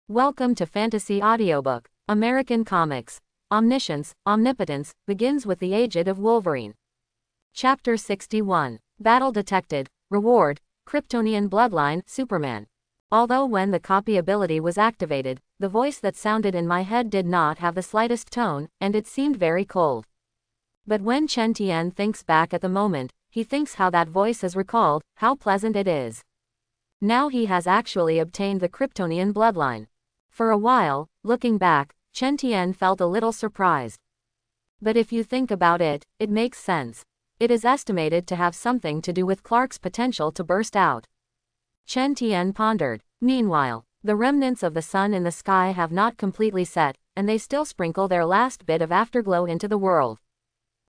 Welcome to Fantasy Audiobook, American Comics. Omniscience, Omnipotence, begins with the aged of Wolverine. Chapter 61. Battle detected. Reward, Kryptonian bloodline, Superman. Although when the copy ability was activated, the voice that sounded in my head did not have the slightest tone, and it seemed very cold. But when Chen Tian thinks back at the moment, he thinks how that voice is recalled, how pleasant it is. Now he has actually obtained the Kryptonian bloodline. For a while, looking back, Chen Tian felt a little surprised. But if you think about it, it makes sense. It is estimated to have something to do with Clark's potential to burst out. Chen Tian pondered. Meanwhile, the remnants of the sun in the sky have not completely set, and they still sprinkle their last bit of afterglow into the world.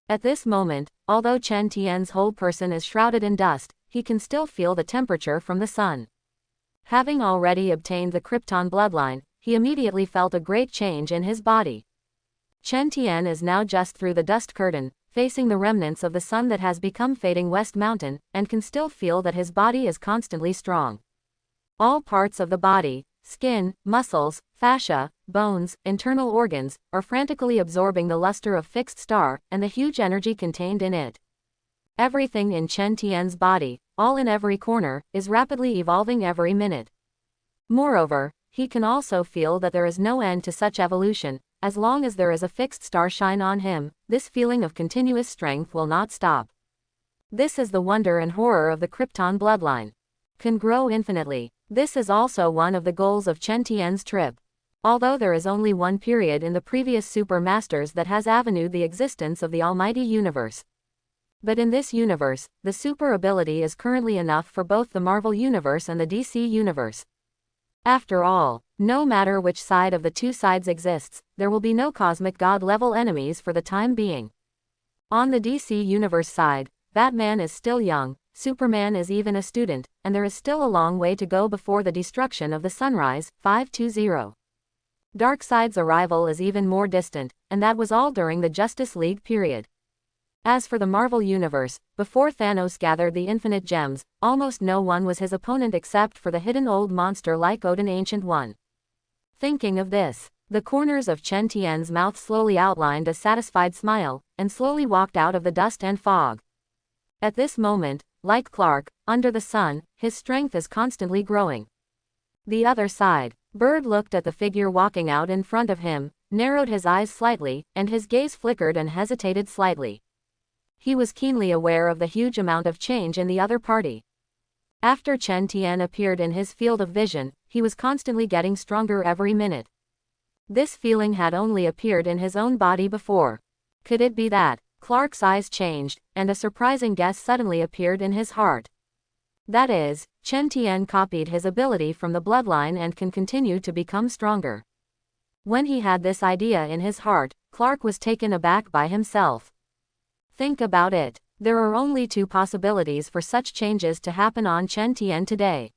At this moment, although Chen Tian's whole person is shrouded in dust, he can still feel the temperature from the sun. Having already obtained the Krypton bloodline, he immediately felt a great change in his body. Chen Tian is now just through the dust curtain, facing the remnants of the sun that has become fading West Mountain, and can still feel that his body is constantly strong. All parts of the body, skin, muscles, fascia, bones, internal organs, are frantically absorbing the luster of fixed star, and the huge energy contained in it. Everything in Chen Tian's body, all in every corner, is rapidly evolving every minute. Moreover, he can also feel that there is no end to such evolution. As long as there is a fixed star shine on him, this feeling of continuous strength will not stop. This is the wonder and horror of the Krypton bloodline. Can grow infinitely. This is also one of the goals of Chen Tian's trip. Although there is only one period in the previous Super Masters that has avenued the existence of the almighty universe. But in this universe, the super ability is currently enough for both the Marvel universe and the DC universe. After all, no matter which side of the two sides exists, there will be no cosmic god-level enemies for the time being. On the DC Universe side, Batman is still young, Superman is even a student, and there is still a long way to go before the destruction of the Sunrise, 520. Darkseid's arrival is even more distant, and that was all during the Justice League period. As for the Marvel Universe, before Thanos gathered the infinite gems, almost no one was his opponent except for the hidden old monster like Odin Ancient One. Thinking of this, the corners of Chen Tian's mouth slowly outlined a satisfied smile, and slowly walked out of the dust and fog. At this moment, like Clark, under the sun, his strength is constantly growing. The other side, Bird looked at the figure walking out in front of him, narrowed his eyes slightly, and his gaze flickered and hesitated slightly. He was keenly aware of the huge amount of change in the other party. After Chen Tian appeared in his field of vision, he was constantly getting stronger every minute. This feeling had only appeared in his own body before. Could it be that? Clark's eyes changed, and a surprising guess suddenly appeared in his heart. That is, Chen Tian copied his ability from the bloodline and can continue to become stronger. When he had this idea in his heart, Clark was taken aback by himself. Think about it. There are only two possibilities for such changes to happen on Chen Tian today.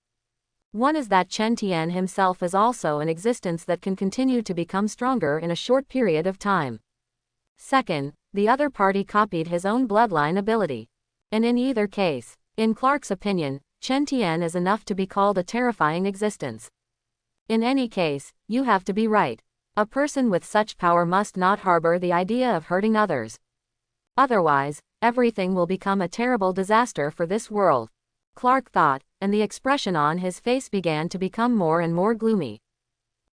One is that Chen Tian himself is also an existence that can continue to become stronger in a short period of time. Second, the other party copied his own bloodline ability. And in either case, in Clark's opinion, Chen Tian is enough to be called a terrifying existence. In any case, you have to be right. A person with such power must not harbor the idea of hurting others. Otherwise, everything will become a terrible disaster for this world. Clark thought, and the expression on his face began to become more and more gloomy.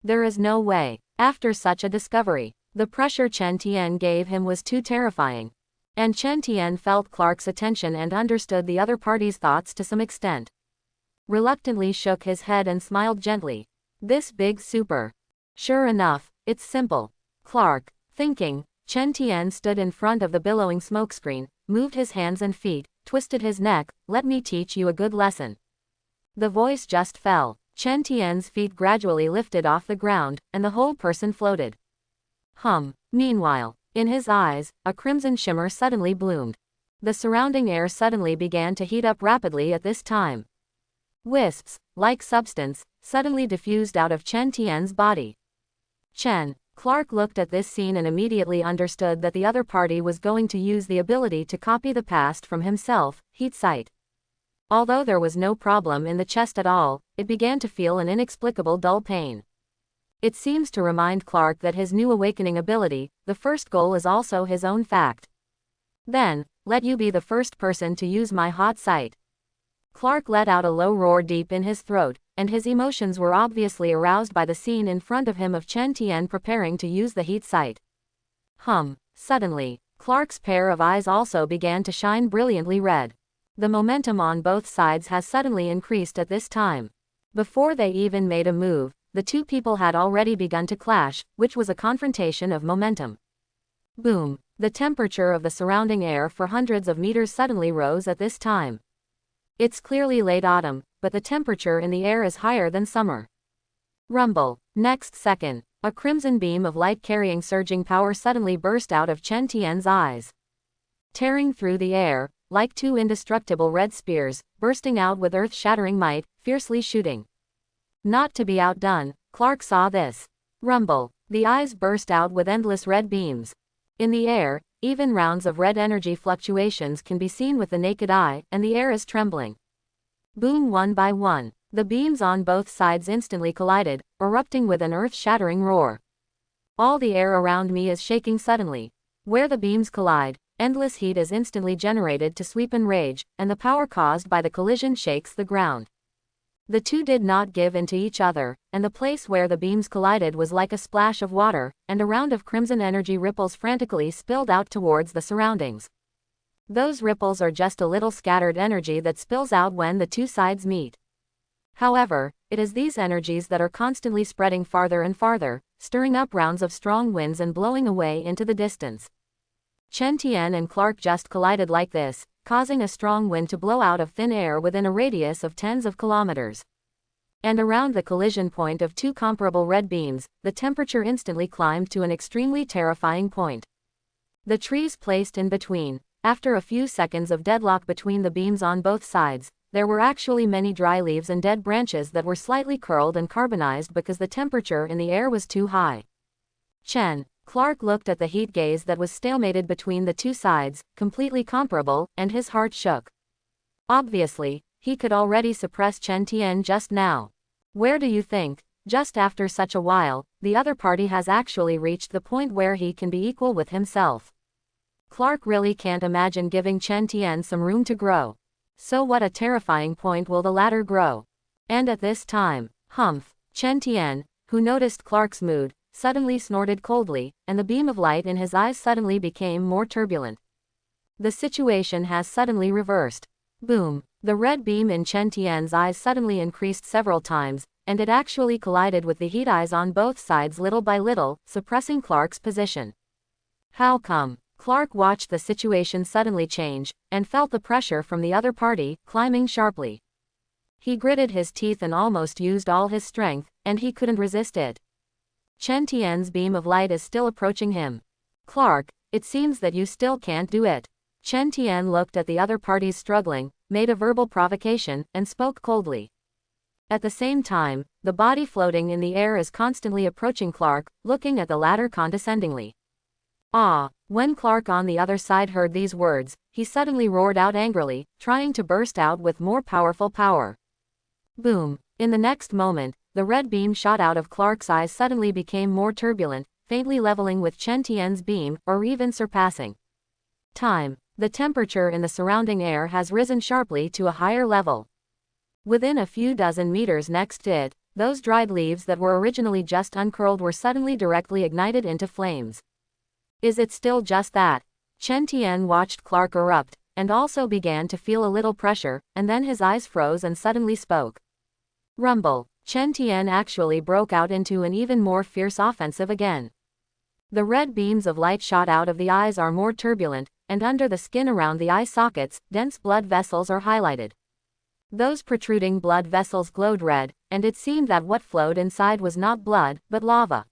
There is no way. After such a discovery, the pressure Chen Tian gave him was too terrifying. And Chen Tian felt Clark's attention and understood the other party's thoughts to some extent. Reluctantly shook his head and smiled gently. This big super. Sure enough, it's simple. Clark, thinking. Chen Tian stood in front of the billowing smokescreen, moved his hands and feet, twisted his neck. Let me teach you a good lesson. The voice just fell. Chen Tian's feet gradually lifted off the ground, and the whole person floated. Meanwhile, in his eyes, a crimson shimmer suddenly bloomed. The surrounding air suddenly began to heat up rapidly at this time. Wisps, like substance, suddenly diffused out of Chen Tian's body. Clark looked at this scene and immediately understood that the other party was going to use the ability to copy the past from himself, heat sight. Although there was no problem in the chest at all, it began to feel an inexplicable dull pain. It seems to remind Clark that his new awakening ability, the first goal, is also his own fact. Then, let you be the first person to use my hot sight. Clark let out a low roar deep in his throat, and his emotions were obviously aroused by the scene in front of him of Chen Tian preparing to use the heat sight. Suddenly, Clark's pair of eyes also began to shine brilliantly red. The momentum on both sides has suddenly increased at this time. Before they even made a move, the two people had already begun to clash, which was a confrontation of momentum. Boom! The temperature of the surrounding air for hundreds of meters suddenly rose at this time. It's clearly late autumn, but the temperature in the air is higher than summer. Rumble. Next second, a crimson beam of light carrying surging power suddenly burst out of Chen Tian's eyes. Tearing through the air, like two indestructible red spears, bursting out with earth-shattering might, fiercely shooting. Not to be outdone, Clark saw this. Rumble. The eyes burst out with endless red beams. In the air, even rounds of red energy fluctuations can be seen with the naked eye, and the air is trembling. Boom! One by one, the beams on both sides instantly collided, erupting with an earth-shattering roar. All the air around me is shaking suddenly. Where the beams collide, endless heat is instantly generated to sweep and rage, and the power caused by the collision shakes the ground. The two did not give in to each other, and the place where the beams collided was like a splash of water, and a round of crimson energy ripples frantically spilled out towards the surroundings. Those ripples are just a little scattered energy that spills out when the two sides meet. However, it is these energies that are constantly spreading farther and farther, stirring up rounds of strong winds and blowing away into the distance. Chen Tian and Clark just collided like this, causing a strong wind to blow out of thin air within a radius of tens of kilometers. And around the collision point of two comparable red beams, the temperature instantly climbed to an extremely terrifying point. The trees placed in between. After a few seconds of deadlock between the beams on both sides, there were actually many dry leaves and dead branches that were slightly curled and carbonized because the temperature in the air was too high. Clark looked at the heat gaze that was stalemated between the two sides, completely comparable, and his heart shook. Obviously, he could already suppress Chen Tian just now. Where do you think, just after such a while, the other party has actually reached the point where he can be equal with himself? Clark really can't imagine giving Chen Tian some room to grow. So what a terrifying point will the latter grow? And at this time, Chen Tian, who noticed Clark's mood, suddenly snorted coldly, and the beam of light in his eyes suddenly became more turbulent. The situation has suddenly reversed. Boom! The red beam in Chen Tian's eyes suddenly increased several times, and it actually collided with the heat eyes on both sides little by little, suppressing Clark's position. How come? Clark watched the situation suddenly change, and felt the pressure from the other party, climbing sharply. He gritted his teeth and almost used all his strength, and he couldn't resist it. Chen Tian's beam of light is still approaching him. Clark, it seems that you still can't do it. Chen Tian looked at the other parties struggling, made a verbal provocation, and spoke coldly. At the same time, the body floating in the air is constantly approaching Clark, looking at the latter condescendingly. When Clark on the other side heard these words, he suddenly roared out angrily, trying to burst out with more powerful power. Boom! In the next moment, the red beam shot out of Clark's eyes suddenly became more turbulent, faintly leveling with Chen Tian's beam, or even surpassing. The temperature in the surrounding air has risen sharply to a higher level. Within a few dozen meters next to it, those dried leaves that were originally just uncurled were suddenly directly ignited into flames. Is it still just that? Chen Tian watched Clark erupt, and also began to feel a little pressure, and then his eyes froze and suddenly spoke. Rumble! Chen Tian actually broke out into an even more fierce offensive again. The red beams of light shot out of the eyes are more turbulent, and under the skin around the eye sockets, dense blood vessels are highlighted. Those protruding blood vessels glowed red, and it seemed that what flowed inside was not blood, but lava.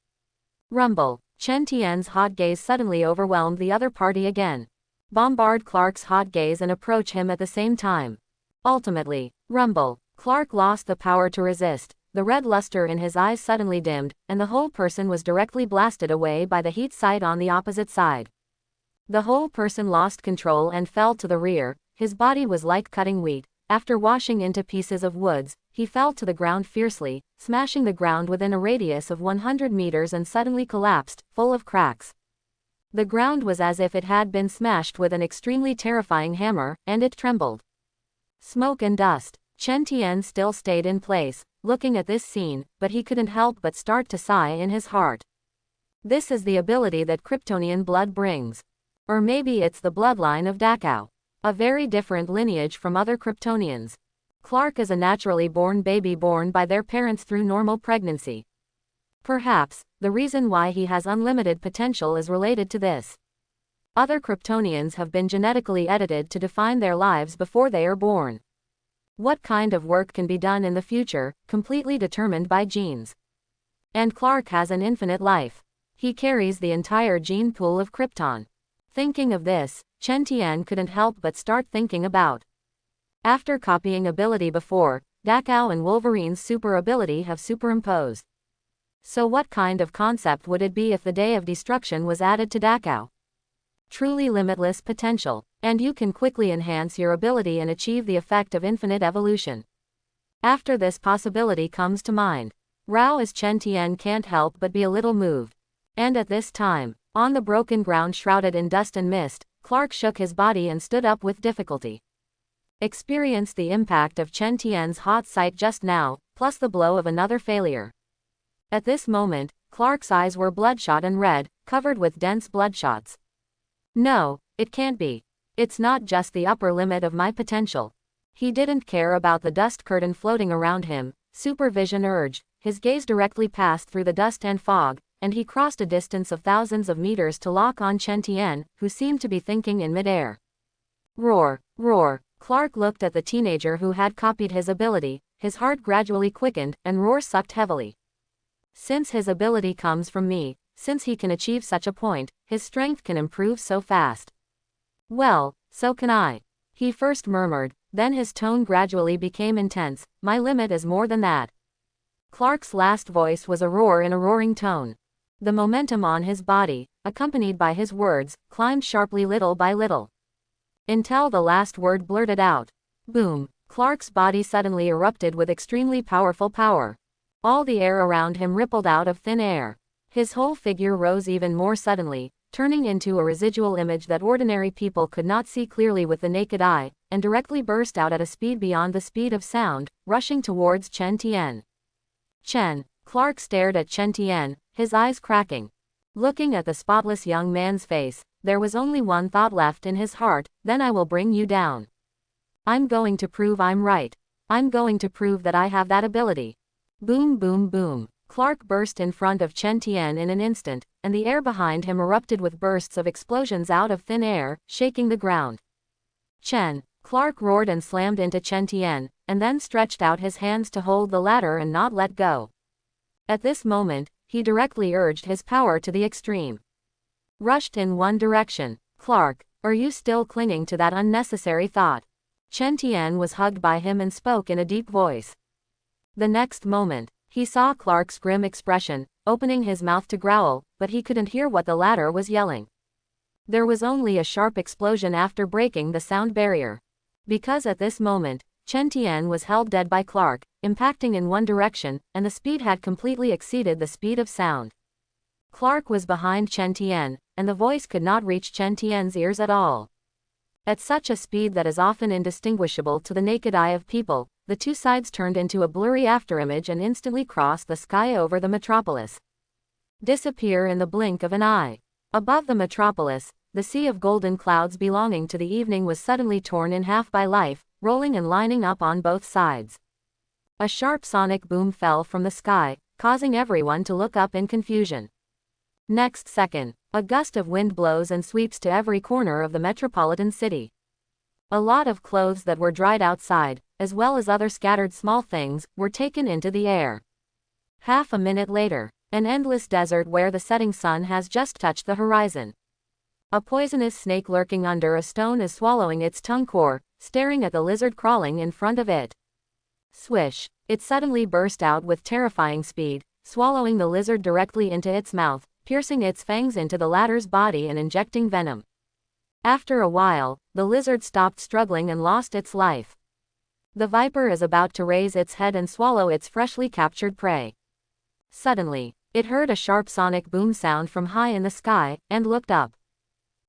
Rumble! Chen Tian's hot gaze suddenly overwhelmed the other party again. Bombard Clark's hot gaze and approach him at the same time. Ultimately, rumble! Clark lost the power to resist. The red luster in his eyes suddenly dimmed, and the whole person was directly blasted away by the heat sight on the opposite side. The whole person lost control and fell to the rear. His body was like cutting wheat. after washing into pieces of woods, he fell to the ground fiercely, smashing the ground within a radius of 100 meters and suddenly collapsed, full of cracks. The ground was as if it had been smashed with an extremely terrifying hammer, and it trembled. Smoke and dust. Chen Tian still stayed in place, looking at this scene, but he couldn't help but start to sigh in his heart. This is the ability that Kryptonian blood brings. Or maybe it's the bloodline of Dachau. A very different lineage from other Kryptonians. Clark is a naturally born baby born by their parents through normal pregnancy. Perhaps, the reason why he has unlimited potential is related to this. Other Kryptonians have been genetically edited to define their lives before they are born. What kind of work can be done in the future, completely determined by genes. And Clark has an infinite life. He carries the entire gene pool of Krypton. Thinking of this, Chen Tian couldn't help but start thinking about. After copying ability before, Dachau and Wolverine's super ability have superimposed. So what kind of concept would it be if the Day of Destruction was added to Dachau? Truly limitless potential, and you can quickly enhance your ability and achieve the effect of infinite evolution. After this possibility comes to mind, Rao as Chen Tian can't help but be a little moved. And at this time, on the broken ground shrouded in dust and mist, Clark shook his body and stood up with difficulty. Experienced the impact of Chen Tian's hot sight just now, plus the blow of another failure. At this moment, Clark's eyes were bloodshot and red, covered with dense bloodshots. No, it can't be. It's not just the upper limit of my potential. He didn't care about the dust curtain floating around him. Supervision urged, his gaze directly passed through the dust and fog, and he crossed a distance of thousands of meters to lock on Chen Tian, who seemed to be thinking in midair. Roar, roar. Clark looked at the teenager who had copied his ability, his heart gradually quickened, and roar sucked heavily. Since his ability comes from me, since he can achieve such a point, his strength can improve so fast. Well, so can I. He first murmured, then his tone gradually became intense. My limit is more than that. Clark's last voice was a roar in a roaring tone. The momentum on his body, accompanied by his words, climbed sharply little by little. Until the last word blurted out. Boom! Clark's body suddenly erupted with extremely powerful power. All the air around him rippled out of thin air. His whole figure rose even more suddenly, turning into a residual image that ordinary people could not see clearly with the naked eye, and directly burst out at a speed beyond the speed of sound, rushing towards Chen Tian. Chen! Clark stared at Chen Tian, his eyes cracking. Looking at the spotless young man's face, there was only one thought left in his heart: then I will bring you down. I'm going to prove I'm right. I'm going to prove that I have that ability. Boom boom boom. Clark burst in front of Chen Tian in an instant, and the air behind him erupted with bursts of explosions out of thin air, shaking the ground. Chen! Clark roared and slammed into Chen Tian, and then stretched out his hands to hold the ladder and not let go. At this moment, he directly urged his power to the extreme. Rushed in one direction. Clark, are you still clinging to that unnecessary thought? Chen Tian was hugged by him and spoke in a deep voice. The next moment, he saw Clark's grim expression, opening his mouth to growl, but he couldn't hear what the latter was yelling. There was only a sharp explosion after breaking the sound barrier. Because at this moment, Chen Tian was held dead by Clark, impacting in one direction, and the speed had completely exceeded the speed of sound. Clark was behind Chen Tian, and the voice could not reach Chen Tian's ears at all. At such a speed that is often indistinguishable to the naked eye of people, the two sides turned into a blurry afterimage and instantly crossed the sky over the metropolis. Disappear in the blink of an eye. Above the metropolis, the sea of golden clouds belonging to the evening was suddenly torn in half by life, rolling and lining up on both sides. A sharp sonic boom fell from the sky, causing everyone to look up in confusion. Next second, a gust of wind blows and sweeps to every corner of the metropolitan city. A lot of clothes that were dried outside, as well as other scattered small things, were taken into the air. Half a minute later, an endless desert where the setting sun has just touched the horizon. A poisonous snake lurking under a stone is swallowing its tongue core, staring at the lizard crawling in front of it. Swish! It suddenly burst out with terrifying speed, swallowing the lizard directly into its mouth, piercing its fangs into the latter's body and injecting venom. After a while, the lizard stopped struggling and lost its life. The viper is about to raise its head and swallow its freshly captured prey. Suddenly, it heard a sharp sonic boom sound from high in the sky, and looked up.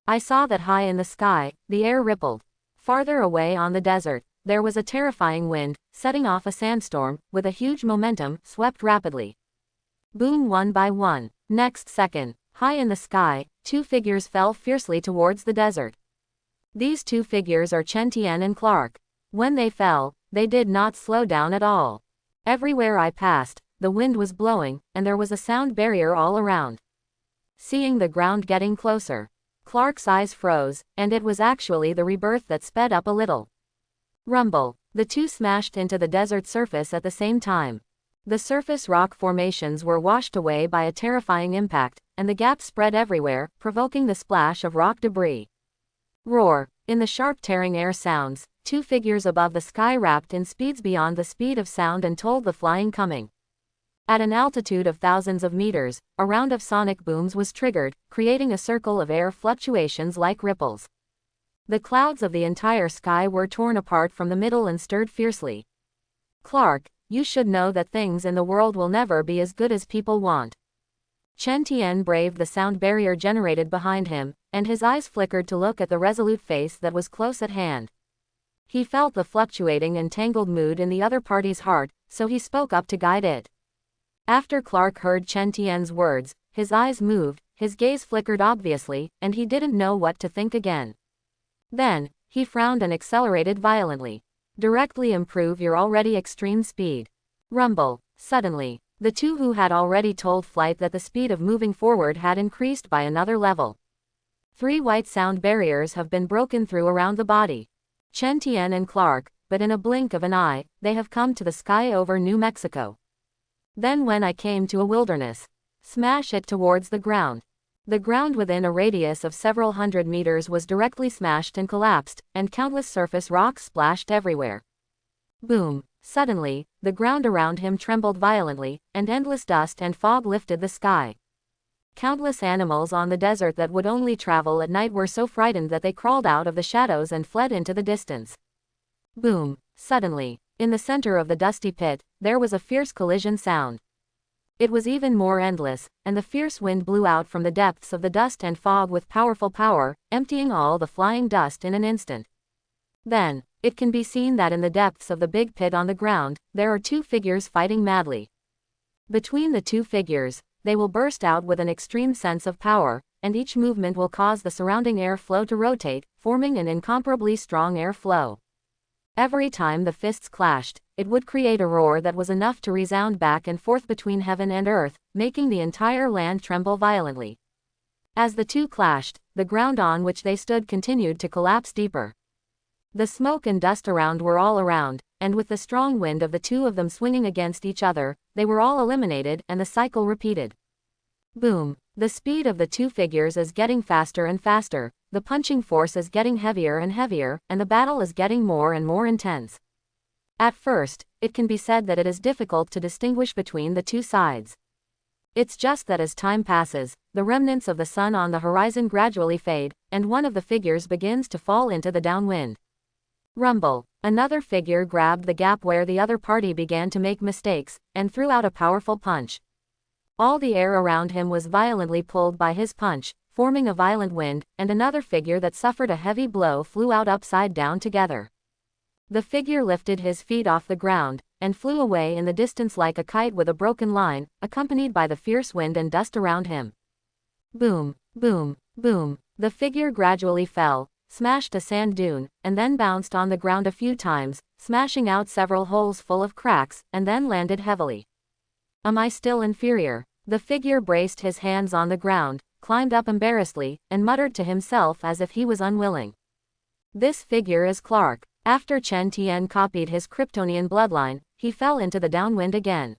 I saw that high in the sky, the air rippled. Farther away on the desert, there was a terrifying wind, setting off a sandstorm, with a huge momentum, swept rapidly. Boom one by one. Next second, high in the sky, two figures fell fiercely towards the desert. These two figures are Chen Tian and Clark. When they fell, they did not slow down at all. Everywhere I passed, the wind was blowing, and there was a sound barrier all around. Seeing the ground getting closer, Clark's eyes froze, and it was actually the rebirth that sped up a little. Rumble. The two smashed into the desert surface at the same time. The surface rock formations were washed away by a terrifying impact, and the gap spread everywhere, provoking the splash of rock debris. Roar. In the sharp tearing air sounds, two figures above the sky rapped in speeds beyond the speed of sound and told the flying coming. At an altitude of thousands of meters, a round of sonic booms was triggered, creating a circle of air fluctuations like ripples. The clouds of the entire sky were torn apart from the middle and stirred fiercely. Clark, you should know that things in the world will never be as good as people want. Chen Tian braved the sound barrier generated behind him, and his eyes flickered to look at the resolute face that was close at hand. He felt the fluctuating and tangled mood in the other party's heart, so he spoke up to guide it. After Clark heard Chen Tian's words, his eyes moved, his gaze flickered obviously, and he didn't know what to think again. Then, he frowned and accelerated violently. Directly improve your already extreme speed. Rumble. Suddenly, the two who had already told flight that the speed of moving forward had increased by another level. 3 white sound barriers have been broken through around the body. Chen Tian and Clark, but in a blink of an eye, they have come to the sky over New Mexico. Then when I came to a wilderness, smash it towards the ground. The ground within a radius of several hundred meters was directly smashed and collapsed, and countless surface rocks splashed everywhere. Boom. Suddenly, the ground around him trembled violently, and endless dust and fog lifted the sky. Countless animals on the desert that would only travel at night were so frightened that they crawled out of the shadows and fled into the distance. Boom. Suddenly, in the center of the dusty pit, there was a fierce collision sound. It was even more endless, and the fierce wind blew out from the depths of the dust and fog with powerful power, emptying all the flying dust in an instant. Then, it can be seen that in the depths of the big pit on the ground, there are two figures fighting madly. Between the two figures, they will burst out with an extreme sense of power, and each movement will cause the surrounding air flow to rotate, forming an incomparably strong air flow. Every time the fists clashed, it would create a roar that was enough to resound back and forth between heaven and earth, making the entire land tremble violently. As the two clashed, the ground on which they stood continued to collapse deeper. The smoke and dust around were all around, and with the strong wind of the two of them swinging against each other, they were all eliminated and the cycle repeated. Boom. The speed of the two figures is getting faster and faster, the punching force is getting heavier and heavier, and the battle is getting more and more intense. At first, it can be said that it is difficult to distinguish between the two sides. It's just that as time passes, the remnants of the sun on the horizon gradually fade, and one of the figures begins to fall into the downwind. Rumble. Another figure grabbed the gap where the other party began to make mistakes, and threw out a powerful punch. All the air around him was violently pulled by his punch, forming a violent wind, and another figure that suffered a heavy blow flew out upside down together. The figure lifted his feet off the ground, and flew away in the distance like a kite with a broken line, accompanied by the fierce wind and dust around him. Boom, boom, boom. The figure gradually fell, smashed a sand dune, and then bounced on the ground a few times, smashing out several holes full of cracks, and then landed heavily. Am I still inferior? The figure braced his hands on the ground, climbed up embarrassedly, and muttered to himself as if he was unwilling. This figure is Clark. After Chen Tian copied his Kryptonian bloodline, he fell into the downwind again.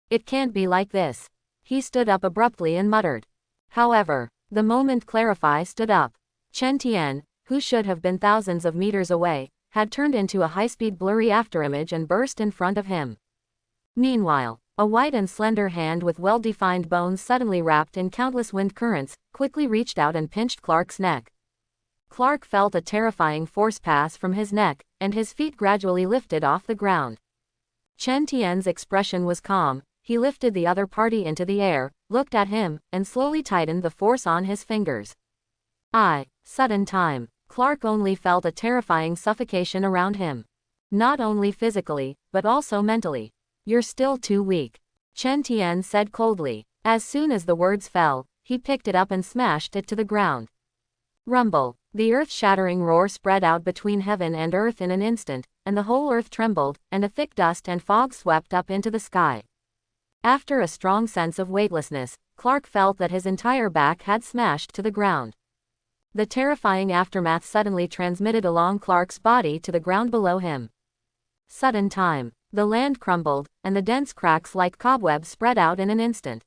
It can't be like this. He stood up abruptly and muttered. However, the moment Clarify stood up, Chen Tian, who should have been thousands of meters away, had turned into a high-speed blurry afterimage and burst in front of him. Meanwhile, a white and slender hand with well-defined bones suddenly wrapped in countless wind currents, quickly reached out and pinched Clark's neck. Clark felt a terrifying force pass from his neck, and his feet gradually lifted off the ground. Chen Tian's expression was calm. He lifted the other party into the air, looked at him, and slowly tightened the force on his fingers. Sudden time. Clark only felt a terrifying suffocation around him. Not only physically, but also mentally. You're still too weak, Chen Tian said coldly. As soon as the words fell, he picked it up and smashed it to the ground. Rumble. The earth-shattering roar spread out between heaven and earth in an instant, and the whole earth trembled, and a thick dust and fog swept up into the sky. After a strong sense of weightlessness, Clark felt that his entire back had smashed to the ground. The terrifying aftermath suddenly transmitted along Clark's body to the ground below him. Sudden time. The land crumbled, and the dense cracks like cobwebs spread out in an instant.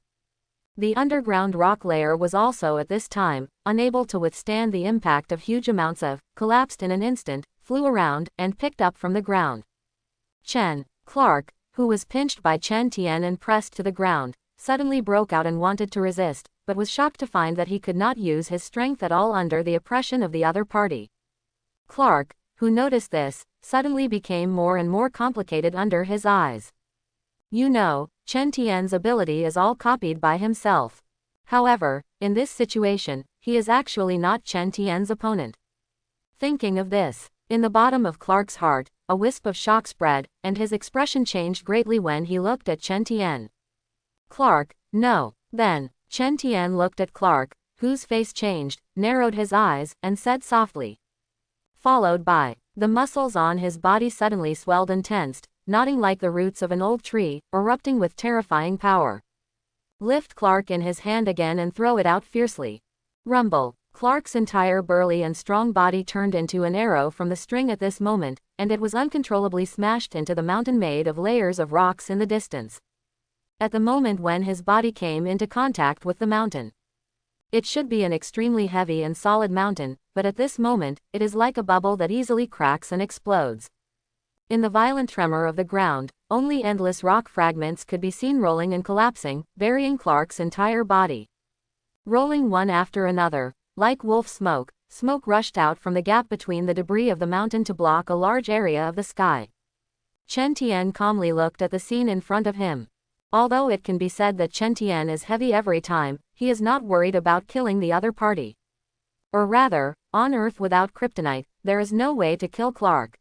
The underground rock layer was also at this time, unable to withstand the impact of huge amounts of, collapsed in an instant, flew around, and picked up from the ground. Clark, who was pinched by Chen Tian and pressed to the ground, suddenly broke out and wanted to resist, but was shocked to find that he could not use his strength at all under the oppression of the other party. Clark, who noticed this, suddenly became more and more complicated under his eyes. You know, Chen Tian's ability is all copied by himself. However, in this situation, he is actually not Chen Tian's opponent. Thinking of this, in the bottom of Clark's heart, a wisp of shock spread, and his expression changed greatly when he looked at Chen Tian. Clark, no. Then, Chen Tian looked at Clark, whose face changed, narrowed his eyes, and said softly. Followed by, the muscles on his body suddenly swelled and tensed, knotting like the roots of an old tree, erupting with terrifying power. Lift Clark in his hand again and throw it out fiercely. Rumble. Clark's entire burly and strong body turned into an arrow from the string at this moment, and it was uncontrollably smashed into the mountain made of layers of rocks in the distance. At the moment when his body came into contact with the mountain, it should be an extremely heavy and solid mountain, but at this moment, it is like a bubble that easily cracks and explodes. In the violent tremor of the ground, only endless rock fragments could be seen rolling and collapsing, burying Clark's entire body. Rolling one after another, like wolf smoke, smoke rushed out from the gap between the debris of the mountain to block a large area of the sky. Chen Tian calmly looked at the scene in front of him. Although it can be said that Chen Tian is heavy every time, he is not worried about killing the other party. Or rather, on Earth without kryptonite, there is no way to kill Clark.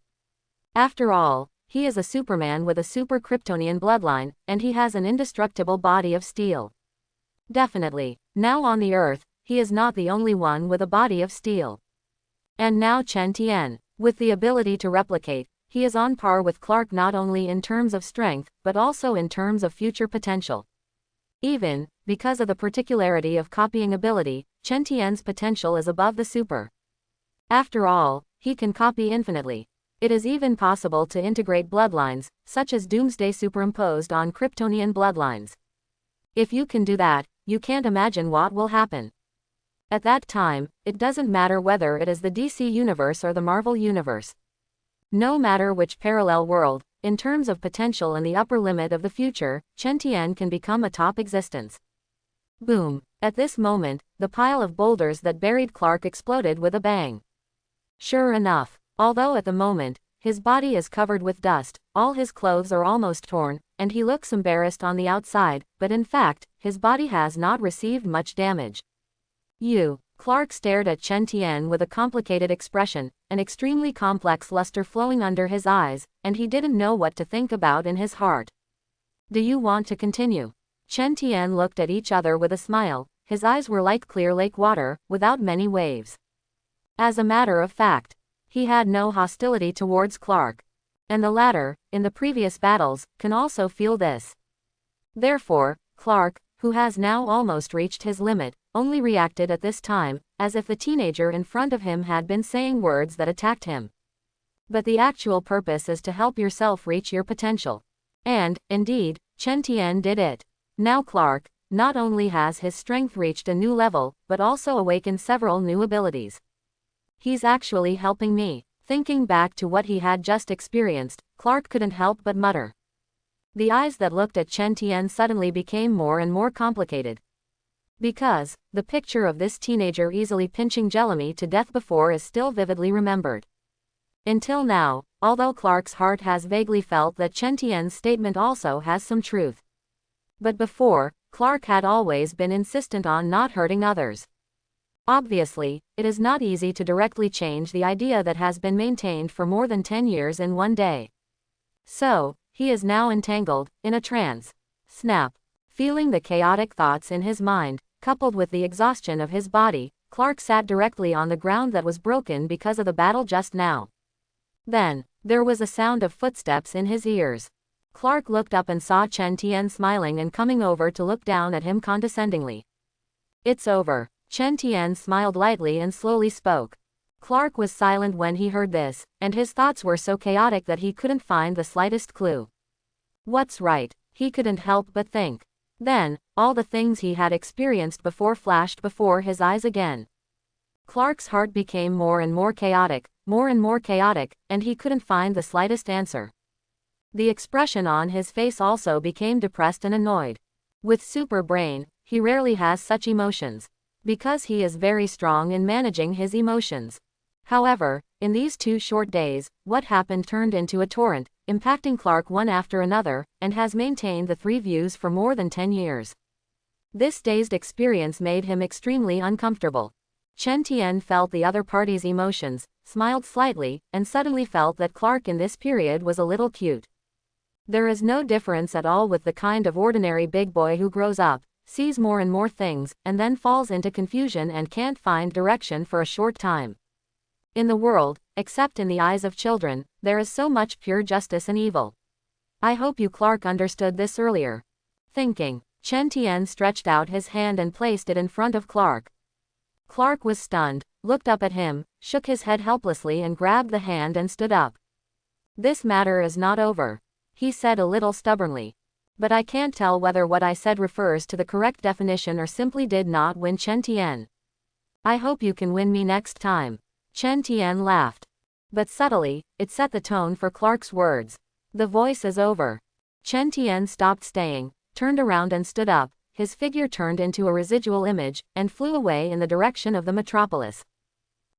After all, he is a Superman with a super Kryptonian bloodline, and he has an indestructible body of steel. Definitely, now on the Earth, he is not the only one with a body of steel. And now Chen Tian, with the ability to replicate, he is on par with Clark not only in terms of strength, but also in terms of future potential. Even, because of the particularity of copying ability, Chen Tian's potential is above the super. After all, he can copy infinitely. It is even possible to integrate bloodlines, such as Doomsday superimposed on Kryptonian bloodlines. If you can do that, you can't imagine what will happen. At that time, it doesn't matter whether it is the DC universe or the Marvel universe. No matter which parallel world, in terms of potential and the upper limit of the future, Chen Tian can become a top existence. Boom. At this moment, the pile of boulders that buried Clark exploded with a bang. Sure enough, although at the moment, his body is covered with dust, all his clothes are almost torn, and he looks embarrassed on the outside, but in fact, his body has not received much damage. Clark stared at Chen Tian with a complicated expression, an extremely complex luster flowing under his eyes, and he didn't know what to think about in his heart. Do you want to continue? Chen Tian looked at each other with a smile. His eyes were like clear lake water, without many waves. As a matter of fact, he had no hostility towards Clark. And the latter, in the previous battles, can also feel this. Therefore, Clark, who has now almost reached his limit, only reacted at this time, as if the teenager in front of him had been saying words that attacked him. But the actual purpose is to help yourself reach your potential. And, indeed, Chen Tian did it. Now Clark, not only has his strength reached a new level, but also awakened several new abilities. He's actually helping me. Thinking back to what he had just experienced, Clark couldn't help but mutter. The eyes that looked at Chen Tian suddenly became more and more complicated. Because, the picture of this teenager easily pinching Jelemy to death before is still vividly remembered. Until now, although Clark's heart has vaguely felt that Chen Tian's statement also has some truth. But before, Clark had always been insistent on not hurting others. Obviously, it is not easy to directly change the idea that has been maintained for more than 10 years in one day. So, he is now entangled, in a trance. Snap. Feeling the chaotic thoughts in his mind, coupled with the exhaustion of his body, Clark sat directly on the ground that was broken because of the battle just now. Then, there was a sound of footsteps in his ears. Clark looked up and saw Chen Tian smiling and coming over to look down at him condescendingly. "It's over." Chen Tian smiled lightly and slowly spoke. Clark was silent when he heard this, and his thoughts were so chaotic that he couldn't find the slightest clue. What's right? He couldn't help but think. Then, all the things he had experienced before flashed before his eyes again. Clark's heart became more and more chaotic, and he couldn't find the slightest answer. The expression on his face also became depressed and annoyed. With super brain, he rarely has such emotions, because he is very strong in managing his emotions. However, in these 2 short days, what happened turned into a torrent, impacting Clark one after another, and has maintained the 3 views for more than 10 years. This dazed experience made him extremely uncomfortable. Chen Tian felt the other party's emotions, smiled slightly, and suddenly felt that Clark in this period was a little cute. There is no difference at all with the kind of ordinary big boy who grows up, sees more and more things, and then falls into confusion and can't find direction for a short time. In the world, except in the eyes of children, there is so much pure justice and evil. I hope you Clark understood this earlier. Thinking, Chen Tian stretched out his hand and placed it in front of Clark. Clark was stunned, looked up at him, shook his head helplessly and grabbed the hand and stood up. "This matter is not over," he said a little stubbornly. "But I can't tell whether what I said refers to the correct definition or simply did not win Chen Tian. I hope you can win me next time." Chen Tian laughed. But subtly, it set the tone for Clark's words. "The voice is over." Chen Tian stopped staying, turned around and stood up, his figure turned into a residual image, and flew away in the direction of the metropolis.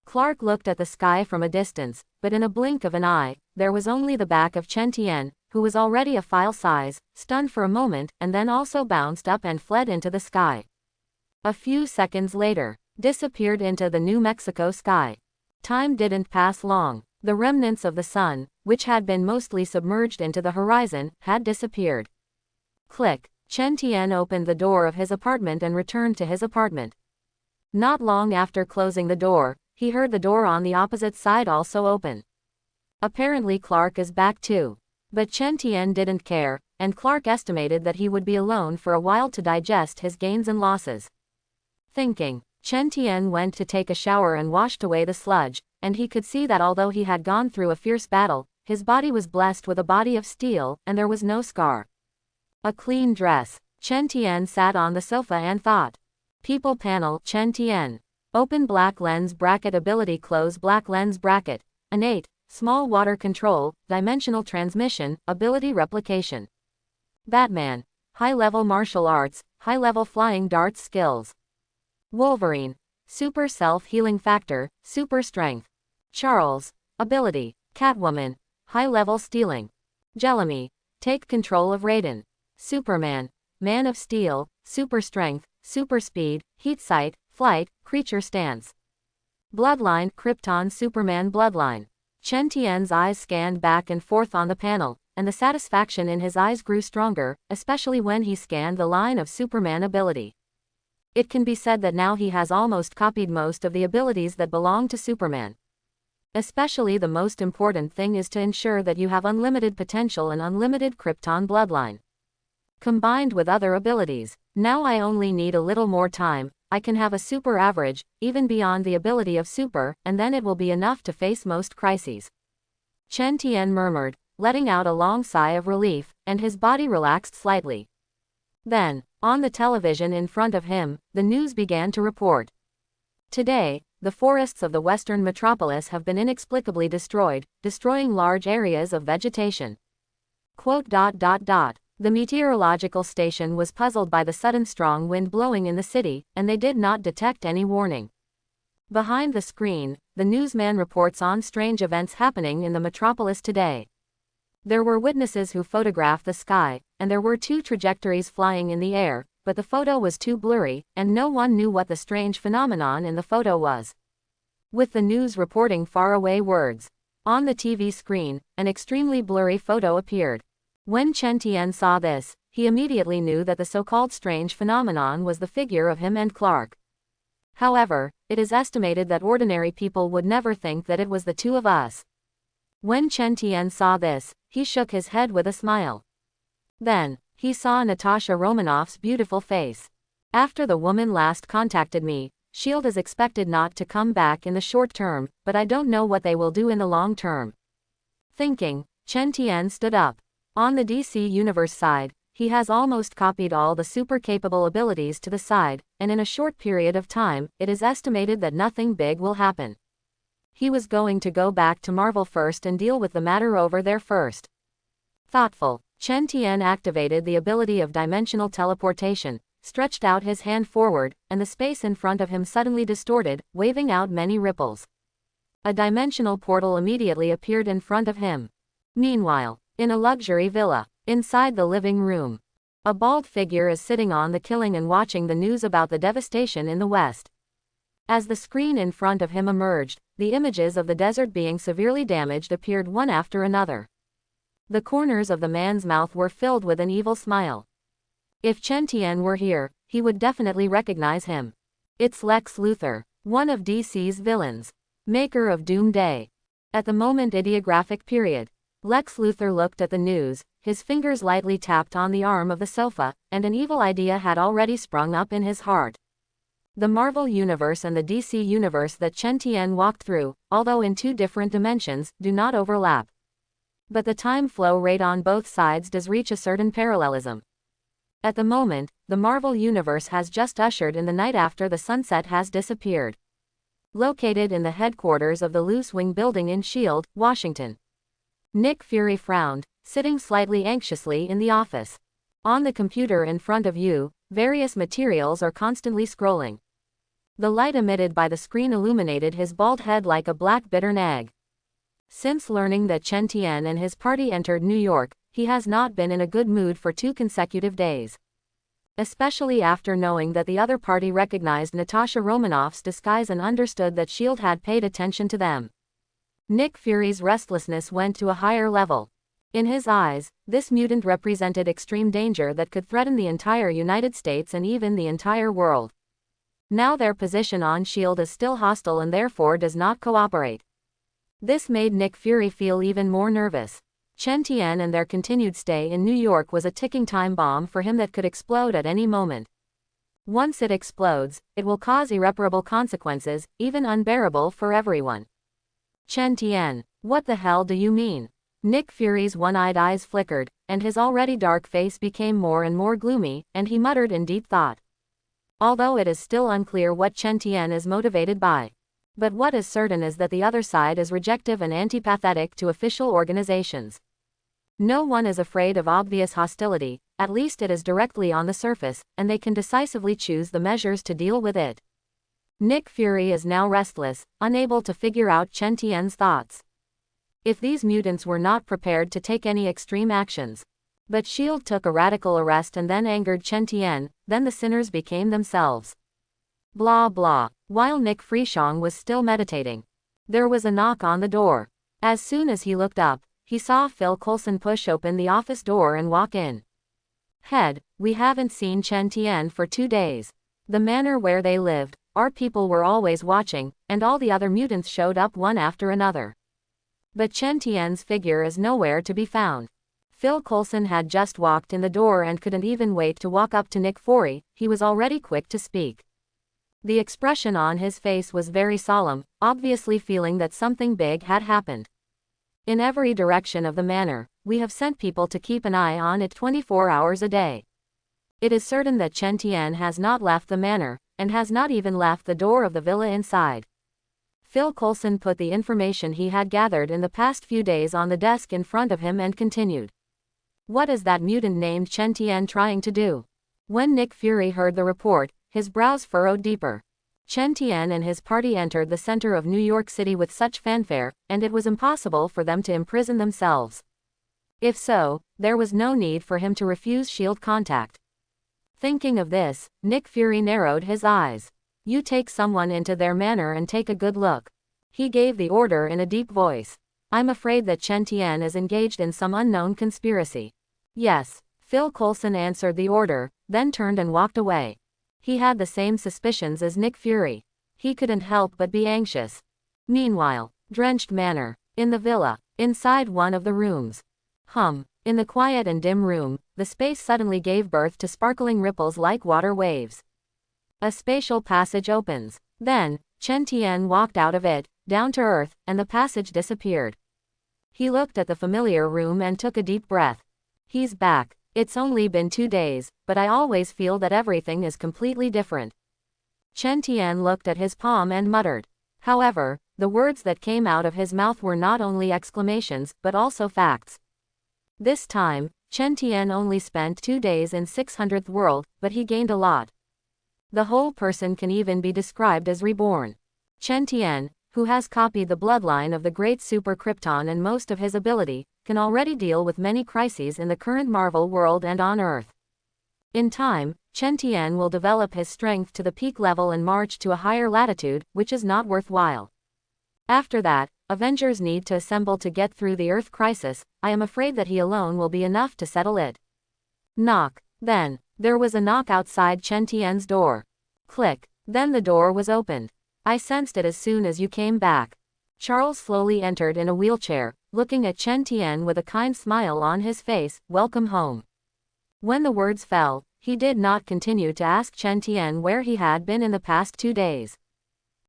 Clark looked at the sky from a distance, but in a blink of an eye, there was only the back of Chen Tian, who was already a file size, stunned for a moment, and then also bounced up and fled into the sky. A few seconds later, disappeared into the New Mexico sky. Time didn't pass long. The remnants of the sun, which had been mostly submerged into the horizon, had disappeared. Click. Chen Tian opened the door of his apartment and returned to his apartment. Not long after closing the door, he heard the door on the opposite side also open. Apparently Clark is back too. But Chen Tian didn't care, and Clark estimated that he would be alone for a while to digest his gains and losses. Thinking, Chen Tian went to take a shower and washed away the sludge, and he could see that although he had gone through a fierce battle, his body was blessed with a body of steel, and there was no scar. A clean dress. Chen Tian sat on the sofa and thought. People panel Chen Tian. Open black lens bracket ability close black lens bracket. Innate, small water control, dimensional transmission, ability replication. Batman. High-level martial arts, high-level flying darts skills. Wolverine. Super self-healing factor, super strength. Charles. Ability. Catwoman. High-level stealing. Jelemy. Take control of Raiden. Superman. Man of Steel, super strength, super speed, heat sight, flight, creature stance. Bloodline Krypton Superman Bloodline. Chen Tian's eyes scanned back and forth on the panel, and the satisfaction in his eyes grew stronger, especially when he scanned the line of Superman ability. It can be said that now he has almost copied most of the abilities that belong to Superman. Especially the most important thing is to ensure that you have unlimited potential and unlimited Krypton bloodline. Combined with other abilities, now I only need a little more time, I can have a super average, even beyond the ability of super, and then it will be enough to face most crises. Chen Tian murmured, letting out a long sigh of relief, and his body relaxed slightly. Then, on the television in front of him, the news began to report. Today, the forests of the western metropolis have been inexplicably destroyed, destroying large areas of vegetation. Quote. The meteorological station was puzzled by the sudden strong wind blowing in the city, and they did not detect any warning. Behind the screen, the newsman reports on strange events happening in the metropolis today. There were witnesses who photographed the sky, and there were 2 trajectories flying in the air, but the photo was too blurry, and no one knew what the strange phenomenon in the photo was. With the news reporting faraway words. On the TV screen, an extremely blurry photo appeared. When Chen Tian saw this, he immediately knew that the so-called strange phenomenon was the figure of him and Clark. However, it is estimated that ordinary people would never think that it was the 2 of us. When Chen Tian saw this, he shook his head with a smile. Then, he saw Natasha Romanoff's beautiful face. After the woman last contacted me, S.H.I.E.L.D. is expected not to come back in the short term, but I don't know what they will do in the long term. Thinking, Chen Tian stood up. On the DC Universe side, he has almost copied all the super-capable abilities to the side, and in a short period of time, it is estimated that nothing big will happen. He was going to go back to Marvel first and deal with the matter over there first. Thoughtful, Chen Tian activated the ability of dimensional teleportation, stretched out his hand forward, and the space in front of him suddenly distorted, waving out many ripples. A dimensional portal immediately appeared in front of him. Meanwhile, in a luxury villa, inside the living room, a bald figure is sitting on the killing and watching the news about the devastation in the West. As the screen in front of him emerged, the images of the desert being severely damaged appeared one after another. The corners of the man's mouth were filled with an evil smile. If Chen Tian were here, he would definitely recognize him. It's Lex Luthor, one of DC's villains, maker of Doomsday. At the moment ideographic period, Lex Luthor looked at the news, his fingers lightly tapped on the arm of the sofa, and an evil idea had already sprung up in his heart. The Marvel Universe and the DC Universe that Chen Tian walked through, although in 2 different dimensions, do not overlap. But the time flow rate on both sides does reach a certain parallelism. At the moment, the Marvel Universe has just ushered in the night after the sunset has disappeared. Located in the headquarters of the Loose Wing building in S.H.I.E.L.D., Washington. Nick Fury frowned, sitting slightly anxiously in the office. On the computer in front of you, various materials are constantly scrolling. The light emitted by the screen illuminated his bald head like a black bittern egg. Since learning that Chen Tian and his party entered New York, he has not been in a good mood for 2 consecutive days. Especially after knowing that the other party recognized Natasha Romanoff's disguise and understood that S.H.I.E.L.D. had paid attention to them. Nick Fury's restlessness went to a higher level. In his eyes, this mutant represented extreme danger that could threaten the entire United States and even the entire world. Now their position on S.H.I.E.L.D. is still hostile and therefore does not cooperate. This made Nick Fury feel even more nervous. Chen Tian and their continued stay in New York was a ticking time bomb for him that could explode at any moment. Once it explodes, it will cause irreparable consequences, even unbearable for everyone. Chen Tian, what the hell do you mean? Nick Fury's one-eyed eyes flickered, and his already dark face became more and more gloomy, and he muttered in deep thought. Although it is still unclear what Chen Tian is motivated by. But what is certain is that the other side is rejective and antipathetic to official organizations. No one is afraid of obvious hostility, at least it is directly on the surface, and they can decisively choose the measures to deal with it. Nick Fury is now restless, unable to figure out Chen Tian's thoughts. If these mutants were not prepared to take any extreme actions, but S.H.I.E.L.D. took a radical arrest and then angered Chen Tian, then the sinners became themselves. Blah blah. While Nick Fury was still meditating, there was a knock on the door. As soon as he looked up, he saw Phil Coulson push open the office door and walk in. Head, we haven't seen Chen Tian for 2 days. The manor where they lived, our people were always watching, and all the other mutants showed up one after another. But Chen Tian's figure is nowhere to be found. Phil Coulson had just walked in the door and couldn't even wait to walk up to Nick Fury, he was already quick to speak. The expression on his face was very solemn, obviously feeling that something big had happened. In every direction of the manor, we have sent people to keep an eye on it 24 hours a day. It is certain that Chen Tian has not left the manor, and has not even left the door of the villa inside. Phil Coulson put the information he had gathered in the past few days on the desk in front of him and continued. What is that mutant named Chen Tian trying to do? When Nick Fury heard the report, his brows furrowed deeper. Chen Tian and his party entered the center of New York City with such fanfare, and it was impossible for them to imprison themselves. If so, there was no need for him to refuse shield contact. Thinking of this, Nick Fury narrowed his eyes. You take someone into their manor and take a good look. He gave the order in a deep voice. I'm afraid that Chen Tian is engaged in some unknown conspiracy. Yes, Phil Coulson answered the order, then turned and walked away. He had the same suspicions as Nick Fury. He couldn't help but be anxious. Meanwhile, drenched manor, in the villa, inside one of the rooms. In the quiet and dim room, the space suddenly gave birth to sparkling ripples like water waves. A spatial passage opens. Then, Chen Tian walked out of it, down to earth, and the passage disappeared. He looked at the familiar room and took a deep breath. He's back. It's only been 2 days, but I always feel that everything is completely different. Chen Tian looked at his palm and muttered. However, the words that came out of his mouth were not only exclamations, but also facts. This time, Chen Tian only spent 2 days in 600th world, but he gained a lot. The whole person can even be described as reborn. Chen Tian, who has copied the bloodline of the great Super Krypton and most of his ability, can already deal with many crises in the current Marvel world and on Earth. In time, Chen Tian will develop his strength to the peak level and march to a higher latitude, which is not worthwhile. After that, Avengers need to assemble to get through the Earth crisis. I am afraid that he alone will be enough to settle it. Knock. Then, there was a knock outside Chen Tian's door. Click. Then the door was opened. I sensed it as soon as you came back. Charles slowly entered in a wheelchair, looking at Chen Tian with a kind smile on his face. Welcome home. When the words fell, he did not continue to ask Chen Tian where he had been in the past 2 days.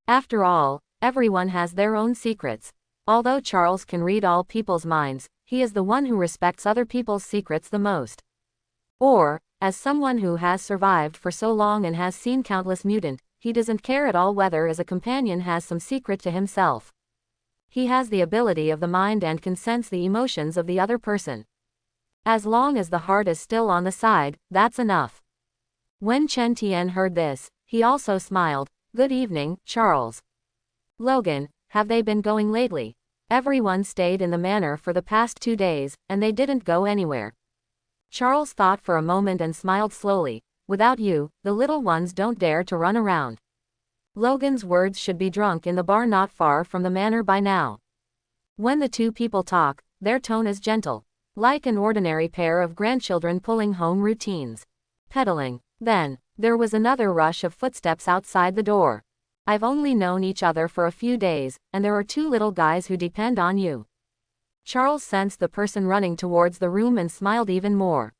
After all, everyone has their own secrets. Although Charles can read all people's minds, he is the one who respects other people's secrets the most. Or, as someone who has survived for so long and has seen countless mutant, he doesn't care at all whether as a companion has some secret to himself. He has the ability of the mind and can sense the emotions of the other person. As long as the heart is still on the side, that's enough. When Chen Tian heard this, he also smiled. Good evening, Charles. Logan, have they been going lately? Everyone stayed in the manor for the past 2 days, and they didn't go anywhere. Charles thought for a moment and smiled slowly. Without you, the little ones don't dare to run around. Logan's words should be drunk in the bar not far from the manor by now. When the two people talk, their tone is gentle, like an ordinary pair of grandchildren pulling home routines. Pedaling. Then, there was another rush of footsteps outside the door. I've only known each other for a few days, and there are 2 little guys who depend on you. Charles sensed the person running towards the room and smiled even more.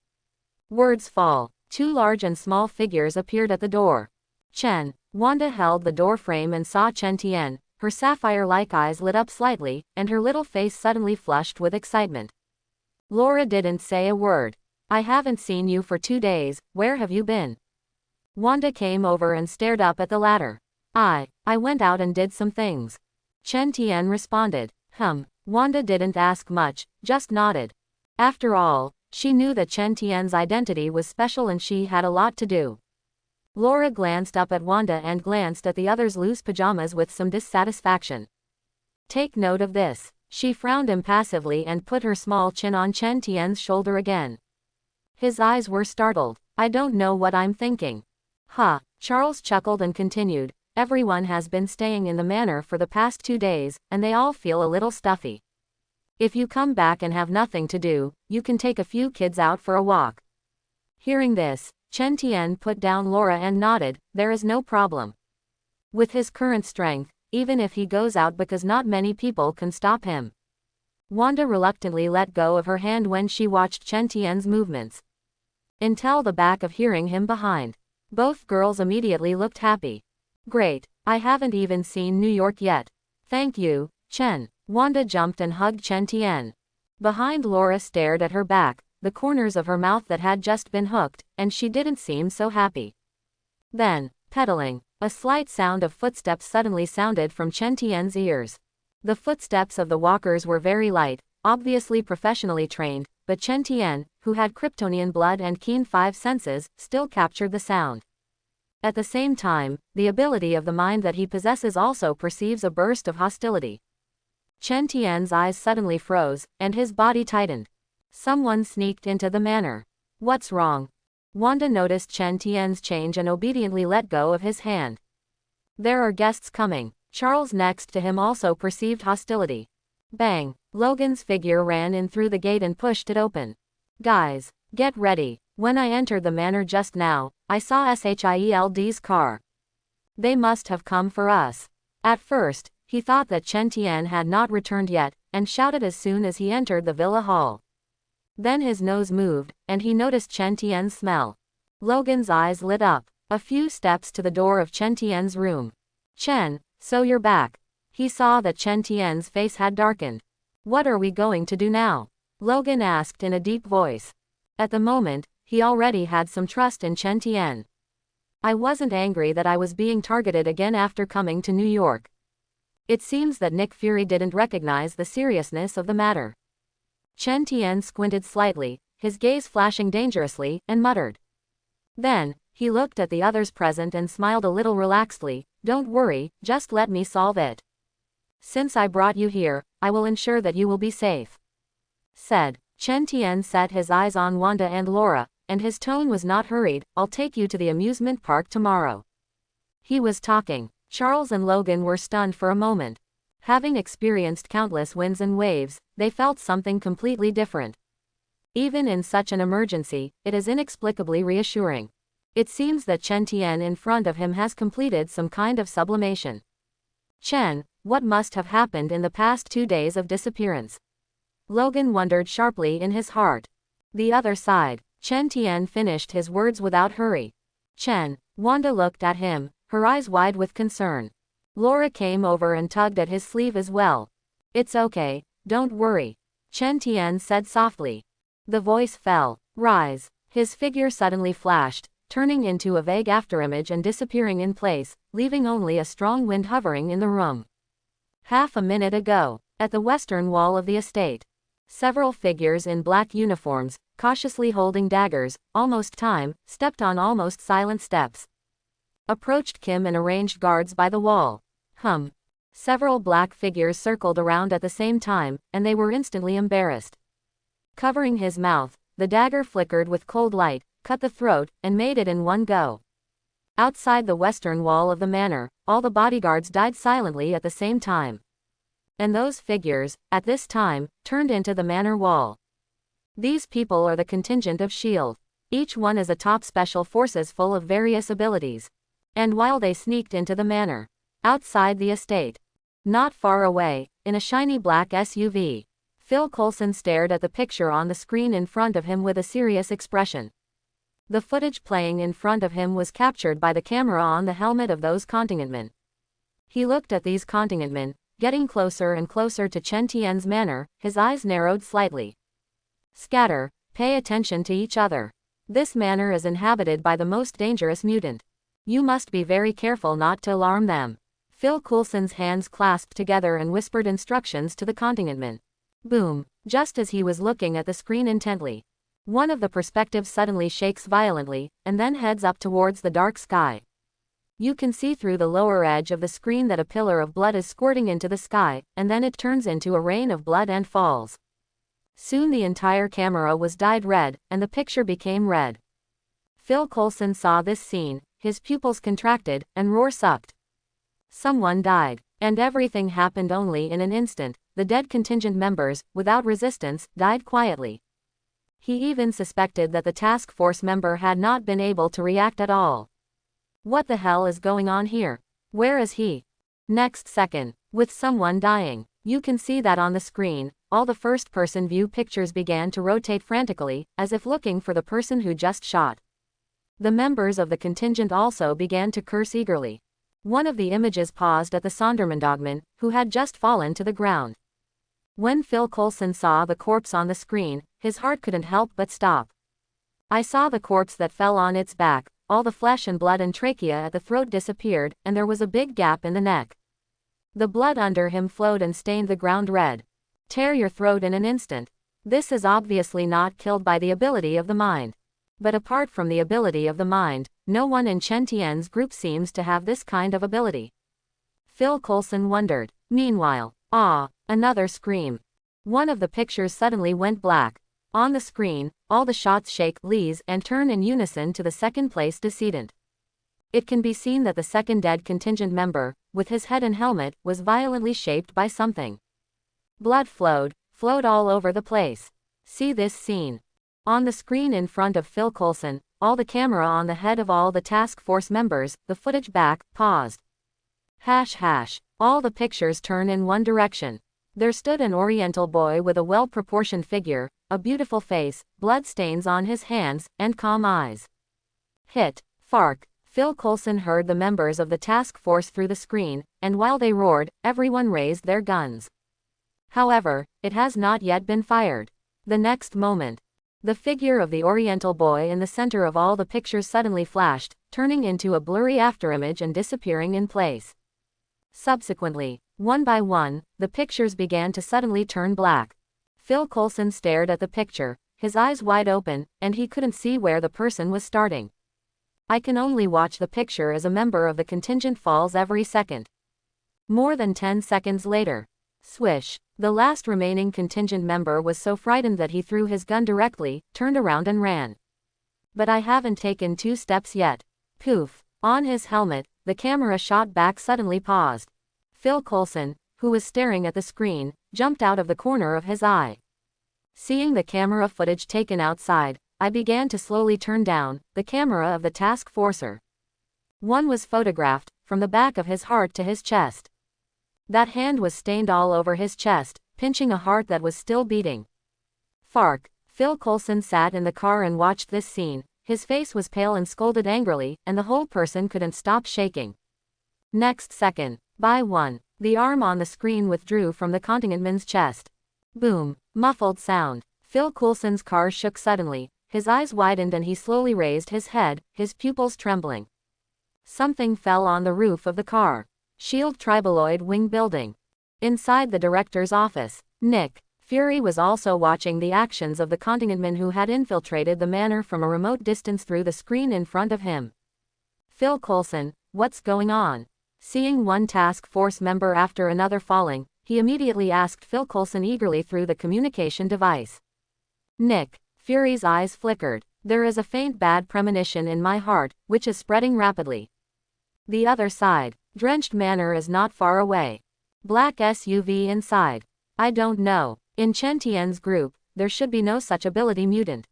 Words fall. 2 large and small figures appeared at the door. Chen. Wanda held the door frame and saw Chen Tian. Her sapphire-like eyes lit up slightly, and her little face suddenly flushed with excitement. Laura didn't say a word. I haven't seen you for 2 days, where have you been? Wanda came over and stared up at the ladder. I went out and did some things. Chen Tian responded. Wanda didn't ask much, just nodded. After all, she knew that Chen Tian's identity was special and she had a lot to do. Laura glanced up at Wanda and glanced at the other's loose pajamas with some dissatisfaction. Take note of this. She frowned impassively and put her small chin on Chen Tian's shoulder again. His eyes were startled. I don't know what I'm thinking. Charles chuckled and continued. Everyone has been staying in the manor for the past 2 days, and they all feel a little stuffy. If you come back and have nothing to do, you can take a few kids out for a walk. Hearing this, Chen Tian put down Laura and nodded. There is no problem. With his current strength, even if he goes out because not many people can stop him. Wanda reluctantly let go of her hand when she watched Chen Tian's movements. Until the back of hearing him behind. Both girls immediately looked happy. Great, I haven't even seen New York yet. Thank you, Chen. Wanda jumped and hugged Chen Tian. Behind Laura stared at her back, the corners of her mouth that had just been hooked, and she didn't seem so happy. Then, pedaling, a slight sound of footsteps suddenly sounded from Chen Tian's ears. The footsteps of the walkers were very light, obviously professionally trained, but Chen Tian, who had Kryptonian blood and keen five senses, still captured the sound. At the same time, the ability of the mind that he possesses also perceives a burst of hostility. Chen Tian's eyes suddenly froze, and his body tightened. Someone sneaked into the manor. What's wrong? Wanda noticed Chen Tian's change and obediently let go of his hand. There are guests coming. Charles next to him also perceived hostility. Bang! Logan's figure ran in through the gate and pushed it open. Guys, get ready. When I entered the manor just now, I saw Shield's car. They must have come for us. At first, he thought that Chen Tian had not returned yet, and shouted as soon as he entered the villa hall. Then his nose moved, and he noticed Chen Tian's smell. Logan's eyes lit up. A few steps to the door of Chen Tian's room. Chen, so you're back. He saw that Chen Tian's face had darkened. What are we going to do now? Logan asked in a deep voice. At the moment, he already had some trust in Chen Tian. I wasn't angry that I was being targeted again after coming to New York. It seems that Nick Fury didn't recognize the seriousness of the matter. Chen Tian squinted slightly, his gaze flashing dangerously, and muttered. Then, he looked at the others present and smiled a little relaxedly. Don't worry, just let me solve it. Since I brought you here, I will ensure that you will be safe. Said. Chen Tian set his eyes on Wanda and Laura, and his tone was not hurried. I'll take you to the amusement park tomorrow. He was talking. Charles and Logan were stunned for a moment. Having experienced countless winds and waves, they felt something completely different. Even in such an emergency, it is inexplicably reassuring. It seems that Chen Tian in front of him has completed some kind of sublimation. Chen, what must have happened in the past 2 days of disappearance? Logan wondered sharply in his heart. The other side. Chen Tian finished his words without hurry. Chen. Wanda looked at him, her eyes wide with concern. Laura came over and tugged at his sleeve as well. It's okay, don't worry. Chen Tian said softly. The voice fell. Rise. His figure suddenly flashed, turning into a vague afterimage and disappearing in place, leaving only a strong wind hovering in the room. Half a minute ago, at the western wall of the estate, several figures in black uniforms, cautiously holding daggers, almost time, stepped on almost silent steps. Approached Kim and arranged guards by the wall. Several black figures circled around at the same time, and they were instantly embarrassed. Covering his mouth, the dagger flickered with cold light, cut the throat, and made it in one go. Outside the western wall of the manor, all the bodyguards died silently at the same time. And those figures, at this time, turned into the manor wall. These people are the contingent of S.H.I.E.L.D. Each one is a top special forces full of various abilities. And while they sneaked into the manor, outside the estate, not far away, in a shiny black SUV, Phil Coulson stared at the picture on the screen in front of him with a serious expression. The footage playing in front of him was captured by the camera on the helmet of those contingentmen. He looked at these contingentmen, getting closer and closer to Chen Tian's manor, his eyes narrowed slightly. Scatter, pay attention to each other. This manor is inhabited by the most dangerous mutant. You must be very careful not to alarm them. Phil Coulson's hands clasped together and whispered instructions to the contingentmen. Boom! Just as he was looking at the screen intently, one of the perspectives suddenly shakes violently, and then heads up towards the dark sky. You can see through the lower edge of the screen that a pillar of blood is squirting into the sky, and then it turns into a rain of blood and falls. Soon the entire camera was dyed red, and the picture became red. Phil Coulson saw this scene, his pupils contracted, and roar sucked. Someone died. And everything happened only in an instant. The dead contingent members, without resistance, died quietly. He even suspected that the task force member had not been able to react at all. What the hell is going on here? Where is he? Next second, with someone dying. You can see that on the screen, all the first-person view pictures began to rotate frantically, as if looking for the person who just shot. The members of the contingent also began to curse eagerly. One of the images paused at the Sondermannndogman, who had just fallen to the ground. When Phil Coulson saw the corpse on the screen, his heart couldn't help but stop. I saw the corpse that fell on its back, all the flesh and blood and trachea at the throat disappeared, and there was a big gap in the neck. The blood under him flowed and stained the ground red. Tear your throat in an instant. This is obviously not killed by the ability of the mind. But apart from the ability of the mind, no one in Chen Tian's group seems to have this kind of ability. Phil Coulson wondered. Meanwhile, another scream. One of the pictures suddenly went black. On the screen, all the shots shake lees and turn in unison to the second place decedent. It can be seen that the second dead contingent member, with his head and helmet, was violently shaped by something. Blood flowed all over the place. See this scene. On the screen in front of Phil Coulson, all the camera on the head of all the task force members, the footage back, paused. All the pictures turn in one direction. There stood an Oriental boy with a well-proportioned figure, a beautiful face, blood stains on his hands, and calm eyes. Hit. Fark. Phil Coulson heard the members of the task force through the screen, and while they roared, everyone raised their guns. However, it has not yet been fired. The next moment, the figure of the Oriental boy in the center of all the pictures suddenly flashed, turning into a blurry afterimage and disappearing in place. Subsequently, one by one, the pictures began to suddenly turn black. Phil Coulson stared at the picture, his eyes wide open, and he couldn't see where the person was starting. I can only watch the picture as a member of the contingent falls every second. More than 10 seconds later. Swish. The last remaining contingent member was so frightened that he threw his gun directly, turned around and ran. But I haven't taken 2 steps yet. Poof. On his helmet, the camera shot back suddenly paused. Phil Coulson, who was staring at the screen, jumped out of the corner of his eye. Seeing the camera footage taken outside, I began to slowly turn down the camera of the task forcer. One was photographed, from the back of his heart to his chest. That hand was stained all over his chest, pinching a heart that was still beating. Fark. Phil Coulson sat in the car and watched this scene. His face was pale and scolded angrily, and the whole person couldn't stop shaking. Next second, by one, the arm on the screen withdrew from the contingentman's chest. Boom. Muffled sound. Phil Coulson's car shook suddenly, his eyes widened and he slowly raised his head, his pupils trembling. Something fell on the roof of the car. Shield Tribaloid Wing Building. Inside the director's office, Nick Fury was also watching the actions of the contingentman who had infiltrated the manor from a remote distance through the screen in front of him. Phil Coulson, what's going on? Seeing one task force member after another falling, he immediately asked Phil Coulson eagerly through the communication device. Nick Fury's eyes flickered. There is a faint bad premonition in my heart, which is spreading rapidly. The other side. Drenched Manor is not far away. Black SUV inside. I don't know. In Chen Tian's group, there should be no such ability mutant.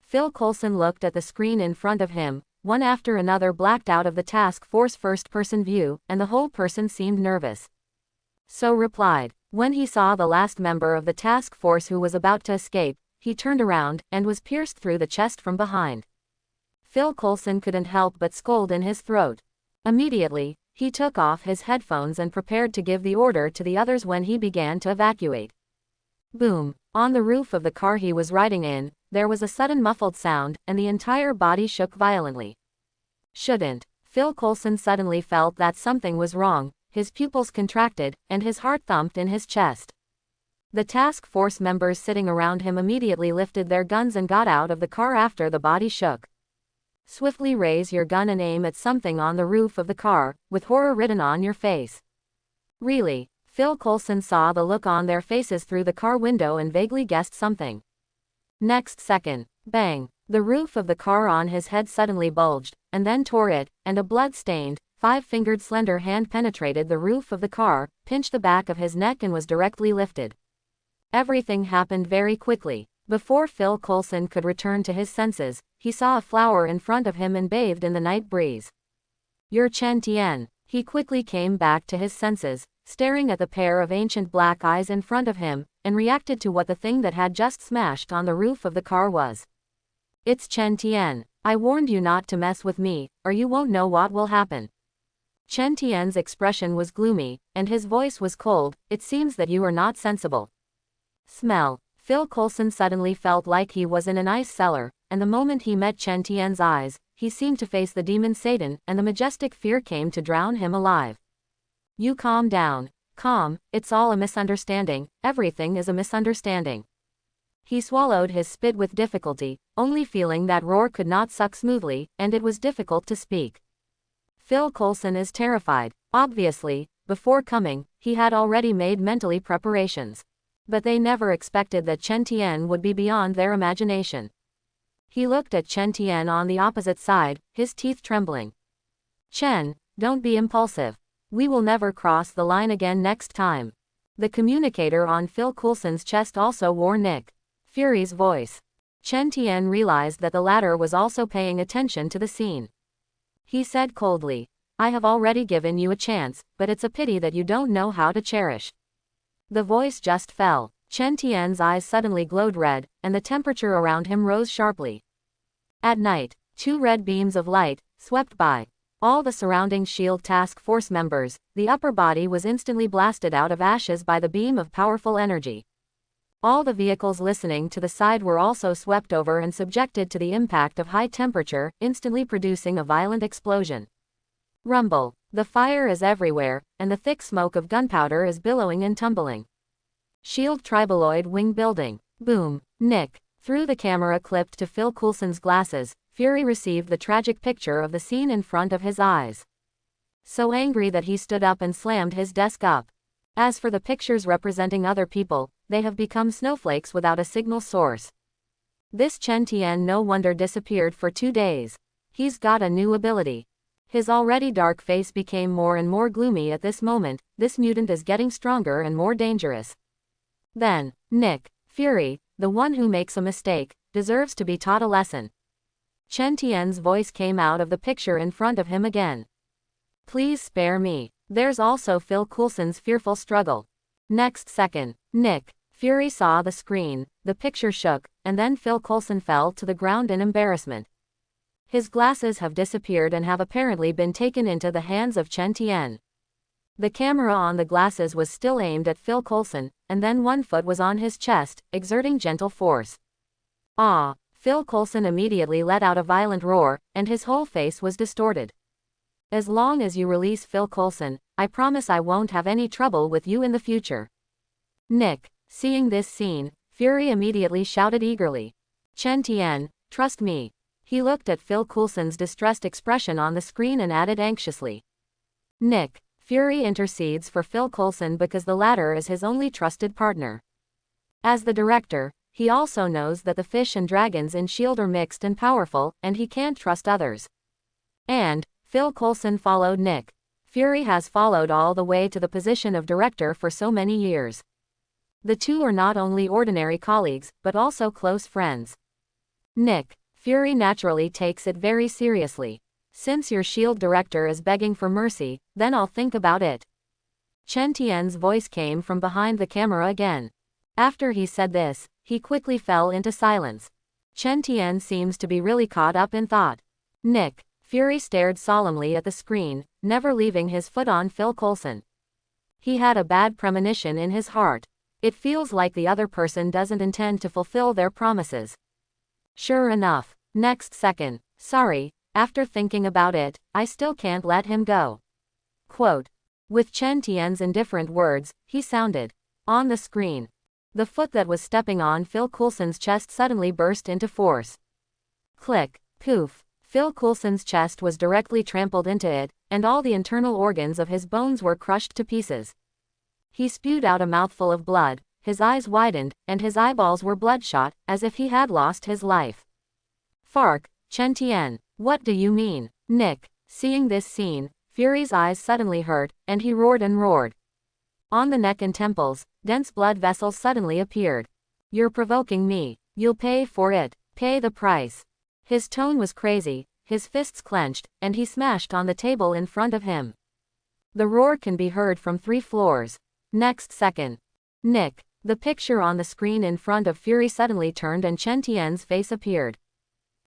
Phil Coulson looked at the screen in front of him, one after another blacked out of the task force first-person view, and the whole person seemed nervous. So replied. When he saw the last member of the task force who was about to escape, he turned around, and was pierced through the chest from behind. Phil Coulson couldn't help but scold in his throat. Immediately, he took off his headphones and prepared to give the order to the others when he began to evacuate. Boom. On the roof of the car he was riding in, there was a sudden muffled sound, and the entire body shook violently. Shouldn't. Phil Coulson suddenly felt that something was wrong, his pupils contracted, and his heart thumped in his chest. The task force members sitting around him immediately lifted their guns and got out of the car after the body shook. Swiftly raise your gun and aim at something on the roof of the car, with horror written on your face. Really? Phil Coulson saw the look on their faces through the car window and vaguely guessed something. Next second, bang, the roof of the car on his head suddenly bulged, and then tore it, and a blood-stained, 5-fingered slender hand penetrated the roof of the car, pinched the back of his neck and was directly lifted. Everything happened very quickly. Before Phil Coulson could return to his senses, he saw a flower in front of him and bathed in the night breeze. You're Chen Tian. He quickly came back to his senses, staring at the pair of ancient black eyes in front of him, and reacted to what the thing that had just smashed on the roof of the car was. It's Chen Tian. I warned you not to mess with me, or you won't know what will happen. Chen Tian's expression was gloomy, and his voice was cold. It seems that you are not sensible. Smell. Phil Coulson suddenly felt like he was in an ice cellar, and the moment he met Chen Tian's eyes, he seemed to face the demon Satan, and the majestic fear came to drown him alive. You calm down. Calm, it's all a misunderstanding, everything is a misunderstanding. He swallowed his spit with difficulty, only feeling that roar could not suck smoothly, and it was difficult to speak. Phil Coulson is terrified. Obviously, before coming, he had already made mentally preparations. But they never expected that Chen Tian would be beyond their imagination. He looked at Chen Tian on the opposite side, his teeth trembling. Chen, don't be impulsive. We will never cross the line again next time. The communicator on Phil Coulson's chest also wore Nick Fury's voice. Chen Tian realized that the latter was also paying attention to the scene. He said coldly, I have already given you a chance, but it's a pity that you don't know how to cherish. The voice just fell. Chen Tian's eyes suddenly glowed red, and the temperature around him rose sharply. At night, 2 red beams of light swept by. All the surrounding SHIELD task force members, the upper body was instantly blasted out of ashes by the beam of powerful energy. All the vehicles listening to the side were also swept over and subjected to the impact of high temperature, instantly producing a violent explosion. Rumble. The fire is everywhere, and the thick smoke of gunpowder is billowing and tumbling. SHIELD Tribaloid Wing Building. Boom. Nick threw the camera clipped to Phil Coulson's glasses. Fury received the tragic picture of the scene in front of his eyes. So angry that he stood up and slammed his desk up. As for the pictures representing other people, they have become snowflakes without a signal source. This Chen Tian no wonder disappeared for 2 days. He's got a new ability. His already dark face became more and more gloomy at this moment. This mutant is getting stronger and more dangerous. Then, Nick Fury, the one who makes a mistake, deserves to be taught a lesson. Chen Tian's voice came out of the picture in front of him again. Please spare me. There's also Phil Coulson's fearful struggle. Next second, Nick Fury saw the screen, the picture shook, and then Phil Coulson fell to the ground in embarrassment. His glasses have disappeared and have apparently been taken into the hands of Chen Tian. The camera on the glasses was still aimed at Phil Coulson, and then one foot was on his chest, exerting gentle force. Ah! Phil Coulson immediately let out a violent roar, and his whole face was distorted. As long as you release Phil Coulson, I promise I won't have any trouble with you in the future. Nick, seeing this scene, Fury immediately shouted eagerly. Chen Tian, trust me. He looked at Phil Coulson's distressed expression on the screen and added anxiously. Nick Fury intercedes for Phil Coulson because the latter is his only trusted partner. As the director, he also knows that the fish and dragons in SHIELD are mixed and powerful, and he can't trust others. And Phil Coulson followed Nick Fury has followed all the way to the position of director for so many years. The two are not only ordinary colleagues, but also close friends. Nick Fury naturally takes it very seriously. Since your SHIELD director is begging for mercy, then I'll think about it. Chen Tian's voice came from behind the camera again. After he said this, he quickly fell into silence. Chen Tian seems to be really caught up in thought. Nick Fury stared solemnly at the screen, never leaving his foot on Phil Coulson. He had a bad premonition in his heart. It feels like the other person doesn't intend to fulfill their promises. Sure enough, next second, sorry, after thinking about it, I still can't let him go. Quote. With Chen Tian's indifferent words, he sounded. On the screen. The foot that was stepping on Phil Coulson's chest suddenly burst into force. Click, poof. Phil Coulson's chest was directly trampled into it, and all the internal organs of his bones were crushed to pieces. He spewed out a mouthful of blood, his eyes widened, and his eyeballs were bloodshot, as if he had lost his life. Fark, Chen Tian, what do you mean? Nick, seeing this scene, Fury's eyes suddenly hurt, and he roared and roared. On the neck and temples, dense blood vessels suddenly appeared. You're provoking me. You'll pay for it. Pay the price. His tone was crazy, his fists clenched, and he smashed on the table in front of him. The roar can be heard from 3 floors. Next second. Nick, the picture on the screen in front of Fury suddenly turned and Chen Tian's face appeared.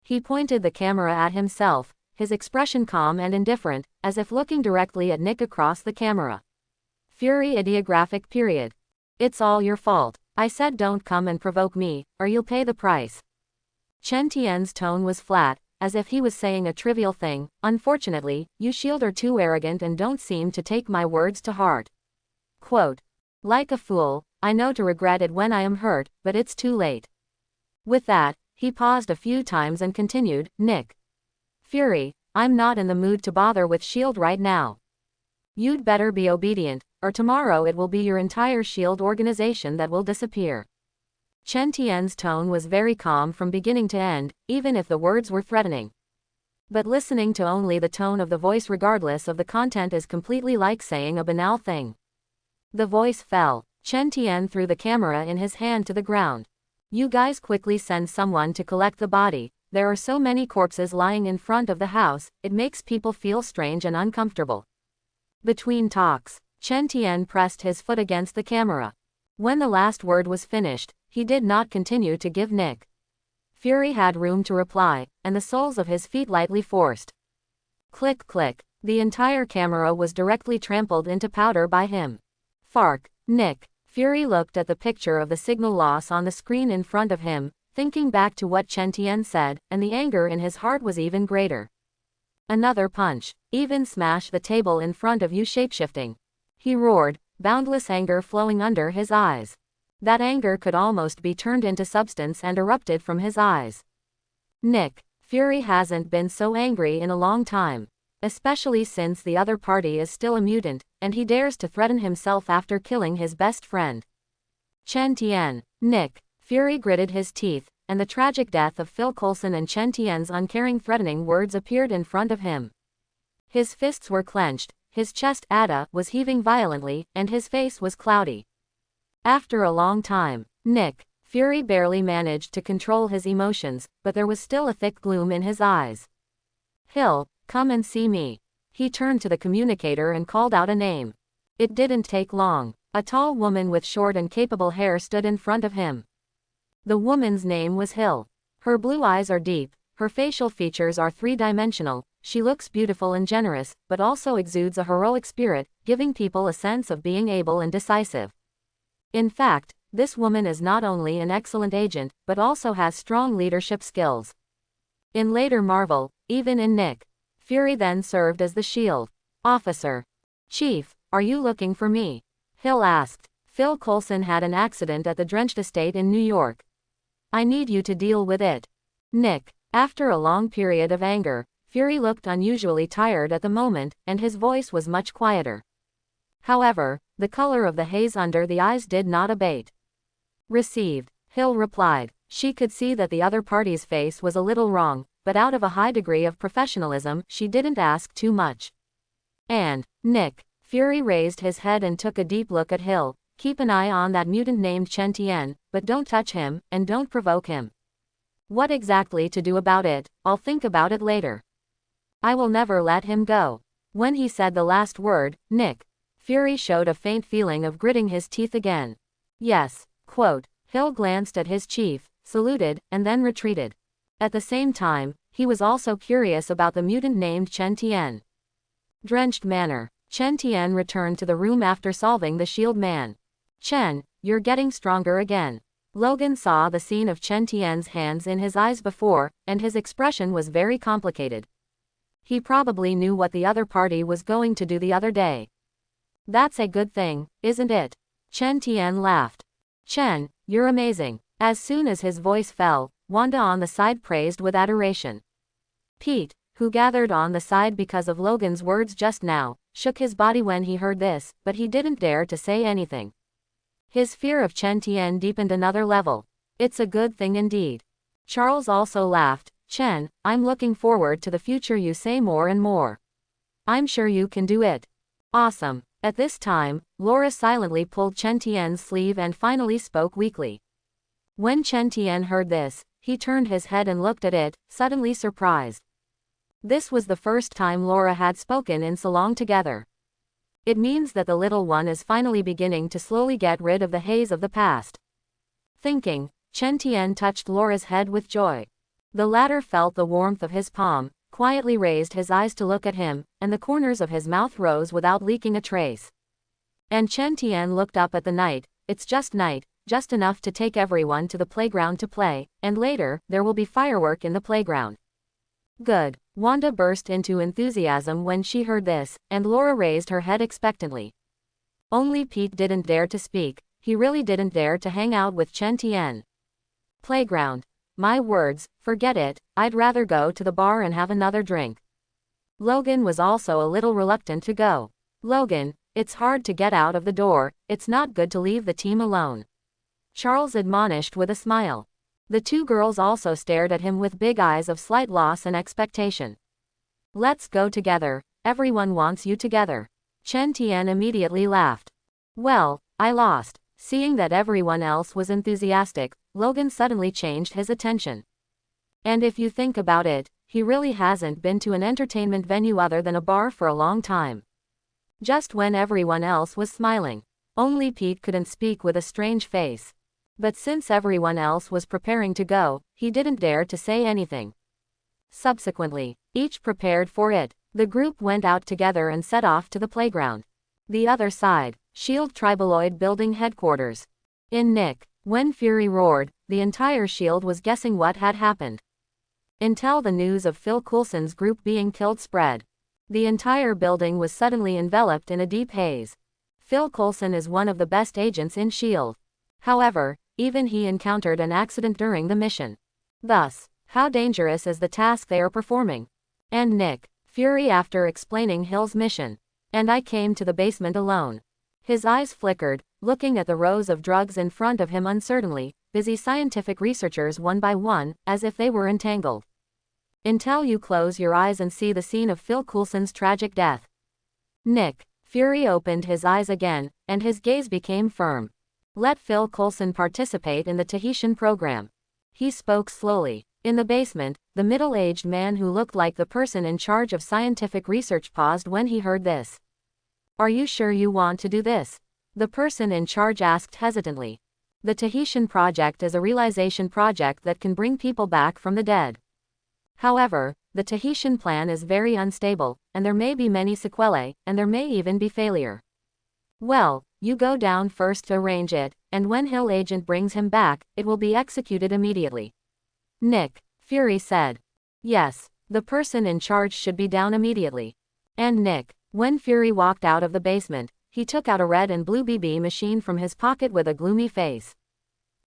He pointed the camera at himself, his expression calm and indifferent, as if looking directly at Nick across the camera. Fury ideographic period. It's all your fault. I said don't come and provoke me, or you'll pay the price. Chen Tian's tone was flat, as if he was saying a trivial thing. Unfortunately, you SHIELD are too arrogant and don't seem to take my words to heart. Quote. Like a fool, I know to regret it when I am hurt, but it's too late. With that, he paused a few times and continued, Nick Fury, I'm not in the mood to bother with S.H.I.E.L.D. right now. You'd better be obedient, or tomorrow it will be your entire S.H.I.E.L.D. organization that will disappear. Chen Tian's tone was very calm from beginning to end, even if the words were threatening. But listening to only the tone of the voice regardless of the content is completely like saying a banal thing. The voice fell. Chen Tian threw the camera in his hand to the ground. You guys quickly send someone to collect the body. There are so many corpses lying in front of the house, it makes people feel strange and uncomfortable. Between talks, Chen Tian pressed his foot against the camera. When the last word was finished, he did not continue to give Nick Fury had room to reply, and the soles of his feet lightly forced. Click click, the entire camera was directly trampled into powder by him. Fark, Nick Fury looked at the picture of the signal loss on the screen in front of him, thinking back to what Chen Tian said, and the anger in his heart was even greater. Another punch, even smash the table in front of you shapeshifting. He roared, boundless anger flowing under his eyes. That anger could almost be turned into substance and erupted from his eyes. Nick Fury hasn't been so angry in a long time. Especially since the other party is still a mutant, and he dares to threaten himself after killing his best friend. Chen Tian. Nick Fury gritted his teeth, and the tragic death of Phil Coulson and Chen Tian's uncaring threatening words appeared in front of him. His fists were clenched, his chest was heaving violently, and his face was cloudy. After a long time, Nick Fury barely managed to control his emotions, but there was still a thick gloom in his eyes. Hill, come and see me. He turned to the communicator and called out a name. It didn't take long. A tall woman with short and capable hair stood in front of him. The woman's name was Hill. Her blue eyes are deep, her facial features are three-dimensional, she looks beautiful and generous, but also exudes a heroic spirit, giving people a sense of being able and decisive. In fact, this woman is not only an excellent agent, but also has strong leadership skills. In later Marvel, even in Nick Fury then served as the S.H.I.E.L.D. officer. Chief, are you looking for me? Hill asked. Phil Coulson had an accident at the Drenched estate in New York. I need you to deal with it. Nick. After a long period of anger, Fury looked unusually tired at the moment, and his voice was much quieter. However, the color of the haze under the eyes did not abate. Received, Hill replied. She could see that the other party's face was a little wrong, but out of a high degree of professionalism, she didn't ask too much. And, Nick Fury raised his head and took a deep look at Hill. Keep an eye on that mutant named Chen Tian, but don't touch him, and don't provoke him. What exactly to do about it, I'll think about it later. I will never let him go. When he said the last word, Nick Fury showed a faint feeling of gritting his teeth again. Yes, quote. Hill glanced at his chief, saluted, and then retreated. At the same time, he was also curious about the mutant named Chen Tian. Drenched Manor. Chen Tian returned to the room after solving the shield man. Chen, you're getting stronger again. Logan saw the scene of Chen Tian's hands in his eyes before, and his expression was very complicated. He probably knew what the other party was going to do the other day. That's a good thing, isn't it? Chen Tian laughed. Chen, you're amazing. As soon as his voice fell, Wanda on the side praised with adoration. Pete, who gathered on the side because of Logan's words just now, shook his body when he heard this, but he didn't dare to say anything. His fear of Chen Tian deepened another level. It's a good thing indeed. Charles also laughed. Chen, I'm looking forward to the future you say more and more. I'm sure you can do it. Awesome. At this time, Laura silently pulled Chen Tian's sleeve and finally spoke weakly. When Chen Tian heard this, he turned his head and looked at it, suddenly surprised. This was the first time Laura had spoken in so long together. It means that the little one is finally beginning to slowly get rid of the haze of the past. Thinking, Chen Tian touched Laura's head with joy. The latter felt the warmth of his palm, quietly raised his eyes to look at him, and the corners of his mouth rose without leaking a trace. And Chen Tian looked up at the night. It's just night, just enough to take everyone to the playground to play, and later, there will be firework in the playground. Good. Wanda burst into enthusiasm when she heard this, and Laura raised her head expectantly. Only Pete didn't dare to speak. He really didn't dare to hang out with Chen Tian. Playground. My words, forget it, I'd rather go to the bar and have another drink. Logan was also a little reluctant to go. Logan, it's hard to get out of the door, it's not good to leave the team alone. Charles admonished with a smile. The two girls also stared at him with big eyes of slight loss and expectation. Let's go together, everyone wants you together. Chen Tian immediately laughed. Well, I lost. Seeing that everyone else was enthusiastic, Logan suddenly changed his attention. And if you think about it, he really hasn't been to an entertainment venue other than a bar for a long time. Just when everyone else was smiling, only Pete couldn't speak with a strange face. But since everyone else was preparing to go, he didn't dare to say anything. Subsequently, each prepared for it, the group went out together and set off to the playground. The other side, S.H.I.E.L.D. Tribaloid Building Headquarters. In Nick, when Fury roared, the entire S.H.I.E.L.D. was guessing what had happened. Until the news of Phil Coulson's group being killed spread. The entire building was suddenly enveloped in a deep haze. Phil Coulson is one of the best agents in S.H.I.E.L.D. However, even he encountered an accident during the mission. Thus, how dangerous is the task they are performing? And Nick, Fury after explaining Hill's mission. And I came to the basement alone. His eyes flickered, looking at the rows of drugs in front of him uncertainly, busy scientific researchers one by one, as if they were entangled. Until you close your eyes and see the scene of Phil Coulson's tragic death. Nick, Fury opened his eyes again, and his gaze became firm. Let Phil Coulson participate in the Tahitian program. He spoke slowly. In the basement, the middle-aged man who looked like the person in charge of scientific research paused when he heard this. Are you sure you want to do this? The person in charge asked hesitantly. The Tahitian project is a realization project that can bring people back from the dead. However, the Tahitian plan is very unstable, and there may be many sequelae, and there may even be failure. Well, you go down first to arrange it, and when Hill agent brings him back, it will be executed immediately. Nick, Fury said. Yes, the person in charge should be down immediately. And Nick, when Fury walked out of the basement, he took out a red and blue BB machine from his pocket with a gloomy face.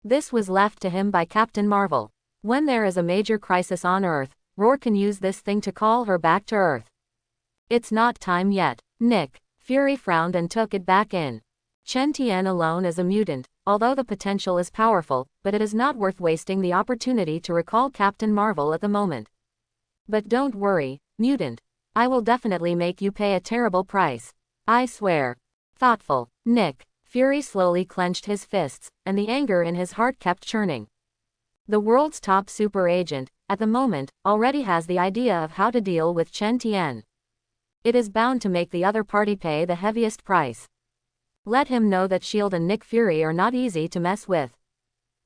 This was left to him by Captain Marvel. When there is a major crisis on Earth, Roar can use this thing to call her back to Earth. It's not time yet. Nick, Fury frowned and took it back in. Chen Tian alone is a mutant, although the potential is powerful, but it is not worth wasting the opportunity to recall Captain Marvel at the moment. But don't worry, mutant. I will definitely make you pay a terrible price. I swear. Thoughtful. Nick, Fury slowly clenched his fists, and the anger in his heart kept churning. The world's top super agent, at the moment, already has the idea of how to deal with Chen Tian. It is bound to make the other party pay the heaviest price. Let him know that S.H.I.E.L.D. and Nick Fury are not easy to mess with.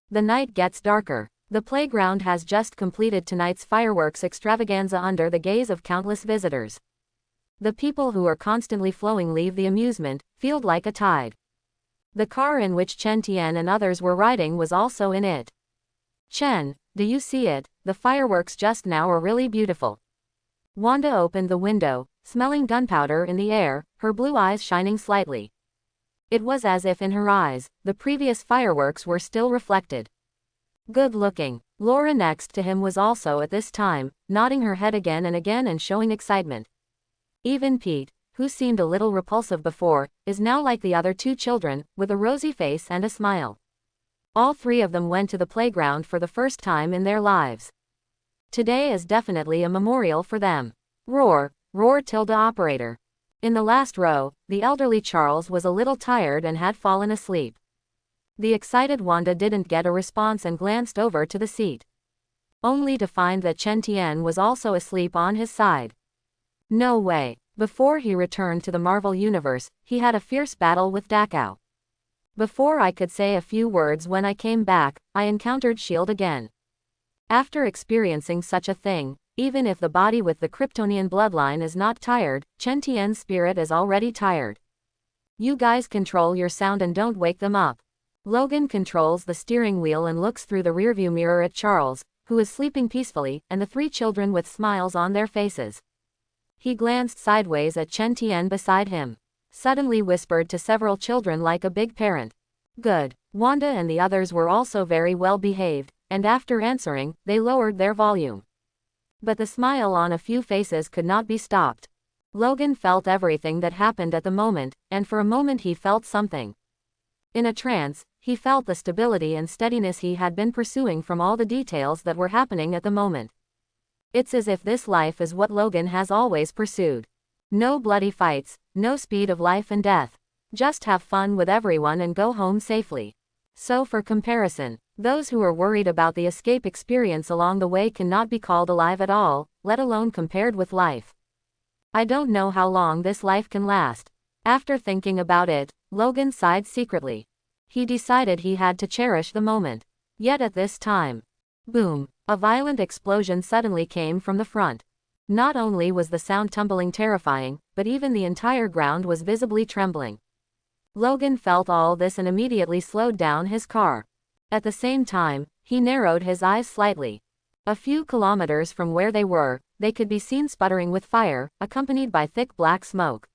The night gets darker. The playground has just completed tonight's fireworks extravaganza under the gaze of countless visitors. The people who are constantly flowing leave the amusement field like a tide. The car in which Chen Tian and others were riding was also in it. Chen, do you see it? The fireworks just now are really beautiful. Wanda opened the window, smelling gunpowder in the air, her blue eyes shining slightly. It was as if in her eyes, the previous fireworks were still reflected. Good looking. Laura next to him was also at this time, nodding her head again and showing excitement. Even Pete, who seemed a little repulsive before, is now like the other two children, with a rosy face and a smile. All three of them went to the playground for the first time in their lives. Today is definitely a memorial for them. Roar, roar tilde operator. In the last row, the elderly Charles was a little tired and had fallen asleep. The excited Wanda didn't get a response and glanced over to the seat. Only to find that Chen Tian was also asleep on his side. No way. Before he returned to the Marvel Universe, he had a fierce battle with Dachau. Before I could say a few words when I came back, I encountered S.H.I.E.L.D. again. After experiencing such a thing, even if the body with the Kryptonian bloodline is not tired, Chen Tian's spirit is already tired. You guys control your sound and don't wake them up. Logan controls the steering wheel and looks through the rearview mirror at Charles, who is sleeping peacefully, and the three children with smiles on their faces. He glanced sideways at Chen Tian beside him. Suddenly whispered to several children like a big parent. Good. Wanda and the others were also very well behaved, and after answering, they lowered their volume. But the smile on a few faces could not be stopped. Logan felt everything that happened at the moment, and for a moment he felt something. In a trance, he felt the stability and steadiness he had been pursuing from all the details that were happening at the moment. It's as if this life is what Logan has always pursued. No bloody fights, no speed of life and death. Just have fun with everyone and go home safely. So for comparison, those who are worried about the escape experience along the way cannot be called alive at all, let alone compared with life. I don't know how long this life can last. After thinking about it, Logan sighed secretly. He decided he had to cherish the moment. Yet at this time, boom, a violent explosion suddenly came from the front. Not only was the sound tumbling terrifying, but even the entire ground was visibly trembling. Logan felt all this and immediately slowed down his car. At the same time, he narrowed his eyes slightly. A few kilometers from where they were, they could be seen sputtering with fire, accompanied by thick black smoke.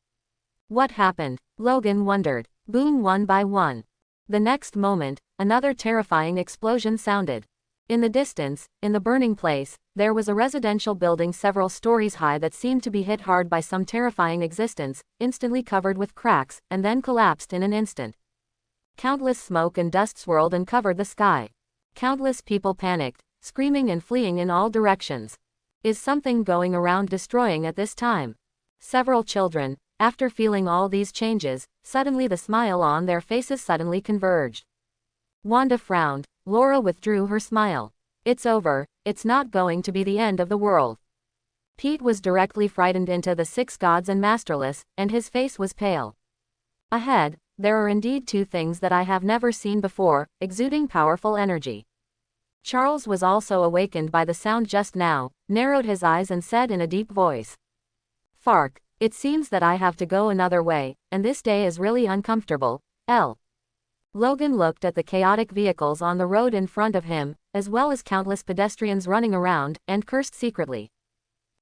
What happened? Logan wondered. Boom, one by one. The next moment, another terrifying explosion sounded. In the distance, in the burning place, there was a residential building several stories high that seemed to be hit hard by some terrifying existence, instantly covered with cracks, and then collapsed in an instant. Countless smoke and dust swirled and covered the sky. Countless people panicked, screaming and fleeing in all directions. Is something going around destroying at this time? Several children, after feeling all these changes, suddenly the smile on their faces suddenly converged. Wanda frowned. Laura withdrew her smile. It's over, it's not going to be the end of the world. Pete was directly frightened into the six gods and masterless, and his face was pale. Ahead, there are indeed two things that I have never seen before, exuding powerful energy. Charles was also awakened by the sound just now, narrowed his eyes and said in a deep voice. Fark, it seems that I have to go another way, and this day is really uncomfortable. Logan looked at the chaotic vehicles on the road in front of him, as well as countless pedestrians running around, and cursed secretly.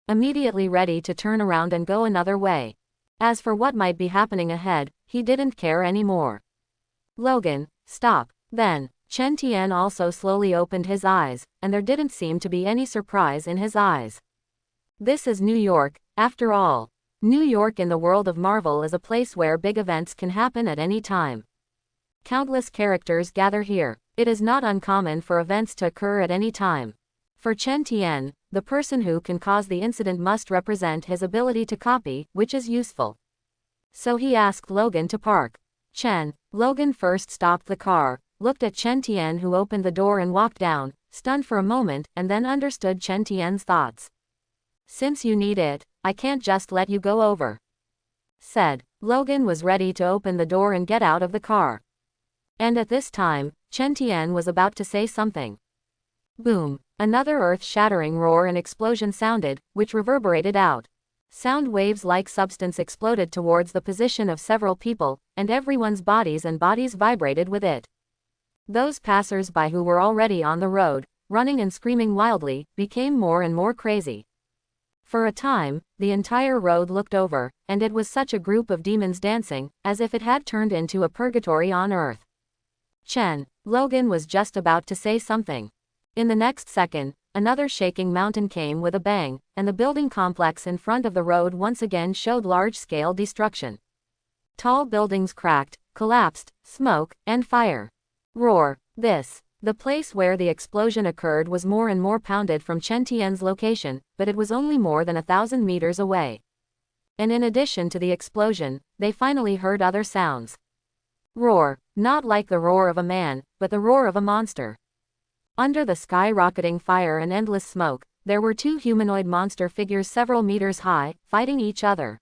Immediately ready to turn around and go another way. As for what might be happening ahead, he didn't care anymore. Logan, stop. Then, Chen Tian also slowly opened his eyes, and there didn't seem to be any surprise in his eyes. This is New York, after all. New York in the world of Marvel is a place where big events can happen at any time. Countless characters gather here. It is not uncommon for events to occur at any time. For Chen Tian, the person who can cause the incident must represent his ability to copy, which is useful. So he asked Logan to park. Chen. Logan first stopped the car, looked at Chen Tian who opened the door and walked down, stunned for a moment, and then understood Chen Tian's thoughts. Since you need it, I can't just let you go over. Said. Logan was ready to open the door and get out of the car. And at this time, Chen Tian was about to say something. Boom! Another earth-shattering roar and explosion sounded, which reverberated out. Sound waves-like substance exploded towards the position of several people, and everyone's bodies vibrated with it. Those passers-by who were already on the road, running and screaming wildly, became more and more crazy. For a time, the entire road looked over, and it was such a group of demons dancing, as if it had turned into a purgatory on earth. Chen. Logan was just about to say something. In the next second, another shaking mountain came with a bang, and the building complex in front of the road once again showed large-scale destruction. Tall buildings cracked, collapsed, smoke, and fire. Roar. The place where the explosion occurred was more and more pounded from Chen Tian's location, but it was only more than 1,000 meters away. And in addition to the explosion, they finally heard other sounds. Roar. Not like the roar of a man, but the roar of a monster. Under the skyrocketing fire and endless smoke, there were two humanoid monster figures several meters high, fighting each other.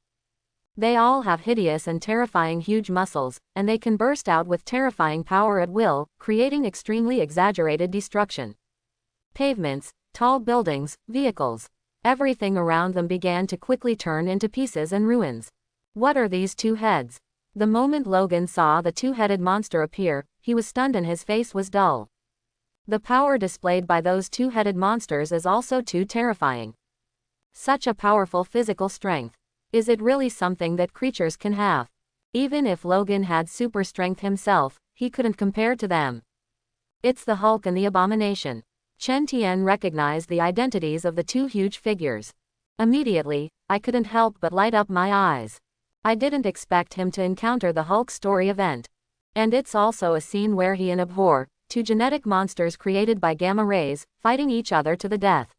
They all have hideous and terrifying huge muscles, and they can burst out with terrifying power at will, creating extremely exaggerated destruction. Pavements, tall buildings, vehicles. Everything around them began to quickly turn into pieces and ruins. What are these two heads? The moment Logan saw the two-headed monster appear, he was stunned and his face was dull. The power displayed by those two-headed monsters is also too terrifying. Such a powerful physical strength. Is it really something that creatures can have? Even if Logan had super strength himself, he couldn't compare to them. It's the Hulk and the Abomination. Chen Tian recognized the identities of the two huge figures. Immediately, I couldn't help but light up my eyes. I didn't expect him to encounter the Hulk story event. And it's also a scene where he and Abhor, two genetic monsters created by gamma rays, fighting each other to the death.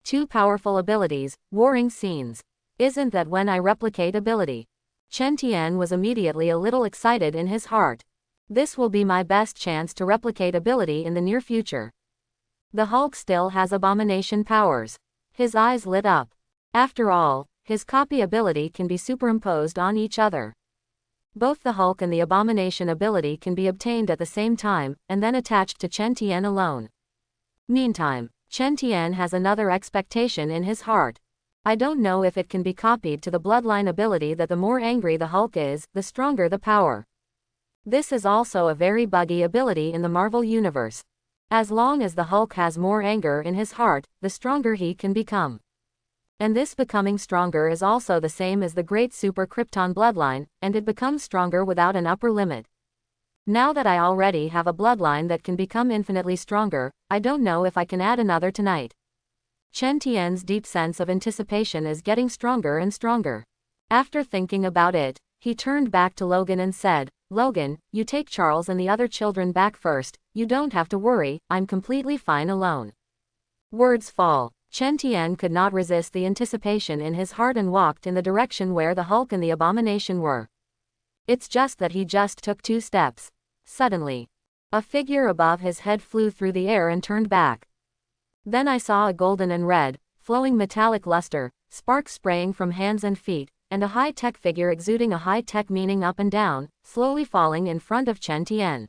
Two powerful abilities, warring scenes. Isn't that when I replicate ability? Chen Tian was immediately a little excited in his heart. This will be my best chance to replicate ability in the near future. The Hulk still has abomination powers. His eyes lit up. After all, his copy ability can be superimposed on each other. Both the Hulk and the abomination ability can be obtained at the same time, and then attached to Chen Tian alone. Meantime, Chen Tian has another expectation in his heart. I don't know if it can be copied to the bloodline ability that the more angry the Hulk is, the stronger the power. This is also a very buggy ability in the Marvel Universe. As long as the Hulk has more anger in his heart, the stronger he can become. And this becoming stronger is also the same as the Great Super Krypton bloodline, and it becomes stronger without an upper limit. Now that I already have a bloodline that can become infinitely stronger, I don't know if I can add another tonight. Chen Tian's deep sense of anticipation is getting stronger and stronger. After thinking about it, he turned back to Logan and said, "Logan, you take Charles and the other children back first, you don't have to worry, I'm completely fine alone." Words fall. Chen Tian could not resist the anticipation in his heart and walked in the direction where the Hulk and the Abomination were. It's just that he just took 2 steps. Suddenly, a figure above his head flew through the air and turned back. Then I saw a golden and red, flowing metallic luster, sparks spraying from hands and feet, and a high-tech figure exuding a high-tech meaning up and down, slowly falling in front of Chen Tian.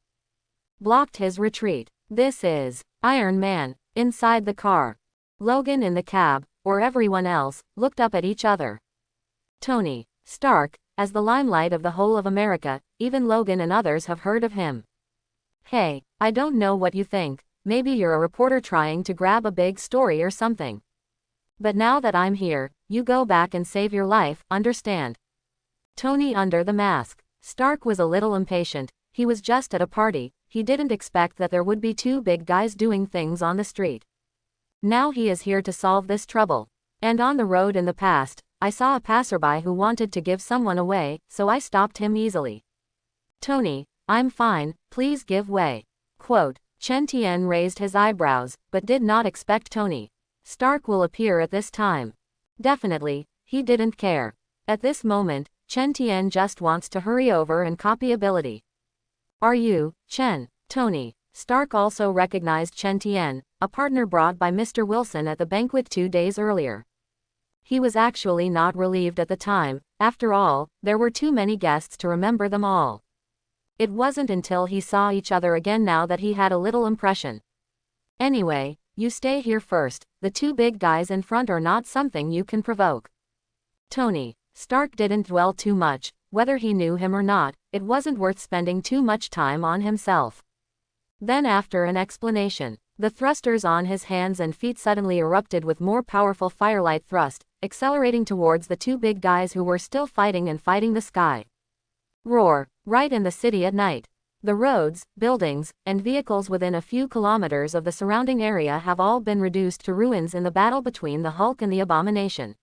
Blocked his retreat. This is Iron Man. Inside the car, Logan in the cab, or everyone else, looked up at each other. Tony Stark, as the limelight of the whole of America, even Logan and others have heard of him. Hey, I don't know what you think, maybe you're a reporter trying to grab a big story or something. But now that I'm here, you go back and save your life, understand? Tony under the mask. Stark was a little impatient, he was just at a party, he didn't expect that there would be 2 big guys doing things on the street. Now he is here to solve this trouble. And on the road in the past, I saw a passerby who wanted to give someone away, so I stopped him easily. Tony, I'm fine, please give way. Quote, Chen Tian raised his eyebrows, but did not expect Tony Stark will appear at this time. Definitely, he didn't care. At this moment, Chen Tian just wants to hurry over and copy ability. Are you, Chen? Tony Stark also recognized Chen Tian, a partner brought by Mr. Wilson at the banquet 2 days earlier. He was actually not relieved at the time, after all, there were too many guests to remember them all. It wasn't until he saw each other again now that he had a little impression. Anyway, you stay here first, the 2 big guys in front are not something you can provoke. Tony Stark didn't dwell too much, whether he knew him or not, it wasn't worth spending too much time on himself. Then after an explanation, the thrusters on his hands and feet suddenly erupted with more powerful firelight thrust, accelerating towards the 2 big guys who were still fighting and fighting the sky. Roar, right in the city at night. The roads, buildings, and vehicles within a few kilometers of the surrounding area have all been reduced to ruins in the battle between the Hulk and the Abomination.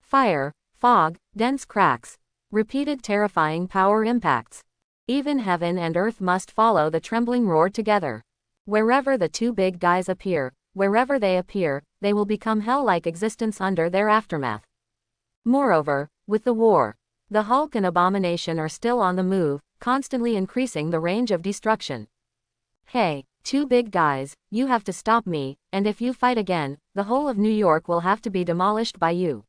Fire, fog, dense cracks. Repeated terrifying power impacts. Even heaven and earth must follow the trembling roar together. Wherever the 2 big guys appear, wherever they appear, they will become hell-like existence under their aftermath. Moreover, with the war, the Hulk and Abomination are still on the move, constantly increasing the range of destruction. Hey, 2 big guys, you have to stop me, and if you fight again, the whole of New York will have to be demolished by you.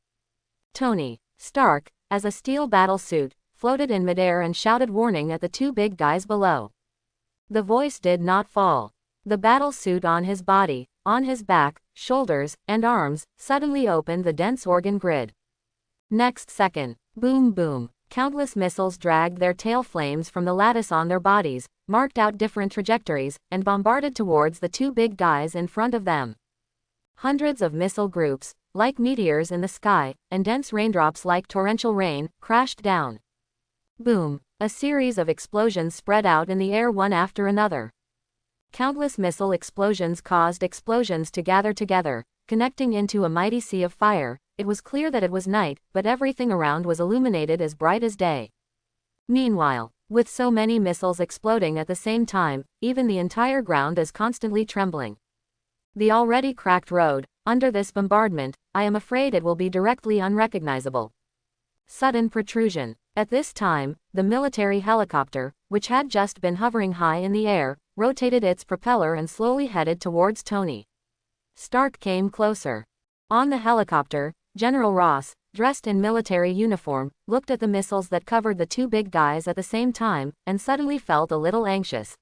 Tony Stark, as a steel battle suit, floated in midair and shouted warning at the 2 big guys below. The voice did not fall. The battle suit on his body, on his back, shoulders, and arms, suddenly opened the dense organ grid. Next second, boom boom, countless missiles dragged their tail flames from the lattice on their bodies, marked out different trajectories, and bombarded towards the 2 big guys in front of them. Hundreds of missile groups, like meteors in the sky, and dense raindrops like torrential rain, crashed down. Boom, a series of explosions spread out in the air one after another. Countless missile explosions caused explosions to gather together, connecting into a mighty sea of fire. It was clear that it was night, but everything around was illuminated as bright as day. Meanwhile, with so many missiles exploding at the same time, even the entire ground is constantly trembling. The already cracked road, under this bombardment, I am afraid it will be directly unrecognizable. Sudden protrusion. At this time, the military helicopter, which had just been hovering high in the air, rotated its propeller and slowly headed towards Tony Stark. Came closer. On the helicopter, General Ross, dressed in military uniform, looked at the missiles that covered the two big guys at the same time, and suddenly felt a little anxious.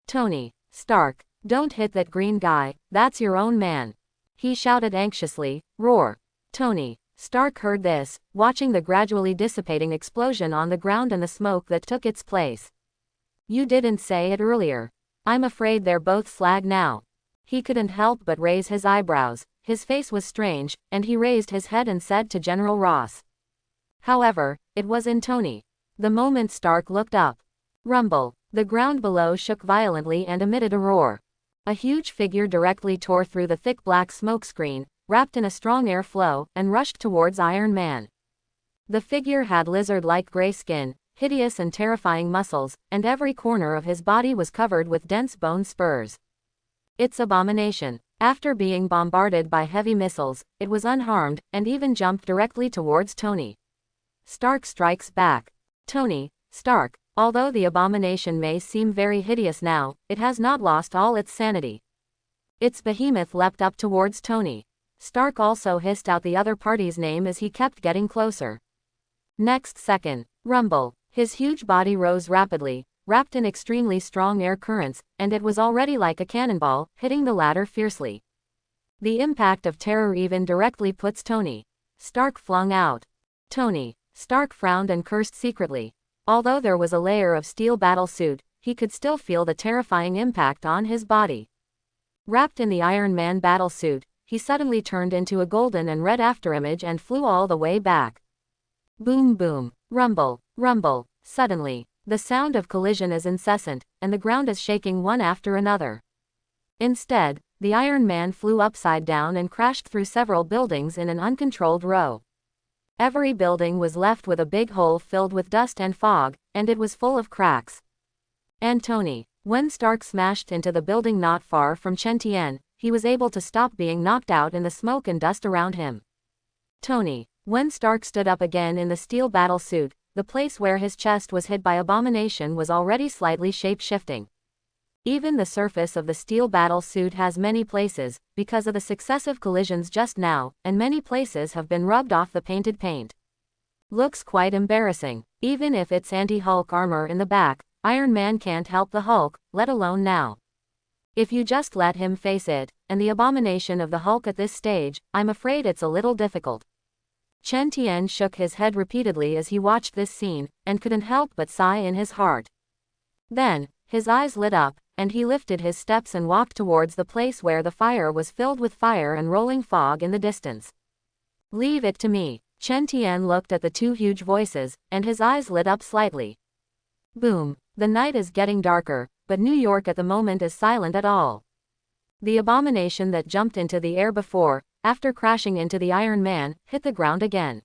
Tony Stark, don't hit that green guy, that's your own man. He shouted anxiously. Roar. Tony Stark heard this, watching the gradually dissipating explosion on the ground and the smoke that took its place. You didn't say it earlier. I'm afraid they're both slag now. He couldn't help but raise his eyebrows. His face was strange, and he raised his head and said to General Ross. However, it was in Tony. The moment Stark looked up. Rumble. The ground below shook violently and emitted a roar. A huge figure directly tore through the thick black smoke screen, wrapped in a strong air flow, and rushed towards Iron Man. The figure had lizard-like gray skin, hideous and terrifying muscles, and every corner of his body was covered with dense bone spurs. It's Abomination. After being bombarded by heavy missiles, it was unharmed, and even jumped directly towards Tony Stark. Strikes back. Tony Stark, although the Abomination may seem very hideous now, it has not lost all its sanity. Its behemoth leapt up towards Tony Stark, also hissed out the other party's name as he kept getting closer. Next second, rumble. His huge body rose rapidly, wrapped in extremely strong air currents, and it was already like a cannonball, hitting the latter fiercely. The impact of terror even directly puts Tony Stark flung out. Tony Stark frowned and cursed secretly. Although there was a layer of steel battle suit, he could still feel the terrifying impact on his body. Wrapped in the Iron Man battle suit, he suddenly turned into a golden and red afterimage and flew all the way back. Boom boom, rumble, rumble. Suddenly, the sound of collision is incessant, and the ground is shaking one after another. Instead, the Iron Man flew upside down and crashed through several buildings in an uncontrolled row. Every building was left with a big hole filled with dust and fog, and it was full of cracks. And Tony, when Stark smashed into the building not far from Chen, he was able to stop being knocked out in the smoke and dust around him. Tony, when Stark stood up again in the steel battle suit, the place where his chest was hit by Abomination was already slightly shape-shifting. Even the surface of the steel battle suit has many places, because of the successive collisions just now, and many places have been rubbed off the painted paint. Looks quite embarrassing. Even if it's anti-Hulk armor in the back, Iron Man can't help the Hulk, let alone now. If you just let him face it, and the abomination of the Hulk at this stage, I'm afraid it's a little difficult. Chen Tian shook his head repeatedly as he watched this scene, and couldn't help but sigh in his heart. Then, his eyes lit up, and he lifted his steps and walked towards the place where the fire was filled with fire and rolling fog in the distance. Leave it to me. Chen Tian looked at the two huge voices, and his eyes lit up slightly. Boom. The night is getting darker, but New York at the moment is silent at all. The abomination that jumped into the air before, after crashing into the Iron Man, hit the ground again.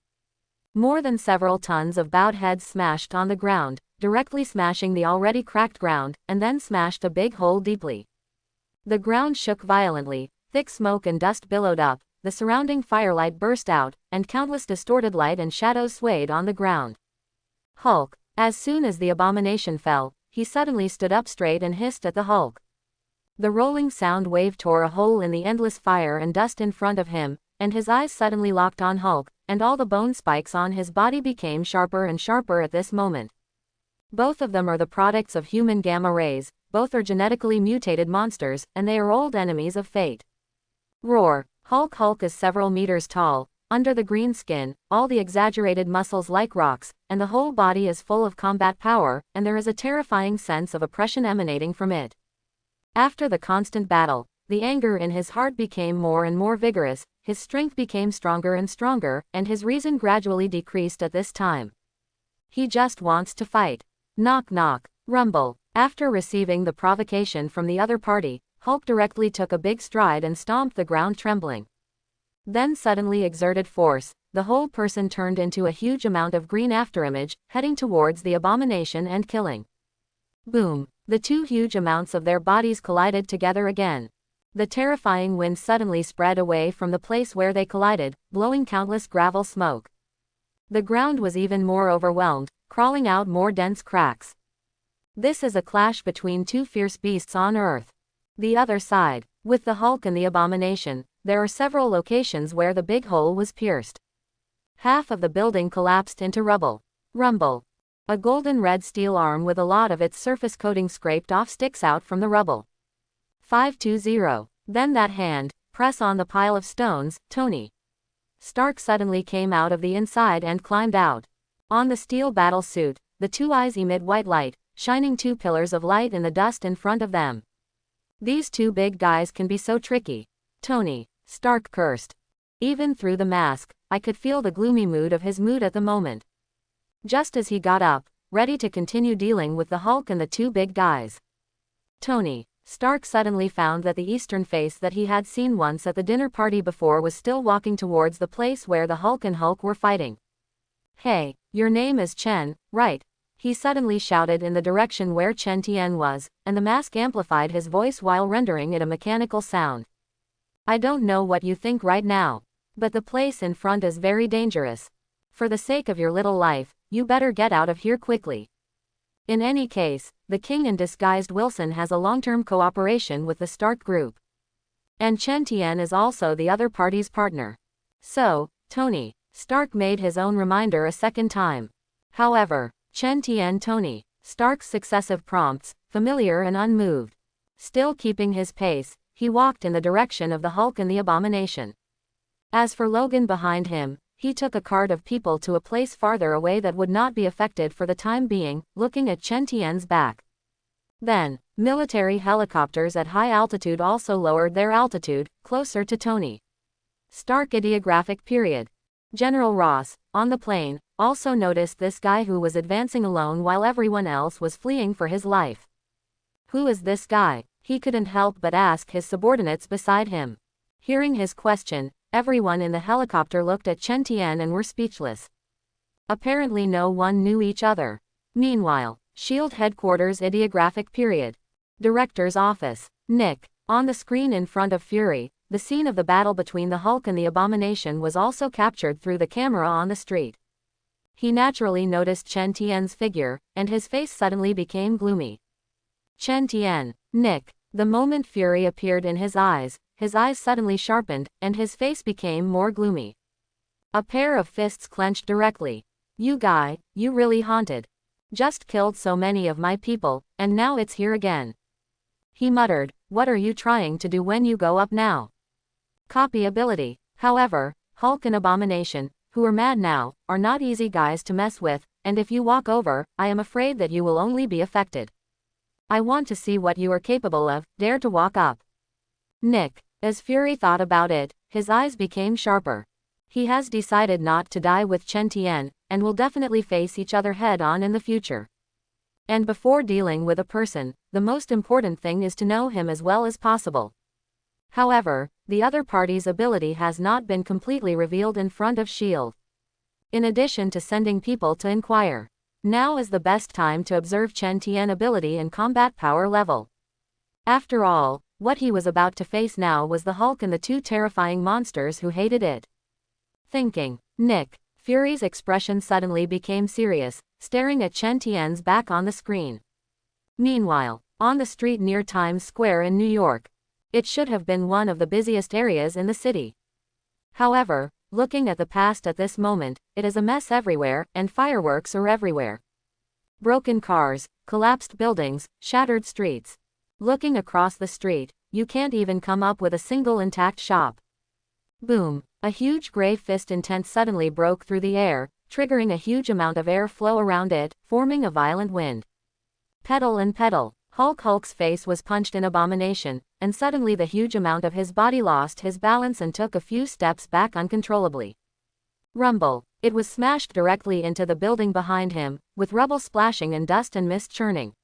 More than several tons of bowed heads smashed on the ground, directly smashing the already cracked ground, and then smashed a big hole deeply. The ground shook violently, thick smoke and dust billowed up, the surrounding firelight burst out, and countless distorted light and shadows swayed on the ground. Hulk. As soon as the abomination fell, he suddenly stood up straight and hissed at the Hulk. The rolling sound wave tore a hole in the endless fire and dust in front of him, and his eyes suddenly locked on Hulk, and all the bone spikes on his body became sharper and sharper at this moment. Both of them are the products of human gamma rays, both are genetically mutated monsters, and they are old enemies of fate. Roar. Hulk is several meters tall, under the green skin, all the exaggerated muscles like rocks, and the whole body is full of combat power, and there is a terrifying sense of oppression emanating from it. After the constant battle, the anger in his heart became more and more vigorous, his strength became stronger and stronger, and his reason gradually decreased at this time. He just wants to fight. Knock knock. Rumble. After receiving the provocation from the other party, Hulk directly took a big stride and stomped the ground trembling. Then suddenly exerted force, the whole person turned into a huge amount of green afterimage, heading towards the abomination and killing. Boom! The two huge amounts of their bodies collided together again. The terrifying wind suddenly spread away from the place where they collided, blowing countless gravel smoke. The ground was even more overwhelmed, crawling out more dense cracks. This is a clash between two fierce beasts on Earth. The other side, with the Hulk and the abomination, there are several locations where the big hole was pierced. Half of the building collapsed into rubble. Rumble. A golden red steel arm with a lot of its surface coating scraped off sticks out from the rubble. 520. Then that hand, press on the pile of stones, Tony Stark suddenly came out of the inside and climbed out. On the steel battle suit, the two eyes emit white light, shining two pillars of light in the dust in front of them. These two big guys can be so tricky. Tony Stark cursed. Even through the mask, I could feel the gloomy mood of his mood at the moment. Just as he got up, ready to continue dealing with the Hulk and the two big guys, Tony Stark suddenly found that the eastern face that he had seen once at the dinner party before was still walking towards the place where the Hulk and Hulk were fighting. Hey, your name is Chen, right? He suddenly shouted in the direction where Chen Tian was, and the mask amplified his voice while rendering it a mechanical sound. I don't know what you think right now, but the place in front is very dangerous. For the sake of your little life, you better get out of here quickly. In any case, the king in disguised Wilson has a long-term cooperation with the Stark group. And Chen Tian is also the other party's partner. So, Tony Stark made his own reminder a second time. However, Chen Tian Tony Stark's successive prompts, familiar and unmoved. Still keeping his pace, he walked in the direction of the Hulk and the abomination. As for Logan behind him, he took a cart of people to a place farther away that would not be affected for the time being, looking at Chen Tian's back. Then, military helicopters at high altitude also lowered their altitude, closer to Tony Stark. Idiographic period. General Ross, on the plane, also noticed this guy who was advancing alone while everyone else was fleeing for his life. Who is this guy? He couldn't help but ask his subordinates beside him. Hearing his question, everyone in the helicopter looked at Chen Tian and were speechless. Apparently no one knew each other. Meanwhile, SHIELD headquarters. Idiographic period. Director's office. Nick. On the screen in front of Fury, the scene of the battle between the Hulk and the abomination was also captured through the camera on the street. He naturally noticed Chen Tian's figure, and his face suddenly became gloomy. Chen Tian. Nick. The moment fury appeared in his eyes suddenly sharpened, and his face became more gloomy. A pair of fists clenched directly. You guy, you really haunted. Just killed so many of my people, and now it's here again. He muttered, what are you trying to do when you go up now? Copy ability. However, Hulk and Abomination, who are mad now, are not easy guys to mess with, and if you walk over, I am afraid that you will only be affected. I want to see what you are capable of. Dare to walk up. Nick. As Fury thought about it, his eyes became sharper. He has decided not to die with Chen Tian, and will definitely face each other head-on in the future. And before dealing with a person, the most important thing is to know him as well as possible. However, the other party's ability has not been completely revealed in front of SHIELD. In addition to sending people to inquire, now is the best time to observe Chen Tian ability and combat power level. After all, what he was about to face now was the Hulk and the two terrifying monsters who hated it. Thinking, Nick. Fury's expression suddenly became serious, staring at Chen Tian's back on the screen. Meanwhile, on the street near Times Square in New York. It should have been one of the busiest areas in the city. However, looking at the past at this moment, it is a mess everywhere, and fireworks are everywhere. Broken cars, collapsed buildings, shattered streets. Looking across the street, you can't even come up with a single intact shop. Boom! A huge gray fist intent suddenly broke through the air, triggering a huge amount of air flow around it, forming a violent wind. Pedal and pedal. Hulk's face was punched in Abomination, and suddenly the huge amount of his body lost his balance and took a few steps back uncontrollably. Rumble. It was smashed directly into the building behind him, with rubble splashing and dust and mist churning.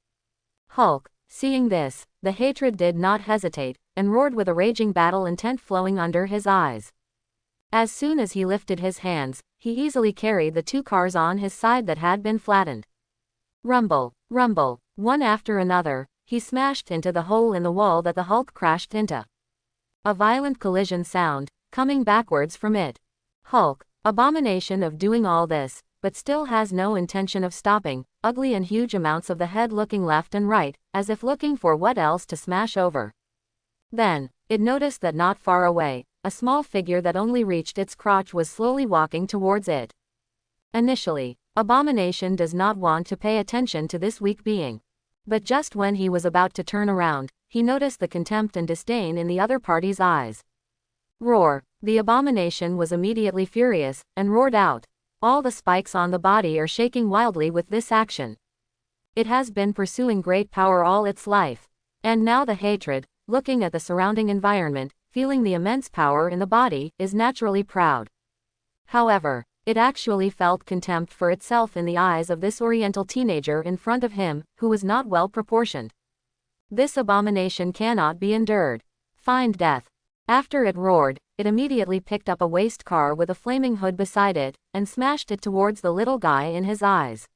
Hulk, seeing this, the hatred did not hesitate, and roared with a raging battle intent flowing under his eyes. As soon as he lifted his hands, he easily carried the 2 cars on his side that had been flattened. Rumble, rumble, one after another, he smashed into the hole in the wall that the Hulk crashed into. A violent collision sound, coming backwards from it. Hulk, abomination of doing all this, but still has no intention of stopping, ugly and huge amounts of the head looking left and right, as if looking for what else to smash over. Then, it noticed that not far away, a small figure that only reached its crotch was slowly walking towards it. Initially, Abomination does not want to pay attention to this weak being. But just when he was about to turn around, he noticed the contempt and disdain in the other party's eyes. Roar! The Abomination was immediately furious, and roared out. All the spikes on the body are shaking wildly with this action. It has been pursuing great power all its life. And now the hatred, looking at the surrounding environment, feeling the immense power in the body, is naturally proud. However, it actually felt contempt for itself in the eyes of this Oriental teenager in front of him, who was not well proportioned. This abomination cannot be endured. Find death. After it roared, it immediately picked up a waste car with a flaming hood beside it, and smashed it towards the little guy in his eyes.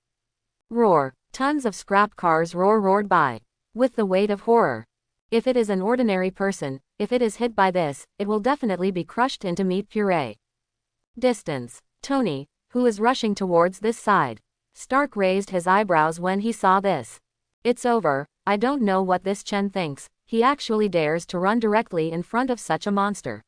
Roar. Tons of scrap cars roared by. With the weight of horror. If it is an ordinary person, if it is hit by this, it will definitely be crushed into meat puree. Distance. Tony, who is rushing towards this side. Stark raised his eyebrows when he saw this. It's over. I don't know what this Chen thinks. He actually dares to run directly in front of such a monster.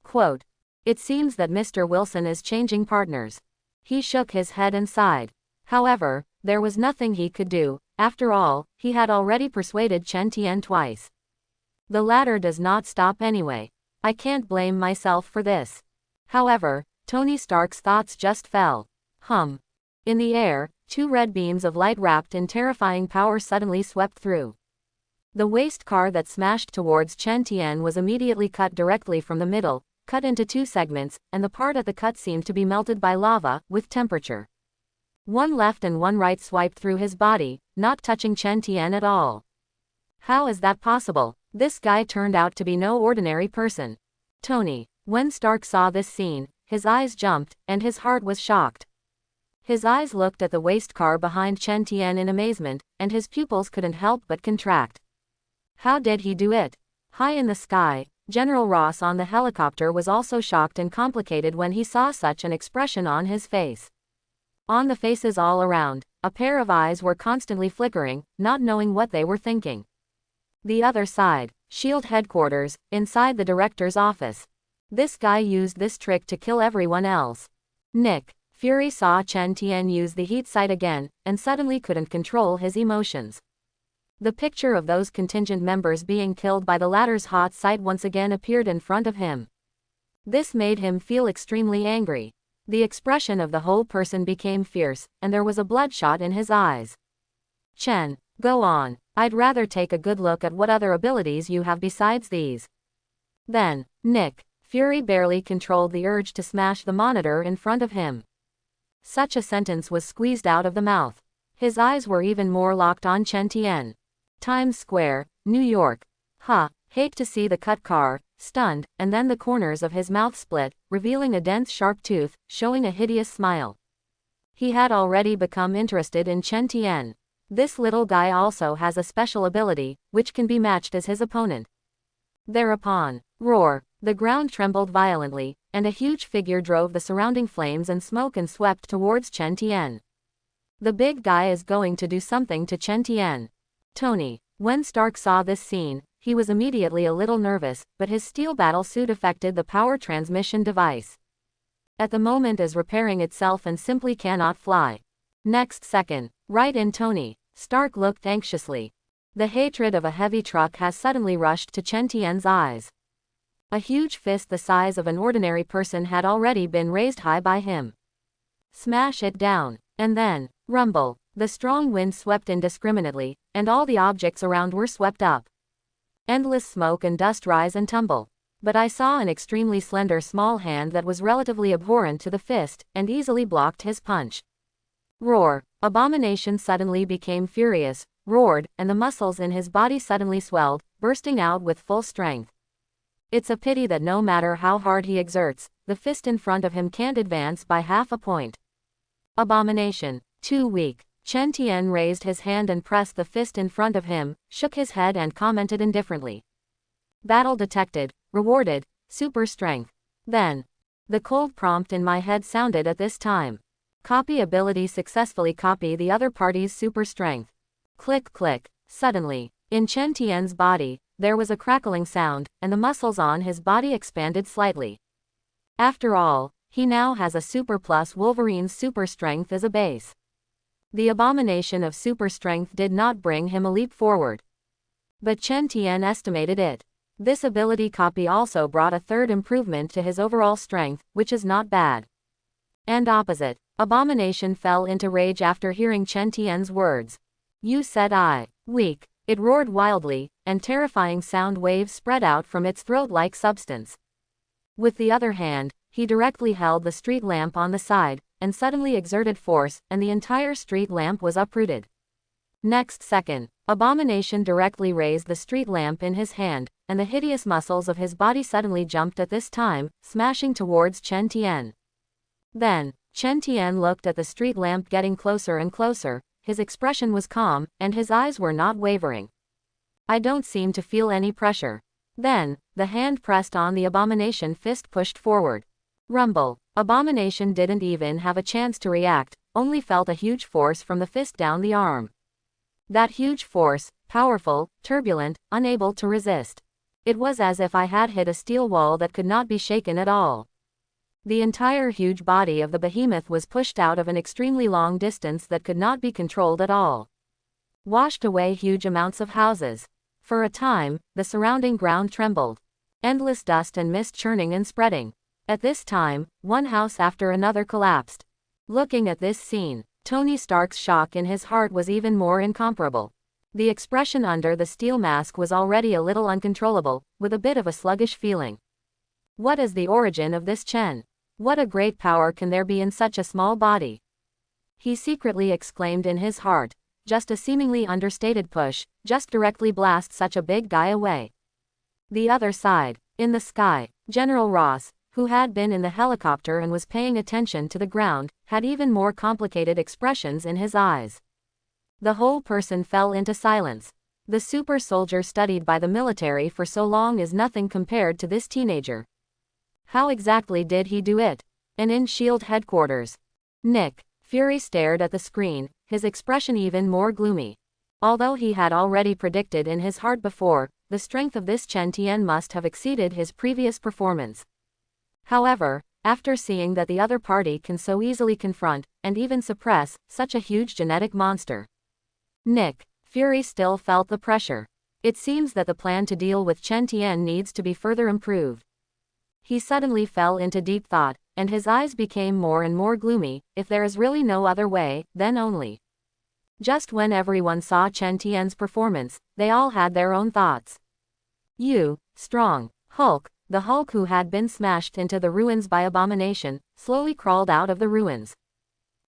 Quote. It seems that Mr. Wilson is changing partners. He shook his head and sighed. However, there was nothing he could do. After all, he had already persuaded Chen Tian twice. The latter does not stop anyway. I can't blame myself for this. However, Tony Stark's thoughts just fell. In the air, 2 red beams of light wrapped in terrifying power suddenly swept through. The waste car that smashed towards Chen Tian was immediately cut directly from the middle, cut into 2 segments, and the part at the cut seemed to be melted by lava, with temperature. One left and one right swiped through his body, not touching Chen Tian at all. How is that possible? This guy turned out to be no ordinary person. Tony. When Stark saw this scene, his eyes jumped, and his heart was shocked. His eyes looked at the waste car behind Chen Tian in amazement, and his pupils couldn't help but contract. How did he do it? High in the sky, General Ross on the helicopter was also shocked and complicated when he saw such an expression on his face. On the faces all around, a pair of eyes were constantly flickering, not knowing what they were thinking. The other side, SHIELD headquarters, inside the director's office. This guy used this trick to kill everyone else. Nick Fury saw Chen Tian use the heat sight again, and suddenly couldn't control his emotions. The picture of those contingent members being killed by the latter's hot sight once again appeared in front of him. This made him feel extremely angry. The expression of the whole person became fierce, and there was a bloodshot in his eyes. Chen, go on. I'd rather take a good look at what other abilities you have besides these. Then, Nick Fury barely controlled the urge to smash the monitor in front of him. Such a sentence was squeezed out of the mouth. His eyes were even more locked on Chen Tian. Times Square, New York. Hate to see the cut car, stunned, and then the corners of his mouth split, revealing a dense sharp tooth, showing a hideous smile. He had already become interested in Chen Tian. This little guy also has a special ability, which can be matched as his opponent. Thereupon, roar, the ground trembled violently, and a huge figure drove the surrounding flames and smoke and swept towards Chen Tian. The big guy is going to do something to Chen Tian. Tony. When Stark saw this scene, he was immediately a little nervous, but his steel battle suit affected the power transmission device. At the moment is repairing itself and simply cannot fly. Next second, right in Tony Stark looked anxiously. The hatred of a heavy truck has suddenly rushed to Chen Tian's eyes. A huge fist the size of an ordinary person had already been raised high by him. Smash it down, and then, rumble, the strong wind swept indiscriminately, and all the objects around were swept up. Endless smoke and dust rise and tumble. But I saw an extremely slender small hand that was relatively abhorrent to the fist, and easily blocked his punch. Roar, Abomination suddenly became furious, roared, and the muscles in his body suddenly swelled, bursting out with full strength. It's a pity that no matter how hard he exerts, the fist in front of him can't advance by half a point. Abomination. Too weak. Chen Tian raised his hand and pressed the fist in front of him, shook his head and commented indifferently. Battle detected. Rewarded. Super strength. Then. The cold prompt in my head sounded at this time. Copy ability successfully copy the other party's super strength. Click click. Suddenly, in Chen Tian's body, there was a crackling sound, and the muscles on his body expanded slightly. After all, he now has a super plus Wolverine's super strength as a base. The abomination of super strength did not bring him a leap forward. But Chen Tian estimated it. This ability copy also brought a third improvement to his overall strength, which is not bad. And opposite, Abomination fell into rage after hearing Chen Tian's words. You said I weak. It roared wildly, and terrifying sound waves spread out from its throat-like substance. With the other hand, he directly held the street lamp on the side, and suddenly exerted force, and the entire street lamp was uprooted. Next second, Abomination directly raised the street lamp in his hand, and the hideous muscles of his body suddenly jumped at this time, smashing towards Chen Tian. Then, Chen Tian looked at the street lamp getting closer and closer. His expression was calm, and his eyes were not wavering. I don't seem to feel any pressure. Then, the hand pressed on the Abomination fist pushed forward. Rumble. Abomination didn't even have a chance to react, only felt a huge force from the fist down the arm. That huge force, powerful, turbulent, unable to resist. It was as if I had hit a steel wall that could not be shaken at all. The entire huge body of the behemoth was pushed out of an extremely long distance that could not be controlled at all. Washed away huge amounts of houses. For a time, the surrounding ground trembled. Endless dust and mist churning and spreading. At this time, one house after another collapsed. Looking at this scene, Tony Stark's shock in his heart was even more incomparable. The expression under the steel mask was already a little uncontrollable, with a bit of a sluggish feeling. What is the origin of this Chen? What a great power can there be in such a small body? He secretly exclaimed in his heart. Just a seemingly understated push, just directly blast such a big guy away. The other side, in the sky, General Ross, who had been in the helicopter and was paying attention to the ground, had even more complicated expressions in his eyes. The whole person fell into silence. The super soldier studied by the military for so long is nothing compared to this teenager. How exactly did he do it? And in S.H.I.E.L.D. headquarters. Nick Fury stared at the screen, his expression even more gloomy. Although he had already predicted in his heart before, the strength of this Chen Tian must have exceeded his previous performance. However, after seeing that the other party can so easily confront, and even suppress, such a huge genetic monster, Nick Fury still felt the pressure. It seems that the plan to deal with Chen Tian needs to be further improved. He suddenly fell into deep thought, and his eyes became more and more gloomy. If there is really no other way, then only. Just when everyone saw Chen Tian's performance, they all had their own thoughts. You, strong Hulk, the Hulk who had been smashed into the ruins by Abomination, slowly crawled out of the ruins.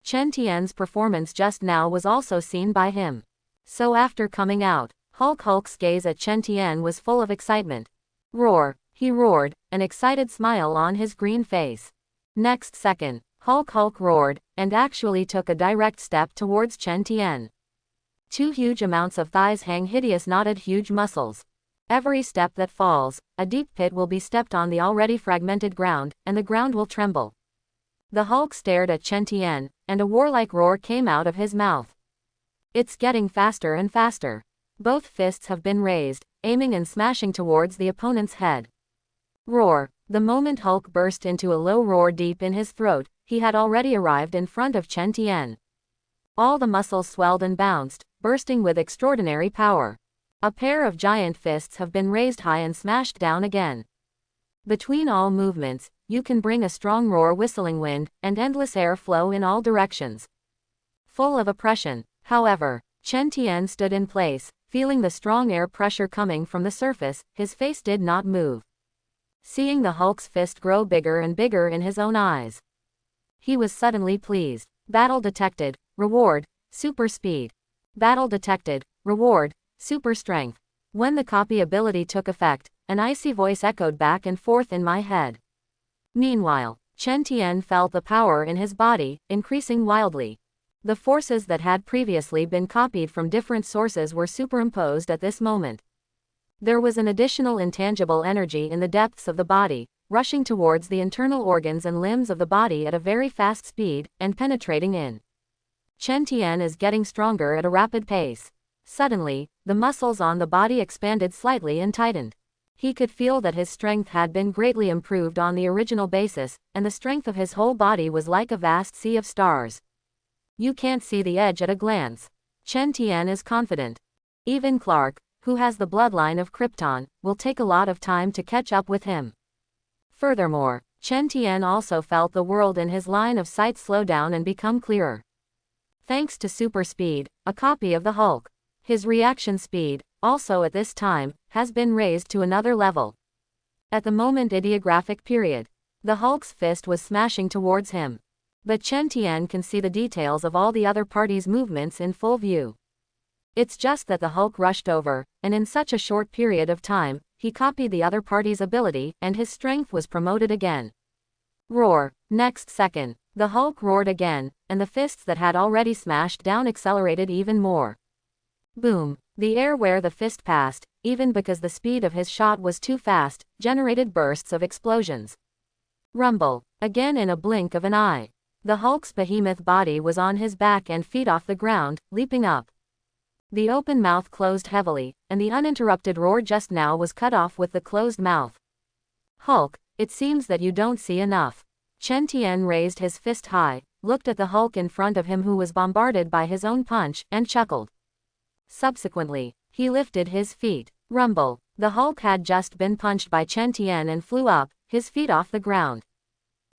Chen Tian's performance just now was also seen by him. So after coming out, Hulk's gaze at Chen Tian was full of excitement. Roar, he roared, an excited smile on his green face. Next second, Hulk roared, and actually took a direct step towards Chen Tian. Two huge amounts of thighs hang hideous knotted huge muscles. Every step that falls, a deep pit will be stepped on the already fragmented ground, and the ground will tremble. The Hulk stared at Chen Tian, and a warlike roar came out of his mouth. It's getting faster and faster. Both fists have been raised, aiming and smashing towards the opponent's head. Roar. The moment Hulk burst into a low roar deep in his throat, he had already arrived in front of Chen Tian. All the muscles swelled and bounced, bursting with extraordinary power. A pair of giant fists have been raised high and smashed down again. Between all movements, you can bring a strong roar whistling wind, and endless air flow in all directions. Full of oppression, however, Chen Tian stood in place, feeling the strong air pressure coming from the surface. His face did not move. Seeing the Hulk's fist grow bigger and bigger in his own eyes, he was suddenly pleased. Battle detected. Reward. Super speed. Battle detected. Reward, super strength. When the copy ability took effect, an icy voice echoed back and forth in my head. Meanwhile, Chen Tian felt the power in his body, increasing wildly. The forces that had previously been copied from different sources were superimposed at this moment. There was an additional intangible energy in the depths of the body, rushing towards the internal organs and limbs of the body at a very fast speed, and penetrating in. Chen Tian is getting stronger at a rapid pace. Suddenly, the muscles on the body expanded slightly and tightened. He could feel that his strength had been greatly improved on the original basis, and the strength of his whole body was like a vast sea of stars. You can't see the edge at a glance. Chen Tian is confident. Even Clark, who has the bloodline of Krypton, will take a lot of time to catch up with him. Furthermore, Chen Tian also felt the world in his line of sight slow down and become clearer. Thanks to super speed, a copy of the Hulk. His reaction speed, also at this time, has been raised to another level. At the moment ideographic period, the Hulk's fist was smashing towards him. But Chen Tian can see the details of all the other party's movements in full view. It's just that the Hulk rushed over, and in such a short period of time, he copied the other party's ability, and his strength was promoted again. Roar. Next second, the Hulk roared again, and the fists that had already smashed down accelerated even more. Boom. The air where the fist passed, even because the speed of his shot was too fast, generated bursts of explosions. Rumble. Again in a blink of an eye. The Hulk's behemoth body was on his back and feet off the ground, leaping up. The open mouth closed heavily, and the uninterrupted roar just now was cut off with the closed mouth. Hulk, it seems that you don't see enough. Chen Tian raised his fist high, looked at the Hulk in front of him who was bombarded by his own punch, and chuckled. Subsequently, he lifted his feet. Rumble. The Hulk had just been punched by Chen Tian and flew up, his feet off the ground.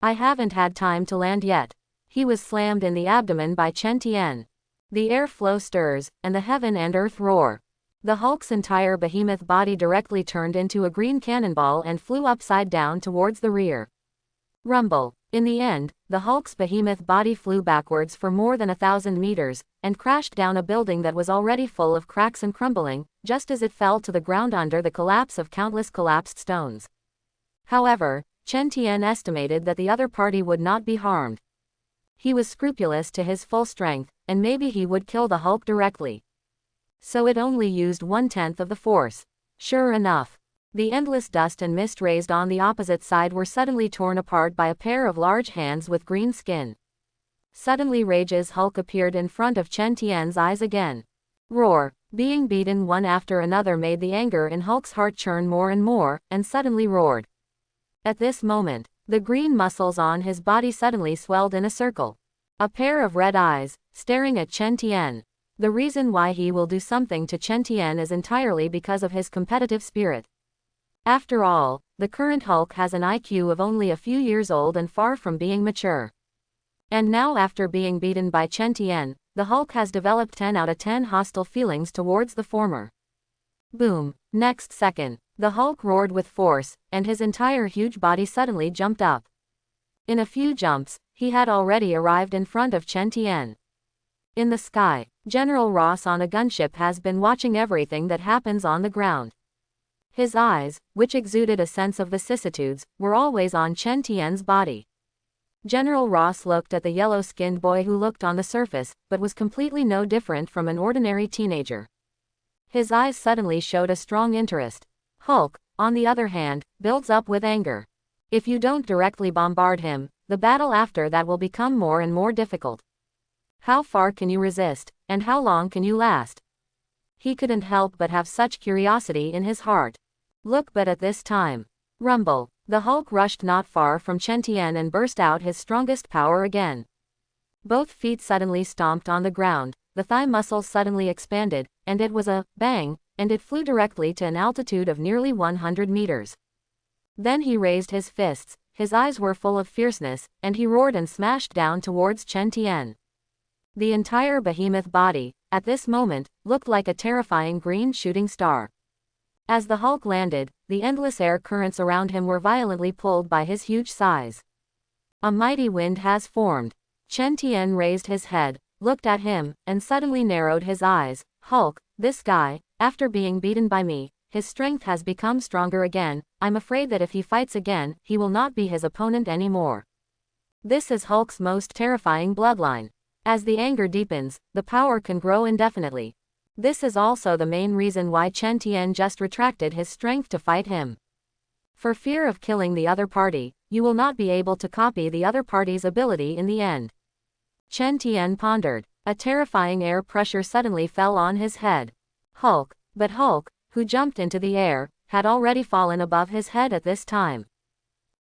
I haven't had time to land yet. He was slammed in the abdomen by Chen Tian. The airflow stirs, and the heaven and earth roar. The Hulk's entire behemoth body directly turned into a green cannonball and flew upside down towards the rear. Rumble. In the end, the Hulk's behemoth body flew backwards for more than 1,000 meters, and crashed down a building that was already full of cracks and crumbling, just as it fell to the ground under the collapse of countless collapsed stones. However, Chen Tian estimated that the other party would not be harmed. He was scrupulous to his full strength, and maybe he would kill the Hulk directly. So it only used 1/10 of the force. Sure enough. The endless dust and mist raised on the opposite side were suddenly torn apart by a pair of large hands with green skin. Suddenly Rage's Hulk appeared in front of Chen Tian's eyes again. Roar. Being beaten one after another made the anger in Hulk's heart churn more and more, and suddenly roared. At this moment, the green muscles on his body suddenly swelled in a circle. A pair of red eyes, staring at Chen Tian. The reason why he will do something to Chen Tian is entirely because of his competitive spirit. After all, the current Hulk has an IQ of only a few years old and far from being mature. And now after being beaten by Chen Tian, the Hulk has developed 10 out of 10 hostile feelings towards the former. Boom. Next second, the Hulk roared with force, and his entire huge body suddenly jumped up. In a few jumps, he had already arrived in front of Chen Tian. In the sky, General Ross on a gunship has been watching everything that happens on the ground. His eyes, which exuded a sense of vicissitudes, were always on Chen Tian's body. General Ross looked at the yellow-skinned boy who looked on the surface, but was completely no different from an ordinary teenager. His eyes suddenly showed a strong interest. Hulk, on the other hand, builds up with anger. If you don't directly bombard him, the battle after that will become more and more difficult. How far can you resist, and how long can you last? He couldn't help but have such curiosity in his heart. Look, but at this time. Rumble. The Hulk rushed not far from Chen Tian and burst out his strongest power again. Both feet suddenly stomped on the ground, the thigh muscles suddenly expanded, and it was a bang, and it flew directly to an altitude of nearly 100 meters. Then he raised his fists, his eyes were full of fierceness, and he roared and smashed down towards Chen Tian. The entire behemoth body, at this moment, looked like a terrifying green shooting star. As the Hulk landed, the endless air currents around him were violently pulled by his huge size. A mighty wind has formed. Chen Tian raised his head, looked at him, and suddenly narrowed his eyes. Hulk, this guy, after being beaten by me, his strength has become stronger again. I'm afraid that if he fights again, he will not be his opponent anymore. This is Hulk's most terrifying bloodline. As the anger deepens, the power can grow indefinitely. This is also the main reason why Chen Tian just retracted his strength to fight him. For fear of killing the other party, you will not be able to copy the other party's ability in the end. Chen Tian pondered. A terrifying air pressure suddenly fell on his head. Hulk, but Hulk, who jumped into the air, had already fallen above his head at this time.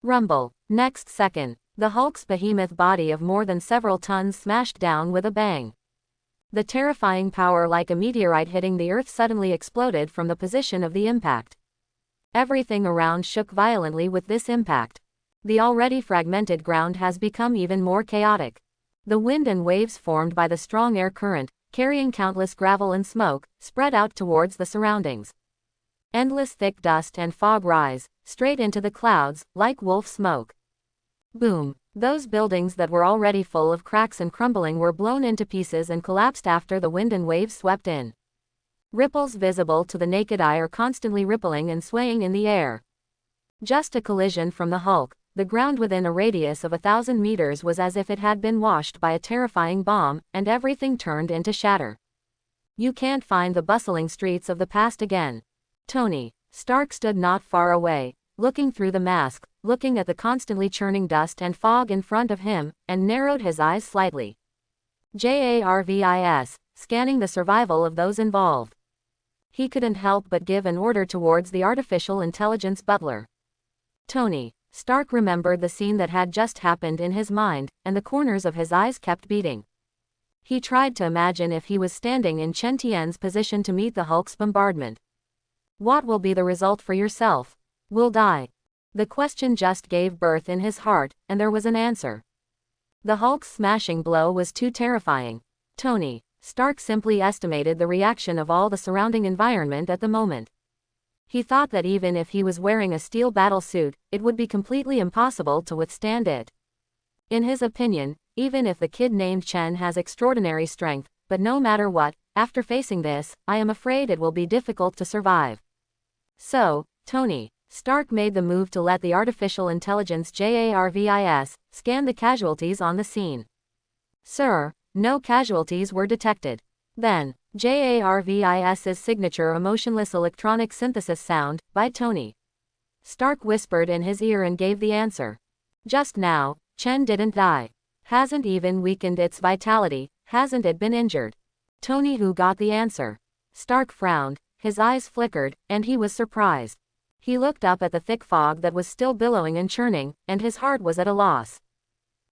Rumble. Next second, the Hulk's behemoth body of more than several tons smashed down with a bang. The terrifying power, like a meteorite hitting the earth, suddenly exploded from the position of the impact. Everything around shook violently with this impact. The already fragmented ground has become even more chaotic. The wind and waves formed by the strong air current, carrying countless gravel and smoke, spread out towards the surroundings. Endless thick dust and fog rise, straight into the clouds, like wolf smoke. Boom! Those buildings that were already full of cracks and crumbling were blown into pieces and collapsed after the wind and waves swept in. Ripples visible to the naked eye are constantly rippling and swaying in the air. Just a collision from the Hulk, the ground within a radius of 1,000 meters was as if it had been washed by a terrifying bomb, and everything turned into shatter. You can't find the bustling streets of the past again. Tony Stark stood not far away, looking through the mask, looking at the constantly churning dust and fog in front of him, and narrowed his eyes slightly. JARVIS, scanning the survival of those involved. He couldn't help but give an order towards the artificial intelligence butler. Tony Stark remembered the scene that had just happened in his mind, and the corners of his eyes kept beating. He tried to imagine if he was standing in Chen Tian's position to meet the Hulk's bombardment. What will be the result for yourself? Will die? The question just gave birth in his heart, and there was an answer. The Hulk's smashing blow was too terrifying. Tony Stark simply estimated the reaction of all the surrounding environment at the moment. He thought that even if he was wearing a steel battle suit, it would be completely impossible to withstand it. In his opinion, even if the kid named Chen has extraordinary strength, but no matter what, after facing this, I am afraid it will be difficult to survive. So, Tony Stark made the move to let the artificial intelligence JARVIS scan the casualties on the scene. Sir, no casualties were detected. Then, JARVIS's signature emotionless electronic synthesis sound, by Tony Stark whispered in his ear and gave the answer. Just now, Chen didn't die. Hasn't even weakened its vitality, hasn't it been injured? Tony who got the answer. Stark frowned, his eyes flickered, and he was surprised. He looked up at the thick fog that was still billowing and churning, and his heart was at a loss.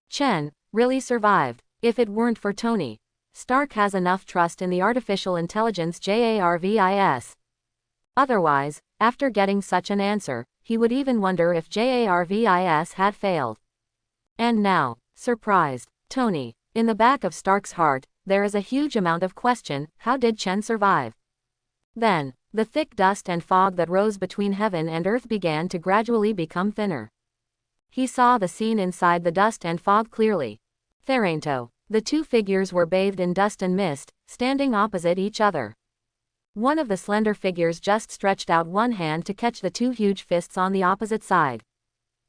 Chen really survived. If it weren't for Tony Stark has enough trust in the artificial intelligence JARVIS. Otherwise, after getting such an answer, he would even wonder if JARVIS had failed. And now, surprised, Tony. In the back of Stark's heart, there is a huge amount of question: how did Chen survive? Then, the thick dust and fog that rose between heaven and earth began to gradually become thinner. He saw the scene inside the dust and fog clearly. Theranto. The two figures were bathed in dust and mist, standing opposite each other. One of the slender figures just stretched out one hand to catch the two huge fists on the opposite side.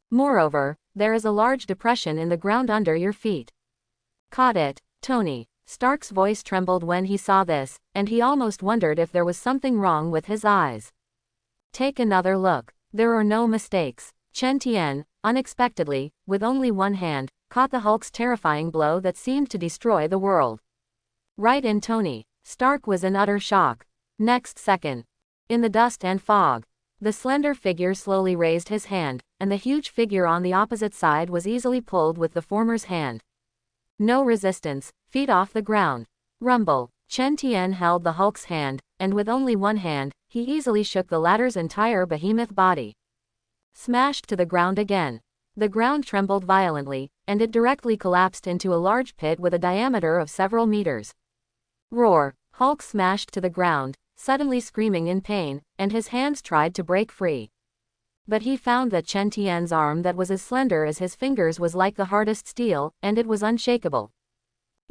Moreover, there is a large depression in the ground under your feet. Caught it, Tony Stark's voice trembled when he saw this, and he almost wondered if there was something wrong with his eyes. Take another look. There are no mistakes. Chen Tian, unexpectedly, with only one hand, caught the Hulk's terrifying blow that seemed to destroy the world. Right in Tony Stark was in utter shock. Next second, in the dust and fog, the slender figure slowly raised his hand, and the huge figure on the opposite side was easily pulled with the former's hand. No resistance, feet off the ground. Rumble. Chen Tian held the Hulk's hand, and with only one hand, he easily shook the latter's entire behemoth body. Smashed to the ground again. The ground trembled violently, and it directly collapsed into a large pit with a diameter of several meters. Roar. Hulk smashed to the ground, suddenly screaming in pain, and his hands tried to break free. But he found that Chen Tian's arm that was as slender as his fingers was like the hardest steel, and it was unshakable.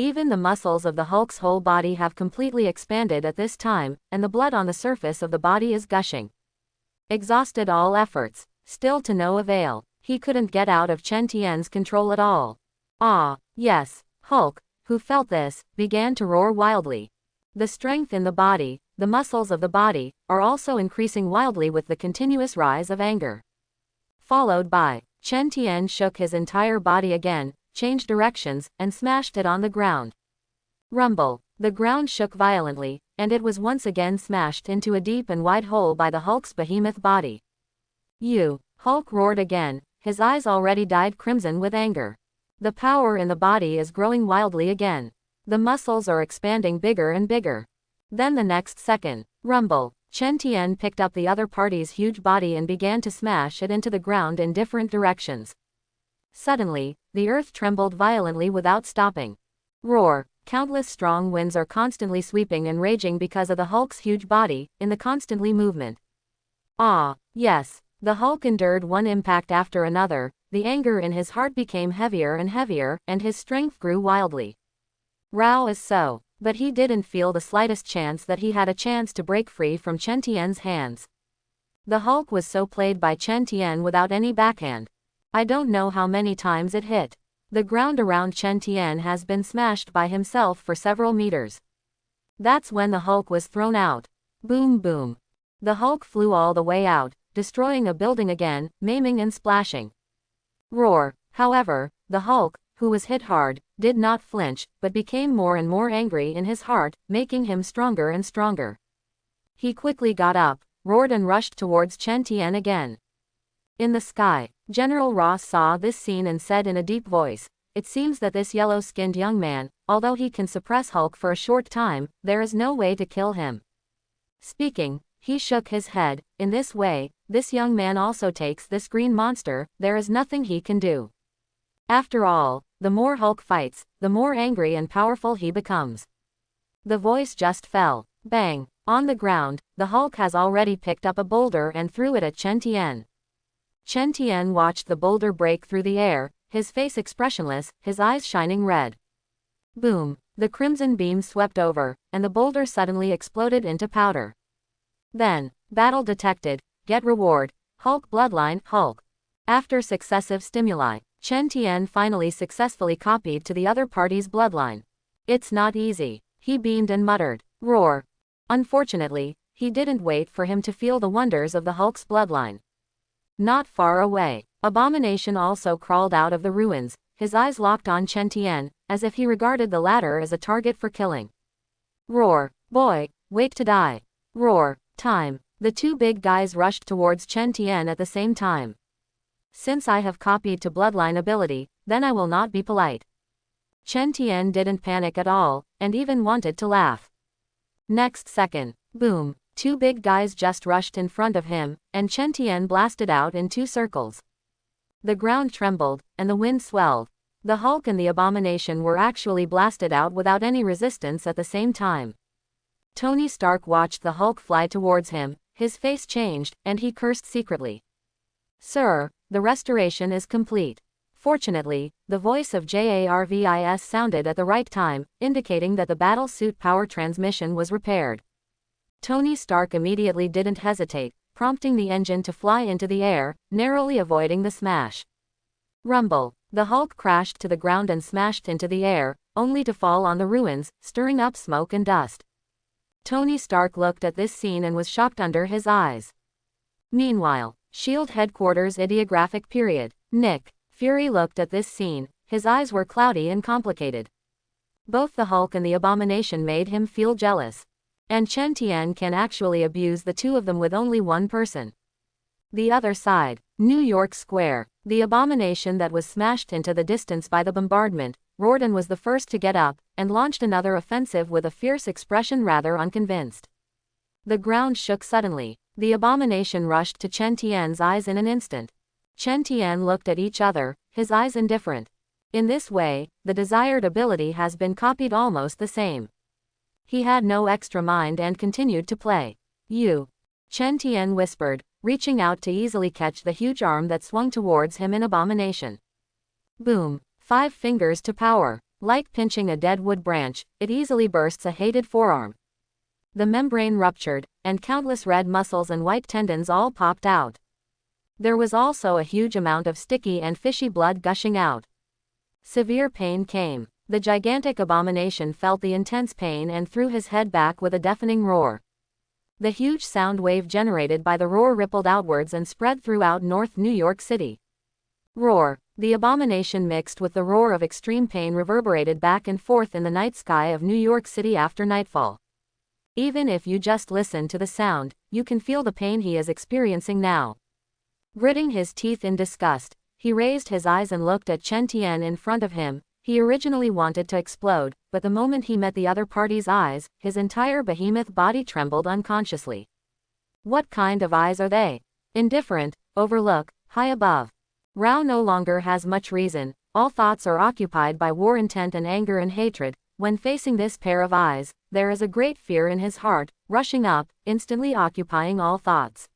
Even the muscles of the Hulk's whole body have completely expanded at this time, and the blood on the surface of the body is gushing. Exhausted all efforts, still to no avail, he couldn't get out of Chen Tian's control at all. Ah, yes, Hulk, who felt this, began to roar wildly. The strength in the body, the muscles of the body, are also increasing wildly with the continuous rise of anger. Followed by, Chen Tian shook his entire body again, changed directions, and smashed it on the ground. Rumble, the ground shook violently, and it was once again smashed into a deep and wide hole by the Hulk's behemoth body. You, Hulk roared again, his eyes already dyed crimson with anger. The power in the body is growing wildly again. The muscles are expanding bigger and bigger. Then the next second, rumble, Chen Tian picked up the other party's huge body and began to smash it into the ground in different directions. Suddenly, the earth trembled violently without stopping. Roar, countless strong winds are constantly sweeping and raging because of the Hulk's huge body, in the constantly movement. Ah, yes, the Hulk endured one impact after another, the anger in his heart became heavier, and his strength grew wildly. Rao is so, but he didn't feel the slightest chance that he had a chance to break free from Chen Tian's hands. The Hulk was so played by Chen Tian without any backhand. I don't know how many times it hit. The ground around Chen Tian has been smashed by himself for several meters. That's when the Hulk was thrown out. Boom boom. The Hulk flew all the way out, destroying a building again, maiming and splashing. Roar. However, the Hulk, who was hit hard, did not flinch, but became more and more angry in his heart, making him stronger and stronger. He quickly got up, roared and rushed towards Chen Tian again. In the sky, General Ross saw this scene and said in a deep voice, "It seems that this yellow-skinned young man, although he can suppress Hulk for a short time, there is no way to kill him." Speaking, he shook his head. In this way, this young man also takes this green monster, there is nothing he can do. After all, the more Hulk fights, the more angry and powerful he becomes. The voice just fell. Bang! On the ground, the Hulk has already picked up a boulder and threw it at Chen Tian. Chen Tian watched the boulder break through the air, his face expressionless, his eyes shining red. Boom! The crimson beam swept over, and the boulder suddenly exploded into powder. Then, battle detected, get reward, Hulk bloodline, Hulk. After successive stimuli, Chen Tian finally successfully copied to the other party's bloodline. It's not easy, he beamed and muttered. Roar. Unfortunately, he didn't wait for him to feel the wonders of the Hulk's bloodline. Not far away, Abomination also crawled out of the ruins, his eyes locked on Chen Tian, as if he regarded the latter as a target for killing. Roar. Boy, wait to die. Roar. Time. The two big guys rushed towards Chen Tian at the same time. Since I have copied to bloodline ability, then I will not be polite. Chen Tian didn't panic at all, and even wanted to laugh. Next second, boom, two big guys just rushed in front of him, and Chen Tian blasted out in 2 circles. The ground trembled, and the wind swelled. The Hulk and the Abomination were actually blasted out without any resistance at the same time. Tony Stark watched the Hulk fly towards him, his face changed, and he cursed secretly. Sir, the restoration is complete. Fortunately, the voice of Jarvis sounded at the right time, indicating that the battle suit power transmission was repaired. Tony Stark immediately didn't hesitate, prompting the engine to fly into the air, narrowly avoiding the smash. Rumble. The Hulk crashed to the ground and smashed into the air, only to fall on the ruins, stirring up smoke and dust. Tony Stark looked at this scene and was shocked under his eyes. Meanwhile, SHIELD headquarters ideographic period. Nick Fury looked at this scene, his eyes were cloudy and complicated. Both the Hulk and the Abomination made him feel jealous. And Chen Tian can actually abuse the two of them with only one person. The other side, New York Square. The Abomination that was smashed into the distance by the bombardment, roared and was the first to get up, and launched another offensive with a fierce expression rather unconvinced. The ground shook suddenly. The Abomination rushed to Chen Tian's eyes in an instant. Chen Tian looked at each other, his eyes indifferent. In this way, the desired ability has been copied almost the same. He had no extra mind and continued to play. You. Chen Tian whispered, reaching out to easily catch the huge arm that swung towards him in Abomination. Boom. 5 fingers to power. Like pinching a dead wood branch, it easily bursts a hated forearm. The membrane ruptured, and countless red muscles and white tendons all popped out. There was also a huge amount of sticky and fishy blood gushing out. Severe pain came. The gigantic abomination felt the intense pain and threw his head back with a deafening roar. The huge sound wave generated by the roar rippled outwards and spread throughout North New York City. Roar. The abomination mixed with the roar of extreme pain reverberated back and forth in the night sky of New York City after nightfall. Even if you just listen to the sound, you can feel the pain he is experiencing now. Gritting his teeth in disgust, he raised his eyes and looked at Chen Tian in front of him. He originally wanted to explode, but the moment he met the other party's eyes, his entire behemoth body trembled unconsciously. What kind of eyes are they? Indifferent, overlook, high above. Rao no longer has much reason. All thoughts are occupied by war intent and anger and hatred. When facing this pair of eyes, there is a great fear in his heart, rushing up, instantly occupying all thoughts.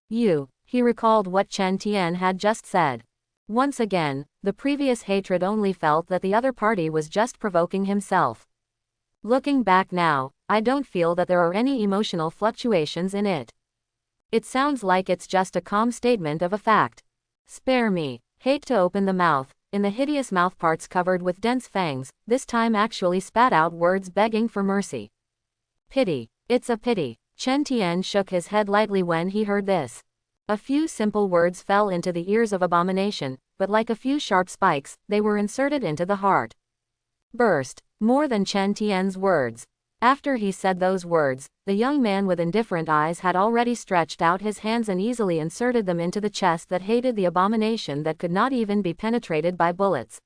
He recalled what Chen Tian had just said. Once again, the previous hatred only felt that the other party was just provoking himself. Looking back now, I don't feel that there are any emotional fluctuations in it. It sounds like it's just a calm statement of a fact. Spare me. Hate to open the mouth. In the hideous mouthparts covered with dense fangs, this time actually spat out words begging for mercy. Pity. It's a pity. Chen Tian shook his head lightly when he heard this. A few simple words fell into the ears of abomination, but like a few sharp spikes, they were inserted into the heart. Burst. More than Chen Tian's words. After he said those words, the young man with indifferent eyes had already stretched out his hands and easily inserted them into the chest that hated the abomination that could not even be penetrated by bullets.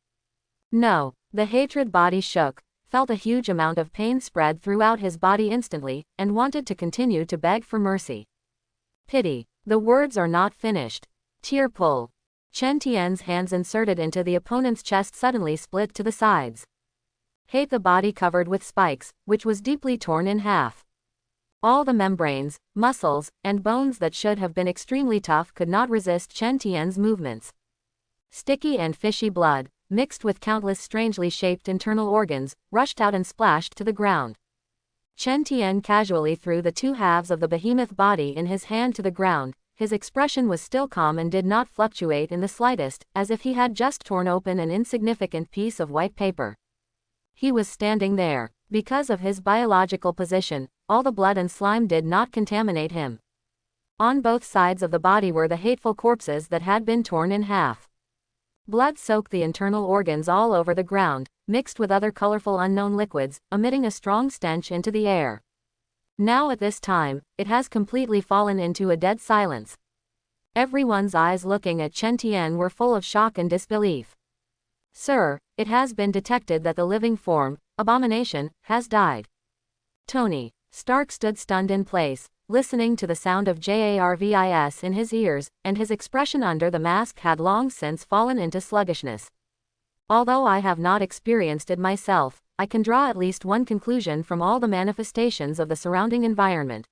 No, the hatred body shook, felt a huge amount of pain spread throughout his body instantly, and wanted to continue to beg for mercy. Pity. The words are not finished. Tear pull. Chen Tian's hands inserted into the opponent's chest suddenly split to the sides. Hate the body covered with spikes, which was deeply torn in half. All the membranes, muscles, and bones that should have been extremely tough could not resist Chen Tian's movements. Sticky and fishy blood, mixed with countless strangely shaped internal organs, rushed out and splashed to the ground. Chen Tian casually threw the two halves of the behemoth body in his hand to the ground. His expression was still calm and did not fluctuate in the slightest, as if he had just torn open an insignificant piece of white paper. He was standing there. Because of his biological position, all the blood and slime did not contaminate him. On both sides of the body were the hateful corpses that had been torn in half. Blood soaked the internal organs all over the ground, mixed with other colorful unknown liquids, emitting a strong stench into the air. Now at this time, it has completely fallen into a dead silence. Everyone's eyes looking at Chen Tian were full of shock and disbelief. Sir, it has been detected that the living form, abomination, has died. Tony Stark stood stunned in place, listening to the sound of JARVIS in his ears, and his expression under the mask had long since fallen into sluggishness. Although I have not experienced it myself, I can draw at least one conclusion from all the manifestations of the surrounding environment.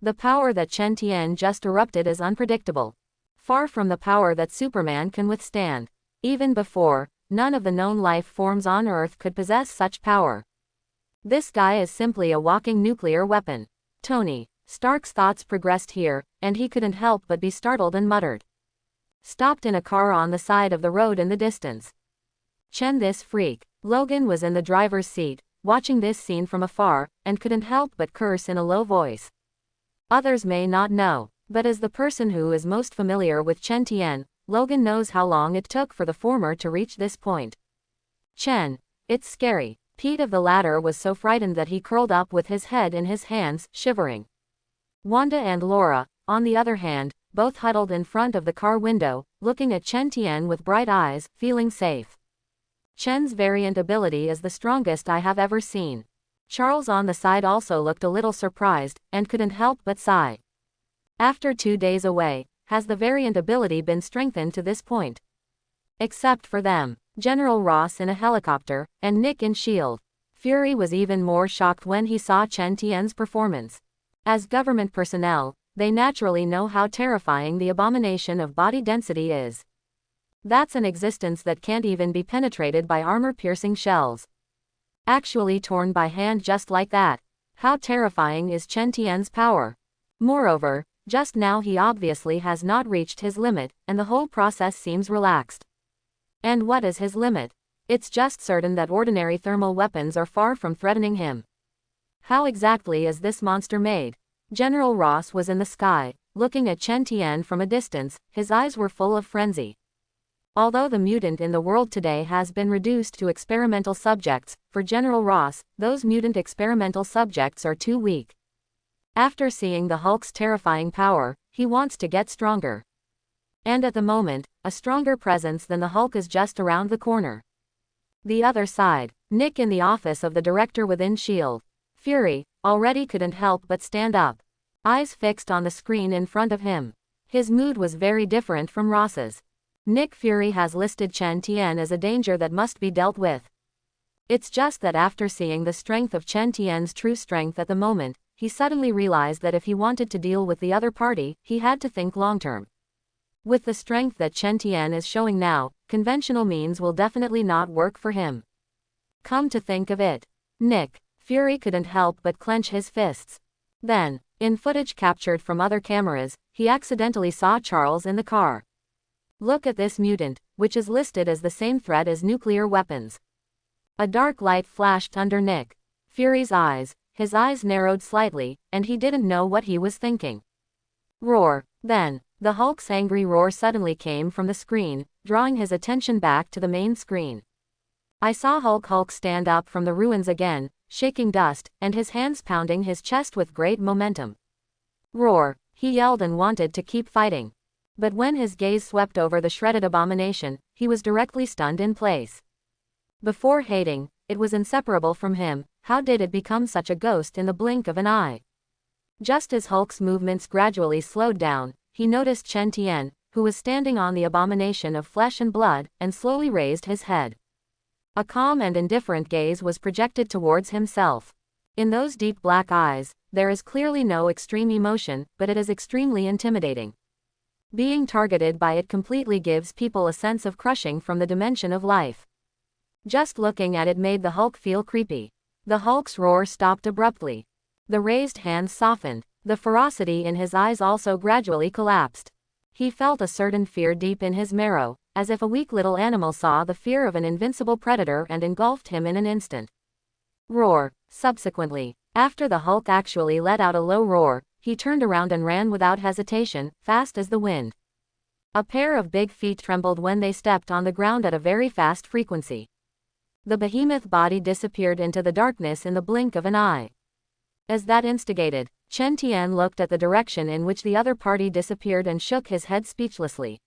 The power that Chen Tian just erupted is unpredictable. Far from the power that Superman can withstand. Even before, none of the known life forms on Earth could possess such power. This guy is simply a walking nuclear weapon. Tony Stark's thoughts progressed here, and he couldn't help but be startled and muttered. Stopped in a car on the side of the road in the distance. Chen, this freak. Logan was in the driver's seat, watching this scene from afar, and couldn't help but curse in a low voice. Others may not know, but as the person who is most familiar with Chen Tian, Logan knows how long it took for the former to reach this point. Chen, it's scary. Pete of the latter was so frightened that he curled up with his head in his hands, shivering. Wanda and Laura, on the other hand, both huddled in front of the car window, looking at Chen Tian with bright eyes, feeling safe. Chen's variant ability is the strongest I have ever seen. Charles on the side also looked a little surprised, and couldn't help but sigh. After 2 days away, has the variant ability been strengthened to this point? Except for them, General Ross in a helicopter, and Nick in S.H.I.E.L.D. Fury was even more shocked when he saw Chen Tian's performance. As government personnel, they naturally know how terrifying the abomination of body density is. That's an existence that can't even be penetrated by armor-piercing shells. Actually torn by hand just like that. How terrifying is Chen Tian's power? Moreover, just now he obviously has not reached his limit, and the whole process seems relaxed. And what is his limit? It's just certain that ordinary thermal weapons are far from threatening him. How exactly is this monster made? General Ross was in the sky, looking at Chen Tian from a distance. His eyes were full of frenzy. Although the mutant in the world today has been reduced to experimental subjects, for General Ross, those mutant experimental subjects are too weak. After seeing the Hulk's terrifying power, he wants to get stronger. And at the moment, a stronger presence than the Hulk is just around the corner. The other side, Nick in the office of the director within S.H.I.E.L.D. Fury already couldn't help but stand up. Eyes fixed on the screen in front of him. His mood was very different from Ross's. Nick Fury has listed Chen Tian as a danger that must be dealt with. It's just that after seeing the strength of Chen Tian's true strength at the moment, he suddenly realized that if he wanted to deal with the other party, he had to think long-term. With the strength that Chen Tian is showing now, conventional means will definitely not work for him. Come to think of it, Nick Fury couldn't help but clench his fists. Then, in footage captured from other cameras, he accidentally saw Charles in the car. Look at this mutant, which is listed as the same threat as nuclear weapons. A dark light flashed under Nick Fury's eyes, his eyes narrowed slightly, and he didn't know what he was thinking. Roar. Then, the Hulk's angry roar suddenly came from the screen, drawing his attention back to the main screen. I saw Hulk stand up from the ruins again, shaking dust, and his hands pounding his chest with great momentum. Roar. He yelled and wanted to keep fighting. But when his gaze swept over the shredded abomination, he was directly stunned in place. Before hating, it was inseparable from him. How did it become such a ghost in the blink of an eye? Just as Hulk's movements gradually slowed down, he noticed Chen Tian, who was standing on the abomination of flesh and blood, and slowly raised his head. A calm and indifferent gaze was projected towards himself. In those deep black eyes, there is clearly no extreme emotion, but it is extremely intimidating. Being targeted by it completely gives people a sense of crushing from the dimension of life. Just looking at it made the Hulk feel creepy. The Hulk's roar stopped abruptly. The raised hands softened. The ferocity in his eyes also gradually collapsed. He felt a certain fear deep in his marrow, as if a weak little animal saw the fear of an invincible predator and engulfed him in an instant. Roar. Subsequently, after the Hulk actually let out a low roar, he turned around and ran without hesitation, fast as the wind. A pair of big feet trembled when they stepped on the ground at a very fast frequency. The behemoth body disappeared into the darkness in the blink of an eye. As that instigated, Chen Tian looked at the direction in which the other party disappeared and shook his head speechlessly.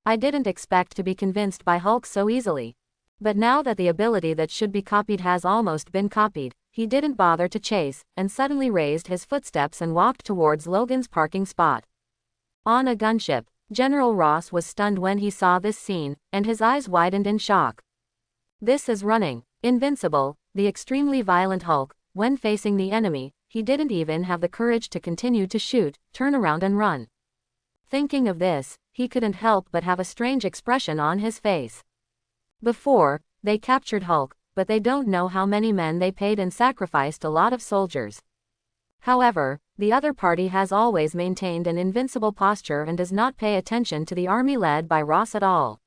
I didn't expect to be convinced by Hulk so easily. But now that the ability that should be copied has almost been copied, he didn't bother to chase, and suddenly raised his footsteps and walked towards Logan's parking spot. On a gunship, General Ross was stunned when he saw this scene, and his eyes widened in shock. This is running. Invincible, the extremely violent Hulk. When facing the enemy, he didn't even have the courage to continue to shoot, turn around and run. Thinking of this, he couldn't help but have a strange expression on his face. Before, they captured Hulk, but they don't know how many men they paid and sacrificed a lot of soldiers. However, the other party has always maintained an invincible posture and does not pay attention to the army led by Ross at all.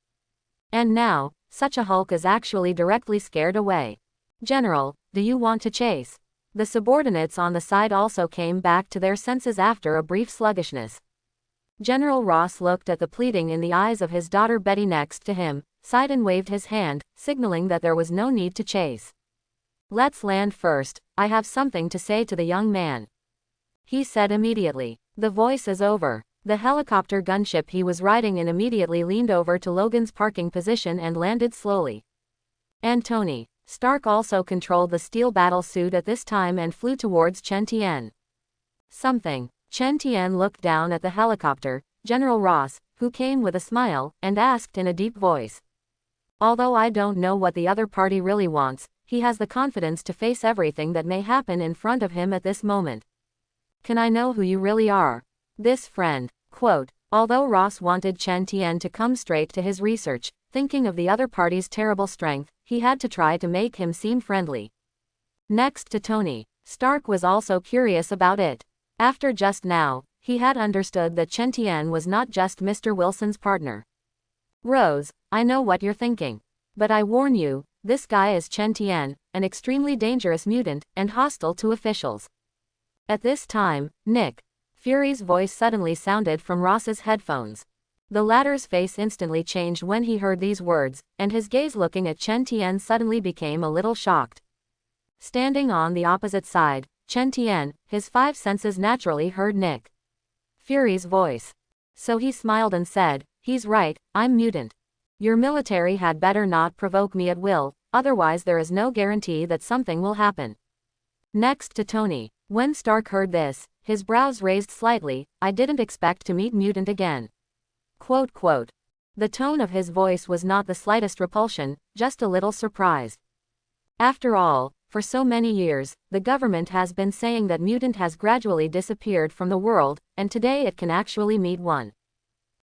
And now, such a Hulk is actually directly scared away. General, do you want to chase? The subordinates on the side also came back to their senses after a brief sluggishness. General Ross looked at the pleading in the eyes of his daughter Betty next to him, sighed and waved his hand, signaling that there was no need to chase. Let's land first, I have something to say to the young man. He said immediately. The voice is over. The helicopter gunship he was riding in immediately leaned over to Logan's parking position and landed slowly. And Tony Stark also controlled the steel battle suit at this time and flew towards Chen Tian. Chen Tian looked down at the helicopter, General Ross, who came with a smile, and asked in a deep voice. Although I don't know what the other party really wants, he has the confidence to face everything that may happen in front of him at this moment. Can I know who you really are? This friend, quote, Although Ross wanted Chen Tian to come straight to his research, thinking of the other party's terrible strength, he had to try to make him seem friendly. Next to Tony, Stark was also curious about it. After just now, he had understood that Chen Tian was not just Mr. Wilson's partner. Rose, I know what you're thinking. But I warn you, this guy is Chen Tian, an extremely dangerous mutant, and hostile to officials. At this time, Nick Fury's voice suddenly sounded from Ross's headphones. The latter's face instantly changed when he heard these words, and his gaze looking at Chen Tian suddenly became a little shocked. Standing on the opposite side, Chen Tian, his five senses naturally heard Nick Fury's voice. So he smiled and said, "He's right, I'm mutant. Your military had better not provoke me at will, otherwise there is no guarantee that something will happen." Next to Tony, when Stark heard this, his brows raised slightly. "I didn't expect to meet mutant again." Quote, quote. The tone of his voice was not the slightest repulsion, just a little surprised. After all, for so many years, the government has been saying that mutant has gradually disappeared from the world, and today it can actually meet one.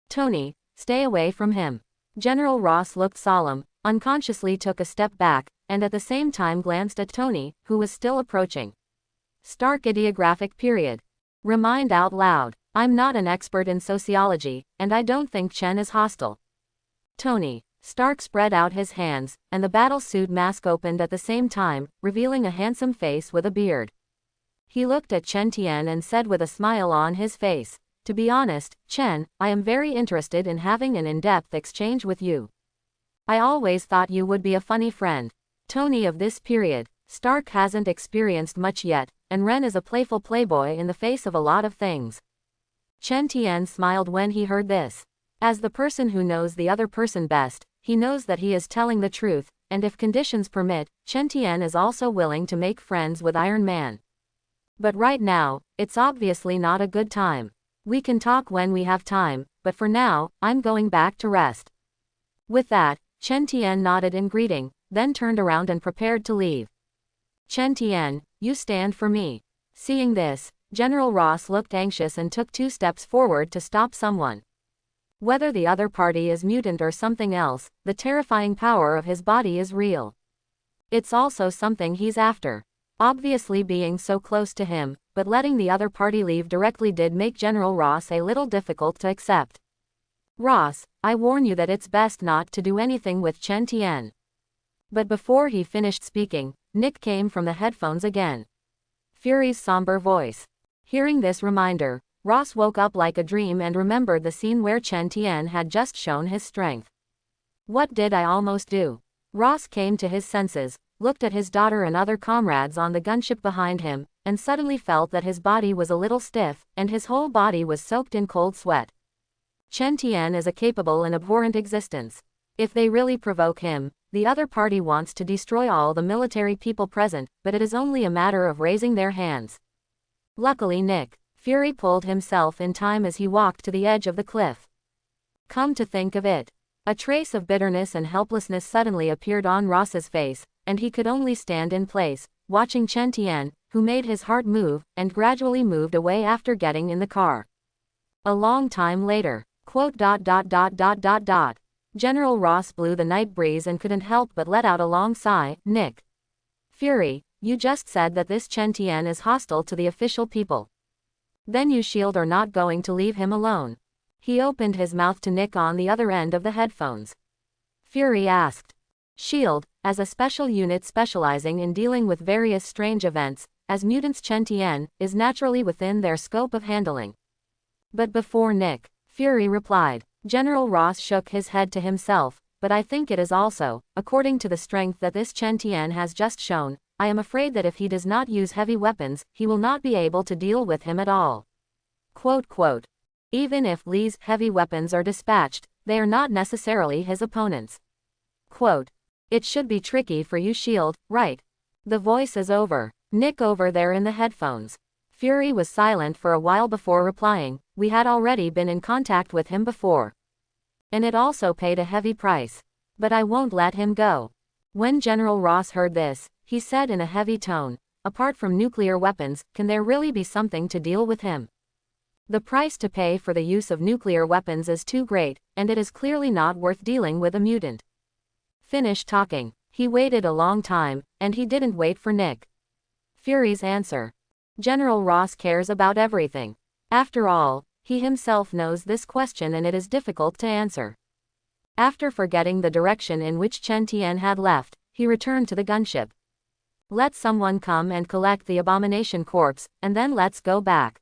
Tony, stay away from him. General Ross looked solemn, unconsciously took a step back, and at the same time glanced at Tony, who was still approaching. Stark ideographic period. Remind out loud. I'm not an expert in sociology, and I don't think Chen is hostile. Tony. Stark spread out his hands, and the battlesuit mask opened at the same time, revealing a handsome face with a beard. He looked at Chen Tian and said with a smile on his face, "To be honest, Chen, I am very interested in having an in-depth exchange with you. I always thought you would be a funny friend." Tony of this period, Stark hasn't experienced much yet, and Ren is a playful playboy in the face of a lot of things. Chen Tian smiled when he heard this. As the person who knows the other person best, he knows that he is telling the truth, and if conditions permit, Chen Tian is also willing to make friends with Iron Man. But right now, it's obviously not a good time. We can talk when we have time, but for now, I'm going back to rest. With that, Chen Tian nodded in greeting, then turned around and prepared to leave. Chen Tian, you stand for me. Seeing this, General Ross looked anxious and took 2 steps forward to stop someone. Whether the other party is mutant or something else, the terrifying power of his body is real. It's also something he's after. Obviously being so close to him, but letting the other party leave directly did make General Ross a little difficult to accept. "Ross, I warn you that it's best not to do anything with Chen Tian." But before he finished speaking, Nick came from the headphones again. Fury's somber voice. Hearing this reminder, Ross woke up like a dream and remembered the scene where Chen Tian had just shown his strength. What did I almost do? Ross came to his senses, looked at his daughter and other comrades on the gunship behind him, and suddenly felt that his body was a little stiff, and his whole body was soaked in cold sweat. Chen Tian is a capable and abhorrent existence. If they really provoke him, the other party wants to destroy all the military people present, but it is only a matter of raising their hands. Luckily Nick Fury pulled himself in time as he walked to the edge of the cliff. Come to think of it, a trace of bitterness and helplessness suddenly appeared on Ross's face, and he could only stand in place, watching Chen Tian, who made his heart move, and gradually moved away after getting in the car. A long time later, General Ross blew the night breeze and couldn't help but let out a long sigh. Nick Fury, you just said that this Chen Tian is hostile to the official people. Then you SHIELD are not going to leave him alone. He opened his mouth to Nick on the other end of the headphones. Fury asked. SHIELD, as a special unit specializing in dealing with various strange events, as mutants Chen Tian, is naturally within their scope of handling. But before Nick Fury replied, General Ross shook his head to himself, but I think it is also, according to the strength that this Chen Tian has just shown, I am afraid that if he does not use heavy weapons, he will not be able to deal with him at all. Quote, quote. Even if Li's heavy weapons are dispatched, they are not necessarily his opponents. Quote. It should be tricky for you SHIELD, right? The voice is over. Nick over there in the headphones. Fury was silent for a while before replying, we had already been in contact with him before. And it also paid a heavy price. But I won't let him go. When General Ross heard this, he said in a heavy tone, apart from nuclear weapons, can there really be something to deal with him? The price to pay for the use of nuclear weapons is too great, and it is clearly not worth dealing with a mutant. Finish talking. He waited a long time, and he didn't wait for Nick Fury's answer. General Ross cares about everything. After all, he himself knows this question and it is difficult to answer. After forgetting the direction in which Chen Tian had left, he returned to the gunship. Let someone come and collect the abomination corpse, and then let's go back,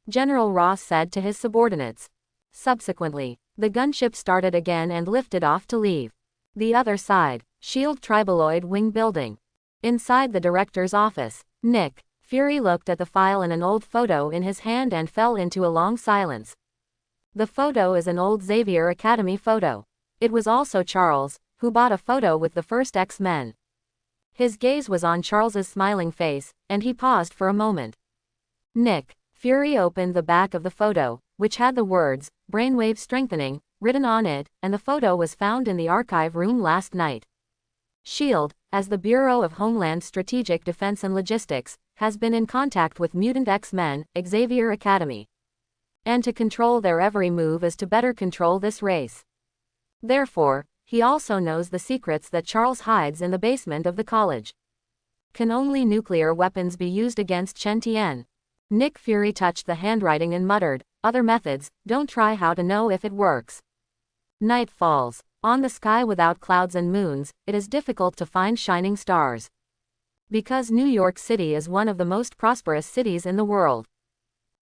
General Ross said to his subordinates. Subsequently, the gunship started again and lifted off to leave. The other side, Shield Tribaloid Wing Building. Inside the director's office, Nick Fury looked at the file and an old photo in his hand and fell into a long silence. The photo is an old Xavier Academy photo. It was also Charles, who bought a photo with the first X-Men. His gaze was on Charles's smiling face, and he paused for a moment. Nick Fury opened the back of the photo, which had the words, "Brainwave Strengthening," written on it, and the photo was found in the archive room last night. SHIELD, as the Bureau of Homeland Strategic Defense and Logistics, has been in contact with mutant X-Men, Xavier Academy. And to control their every move is to better control this race. Therefore, he also knows the secrets that Charles hides in the basement of the college. Can only nuclear weapons be used against Chen Tian? Nick Fury touched the handwriting and muttered, "Other methods, don't try how to know if it works." Night falls. On the sky without clouds and moons, it is difficult to find shining stars. Because New York City is one of the most prosperous cities in the world.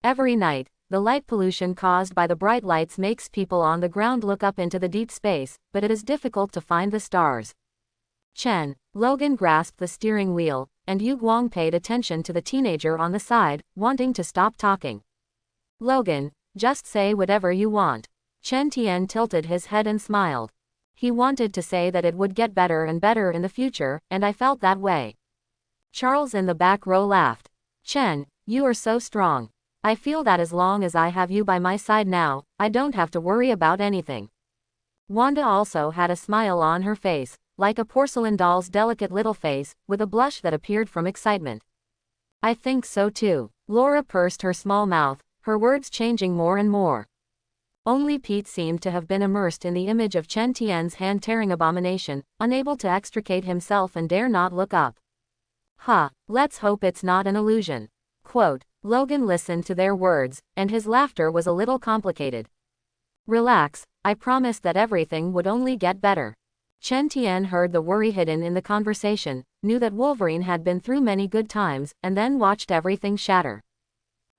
Every night, the light pollution caused by the bright lights makes people on the ground look up into the deep space, but it is difficult to find the stars. Logan grasped the steering wheel, and Yu Guang paid attention to the teenager on the side, wanting to stop talking. "Logan, just say whatever you want." Chen Tian tilted his head and smiled. He wanted to say that it would get better and better in the future, and I felt that way. Charles in the back row laughed. "Chen, you are so strong. I feel that as long as I have you by my side now, I don't have to worry about anything." Wanda also had a smile on her face, like a porcelain doll's delicate little face, with a blush that appeared from excitement. "I think so too." Laura pursed her small mouth, her words changing more and more. Only Pete seemed to have been immersed in the image of Chen Tian's hand-tearing abomination, unable to extricate himself and dare not look up. Let's hope it's not an illusion." Quote. Logan listened to their words, and his laughter was a little complicated. "Relax, I promised that everything would only get better." Chen Tian heard the worry hidden in the conversation, knew that Wolverine had been through many good times, and then watched everything shatter.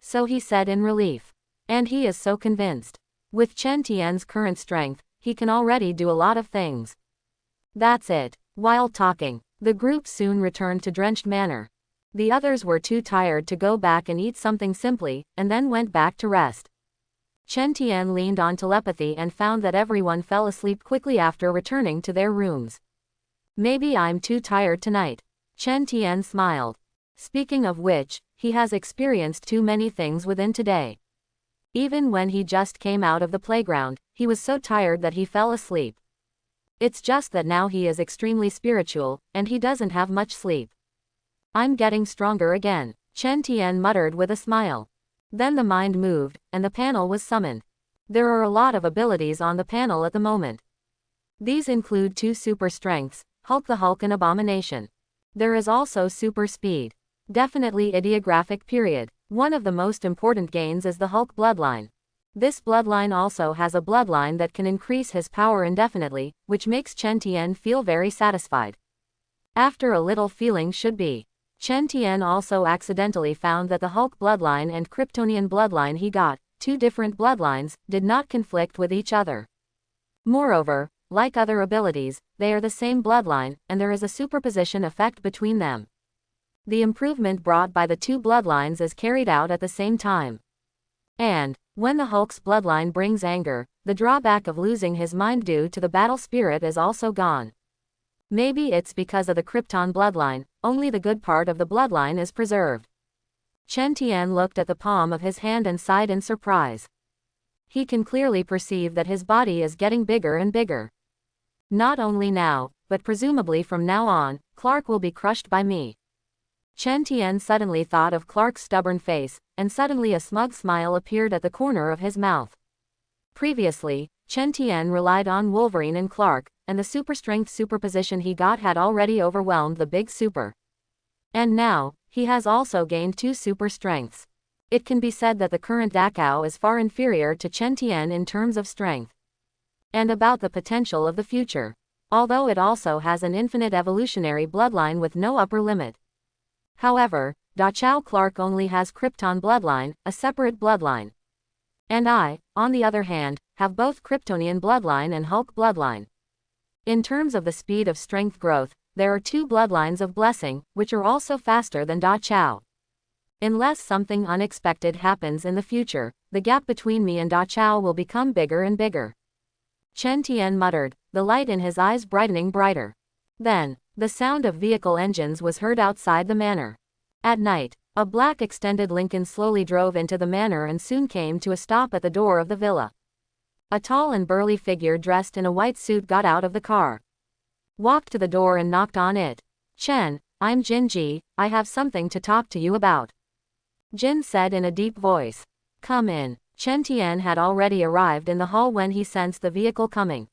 So he said in relief. And he is so convinced. With Chen Tian's current strength, he can already do a lot of things. That's it. While talking, the group soon returned to Drenched Manor. The others were too tired to go back and eat something simply, and then went back to rest. Chen Tian leaned on telepathy and found that everyone fell asleep quickly after returning to their rooms. "Maybe I'm too tired tonight." Chen Tian smiled. Speaking of which, he has experienced too many things within today. Even when he just came out of the playground, he was so tired that he fell asleep. It's just that now he is extremely spiritual, and he doesn't have much sleep. "I'm getting stronger again," Chen Tian muttered with a smile. Then the mind moved, and the panel was summoned. There are a lot of abilities on the panel at the moment. These include 2 super strengths, Hulk the Hulk and Abomination. There is also super speed. Definitely ideographic period. One of the most important gains is the Hulk bloodline. This bloodline also has a bloodline that can increase his power indefinitely, which makes Chen Tian feel very satisfied. After a little feeling should be. Chen Tian also accidentally found that the Hulk bloodline and Kryptonian bloodline he got, 2 different bloodlines, did not conflict with each other. Moreover, like other abilities, they are the same bloodline, and there is a superposition effect between them. The improvement brought by the 2 bloodlines is carried out at the same time. And, when the Hulk's bloodline brings anger, the drawback of losing his mind due to the battle spirit is also gone. Maybe it's because of the Krypton bloodline, only the good part of the bloodline is preserved. Chen Tian looked at the palm of his hand and sighed in surprise. He can clearly perceive that his body is getting bigger and bigger. Not only now, but presumably from now on, Clark will be crushed by me. Chen Tian suddenly thought of Clark's stubborn face, and suddenly a smug smile appeared at the corner of his mouth. Previously, Chen Tian relied on Wolverine and Clark, and the super strength superposition he got had already overwhelmed the big super. And now, he has also gained 2 super strengths. It can be said that the current Dakao is far inferior to Chen Tian in terms of strength. And about the potential of the future. Although it also has an infinite evolutionary bloodline with no upper limit. However, Da Chao Clark only has Krypton bloodline, a separate bloodline. And I, on the other hand, have both Kryptonian bloodline and Hulk bloodline. In terms of the speed of strength growth, there are 2 bloodlines of blessing, which are also faster than Da Chao. Unless something unexpected happens in the future, the gap between me and Da Chao will become bigger and bigger. Chen Tian muttered, the light in his eyes brightening brighter. Then, the sound of vehicle engines was heard outside the manor. At night, a black extended Lincoln slowly drove into the manor and soon came to a stop at the door of the villa. A tall and burly figure dressed in a white suit got out of the car. Walked to the door and knocked on it. Chen, I'm Jin Ji, I have something to talk to you about. Jin said in a deep voice. Come in. Chen Tian had already arrived in the hall when he sensed the vehicle coming.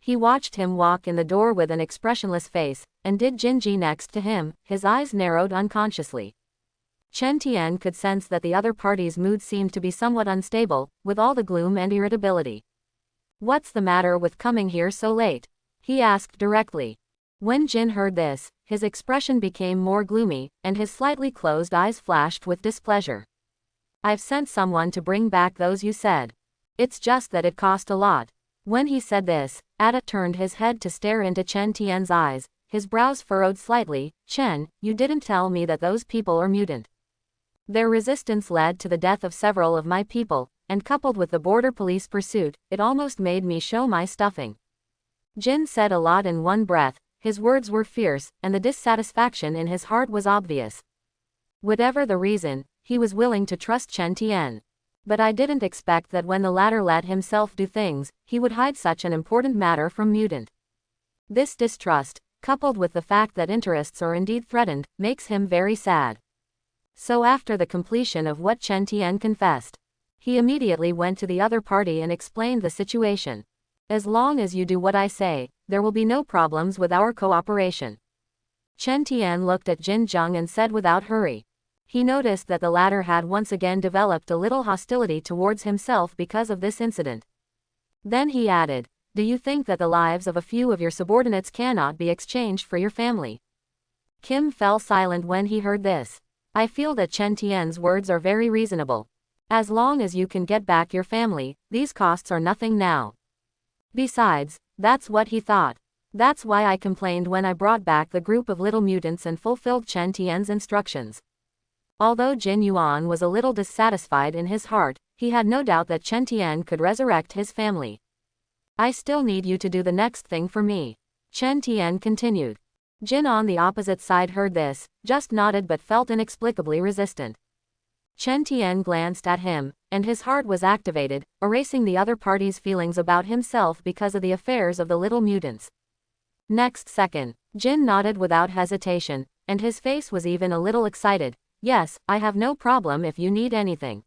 He watched him walk in the door with an expressionless face, and did Jin Ji next to him, his eyes narrowed unconsciously. Chen Tian could sense that the other party's mood seemed to be somewhat unstable, with all the gloom and irritability. What's the matter with coming here so late? He asked directly. When Jin heard this, his expression became more gloomy, and his slightly closed eyes flashed with displeasure. I've sent someone to bring back those you said. It's just that it cost a lot. When he said this, Ada turned his head to stare into Chen Tian's eyes, his brows furrowed slightly. Chen, you didn't tell me that those people are mutant. Their resistance led to the death of several of my people, and coupled with the border police pursuit, it almost made me show my stuffing. Jin said a lot in one breath, his words were fierce, and the dissatisfaction in his heart was obvious. Whatever the reason, he was willing to trust Chen Tian. But I didn't expect that when the latter let himself do things, he would hide such an important matter from mutant. This distrust, coupled with the fact that interests are indeed threatened, makes him very sad. So after the completion of what Chen Tian confessed, he immediately went to the other party and explained the situation. As long as you do what I say, there will be no problems with our cooperation. Chen Tian looked at Jin Zheng and said without hurry. He noticed that the latter had once again developed a little hostility towards himself because of this incident. Then he added, do you think that the lives of a few of your subordinates cannot be exchanged for your family? Kim fell silent when he heard this. I feel that Chen Tian's words are very reasonable. As long as you can get back your family, these costs are nothing now. Besides, that's what he thought. That's why I complained when I brought back the group of little mutants and fulfilled Chen Tian's instructions. Although Jin Yuan was a little dissatisfied in his heart, he had no doubt that Chen Tian could resurrect his family. I still need you to do the next thing for me. Chen Tian continued. Jin on the opposite side heard this, just nodded but felt inexplicably resistant. Chen Tian glanced at him, and his heart was activated, erasing the other party's feelings about himself because of the affairs of the little mutants. Next second, Jin nodded without hesitation, and his face was even a little excited. Yes, I have no problem if you need anything.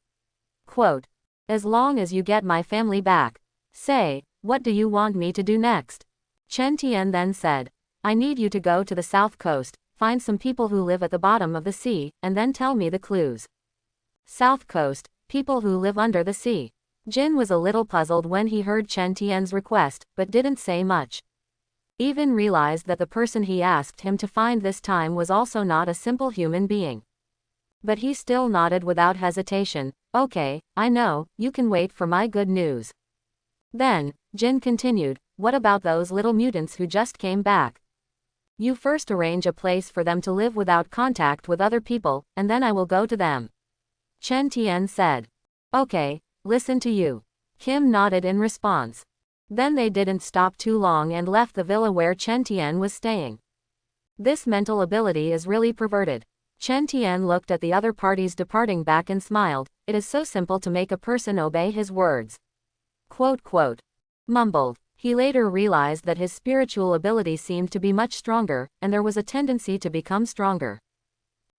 Quote. As long as you get my family back. Say, what do you want me to do next? Chen Tian then said. I need you to go to the south coast, find some people who live at the bottom of the sea, and then tell me the clues. South coast, people who live under the sea. Jin was a little puzzled when he heard Chen Tian's request, but didn't say much. Even realized that the person he asked him to find this time was also not a simple human being. But he still nodded without hesitation. Okay, I know, you can wait for my good news. Then, Jin continued, what about those little mutants who just came back? You first arrange a place for them to live without contact with other people, and then I will go to them. Chen Tian said. Okay, listen to you. Kim nodded in response. Then they didn't stop too long and left the villa where Chen Tian was staying. This mental ability is really perverted. Chen Tian looked at the other parties departing back and smiled. It is so simple to make a person obey his words. Quote. Mumbled. He later realized that his spiritual ability seemed to be much stronger, and there was a tendency to become stronger.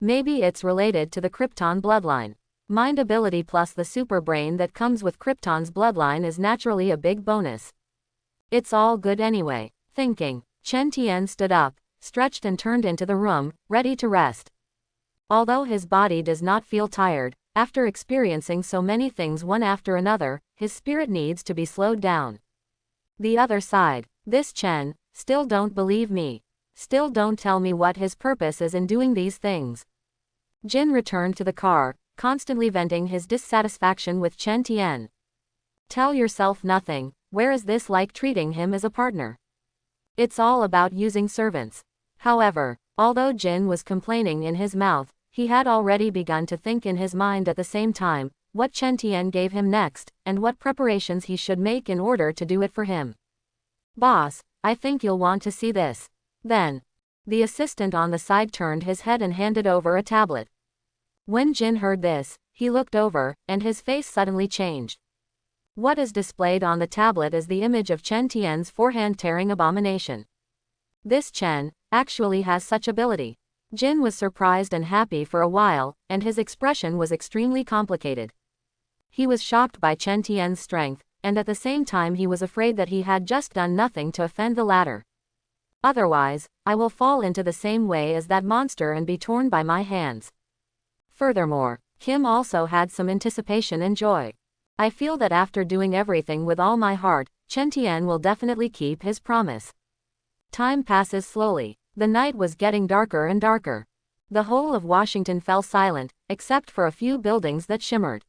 Maybe it's related to the Krypton bloodline. Mind ability plus the super brain that comes with Krypton's bloodline is naturally a big bonus. It's all good anyway. Thinking, Chen Tian stood up, stretched and turned into the room, ready to rest. Although his body does not feel tired, after experiencing so many things one after another, his spirit needs to be slowed down. The other side. This Chen, still don't believe me. Still don't tell me what his purpose is in doing these things. Jin returned to the car, constantly venting his dissatisfaction with Chen Tian. Tell yourself nothing, where is this like treating him as a partner? It's all about using servants. However, although Jin was complaining in his mouth, he had already begun to think in his mind at the same time, what Chen Tian gave him next, and what preparations he should make in order to do it for him. Boss, I think you'll want to see this. Then, the assistant on the side turned his head and handed over a tablet. When Jin heard this, he looked over, and his face suddenly changed. What is displayed on the tablet is the image of Chen Tian's forehand-tearing abomination. This Chen actually has such ability. Jin was surprised and happy for a while, and his expression was extremely complicated. He was shocked by Chen Tian's strength, and at the same time he was afraid that he had just done nothing to offend the latter. Otherwise, I will fall into the same way as that monster and be torn by my hands. Furthermore, Kim also had some anticipation and joy. I feel that after doing everything with all my heart, Chen Tian will definitely keep his promise. Time passes slowly. The night was getting darker and darker. The whole of Washington fell silent, except for a few buildings that shimmered.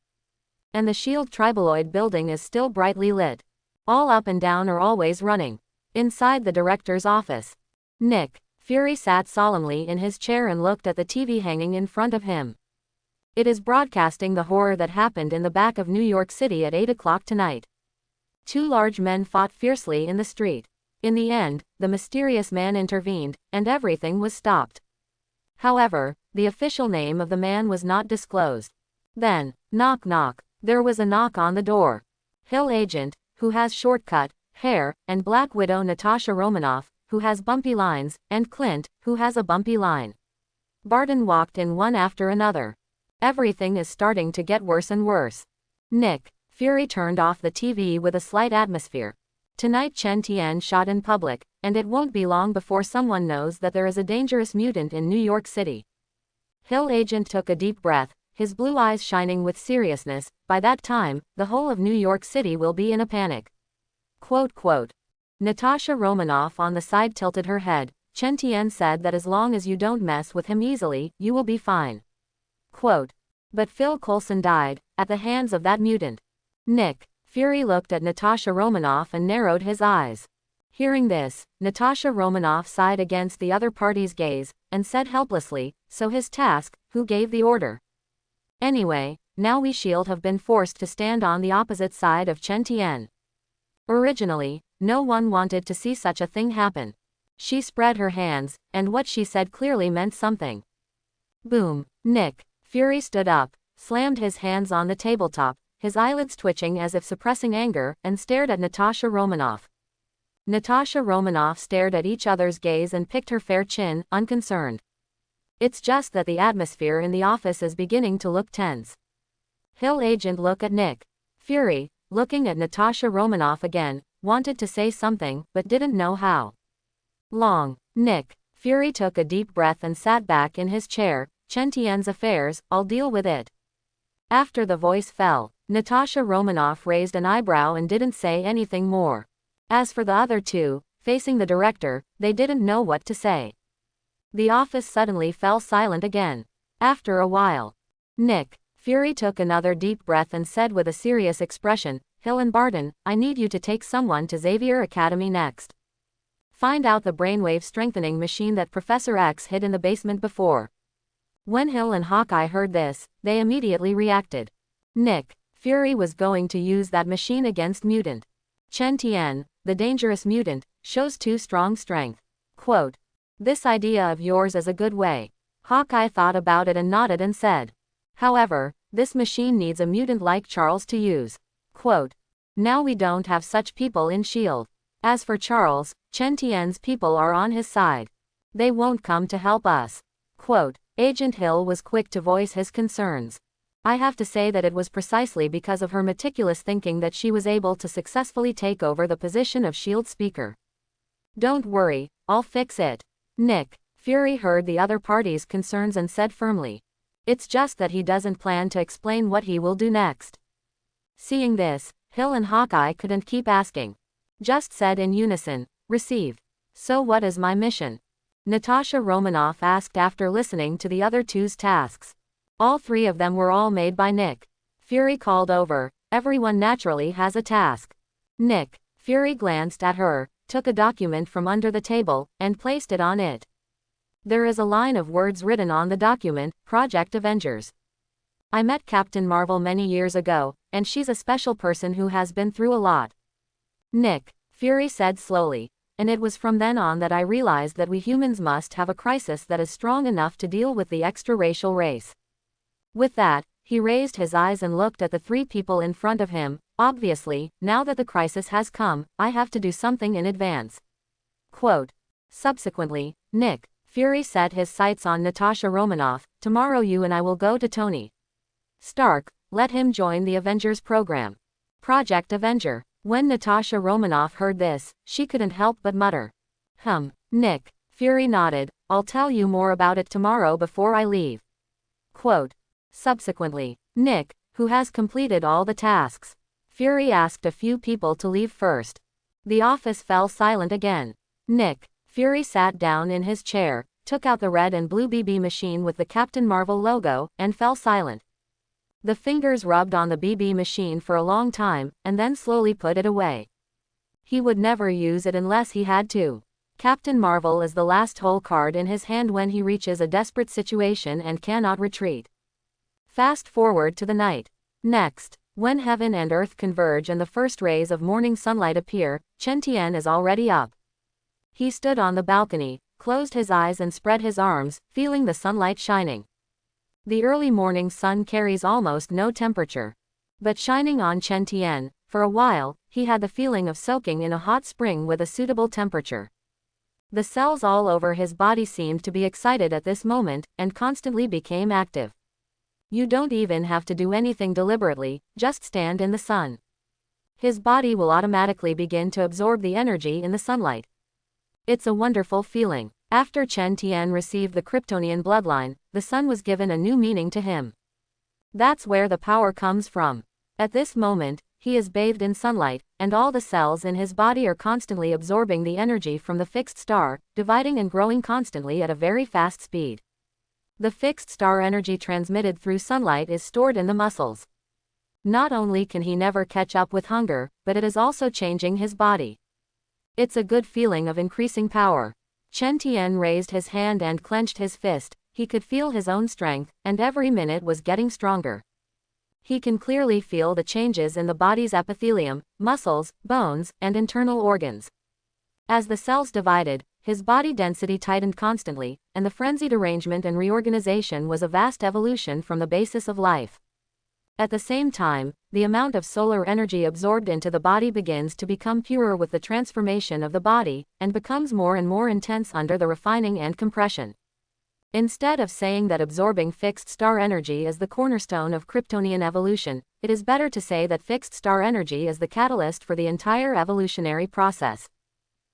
And the Shield Tribaloid building is still brightly lit. All up and down are always running. Inside the director's office, Nick Fury sat solemnly in his chair and looked at the TV hanging in front of him. It is broadcasting the horror that happened in the back of New York City at 8 o'clock tonight. Two large men fought fiercely in the street. In the end, the mysterious man intervened, and everything was stopped. However, the official name of the man was not disclosed. Then, knock knock, there was a knock on the door. Hill Agent, who has short-cut hair, and Black Widow Natasha Romanoff, who has bumpy lines, and Clint, who has a bumpy line. Barton walked in one after another. Everything is starting to get worse and worse. Nick Fury turned off the TV with a slight atmosphere. Tonight Chen Tian shot in public, and it won't be long before someone knows that there is a dangerous mutant in New York City. Hill Agent took a deep breath, his blue eyes shining with seriousness. By that time, the whole of New York City will be in a panic. Quote, quote. Natasha Romanoff on the side tilted her head. Chen Tian said that as long as you don't mess with him easily, you will be fine. Quote. But Phil Coulson died at the hands of that mutant. Nick Fury looked at Natasha Romanoff and narrowed his eyes. Hearing this, Natasha Romanoff sighed against the other party's gaze, and said helplessly, so his task, who gave the order? Anyway, now we S.H.I.E.L.D. have been forced to stand on the opposite side of Chen Tian. Originally, no one wanted to see such a thing happen. She spread her hands, and what she said clearly meant something. Boom. Nick Fury stood up, slammed his hands on the tabletop, his eyelids twitching as if suppressing anger, and stared at Natasha Romanoff. Natasha Romanoff stared at each other's gaze and picked her fair chin, unconcerned. It's just that the atmosphere in the office is beginning to look tense. Hill Agent looked at Nick Fury, looking at Natasha Romanoff again, wanted to say something, but didn't know how. Nick Fury took a deep breath and sat back in his chair. Chen Tian's affairs, I'll deal with it. After the voice fell, Natasha Romanoff raised an eyebrow and didn't say anything more. As for the other two, facing the director, they didn't know what to say. The office suddenly fell silent again. After a while, Nick Fury took another deep breath and said with a serious expression, Hill and Barton, I need you to take someone to Xavier Academy next. Find out the brainwave strengthening machine that Professor X hid in the basement before. When Hill and Hawkeye heard this, they immediately reacted. Nick Fury was going to use that machine against mutant Chen Tian, the dangerous mutant, shows too strong strength. Quote. This idea of yours is a good way. Hawkeye thought about it and nodded and said. However, this machine needs a mutant like Charles to use. Quote. Now we don't have such people in S.H.I.E.L.D. As for Charles, Chen Tian's people are on his side. They won't come to help us. Quote. Agent Hill was quick to voice his concerns. I have to say that it was precisely because of her meticulous thinking that she was able to successfully take over the position of SHIELD speaker. Don't worry, I'll fix it. Nick Fury heard the other party's concerns and said firmly. It's just that he doesn't plan to explain what he will do next. Seeing this, Hill and Hawkeye couldn't keep asking. Just said in unison, receive. So what is my mission? Natasha Romanoff asked after listening to the other two's tasks. All three of them were all made by Nick. Fury called over, everyone naturally has a task. Nick Fury glanced at her, took a document from under the table, and placed it on it. There is a line of words written on the document, Project Avengers. I met Captain Marvel many years ago, and she's a special person who has been through a lot. Nick Fury said slowly, and it was from then on that I realized that we humans must have a crisis that is strong enough to deal with the extra-racial race. With that, he raised his eyes and looked at the three people in front of him. Obviously, now that the crisis has come, I have to do something in advance. Quote. Subsequently, Nick Fury set his sights on Natasha Romanoff. Tomorrow you and I will go to Tony Stark, let him join the Avengers program. Project Avenger. When Natasha Romanoff heard this, she couldn't help but mutter. Nick Fury nodded, I'll tell you more about it tomorrow before I leave. Quote. Subsequently, Nick, who has completed all the tasks. Fury asked a few people to leave first. The office fell silent again. Nick Fury sat down in his chair, took out the red and blue BB machine with the Captain Marvel logo, and fell silent. The fingers rubbed on the BB machine for a long time, and then slowly put it away. He would never use it unless he had to. Captain Marvel is the last hole card in his hand when he reaches a desperate situation and cannot retreat. Fast forward to the night. Next, when heaven and earth converge and the first rays of morning sunlight appear, Chen Tian is already up. He stood on the balcony, closed his eyes and spread his arms, feeling the sunlight shining. The early morning sun carries almost no temperature. But shining on Chen Tian, for a while, he had the feeling of soaking in a hot spring with a suitable temperature. The cells all over his body seemed to be excited at this moment, and constantly became active. You don't even have to do anything deliberately, just stand in the sun. His body will automatically begin to absorb the energy in the sunlight. It's a wonderful feeling. After Chen Tian received the Kryptonian bloodline, the sun was given a new meaning to him. That's where the power comes from. At this moment, he is bathed in sunlight, and all the cells in his body are constantly absorbing the energy from the fixed star, dividing and growing constantly at a very fast speed. The fixed star energy transmitted through sunlight is stored in the muscles. Not only can he never catch up with hunger, but it is also changing his body. It's a good feeling of increasing power. Chen Tian raised his hand and clenched his fist. He could feel his own strength, and every minute was getting stronger. He can clearly feel the changes in the body's epithelium, muscles, bones, and internal organs. As the cells divided, his body density tightened constantly, and the frenzied arrangement and reorganization was a vast evolution from the basis of life. At the same time, the amount of solar energy absorbed into the body begins to become purer with the transformation of the body, and becomes more and more intense under the refining and compression. Instead of saying that absorbing fixed star energy is the cornerstone of Kryptonian evolution, it is better to say that fixed star energy is the catalyst for the entire evolutionary process.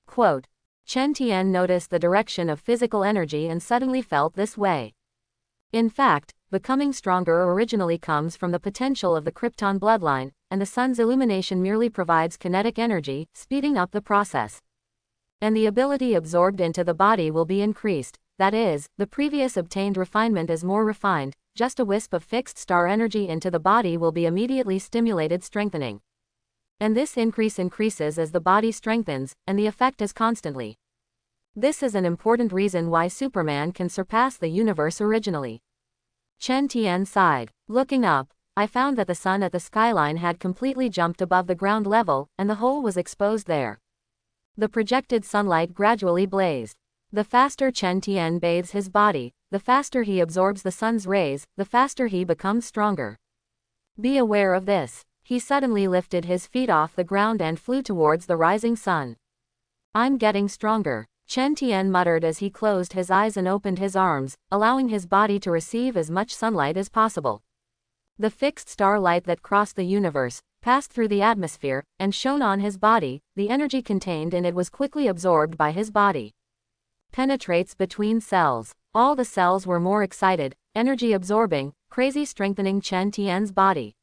Quote. Chen Tian noticed the direction of physical energy and suddenly felt this way. In fact, becoming stronger originally comes from the potential of the Krypton bloodline, and the sun's illumination merely provides kinetic energy, speeding up the process. And the ability absorbed into the body will be increased, that is, the previous obtained refinement is more refined, just a wisp of fixed star energy into the body will be immediately stimulated strengthening. And this increase increases as the body strengthens, and the effect is constantly. This is an important reason why Superman can surpass the universe originally. Chen Tian sighed. Looking up, I found that the sun at the skyline had completely jumped above the ground level, and the hole was exposed there. The projected sunlight gradually blazed. The faster Chen Tian bathes his body, the faster he absorbs the sun's rays, the faster he becomes stronger. Be aware of this. He suddenly lifted his feet off the ground and flew towards the rising sun. I'm getting stronger. Chen Tian muttered as he closed his eyes and opened his arms, allowing his body to receive as much sunlight as possible. The fixed starlight that crossed the universe, passed through the atmosphere, and shone on his body. The energy contained in it was quickly absorbed by his body. Penetrates between cells. All the cells were more excited, energy absorbing, crazy strengthening Chen Tian's body.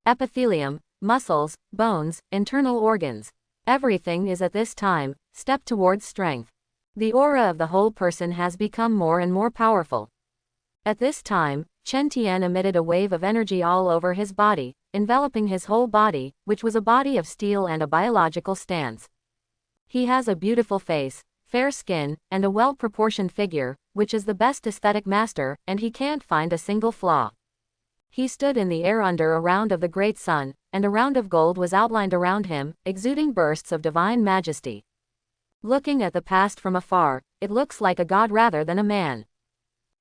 Epithelium, muscles, bones, internal organs. Everything is at this time, step towards strength. The aura of the whole person has become more and more powerful. At this time, Chen Tian emitted a wave of energy all over his body, enveloping his whole body, which was a body of steel and a biological stance. He has a beautiful face, fair skin, and a well-proportioned figure, which is the best aesthetic master, and he can't find a single flaw. He stood in the air under a round of the great sun, and a round of gold was outlined around him, exuding bursts of divine majesty. Looking at the past from afar, it looks like a god rather than a man.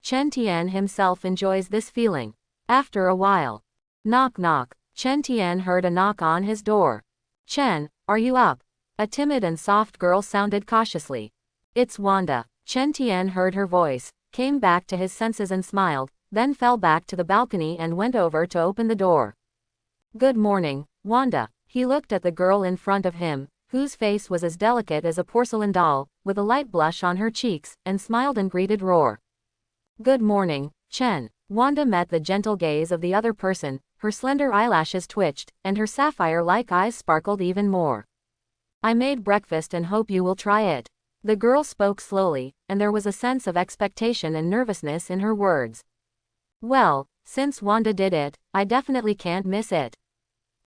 Chen Tian himself enjoys this feeling. After a while, knock knock, Chen Tian heard a knock on his door. Chen, are you up? A timid and soft girl sounded cautiously. It's Wanda. Chen Tian heard her voice, came back to his senses and smiled, then fell back to the balcony and went over to open the door. Good morning, Wanda. He looked at the girl in front of him, whose face was as delicate as a porcelain doll, with a light blush on her cheeks, and smiled and greeted Roar. Good morning, Chen. Wanda met the gentle gaze of the other person, her slender eyelashes twitched, and her sapphire-like eyes sparkled even more. I made breakfast and hope you will try it. The girl spoke slowly, and there was a sense of expectation and nervousness in her words. Well, since Wanda did it, I definitely can't miss it.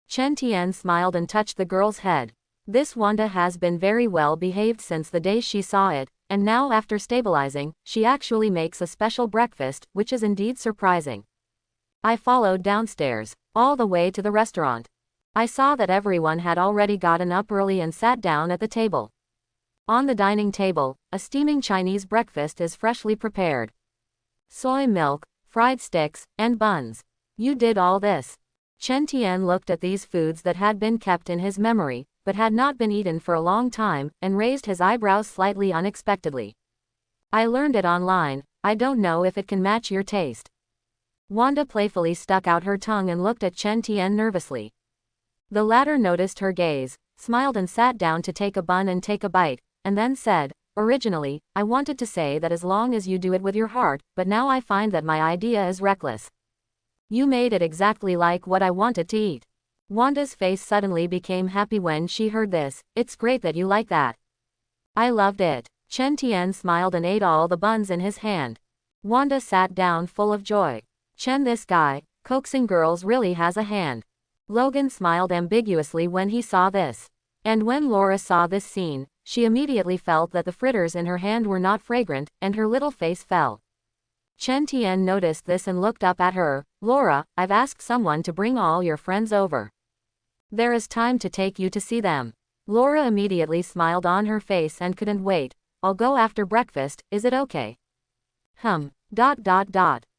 Chen Tian smiled and touched the girl's head. This Wanda has been very well behaved since the day she saw it, and now after stabilizing, she actually makes a special breakfast, which is indeed surprising. I followed downstairs, all the way to the restaurant. I saw that everyone had already gotten up early and sat down at the table. On the dining table, a steaming Chinese breakfast is freshly prepared. Soy milk, fried sticks, and buns. You did all this. Chen Tian looked at these foods that had been kept in his memory, but had not been eaten for a long time, and raised his eyebrows slightly unexpectedly. I learned it online, I don't know if it can match your taste. Wanda playfully stuck out her tongue and looked at Chen Tian nervously. The latter noticed her gaze, smiled and sat down to take a bun and take a bite, and then said, Originally, I wanted to say that as long as you do it with your heart, but now I find that my idea is reckless. You made it exactly like what I wanted to eat. Wanda's face suddenly became happy when she heard this. It's great that you like that. I loved it. Chen Tian smiled and ate all the buns in his hand. Wanda sat down full of joy. Chen, this guy, coaxing girls, really has a hand. Logan smiled ambiguously when he saw this. And when Laura saw this scene, she immediately felt that the fritters in her hand were not fragrant, and her little face fell. Chen Tian noticed this and looked up at her. Laura, I've asked someone to bring all your friends over. There is time to take you to see them. Laura immediately smiled on her face and couldn't wait. I'll go after breakfast, is it okay?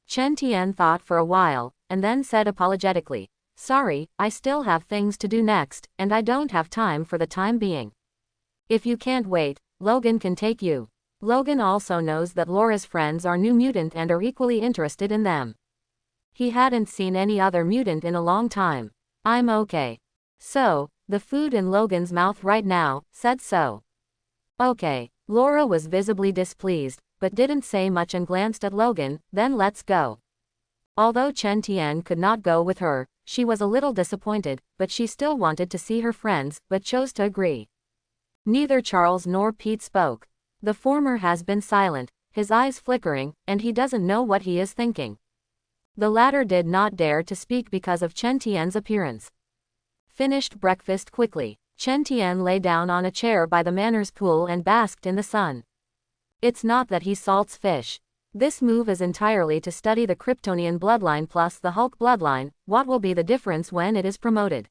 Chen Tian thought for a while, and then said apologetically, Sorry, I still have things to do next, and I don't have time for the time being. If you can't wait, Logan can take you. Logan also knows that Laura's friends are New Mutant and are equally interested in them. He hadn't seen any other mutant in a long time. I'm okay. So, the food in Logan's mouth right now, said so. Okay. Laura was visibly displeased, but didn't say much and glanced at Logan, then let's go. Although Chen Tian could not go with her, she was a little disappointed, but she still wanted to see her friends, but chose to agree. Neither Charles nor Pete spoke. The former has been silent, his eyes flickering, and he doesn't know what he is thinking. The latter did not dare to speak because of Chen Tian's appearance. Finished breakfast quickly, Chen Tian lay down on a chair by the manor's pool and basked in the sun. It's not that he salts fish. This move is entirely to study the Kryptonian bloodline plus the Hulk bloodline. What will be the difference when it is promoted?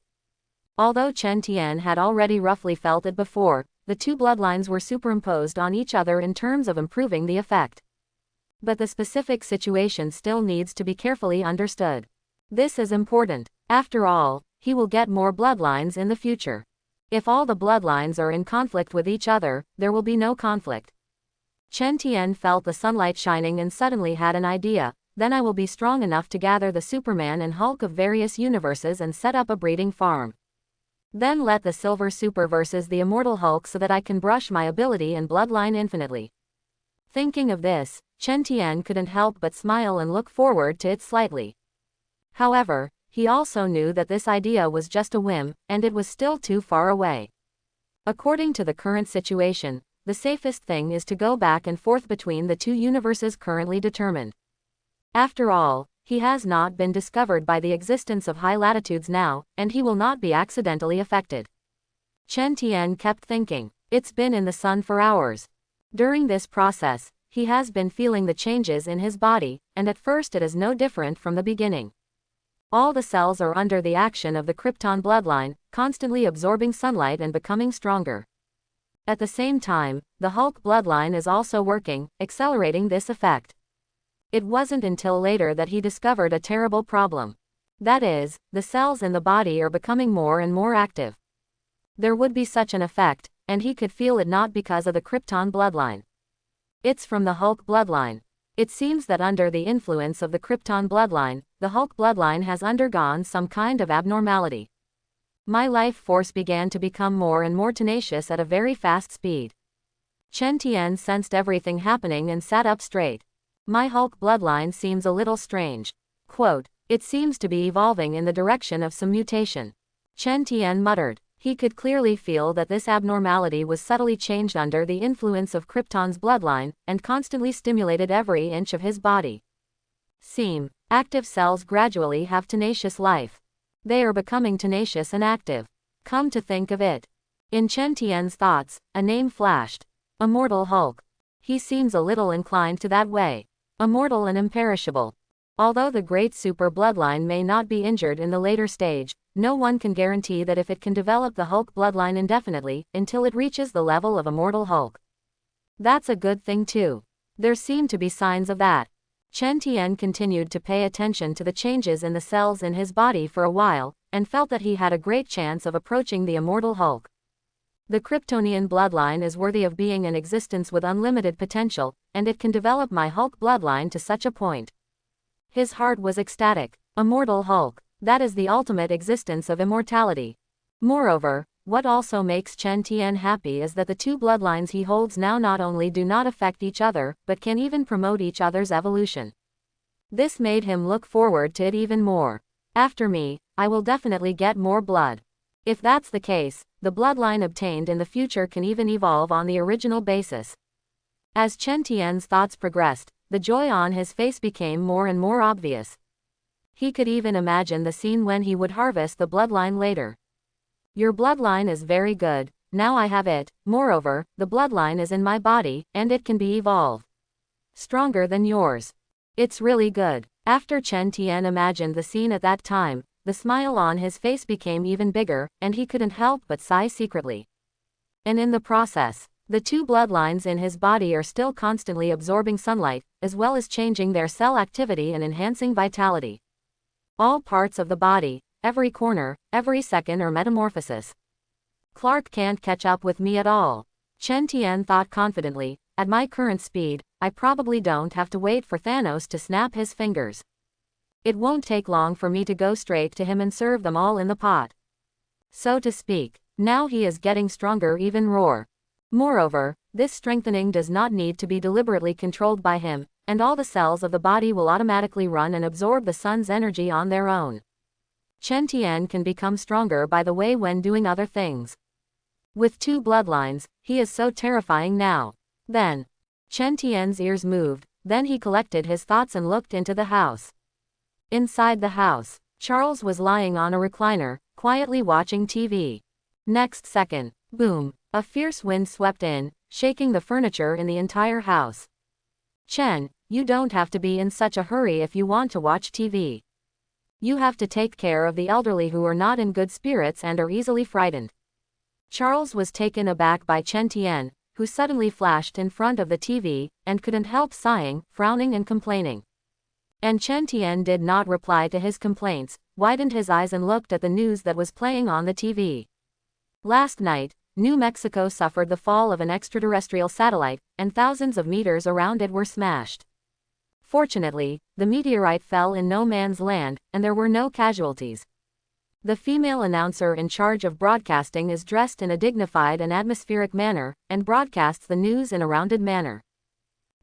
Although Chen Tian had already roughly felt it before, the two bloodlines were superimposed on each other in terms of improving the effect. But the specific situation still needs to be carefully understood. This is important. After all, he will get more bloodlines in the future. If all the bloodlines are in conflict with each other, there will be no conflict. Chen Tian felt the sunlight shining and suddenly had an idea. Then I will be strong enough to gather the Superman and Hulk of various universes and set up a breeding farm. Then let the Silver Super versus the Immortal Hulk so that I can brush my ability and bloodline infinitely. Thinking of this, Chen Tian couldn't help but smile and look forward to it slightly. However, he also knew that this idea was just a whim, and it was still too far away. According to the current situation, the safest thing is to go back and forth between the two universes currently determined. After all, he has not been discovered by the existence of high latitudes now, and he will not be accidentally affected. Chen Tian kept thinking. It's been in the sun for hours. During this process, he has been feeling the changes in his body, and at first it is no different from the beginning. All the cells are under the action of the Krypton bloodline, constantly absorbing sunlight and becoming stronger. At the same time, the Hulk bloodline is also working, accelerating this effect. It wasn't until later that he discovered a terrible problem. That is, the cells in the body are becoming more and more active. There would be such an effect, and he could feel it not because of the Krypton bloodline. It's from the Hulk bloodline. It seems that under the influence of the Krypton bloodline, the Hulk bloodline has undergone some kind of abnormality. My life force began to become more and more tenacious at a very fast speed. Chen Tian sensed everything happening and sat up straight. My Hulk bloodline seems a little strange. Quote, it seems to be evolving in the direction of some mutation. Chen Tian muttered. He could clearly feel that this abnormality was subtly changed under the influence of Krypton's bloodline, and constantly stimulated every inch of his body. Active cells gradually have tenacious life. They are becoming tenacious and active. Come to think of it. In Chen Tian's thoughts, a name flashed. Immortal Hulk. He seems a little inclined to that way. Immortal and imperishable. Although the great super bloodline may not be injured in the later stage, no one can guarantee that if it can develop the Hulk bloodline indefinitely, until it reaches the level of Immortal Hulk. That's a good thing too. There seem to be signs of that. Chen Tian continued to pay attention to the changes in the cells in his body for a while, and felt that he had a great chance of approaching the Immortal Hulk. The Kryptonian bloodline is worthy of being an existence with unlimited potential, and it can develop my Hulk bloodline to such a point. His heart was ecstatic. Immortal Hulk. That is the ultimate existence of immortality. Moreover, what also makes Chen Tian happy is that the two bloodlines he holds now not only do not affect each other, but can even promote each other's evolution. This made him look forward to it even more. After me, I will definitely get more blood. If that's the case, the bloodline obtained in the future can even evolve on the original basis. As Chen Tian's thoughts progressed, the joy on his face became more and more obvious. He could even imagine the scene when he would harvest the bloodline later. Your bloodline is very good, now I have it. Moreover, the bloodline is in my body, and it can be evolved. Stronger than yours. It's really good. After Chen Tian imagined the scene at that time, the smile on his face became even bigger, and he couldn't help but sigh secretly. And in the process, the two bloodlines in his body are still constantly absorbing sunlight, as well as changing their cell activity and enhancing vitality. All parts of the body, every corner, every second are metamorphosis. Clark can't catch up with me at all. Chen Tian thought confidently, at my current speed, I probably don't have to wait for Thanos to snap his fingers. It won't take long for me to go straight to him and serve them all in the pot. So to speak, now he is getting stronger even roar. Moreover, this strengthening does not need to be deliberately controlled by him, and all the cells of the body will automatically run and absorb the sun's energy on their own. Chen Tian can become stronger by the way when doing other things. With two bloodlines, he is so terrifying now. Then, Chen Tian's ears moved, then he collected his thoughts and looked into the house. Inside the house, Charles was lying on a recliner, quietly watching TV. Next second, boom, a fierce wind swept in, shaking the furniture in the entire house. Chen, you don't have to be in such a hurry if you want to watch TV. You have to take care of the elderly who are not in good spirits and are easily frightened. Charles was taken aback by Chen Tian, who suddenly flashed in front of the TV, and couldn't help sighing, frowning and complaining. And Chen Tian did not reply to his complaints, widened his eyes and looked at the news that was playing on the TV. Last night, New Mexico suffered the fall of an extraterrestrial satellite, and thousands of meters around it were smashed. Fortunately, the meteorite fell in no man's land, and there were no casualties. The female announcer in charge of broadcasting is dressed in a dignified and atmospheric manner, and broadcasts the news in a rounded manner.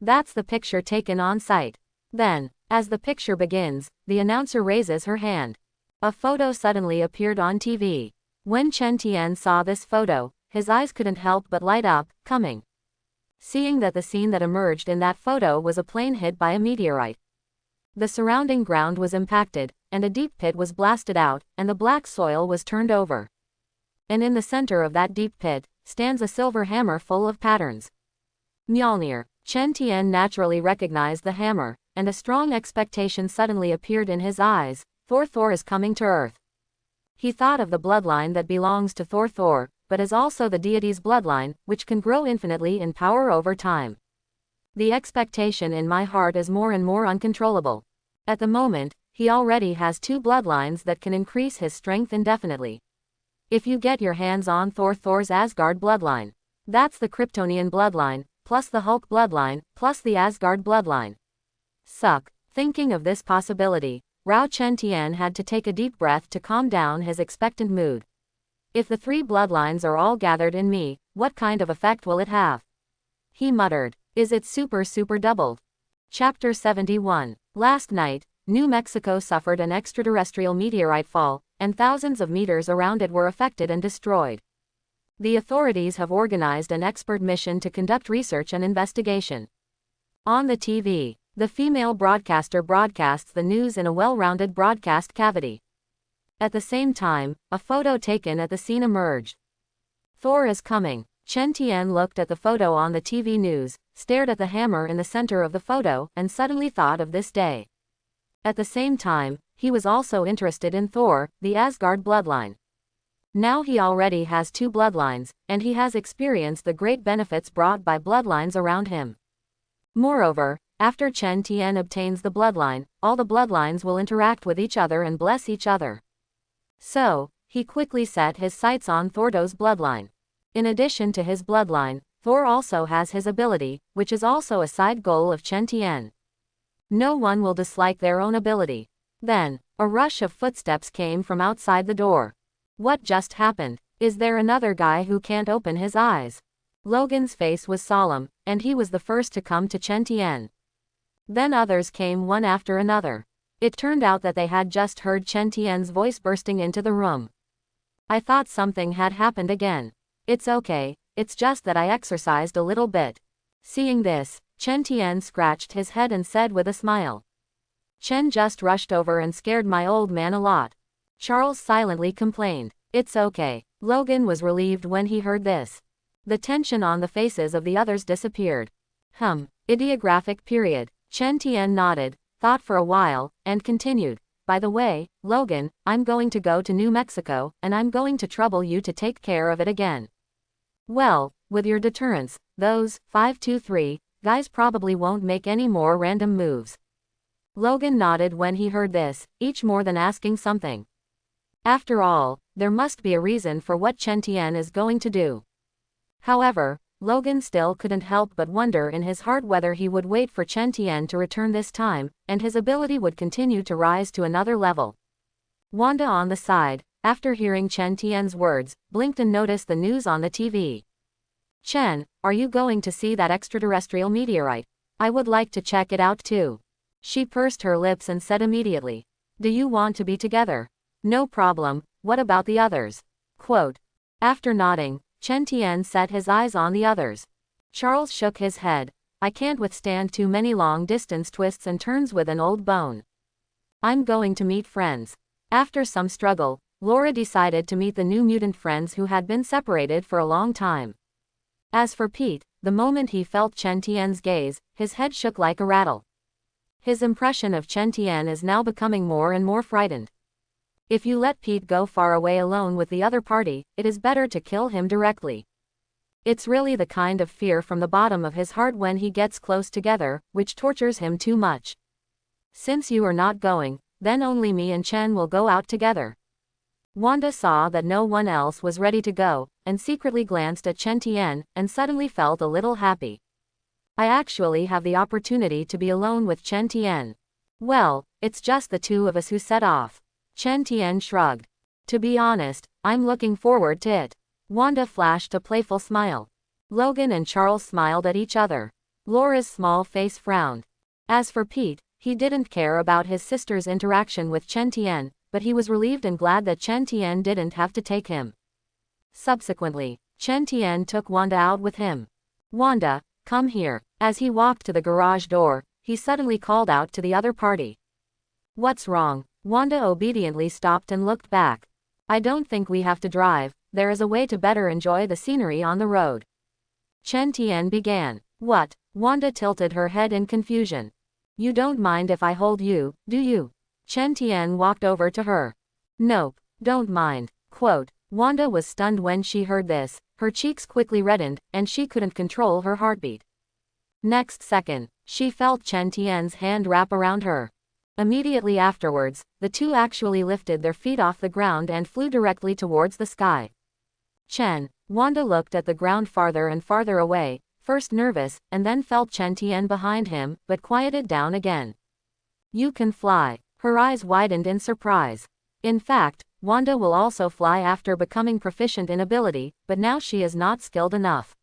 That's the picture taken on site. Then, as the picture begins, the announcer raises her hand. A photo suddenly appeared on TV. When Chen Tian saw this photo, his eyes couldn't help but light up, coming. Seeing that the scene that emerged in that photo was a plane hit by a meteorite. The surrounding ground was impacted, and a deep pit was blasted out, and the black soil was turned over. And in the center of that deep pit, stands a silver hammer full of patterns. Mjolnir. Chen Tian naturally recognized the hammer, and a strong expectation suddenly appeared in his eyes. Thor is coming to Earth. He thought of the bloodline that belongs to Thor, but is also the deity's bloodline, which can grow infinitely in power over time. The expectation in my heart is more and more uncontrollable. At the moment, he already has 2 bloodlines that can increase his strength indefinitely. If you get your hands on Thor's Asgard bloodline, that's the Kryptonian bloodline, plus the Hulk bloodline, plus the Asgard bloodline. Suck. Thinking of this possibility, Rao Chen Tian had to take a deep breath to calm down his expectant mood. If the 3 bloodlines are all gathered in me, what kind of effect will it have? He muttered. Is it super doubled? Chapter 71. Last night, New Mexico suffered an extraterrestrial meteorite fall, and thousands of meters around it were affected and destroyed. The authorities have organized an expert mission to conduct research and investigation. On the TV, the female broadcaster broadcasts the news in a well-rounded broadcast cavity. At the same time, a photo taken at the scene emerged. Thor is coming. Chen Tian looked at the photo on the TV news, stared at the hammer in the center of the photo, and suddenly thought of this day. At the same time, he was also interested in Thor, the Asgard bloodline. Now he already has 2 bloodlines, and he has experienced the great benefits brought by bloodlines around him. Moreover, after Chen Tian obtains the bloodline, all the bloodlines will interact with each other and bless each other. So, he quickly set his sights on Thor's bloodline. In addition to his bloodline, Thor also has his ability, which is also a side goal of Chen Tian. No one will dislike their own ability. Then, a rush of footsteps came from outside the door. What just happened? Is there another guy who can't open his eyes? Logan's face was solemn, and he was the first to come to Chen Tian. Then others came one after another. It turned out that they had just heard Chen Tian's voice bursting into the room. I thought something had happened again. It's okay, it's just that I exercised a little bit. Seeing this, Chen Tian scratched his head and said with a smile. Chen just rushed over and scared my old man a lot. Charles silently complained. It's okay. Logan was relieved when he heard this. The tension on the faces of the others disappeared. Ideographic period. Chen Tian nodded, thought for a while, and continued. By the way, Logan, I'm going to go to New Mexico, and I'm going to trouble you to take care of it again. Well, with your deterrence, those 523 guys probably won't make any more random moves. Logan nodded when he heard this, each more than asking something. After all, there must be a reason for what Chen Tian is going to do. However, Logan still couldn't help but wonder in his heart whether he would wait for Chen Tian to return this time, and his ability would continue to rise to another level. Wanda on the side, after hearing Chen Tian's words, blinked and noticed the news on the TV. Chen, are you going to see that extraterrestrial meteorite? I would like to check it out too. She pursed her lips and said immediately. Do you want to be together? No problem, what about the others? Quote. After nodding, Chen Tian set his eyes on the others. Charles shook his head. I can't withstand too many long-distance twists and turns with an old bone. I'm going to meet friends. After some struggle, Laura decided to meet the new mutant friends who had been separated for a long time. As for Pete, the moment he felt Chen Tian's gaze, his head shook like a rattle. His impression of Chen Tian is now becoming more and more frightened. If you let Pete go far away alone with the other party, it is better to kill him directly. It's really the kind of fear from the bottom of his heart when he gets close together, which tortures him too much. Since you are not going, then only me and Chen will go out together. Wanda saw that no one else was ready to go, and secretly glanced at Chen Tian, and suddenly felt a little happy. I actually have the opportunity to be alone with Chen Tian. Well, it's just the two of us who set off. Chen Tian shrugged. To be honest, I'm looking forward to it. Wanda flashed a playful smile. Logan and Charles smiled at each other. Laura's small face frowned. As for Pete, he didn't care about his sister's interaction with Chen Tian, but he was relieved and glad that Chen Tian didn't have to take him. Subsequently, Chen Tian took Wanda out with him. Wanda, come here. As he walked to the garage door, he suddenly called out to the other party. What's wrong? Wanda obediently stopped and looked back. I don't think we have to drive, there is a way to better enjoy the scenery on the road. Chen Tian began. What? Wanda tilted her head in confusion. You don't mind if I hold you, do you? Chen Tian walked over to her. Nope, don't mind. Quote. Wanda was stunned when she heard this, her cheeks quickly reddened, and she couldn't control her heartbeat. Next second, she felt Chen Tian's hand wrap around her. Immediately afterwards, the two actually lifted their feet off the ground and flew directly towards the sky. Wanda looked at the ground farther and farther away, first nervous, and then felt Chen Tian behind him, but quieted down again. You can fly. Her eyes widened in surprise. In fact, Wanda will also fly after becoming proficient in ability, but now she is not skilled enough.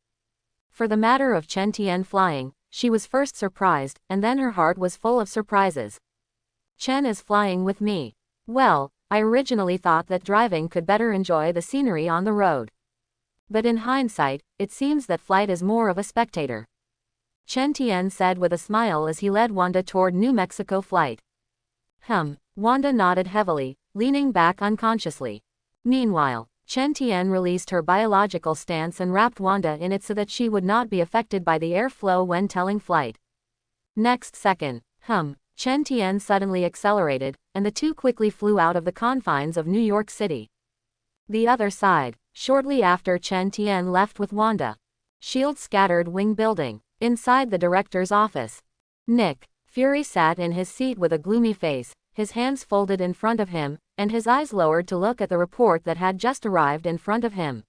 For the matter of Chen Tian flying, she was first surprised, and then her heart was full of surprises. Chen is flying with me. Well, I originally thought that driving could better enjoy the scenery on the road. But in hindsight, it seems that flight is more of a spectator. Chen Tian said with a smile as he led Wanda toward New Mexico flight. Wanda nodded heavily, leaning back unconsciously. Meanwhile, Chen Tian released her biological stance and wrapped Wanda in it so that she would not be affected by the airflow when telling flight. Next second, Chen Tian suddenly accelerated, and the two quickly flew out of the confines of New York City. The other side, shortly after Chen Tian left with Wanda. Shield scattered wing building. Inside the director's office. Nick Fury sat in his seat with a gloomy face, his hands folded in front of him, and his eyes lowered to look at the report that had just arrived in front of him.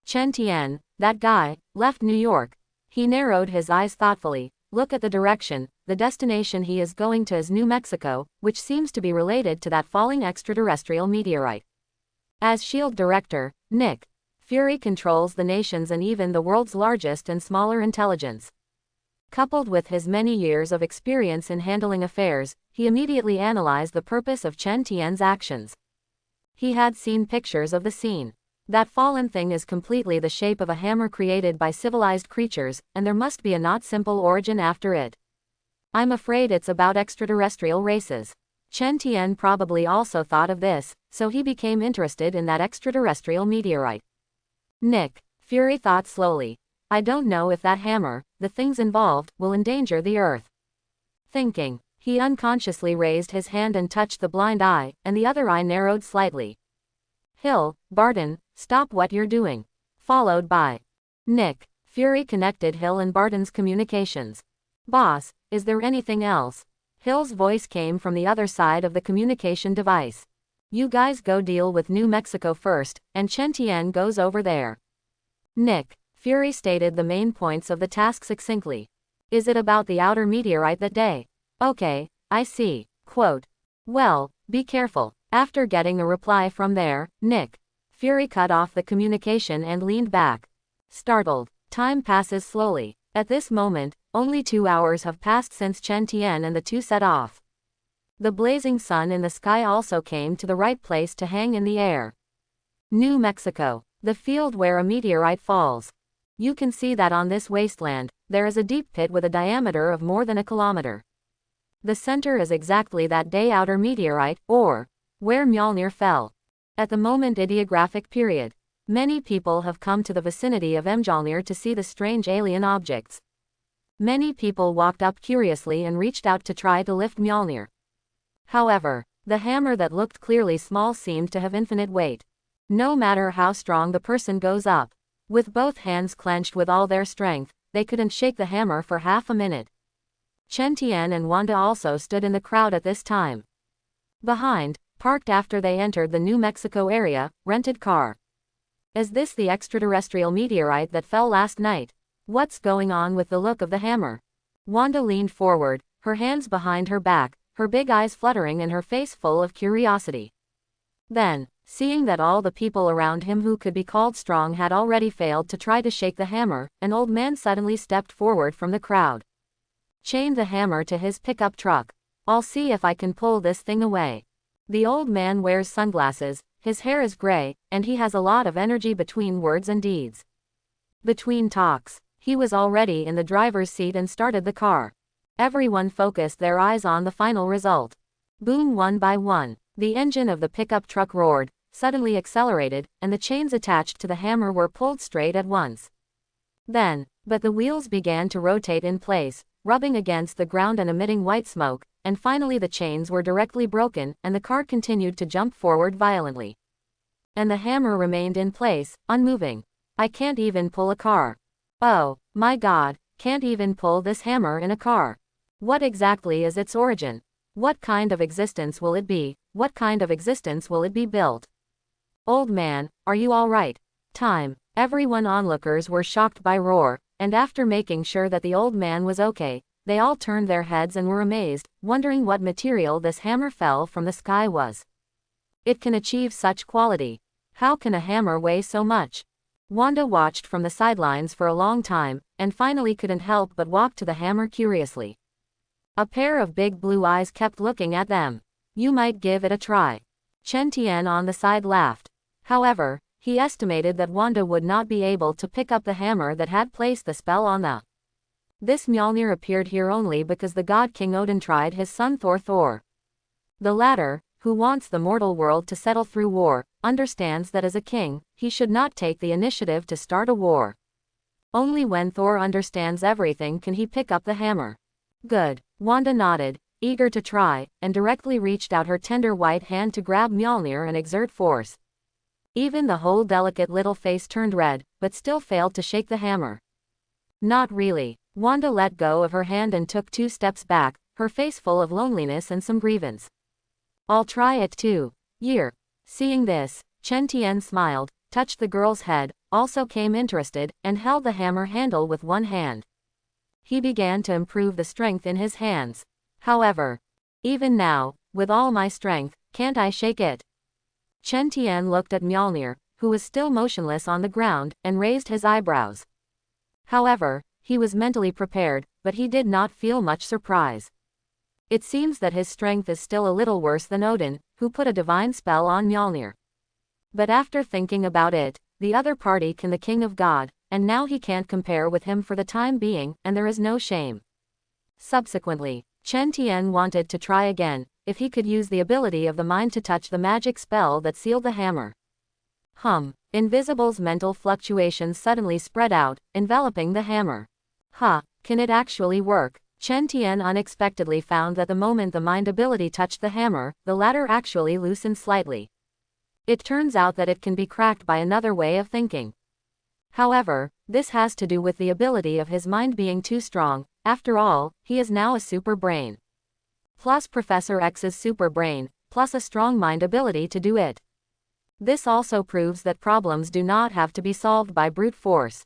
Chen Tian, that guy, left New York. He narrowed his eyes thoughtfully. Look at the direction, the destination he is going to is New Mexico, which seems to be related to that falling extraterrestrial meteorite. As SHIELD director, Nick Fury controls the nation's and even the world's largest and smaller intelligence. Coupled with his many years of experience in handling affairs, he immediately analyzed the purpose of Chen Tian's actions. He had seen pictures of the scene. That fallen thing is completely the shape of a hammer created by civilized creatures, and there must be a not simple origin after it. I'm afraid it's about extraterrestrial races. Chen Tian probably also thought of this, so he became interested in that extraterrestrial meteorite. Nick Fury thought slowly. I don't know if that hammer, the things involved, will endanger the Earth. Thinking, he unconsciously raised his hand and touched the blind eye, and the other eye narrowed slightly. Hill, Barton, stop what you're doing. Followed by Nick Fury connected Hill and Barton's communications. Boss, is there anything else? Hill's voice came from the other side of the communication device. You guys go deal with New Mexico first, and Chen Tian goes over there. Nick Fury stated the main points of the task succinctly. Is it about the outer meteorite that day? Okay, I see. Quote. Well, be careful. After getting a reply from there, Nick Fury cut off the communication and leaned back. Startled. Time passes slowly. At this moment, only 2 hours have passed since Chen Tian and the two set off. The blazing sun in the sky also came to the right place to hang in the air. New Mexico, the field where a meteorite falls. You can see that on this wasteland, there is a deep pit with a diameter of more than a kilometer. The center is exactly that day outer meteorite, or where Mjolnir fell. At the moment ideographic period, many people have come to the vicinity of Mjolnir to see the strange alien objects. Many people walked up curiously and reached out to try to lift Mjolnir. However, the hammer that looked clearly small seemed to have infinite weight. No matter how strong the person goes up, with both hands clenched with all their strength, they couldn't shake the hammer for half a minute. Chen Tian and Wanda also stood in the crowd at this time. Behind, parked after they entered the New Mexico area, rented car. Is this the extraterrestrial meteorite that fell last night? What's going on with the look of the hammer? Wanda leaned forward, her hands behind her back, her big eyes fluttering and her face full of curiosity. Then, seeing that all the people around him who could be called strong had already failed to try to shake the hammer, an old man suddenly stepped forward from the crowd. Chain the hammer to his pickup truck. I'll see if I can pull this thing away. The old man wears sunglasses, his hair is gray, and he has a lot of energy between words and deeds. Between talks, he was already in the driver's seat and started the car. Everyone focused their eyes on the final result. Boom! One by one, the engine of the pickup truck roared, suddenly accelerated, and the chains attached to the hammer were pulled straight at once. But the wheels began to rotate in place, rubbing against the ground and emitting white smoke, and finally the chains were directly broken, and the car continued to jump forward violently. And the hammer remained in place, unmoving. I can't even pull a car. Oh, my God, can't even pull this hammer in a car. What exactly is its origin? What kind of existence will it be? What kind of existence will it be built? Old man, are you all right? Time. Everyone onlookers were shocked by roar, and after making sure that the old man was okay, they all turned their heads and were amazed, wondering what material this hammer fell from the sky was. It can achieve such quality. How can a hammer weigh so much? Wanda watched from the sidelines for a long time, and finally couldn't help but walk to the hammer curiously. A pair of big blue eyes kept looking at them. You might give it a try. Chen Tian on the side laughed. However, he estimated that Wanda would not be able to pick up the hammer that had placed the spell on the. This Mjolnir appeared here only because the god King Odin tried his son Thor. The latter, who wants the mortal world to settle through war, understands that as a king, he should not take the initiative to start a war. Only when Thor understands everything can he pick up the hammer. Good. Wanda nodded, eager to try, and directly reached out her tender white hand to grab Mjolnir and exert force. Even the whole delicate little face turned red, but still failed to shake the hammer. Not really. Wanda let go of her hand and took 2 steps back, her face full of loneliness and some grievance. I'll try it too. Year. Seeing this, Chen Tian smiled, touched the girl's head, also came interested, and held the hammer handle with one hand. He began to improve the strength in his hands. However, even now, with all my strength, can't I shake it? Chen Tian looked at Mjolnir, who was still motionless on the ground, and raised his eyebrows. However, he was mentally prepared, but he did not feel much surprise. It seems that his strength is still a little worse than Odin, who put a divine spell on Mjolnir. But after thinking about it, the other party can the king of God, and now he can't compare with him for the time being, and there is no shame. Subsequently, Chen Tian wanted to try again, if he could use the ability of the mind to touch the magic spell that sealed the hammer. Invisible's mental fluctuations suddenly spread out, enveloping the hammer. Can it actually work? Chen Tian unexpectedly found that the moment the mind ability touched the hammer, the latter actually loosened slightly. It turns out that it can be cracked by another way of thinking. However, this has to do with the ability of his mind being too strong. After all, he is now a super brain. Plus Professor X's super brain, plus a strong mind ability to do it. This also proves that problems do not have to be solved by brute force.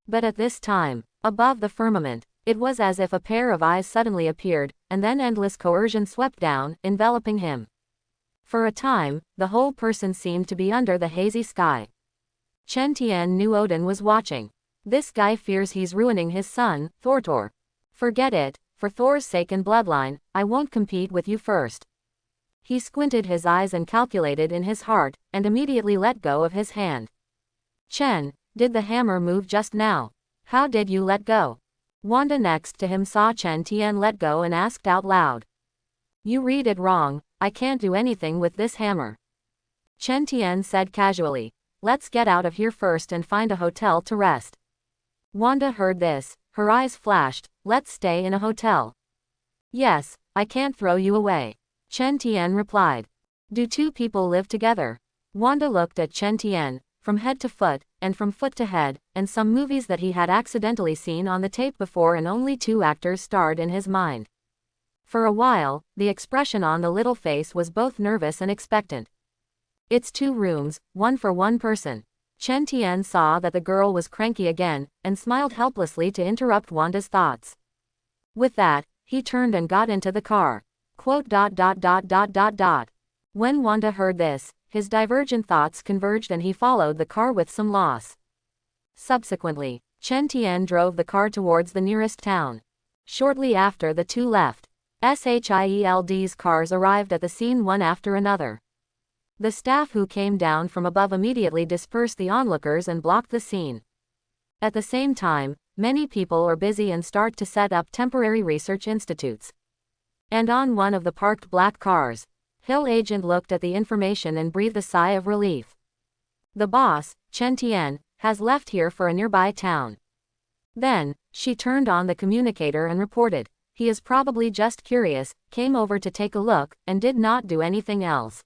But at this time, above the firmament, it was as if a pair of eyes suddenly appeared, and then endless coercion swept down, enveloping him. For a time, the whole person seemed to be under the hazy sky. Chen Tian knew Odin was watching. This guy fears he's ruining his son, Thor. Forget it, for Thor's sake and bloodline, I won't compete with you first. He squinted his eyes and calculated in his heart, and immediately let go of his hand. Chen, did the hammer move just now? How did you let go? Wanda next to him saw Chen Tian let go and asked out loud. You read it wrong, I can't do anything with this hammer. Chen Tian said casually. Let's get out of here first and find a hotel to rest. Wanda heard this, her eyes flashed. Let's stay in a hotel. Yes, I can't throw you away. Chen Tian replied. Do 2 people live together? Wanda looked at Chen Tian, from head to foot, and from foot to head, and some movies that he had accidentally seen on the tape before, and only 2 actors starred in his mind. For a while, the expression on the little face was both nervous and expectant. It's 2 rooms, one for one person. Chen Tian saw that the girl was cranky again, and smiled helplessly to interrupt Wanda's thoughts. With that, he turned and got into the car. Quote. When Wanda heard this, his divergent thoughts converged and he followed the car with some loss. Subsequently, Chen Tian drove the car towards the nearest town. Shortly after the two left, SHIELD's cars arrived at the scene one after another. The staff who came down from above immediately dispersed the onlookers and blocked the scene. At the same time, many people are busy and start to set up temporary research institutes. And on one of the parked black cars, Hill agent looked at the information and breathed a sigh of relief. The boss, Chen Tian, has left here for a nearby town. Then, she turned on the communicator and reported, he is probably just curious, came over to take a look, and did not do anything else.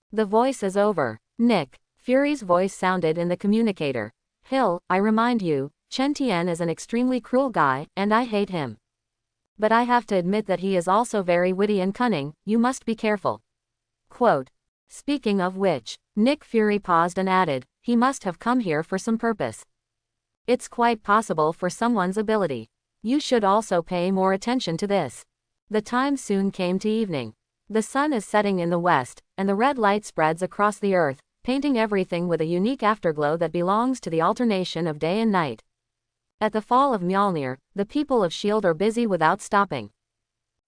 The voice is over. Nick Fury's voice sounded in the communicator. Hill, I remind you, Chen Tian is an extremely cruel guy, and I hate him. But I have to admit that he is also very witty and cunning, you must be careful. Quote. Speaking of which, Nick Fury paused and added, he must have come here for some purpose. It's quite possible for someone's ability. You should also pay more attention to this. The time soon came to evening. The sun is setting in the west, and the red light spreads across the earth, painting everything with a unique afterglow that belongs to the alternation of day and night. At the fall of Mjolnir, the people of S.H.I.E.L.D. are busy without stopping.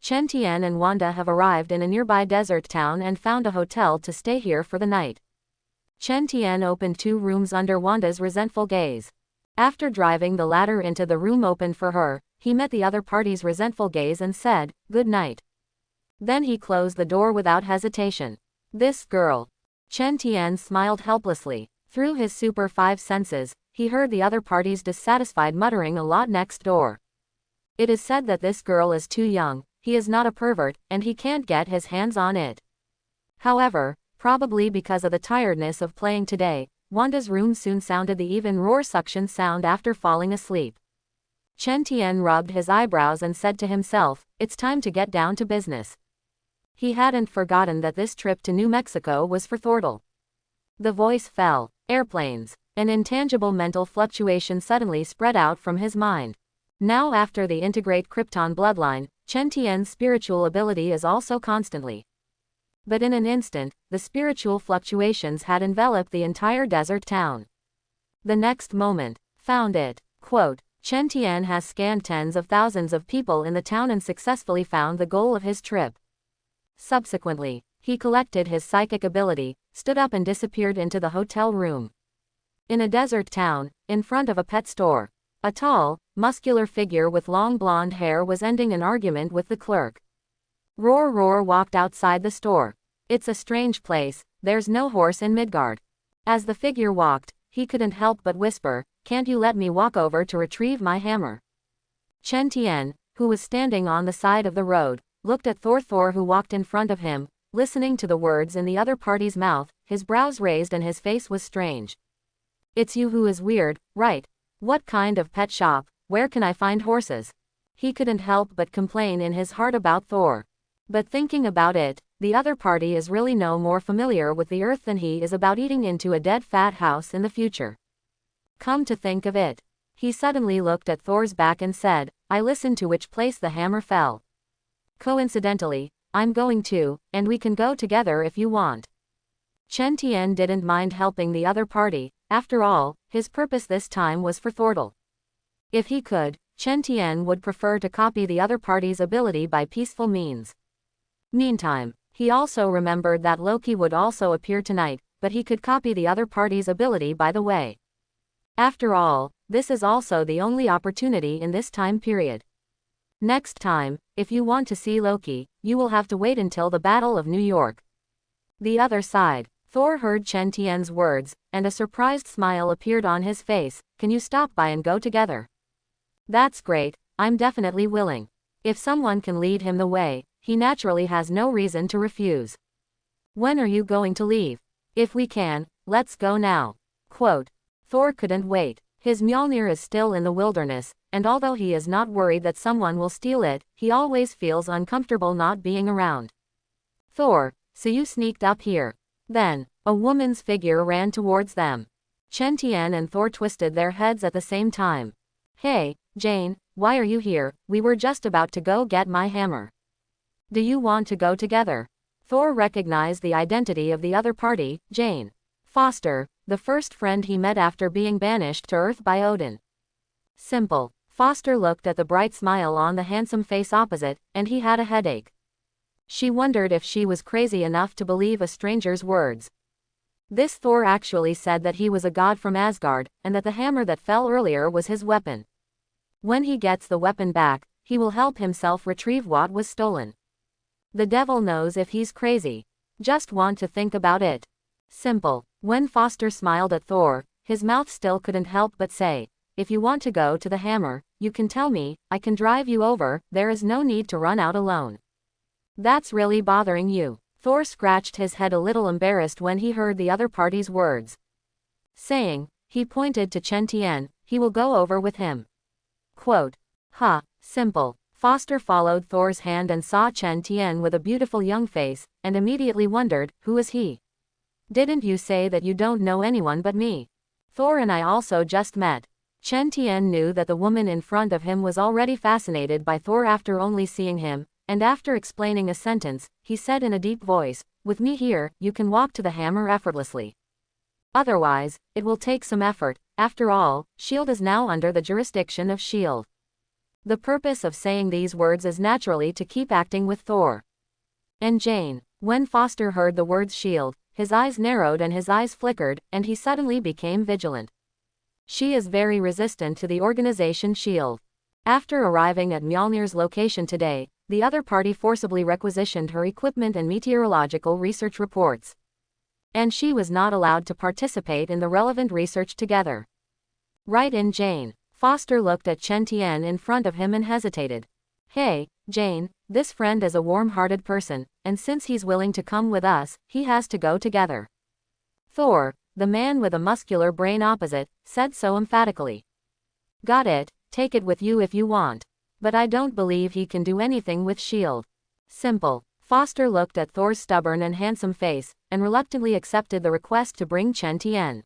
Chen Tian and Wanda have arrived in a nearby desert town and found a hotel to stay here for the night. Chen Tian opened 2 rooms under Wanda's resentful gaze. After driving the latter into the room opened for her, he met the other party's resentful gaze and said, good night. Then he closed the door without hesitation. This girl. Chen Tian smiled helplessly. Through his super 5 senses, he heard the other party's dissatisfied muttering a lot next door. It is said that this girl is too young, he is not a pervert, and he can't get his hands on it. However, probably because of the tiredness of playing today, Wanda's room soon sounded the even roar suction sound after falling asleep. Chen Tian rubbed his eyebrows and said to himself, it's time to get down to business. He hadn't forgotten that this trip to New Mexico was for Thortle. The voice fell. Airplanes. An intangible mental fluctuation suddenly spread out from his mind. Now after the integrate Krypton bloodline, Chen Tian's spiritual ability is also constantly. But in an instant, the spiritual fluctuations had enveloped the entire desert town. The next moment, found it. Quote, Chen Tian has scanned tens of thousands of people in the town and successfully found the goal of his trip. Subsequently, he collected his psychic ability, stood up and disappeared into the hotel room. In a desert town, in front of a pet store, a tall, muscular figure with long blonde hair was ending an argument with the clerk. Roar walked outside the store. It's a strange place, there's no horse in Midgard. As the figure walked, he couldn't help but whisper, can't you let me walk over to retrieve my hammer? Chen Tian, who was standing on the side of the road, looked at Thor who walked in front of him, listening to the words in the other party's mouth, his brows raised and his face was strange. It's you who is weird, right? What kind of pet shop, where can I find horses? He couldn't help but complain in his heart about Thor. But thinking about it, the other party is really no more familiar with the earth than he is about eating into a dead fat house in the future. Come to think of it. He suddenly looked at Thor's back and said, I listened to which place the hammer fell. Coincidentally, I'm going too, and we can go together if you want. Chen Tian didn't mind helping the other party, after all, his purpose this time was for Thortle. If he could, Chen Tian would prefer to copy the other party's ability by peaceful means. Meantime, he also remembered that Loki would also appear tonight, but he could copy the other party's ability by the way. After all, this is also the only opportunity in this time period. Next time, if you want to see Loki, you will have to wait until the Battle of New York. The other side. Thor heard Chen Tian's words, and a surprised smile appeared on his face. Can you stop by and go together? That's great, I'm definitely willing. If someone can lead him the way, he naturally has no reason to refuse. When are you going to leave? If we can, let's go now. Quote. Thor couldn't wait. His Mjolnir is still in the wilderness, and although he is not worried that someone will steal it, he always feels uncomfortable not being around. Thor, so you sneaked up here. Then, a woman's figure ran towards them. Chen Tian and Thor twisted their heads at the same time. Hey, Jane, why are you here? We were just about to go get my hammer. Do you want to go together? Thor recognized the identity of the other party, Jane Foster, the first friend he met after being banished to Earth by Odin. Simple. Foster looked at the bright smile on the handsome face opposite, and he had a headache. She wondered if she was crazy enough to believe a stranger's words. This Thor actually said that he was a god from Asgard, and that the hammer that fell earlier was his weapon. When he gets the weapon back, he will help himself retrieve what was stolen. The devil knows if he's crazy. Just want to think about it. Simple. When Foster smiled at Thor, his mouth still couldn't help but say, if you want to go to the hammer, you can tell me, I can drive you over, there is no need to run out alone. That's really bothering you. Thor scratched his head a little embarrassed when he heard the other party's words. Saying, he pointed to Chen Tian, he will go over with him. Quote. Simple. Foster followed Thor's hand and saw Chen Tian with a beautiful young face, and immediately wondered, who is he? Didn't you say that you don't know anyone but me? Thor and I also just met. Chen Tian knew that the woman in front of him was already fascinated by Thor after only seeing him, and after explaining a sentence, he said in a deep voice, with me here, you can walk to the hammer effortlessly. Otherwise, it will take some effort. After all, S.H.I.E.L.D. is now under the jurisdiction of S.H.I.E.L.D. The purpose of saying these words is naturally to keep acting with Thor and Jane. When Foster heard the words S.H.I.E.L.D., his eyes narrowed and his eyes flickered, and he suddenly became vigilant. She is very resistant to the organization S.H.I.E.L.D. After arriving at Mjolnir's location today, the other party forcibly requisitioned her equipment and meteorological research reports. And she was not allowed to participate in the relevant research together. Right in Jane. Foster looked at Chen Tian in front of him and hesitated. Hey, Jane, this friend is a warm-hearted person, and since he's willing to come with us, he has to go together. Thor, the man with a muscular brain opposite, said so emphatically. Got it, take it with you if you want. But I don't believe he can do anything with S.H.I.E.L.D. Simple. Foster looked at Thor's stubborn and handsome face, and reluctantly accepted the request to bring Chen Tian.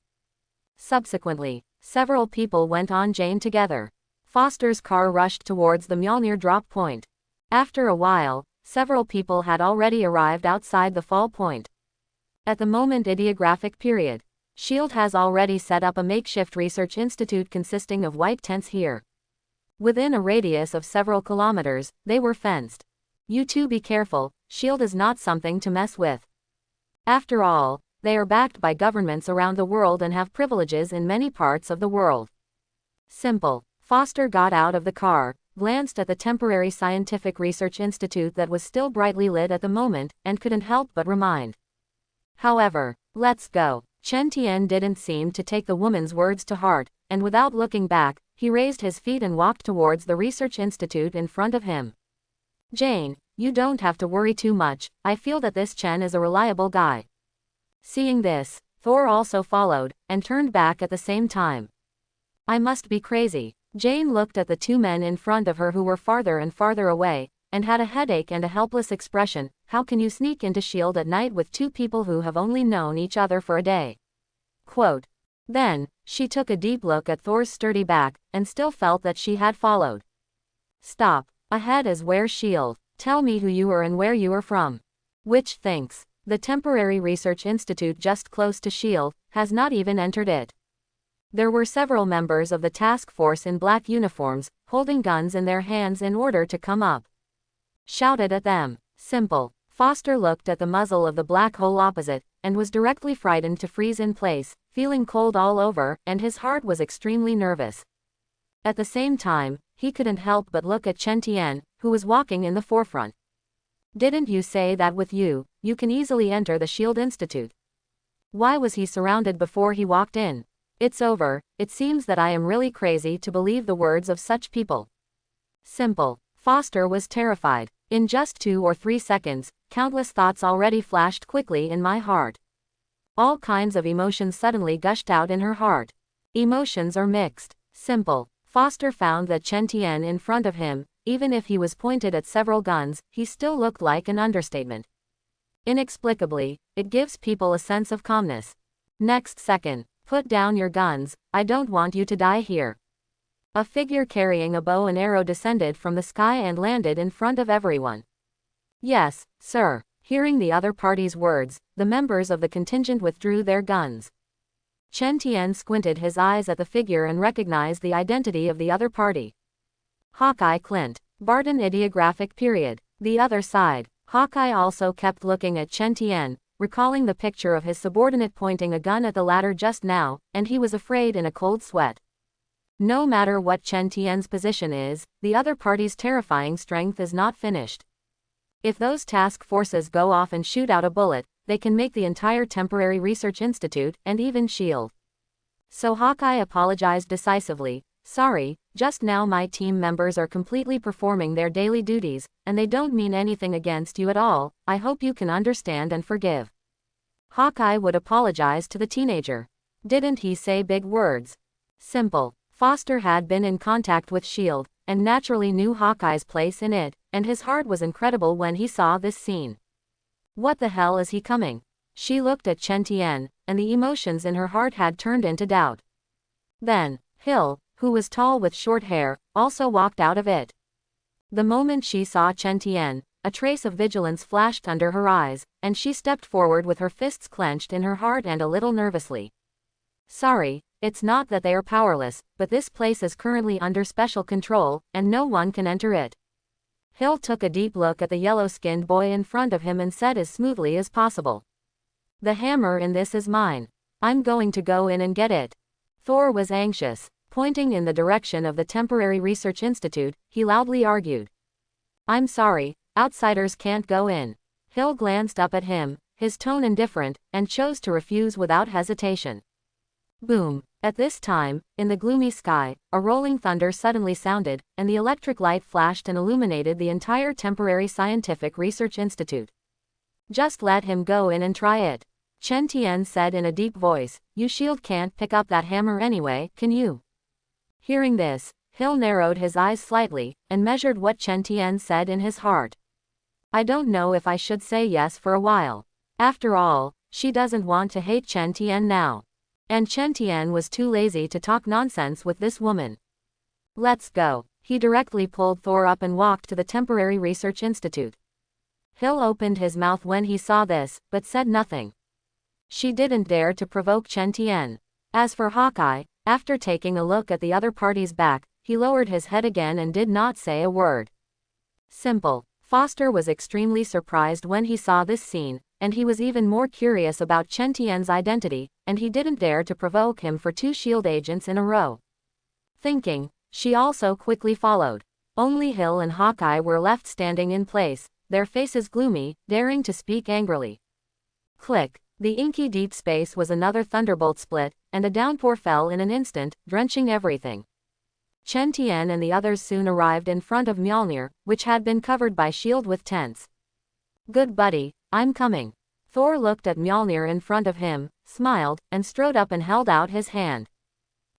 Subsequently, several people went on Jane together. Foster's car rushed towards the Mjolnir drop point. After a while, several people had already arrived outside the fall point. At the moment ideographic period, S.H.I.E.L.D. has already set up a makeshift research institute consisting of white tents here. Within a radius of several kilometers, they were fenced. You two be careful, S.H.I.E.L.D. is not something to mess with. After all, they are backed by governments around the world and have privileges in many parts of the world. Simple. Foster got out of the car, glanced at the temporary scientific research institute that was still brightly lit at the moment, and couldn't help but remind. However, let's go. Chen Tian didn't seem to take the woman's words to heart, and without looking back, he raised his feet and walked towards the research institute in front of him. Jane, you don't have to worry too much, I feel that this Chen is a reliable guy. Seeing this, Thor also followed, and turned back at the same time. I must be crazy. Jane looked at the two men in front of her who were farther and farther away, and had a headache and a helpless expression. How can you sneak into S.H.I.E.L.D. at night with two people who have only known each other for a day? Quote. Then, she took a deep look at Thor's sturdy back, and still felt that she had followed. Stop. Ahead is where S.H.I.E.L.D. Tell me who you are and where you are from. Which thinks. The temporary research institute just close to S.H.I.E.L.D. has not even entered it. There were several members of the task force in black uniforms, holding guns in their hands in order to come up. Shouted at them. Simple. Foster looked at the muzzle of the black hole opposite, and was directly frightened to freeze in place, feeling cold all over, and his heart was extremely nervous. At the same time, he couldn't help but look at Chen Tian, who was walking in the forefront. Didn't you say that with you, you can easily enter the S.H.I.E.L.D. Institute? Why was he surrounded before he walked in? It's over, it seems that I am really crazy to believe the words of such people. Simple. Foster was terrified. In just 2 or 3 seconds, countless thoughts already flashed quickly in my heart. All kinds of emotions suddenly gushed out in her heart. Emotions are mixed. Simple. Foster found that Chen Tian in front of him, even if he was pointed at several guns, he still looked like an understatement. Inexplicably, it gives people a sense of calmness. Next second, put down your guns, I don't want you to die here. A figure carrying a bow and arrow descended from the sky and landed in front of everyone. Yes, sir. Hearing the other party's words, the members of the contingent withdrew their guns. Chen Tian squinted his eyes at the figure and recognized the identity of the other party. Hawkeye Clint. Barton Ideographic period. The other side. Hawkeye also kept looking at Chen Tian, recalling the picture of his subordinate pointing a gun at the latter just now, and he was afraid in a cold sweat. No matter what Chen Tian's position is, the other party's terrifying strength is not finished. If those task forces go off and shoot out a bullet, they can make the entire Temporary Research Institute, and even S.H.I.E.L.D. So Hawkeye apologized decisively. Sorry, just now my team members are completely performing their daily duties, and they don't mean anything against you at all. I hope you can understand and forgive. Hawkeye would apologize to the teenager. Didn't he say big words? Simple. Foster had been in contact with S.H.I.E.L.D., and naturally knew Hawkeye's place in it, and his heart was incredible when he saw this scene. What the hell is he coming? She looked at Chen Tian, and the emotions in her heart had turned into doubt. Then, Hill, who was tall with short hair, also walked out of it. The moment she saw Chen Tian, a trace of vigilance flashed under her eyes, and she stepped forward with her fists clenched in her heart and a little nervously. Sorry, it's not that they are powerless, but this place is currently under special control, and no one can enter it. Hill took a deep look at the yellow-skinned boy in front of him and said as smoothly as possible. The hammer in this is mine. I'm going to go in and get it. Thor was anxious. Pointing in the direction of the Temporary Research Institute, he loudly argued. I'm sorry, outsiders can't go in. Hill glanced up at him, his tone indifferent, and chose to refuse without hesitation. Boom. At this time, in the gloomy sky, a rolling thunder suddenly sounded, and the electric light flashed and illuminated the entire Temporary Scientific Research Institute. Just let him go in and try it. Chen Tian said in a deep voice, you S.H.I.E.L.D. can't pick up that hammer anyway, can you? Hearing this, Hill narrowed his eyes slightly, and measured what Chen Tian said in his heart. I don't know if I should say yes for a while. After all, she doesn't want to hate Chen Tian now. And Chen Tian was too lazy to talk nonsense with this woman. Let's go. He directly pulled Thor up and walked to the Temporary Research Institute. Hill opened his mouth when he saw this, but said nothing. She didn't dare to provoke Chen Tian. As for Hawkeye, after taking a look at the other party's back, he lowered his head again and did not say a word. Simple. Foster was extremely surprised when he saw this scene, and he was even more curious about Chen Tian's identity, and he didn't dare to provoke him for 2 S.H.I.E.L.D. agents in a row. Thinking, she also quickly followed. Only Hill and Hawkeye were left standing in place, their faces gloomy, daring to speak angrily. Click. The inky deep space was another thunderbolt split, and a downpour fell in an instant, drenching everything. Chen Tian and the others soon arrived in front of Mjolnir, which had been covered by S.H.I.E.L.D. with tents. Good buddy, I'm coming. Thor looked at Mjolnir in front of him, smiled, and strode up and held out his hand.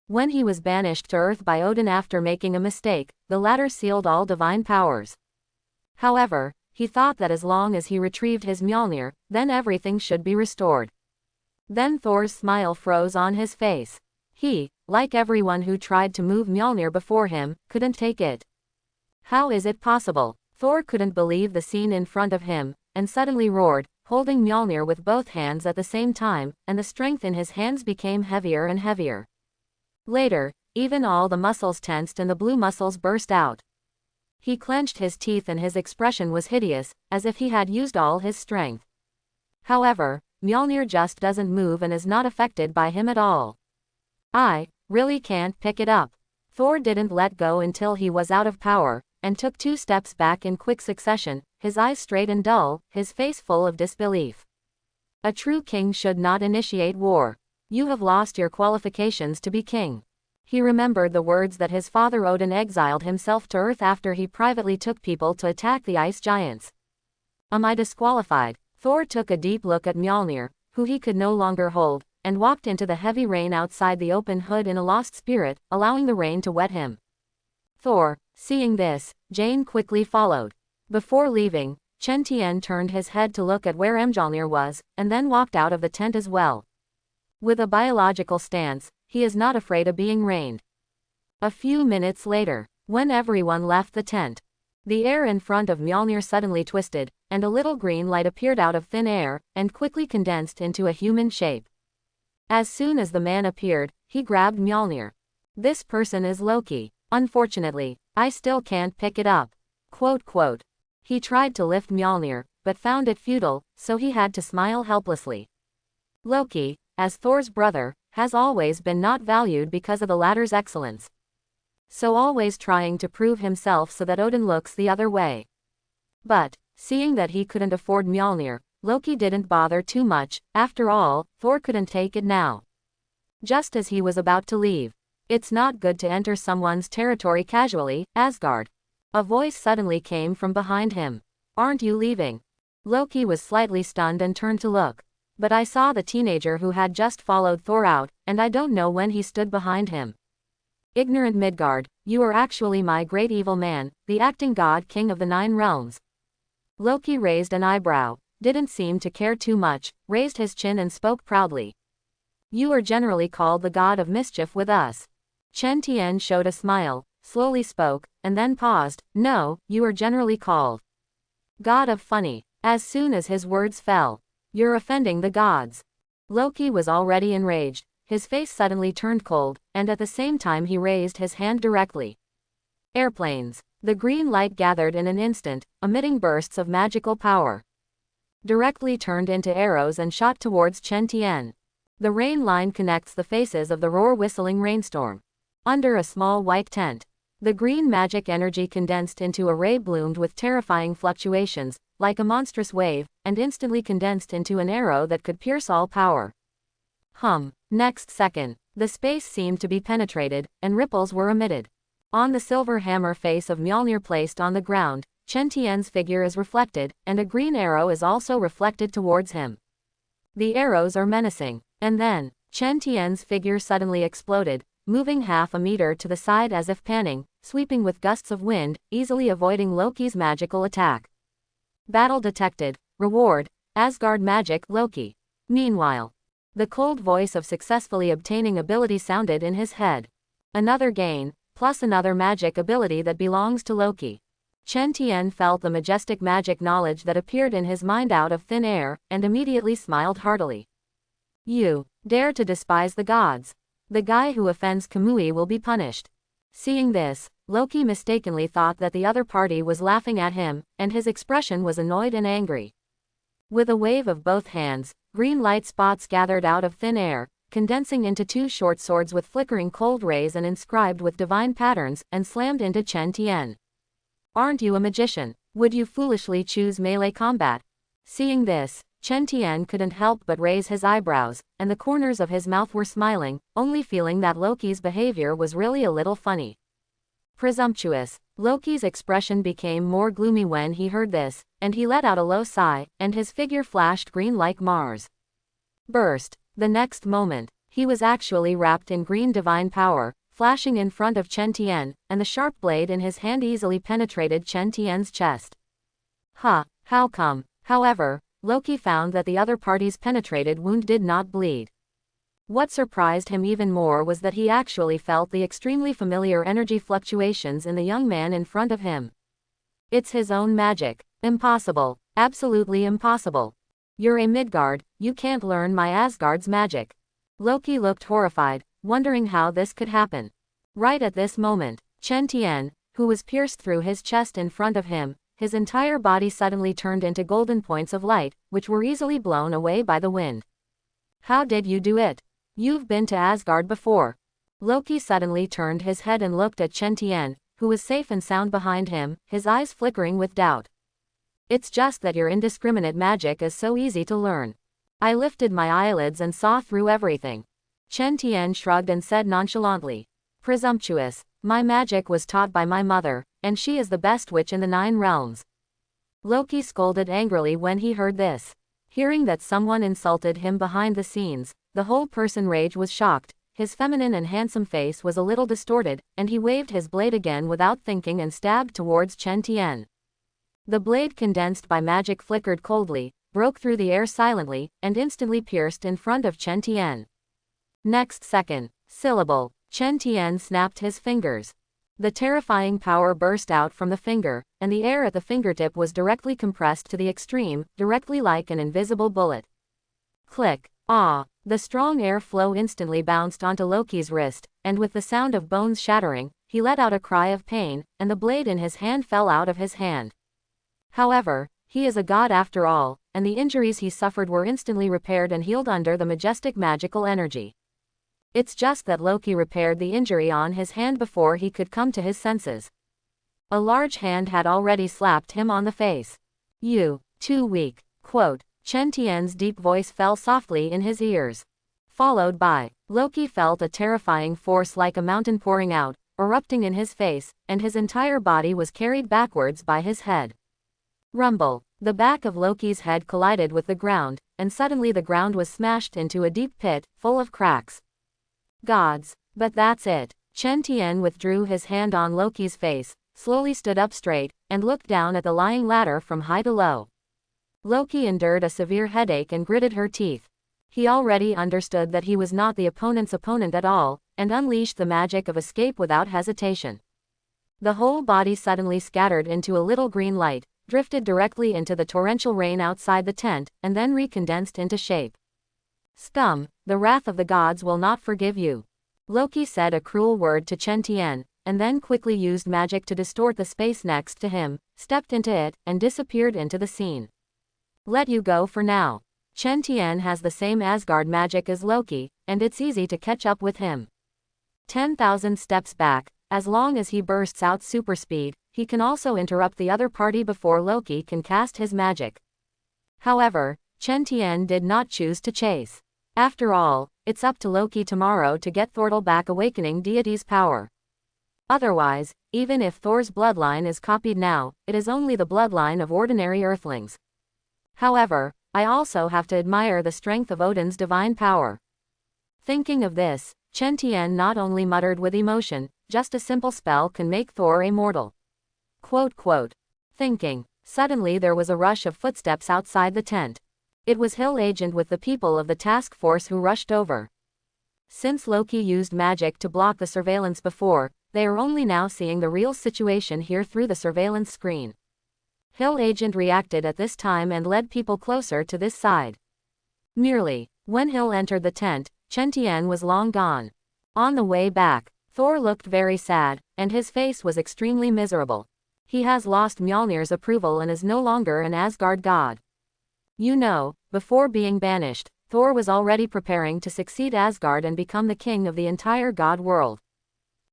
When he was banished to Earth by Odin after making a mistake, the latter sealed all divine powers. However, he thought that as long as he retrieved his Mjolnir, then everything should be restored. Then Thor's smile froze on his face. He, like everyone who tried to move Mjolnir before him, couldn't take it. How is it possible? Thor couldn't believe the scene in front of him, and suddenly roared, holding Mjolnir with both hands at the same time, and the strength in his hands became heavier and heavier. Later, even all the muscles tensed and the blue muscles burst out. He clenched his teeth and his expression was hideous, as if he had used all his strength. However, Mjolnir just doesn't move and is not affected by him at all. I really can't pick it up. Thor didn't let go until he was out of power, and took 2 steps back in quick succession, his eyes straight and dull, his face full of disbelief. A true king should not initiate war. You have lost your qualifications to be king. He remembered the words that his father Odin exiled himself to Earth after he privately took people to attack the ice giants. Am I disqualified? Thor took a deep look at Mjolnir, who he could no longer hold, and walked into the heavy rain outside the open hood in a lost spirit, allowing the rain to wet him. Thor, seeing this, Jane quickly followed. Before leaving, Chen Tian turned his head to look at where Mjolnir was, and then walked out of the tent as well. With a biological stance, he is not afraid of being rained. A few minutes later, when everyone left the tent, the air in front of Mjolnir suddenly twisted, and a little green light appeared out of thin air, and quickly condensed into a human shape. As soon as the man appeared, he grabbed Mjolnir. This person is Loki. Unfortunately, I still can't pick it up. Quote, quote. He tried to lift Mjolnir, but found it futile, so he had to smile helplessly. Loki, as Thor's brother, has always been not valued because of the latter's excellence. So always trying to prove himself so that Odin looks the other way. But, seeing that he couldn't afford Mjolnir, Loki didn't bother too much. After all, Thor couldn't take it now. Just as he was about to leave. It's not good to enter someone's territory casually, Asgard. A voice suddenly came from behind him. Aren't you leaving? Loki was slightly stunned and turned to look. But I saw the teenager who had just followed Thor out, and I don't know when he stood behind him. Ignorant Midgard, you are actually my great evil man, the acting god king of the 9 realms. Loki raised an eyebrow, didn't seem to care too much, raised his chin and spoke proudly. You are generally called the god of mischief with us. Chen Tian showed a smile, slowly spoke, and then paused. No, you are generally called god of funny. As soon as his words fell, you're offending the gods. Loki was already enraged. His face suddenly turned cold, and at the same time he raised his hand directly. Airplanes. The green light gathered in an instant, emitting bursts of magical power. Directly turned into arrows and shot towards Chen Tian. The rain line connects the faces of the roar-whistling rainstorm. Under a small white tent, the green magic energy condensed into a ray bloomed with terrifying fluctuations, like a monstrous wave, and instantly condensed into an arrow that could pierce all power. Next second, the space seemed to be penetrated, and ripples were emitted. On the silver hammer face of Mjolnir placed on the ground, Chen Tian's figure is reflected, and a green arrow is also reflected towards him. The arrows are menacing, and then, Chen Tian's figure suddenly exploded, moving half a meter to the side as if panning, sweeping with gusts of wind, easily avoiding Loki's magical attack. Battle detected. Reward, Asgard magic Loki. Meanwhile, the cold voice of successfully obtaining ability sounded in his head. Another gain, plus another magic ability that belongs to Loki. Chen Tian felt the majestic magic knowledge that appeared in his mind out of thin air, and immediately smiled heartily. You dare to despise the gods. The guy who offends Kamui will be punished. Seeing this, Loki mistakenly thought that the other party was laughing at him, and his expression was annoyed and angry. With a wave of both hands, green light spots gathered out of thin air, condensing into 2 short swords with flickering cold rays and inscribed with divine patterns, and slammed into Chen Tian. Aren't you a magician? Would you foolishly choose melee combat? Seeing this, Chen Tian couldn't help but raise his eyebrows, and the corners of his mouth were smiling, only feeling that Loki's behavior was really a little funny. Presumptuous. Loki's expression became more gloomy when he heard this, and he let out a low sigh, and his figure flashed green like Mars. Burst. The next moment, he was actually wrapped in green divine power, flashing in front of Chen Tian, and the sharp blade in his hand easily penetrated Chen Tian's chest. How come? However, Loki found that the other party's penetrated wound did not bleed. What surprised him even more was that he actually felt the extremely familiar energy fluctuations in the young man in front of him. It's his own magic. Impossible. Absolutely impossible. You're a Midgard, you can't learn my Asgard's magic. Loki looked horrified, wondering how this could happen. Right at this moment, Chen Tian, who was pierced through his chest in front of him, his entire body suddenly turned into golden points of light, which were easily blown away by the wind. How did you do it? You've been to Asgard before. Loki suddenly turned his head and looked at Chen Tian, who was safe and sound behind him, his eyes flickering with doubt. It's just that your indiscriminate magic is so easy to learn. I lifted my eyelids and saw through everything. Chen Tian shrugged and said nonchalantly. Presumptuous. My magic was taught by my mother, and she is the best witch in the 9 realms. Loki scolded angrily when he heard this. Hearing that someone insulted him behind the scenes, the whole person rage was shocked, his feminine and handsome face was a little distorted, and he waved his blade again without thinking and stabbed towards Chen Tian. The blade, condensed by magic, flickered coldly, broke through the air silently, and instantly pierced in front of Chen Tian. Next second, syllable, Chen Tian snapped his fingers. The terrifying power burst out from the finger, and the air at the fingertip was directly compressed to the extreme, directly like an invisible bullet. Click. Ah! The strong air flow instantly bounced onto Loki's wrist, and with the sound of bones shattering, he let out a cry of pain, and the blade in his hand fell out of his hand. However, he is a god after all, and the injuries he suffered were instantly repaired and healed under the majestic magical energy. It's just that Loki repaired the injury on his hand before he could come to his senses. A large hand had already slapped him on the face. "You, too weak." Quote. Chen Tian's deep voice fell softly in his ears. Followed by, Loki felt a terrifying force like a mountain pouring out, erupting in his face, and his entire body was carried backwards by his head. Rumble. The back of Loki's head collided with the ground, and suddenly the ground was smashed into a deep pit, full of cracks. Gods. But that's it. Chen Tian withdrew his hand on Loki's face, slowly stood up straight, and looked down at the lying ladder from high to low. Loki endured a severe headache and gritted her teeth. He already understood that he was not the opponent's opponent at all, and unleashed the magic of escape without hesitation. The whole body suddenly scattered into a little green light, drifted directly into the torrential rain outside the tent, and then recondensed into shape. Scum, the wrath of the gods will not forgive you. Loki said a cruel word to Chen Tian, and then quickly used magic to distort the space next to him, stepped into it, and disappeared into the scene. Let you go for now. Chen Tian has the same Asgard magic as Loki, and it's easy to catch up with him. 10,000 steps back, as long as he bursts out super speed, he can also interrupt the other party before Loki can cast his magic. However, Chen Tian did not choose to chase. After all, it's up to Loki tomorrow to get Thortle back, awakening deity's power. Otherwise, even if Thor's bloodline is copied now, it is only the bloodline of ordinary earthlings. However, I also have to admire the strength of Odin's divine power. Thinking of this, Chen Tian not only muttered with emotion, just a simple spell can make Thor immortal. Quote. Thinking. Suddenly there was a rush of footsteps outside the tent. It was Hill Agent with the people of the task force who rushed over. Since Loki used magic to block the surveillance before, they are only now seeing the real situation here through the surveillance screen. Hill Agent reacted at this time and led people closer to this side. Merely, when Hill entered the tent, Chen Tian was long gone. On the way back, Thor looked very sad, and his face was extremely miserable. He has lost Mjolnir's approval and is no longer an Asgard god. You know, before being banished, Thor was already preparing to succeed Asgard and become the king of the entire god world.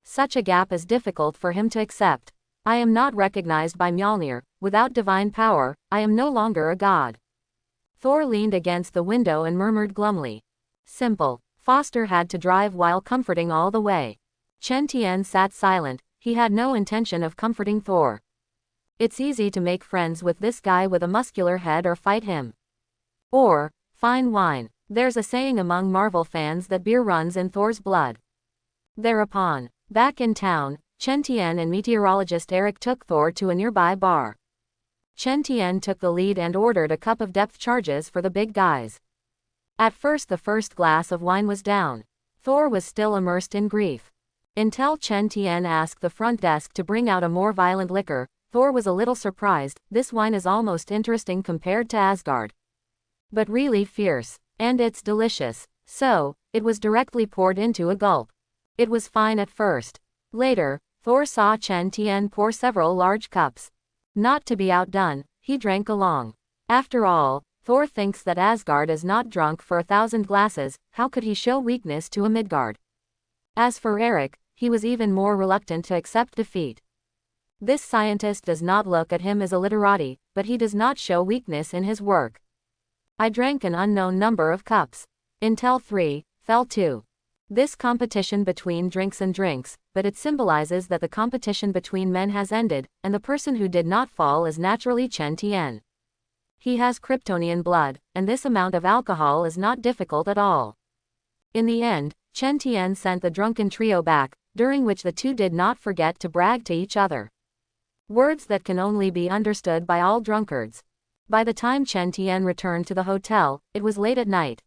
Such a gap is difficult for him to accept. I am not recognized by Mjolnir. Without divine power, I am no longer a god. Thor leaned against the window and murmured glumly. Simple. Foster had to drive while comforting all the way. Chen Tian sat silent. He had no intention of comforting Thor. It's easy to make friends with this guy with a muscular head or fight him. Or, fine wine. There's a saying among Marvel fans that beer runs in Thor's blood. Thereupon, back in town, Chen Tian and meteorologist Eric took Thor to a nearby bar. Chen Tian took the lead and ordered a cup of depth charges for the big guys. At first the first glass of wine was down. Thor was still immersed in grief. Until Chen Tian asked the front desk to bring out a more violent liquor, Thor was a little surprised. This wine is almost interesting compared to Asgard. But really fierce. And it's delicious. So, it was directly poured into a gulp. It was fine at first. Later, Thor saw Chen Tian pour several large cups. Not to be outdone, he drank along. After all, Thor thinks that Asgard is not drunk for 1,000 glasses. How could he show weakness to a Midgard? As for Eric, he was even more reluctant to accept defeat. This scientist does not look at him as a literati, but he does not show weakness in his work. I drank an unknown number of cups. Until 3, fell 2. This competition between drinks and drinks, but it symbolizes that the competition between men has ended, and the person who did not fall is naturally Chen Tian. He has Kryptonian blood, and this amount of alcohol is not difficult at all. In the end, Chen Tian sent the drunken trio back, during which the two did not forget to brag to each other. Words that can only be understood by all drunkards. By the time Chen Tian returned to the hotel, it was late at night.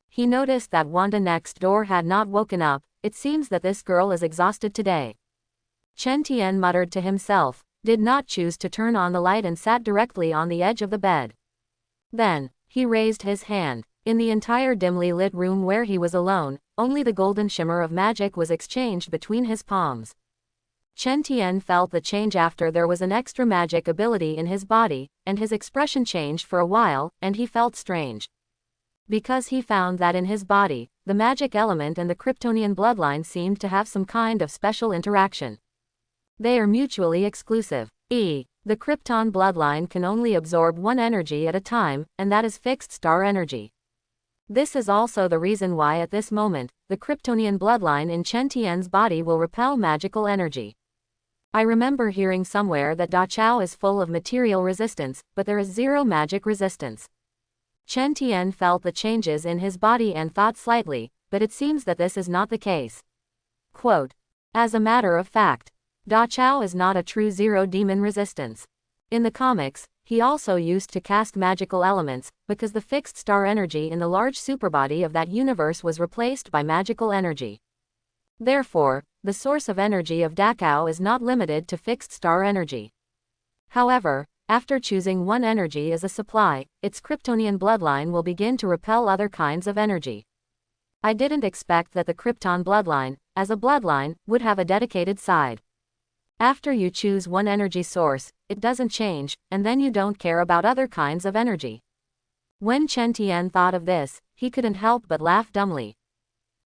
He noticed that Wanda next door had not woken up. It seems that this girl is exhausted today. Chen Tian muttered to himself, did not choose to turn on the light and sat directly on the edge of the bed. Then, he raised his hand. In the entire dimly lit room where he was alone, only the golden shimmer of magic was exchanged between his palms. Chen Tian felt the change after there was an extra magic ability in his body, and his expression changed for a while, and he felt strange. Because he found that in his body, the magic element and the Kryptonian bloodline seemed to have some kind of special interaction. They are mutually exclusive. The Krypton bloodline can only absorb one energy at a time, and that is fixed star energy. This is also the reason why at this moment, the Kryptonian bloodline in Chen Tian's body will repel magical energy. I remember hearing somewhere that Da Chao is full of material resistance, but there is zero magic resistance. Chen Tian felt the changes in his body and thought slightly, but it seems that this is not the case. Quote, as a matter of fact, Da Chao is not a true zero demon resistance. In the comics, he also used to cast magical elements, because the fixed star energy in the large superbody of that universe was replaced by magical energy. Therefore, the source of energy of Da Chao is not limited to fixed star energy. However, after choosing one energy as a supply, its Kryptonian bloodline will begin to repel other kinds of energy. I didn't expect that the Krypton bloodline, as a bloodline, would have a dedicated side. After you choose one energy source, it doesn't change, and then you don't care about other kinds of energy. When Chen Tian thought of this, he couldn't help but laugh dumbly.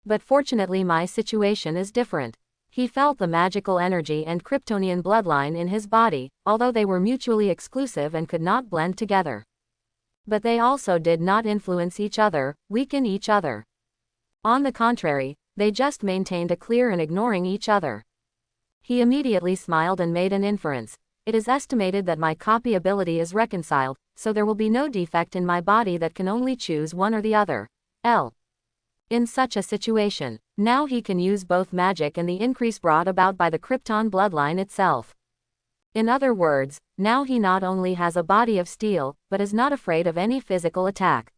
But fortunately my situation is different. He felt the magical energy and Kryptonian bloodline in his body, although they were mutually exclusive and could not blend together. But they also did not influence each other, weaken each other. On the contrary, they just maintained a clear and ignoring each other. He immediately smiled and made an inference. It is estimated that my copy ability is reconciled, so there will be no defect in my body that can only choose one or the other. In such a situation, now he can use both magic and the increase brought about by the Krypton bloodline itself. In other words, now he not only has a body of steel, but is not afraid of any physical attack.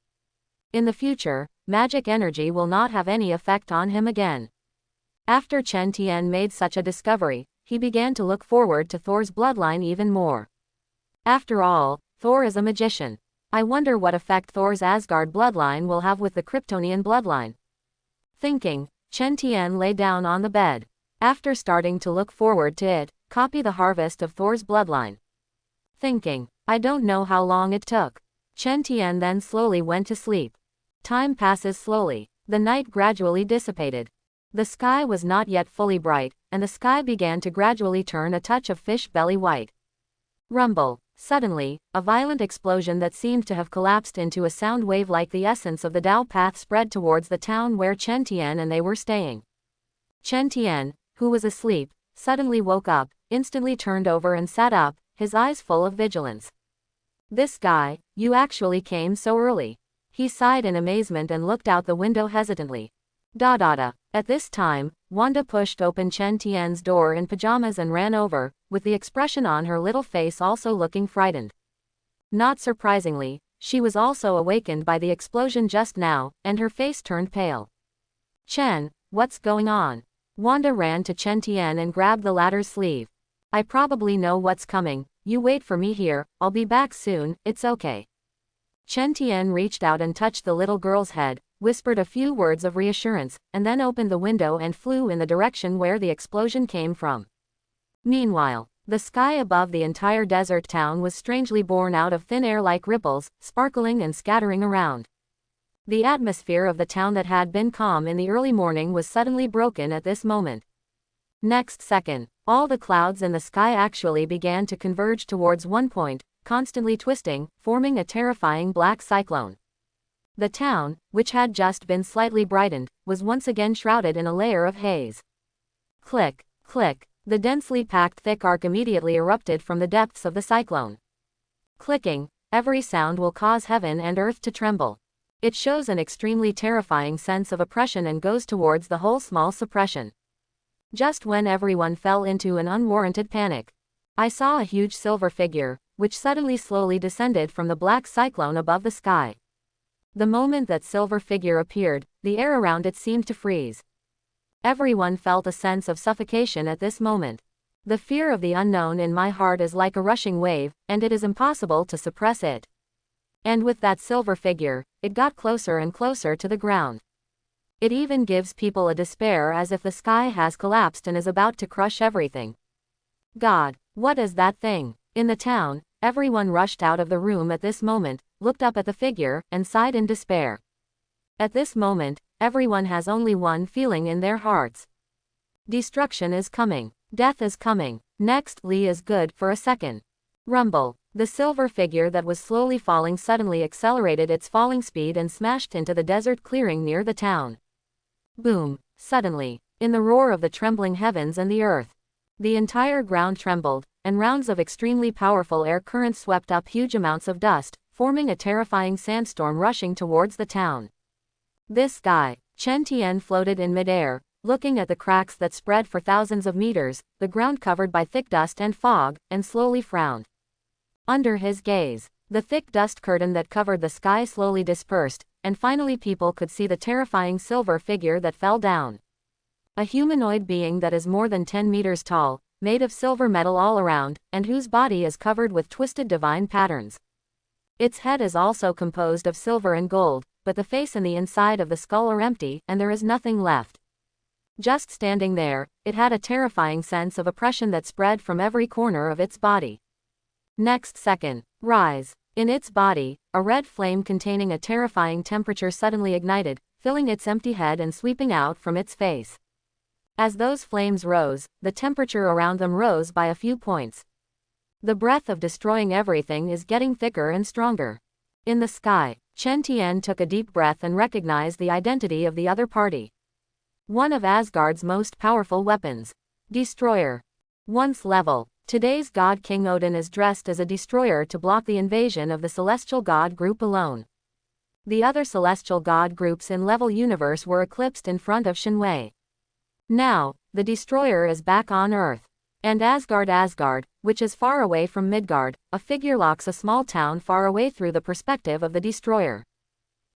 In the future, magic energy will not have any effect on him again. After Chen Tian made such a discovery, he began to look forward to Thor's bloodline even more. After all, Thor is a magician. I wonder what effect Thor's Asgard bloodline will have with the Kryptonian bloodline. Thinking, Chen Tian lay down on the bed. After starting to look forward to it, copy the harvest of Thor's bloodline. Thinking, I don't know how long it took. Chen Tian then slowly went to sleep. Time passes slowly. The night gradually dissipated. The sky was not yet fully bright, and the sky began to gradually turn a touch of fish belly white. Rumble. Suddenly, a violent explosion that seemed to have collapsed into a sound wave like the essence of the Dao path spread towards the town where Chen Tian and they were staying. Chen Tian, who was asleep, suddenly woke up, instantly turned over and sat up, his eyes full of vigilance. This guy, you actually came so early. He sighed in amazement and looked out the window hesitantly. At this time, Wanda pushed open Chen Tian's door in pajamas and ran over, with the expression on her little face also looking frightened. Not surprisingly, she was also awakened by the explosion just now, and her face turned pale. Chen, what's going on? Wanda ran to Chen Tian and grabbed the latter's sleeve. I probably know what's coming, you wait for me here, I'll be back soon, it's okay. Chen Tian reached out and touched the little girl's head, whispered a few words of reassurance, and then opened the window and flew in the direction where the explosion came from. Meanwhile, the sky above the entire desert town was strangely born out of thin air like ripples, sparkling and scattering around. The atmosphere of the town that had been calm in the early morning was suddenly broken at this moment. Next second, all the clouds in the sky actually began to converge towards one point, constantly twisting, forming a terrifying black cyclone. The town, which had just been slightly brightened, was once again shrouded in a layer of haze. Click, click, the densely packed thick arc immediately erupted from the depths of the cyclone. Clicking, every sound will cause heaven and earth to tremble. It shows an extremely terrifying sense of oppression and goes towards the whole small suppression. Just when everyone fell into an unwarranted panic, I saw a huge silver figure, which suddenly slowly descended from the black cyclone above the sky. The moment that silver figure appeared, the air around it seemed to freeze. Everyone felt a sense of suffocation at this moment. The fear of the unknown in my heart is like a rushing wave, and it is impossible to suppress it. And with that silver figure, it got closer and closer to the ground. It even gives people a despair as if the sky has collapsed and is about to crush everything. God, what is that thing? In the town, everyone rushed out of the room at this moment, looked up at the figure, and sighed in despair. At this moment, everyone has only one feeling in their hearts. Destruction is coming. Death is coming. Next, Lee is good for a second. Rumble. The silver figure that was slowly falling suddenly accelerated its falling speed and smashed into the desert clearing near the town. Boom. Suddenly, in the roar of the trembling heavens and the earth, the entire ground trembled, and rounds of extremely powerful air currents swept up huge amounts of dust, forming a terrifying sandstorm rushing towards the town. This guy, Chen Tian, floated in midair, looking at the cracks that spread for thousands of meters, the ground covered by thick dust and fog, and slowly frowned. Under his gaze, the thick dust curtain that covered the sky slowly dispersed, and finally people could see the terrifying silver figure that fell down. A humanoid being that is more than 10 meters tall, made of silver metal all around, and whose body is covered with twisted divine patterns. Its head is also composed of silver and gold, but the face and the inside of the skull are empty, and there is nothing left. Just standing there, it had a terrifying sense of oppression that spread from every corner of its body. Next second, rise. In its body, a red flame containing a terrifying temperature suddenly ignited, filling its empty head and sweeping out from its face. As those flames rose, the temperature around them rose by a few points. The breath of destroying everything is getting thicker and stronger. In the sky, Chen Tian took a deep breath and recognized the identity of the other party. One of Asgard's most powerful weapons. Destroyer. Once level, today's god King Odin is dressed as a destroyer to block the invasion of the celestial god group alone. The other celestial god groups in level universe were eclipsed in front of Shinwei. Now, the destroyer is back on Earth. And Asgard, which is far away from Midgard, a figure locks a small town far away through the perspective of the destroyer.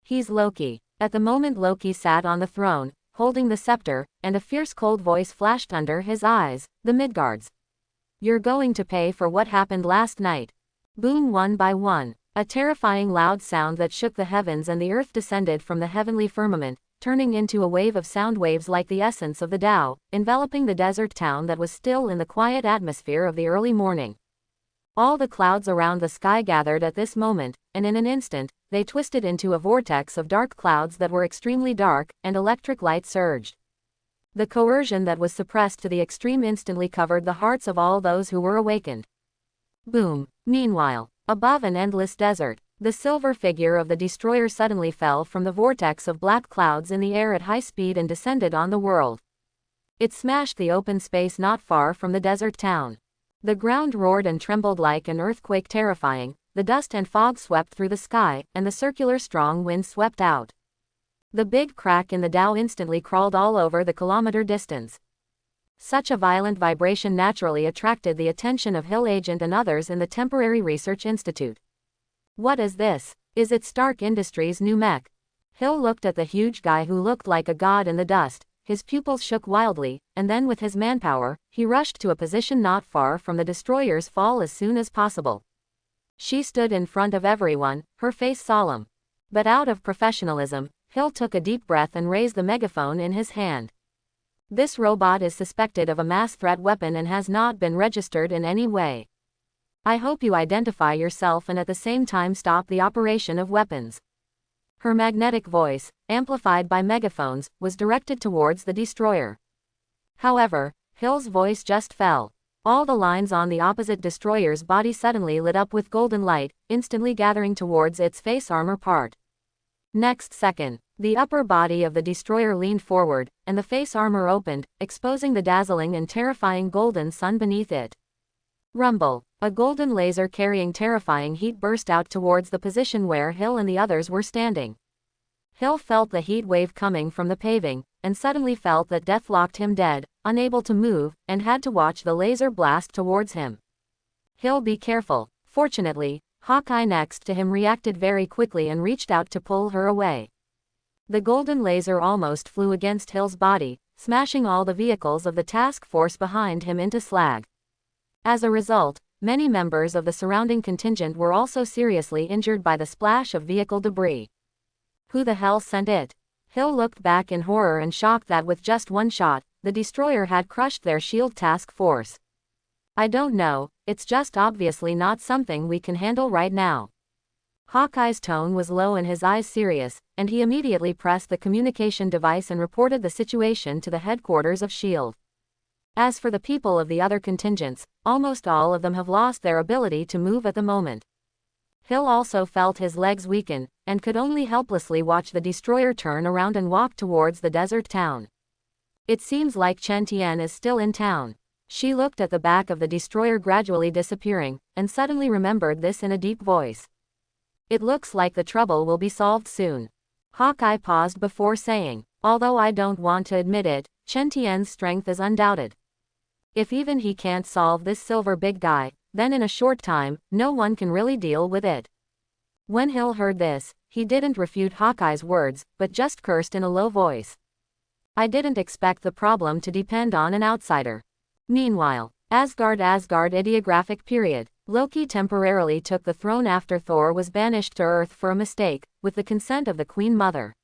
He's Loki. At the moment Loki sat on the throne, holding the scepter, and a fierce cold voice flashed under his eyes, the Midgards. You're going to pay for what happened last night. Boom, one by one. A terrifying loud sound that shook the heavens and the earth descended from the heavenly firmament, turning into a wave of sound waves like the essence of the Tao, enveloping the desert town that was still in the quiet atmosphere of the early morning. All the clouds around the sky gathered at this moment, and in an instant, they twisted into a vortex of dark clouds that were extremely dark, and electric light surged. The coercion that was suppressed to the extreme instantly covered the hearts of all those who were awakened. Boom. Meanwhile, above an endless desert, the silver figure of the destroyer suddenly fell from the vortex of black clouds in the air at high speed and descended on the world. It smashed the open space not far from the desert town. The ground roared and trembled like an earthquake, terrifying. The dust and fog swept through the sky, and the circular strong wind swept out. The big crack in the Tao instantly crawled all over the kilometer distance. Such a violent vibration naturally attracted the attention of Hill Agent and others in the Temporary Research Institute. What is this? Is it Stark Industries' new mech? Hill looked at the huge guy who looked like a god in the dust. His pupils shook wildly, and then with his manpower, he rushed to a position not far from the destroyer's fall as soon as possible. She stood in front of everyone, her face solemn. But out of professionalism, Hill took a deep breath and raised the megaphone in his hand. This robot is suspected of a mass threat weapon and has not been registered in any way. I hope you identify yourself and at the same time stop the operation of weapons. Her magnetic voice, amplified by megaphones, was directed towards the destroyer. However, Hill's voice just fell. All the lines on the opposite destroyer's body suddenly lit up with golden light, instantly gathering towards its face armor part. Next second, the upper body of the destroyer leaned forward, and the face armor opened, exposing the dazzling and terrifying golden sun beneath it. Rumble. A golden laser carrying terrifying heat burst out towards the position where Hill and the others were standing. Hill felt the heat wave coming from the paving, and suddenly felt that death locked him dead, unable to move, and had to watch the laser blast towards him. Hill, be careful. Fortunately, Hawkeye next to him reacted very quickly and reached out to pull her away. The golden laser almost flew against Hill's body, smashing all the vehicles of the task force behind him into slag. As a result, many members of the surrounding contingent were also seriously injured by the splash of vehicle debris. Who the hell sent it? Hill looked back in horror and shock that with just one shot, the destroyer had crushed their SHIELD task force. I don't know, it's just obviously not something we can handle right now. Hawkeye's tone was low and his eyes serious, and he immediately pressed the communication device and reported the situation to the headquarters of SHIELD. As for the people of the other contingents, almost all of them have lost their ability to move at the moment. Hill also felt his legs weaken, and could only helplessly watch the destroyer turn around and walk towards the desert town. It seems like Chen Tian is still in town. She looked at the back of the destroyer gradually disappearing, and suddenly remembered this in a deep voice. It looks like the trouble will be solved soon. Hawkeye paused before saying, although I don't want to admit it, Chen Tian's strength is undoubted. If even he can't solve this silver big guy, then in a short time, no one can really deal with it. When Hill heard this, he didn't refute Hawkeye's words, but just cursed in a low voice. I didn't expect the problem to depend on an outsider. Meanwhile, Asgard Ideographic period. Loki temporarily took the throne after Thor was banished to Earth for a mistake, with the consent of the Queen Mother.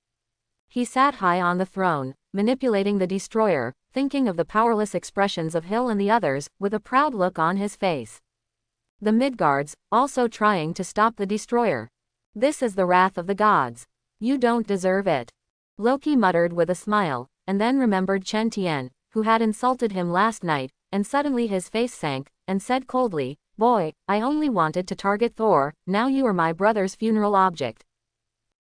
He sat high on the throne, manipulating the destroyer, thinking of the powerless expressions of Hill and the others, with a proud look on his face. The Midgards, also trying to stop the destroyer. This is the wrath of the gods. You don't deserve it. Loki muttered with a smile, and then remembered Chen Tian, who had insulted him last night, and suddenly his face sank, and said coldly, boy, I only wanted to target Thor, now you are my brother's funeral object.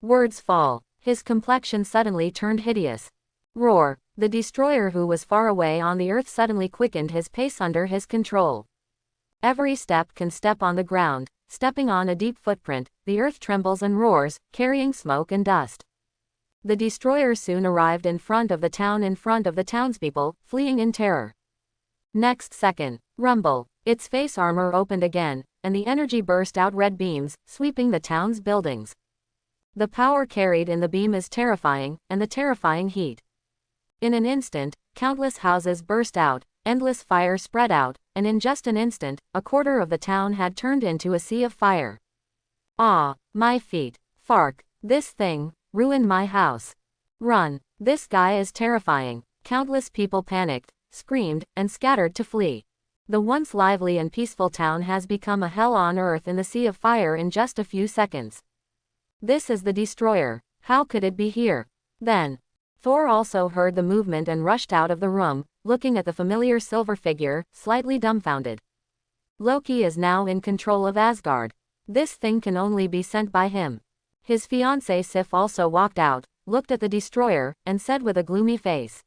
Words fall. His complexion suddenly turned hideous. Roar. The destroyer who was far away on the earth suddenly quickened his pace under his control. Every step can step on the ground, stepping on a deep footprint, the earth trembles and roars, carrying smoke and dust. The destroyer soon arrived in front of the town, in front of the townspeople, fleeing in terror. Next second, rumble, its face armor opened again, and the energy burst out red beams, sweeping the town's buildings. The power carried in the beam is terrifying, and the terrifying heat. In an instant, countless houses burst out, endless fire spread out, and in just an instant, a quarter of the town had turned into a sea of fire. Ah, my feet. Fark, this thing ruined my house. Run, this guy is terrifying. Countless people panicked, screamed, and scattered to flee. The once lively and peaceful town has become a hell on earth in the sea of fire in just a few seconds. This is the destroyer. How could it be here? Then, Thor also heard the movement and rushed out of the room, looking at the familiar silver figure, slightly dumbfounded. Loki is now in control of Asgard. This thing can only be sent by him. His fiancée Sif also walked out, looked at the destroyer, and said with a gloomy face.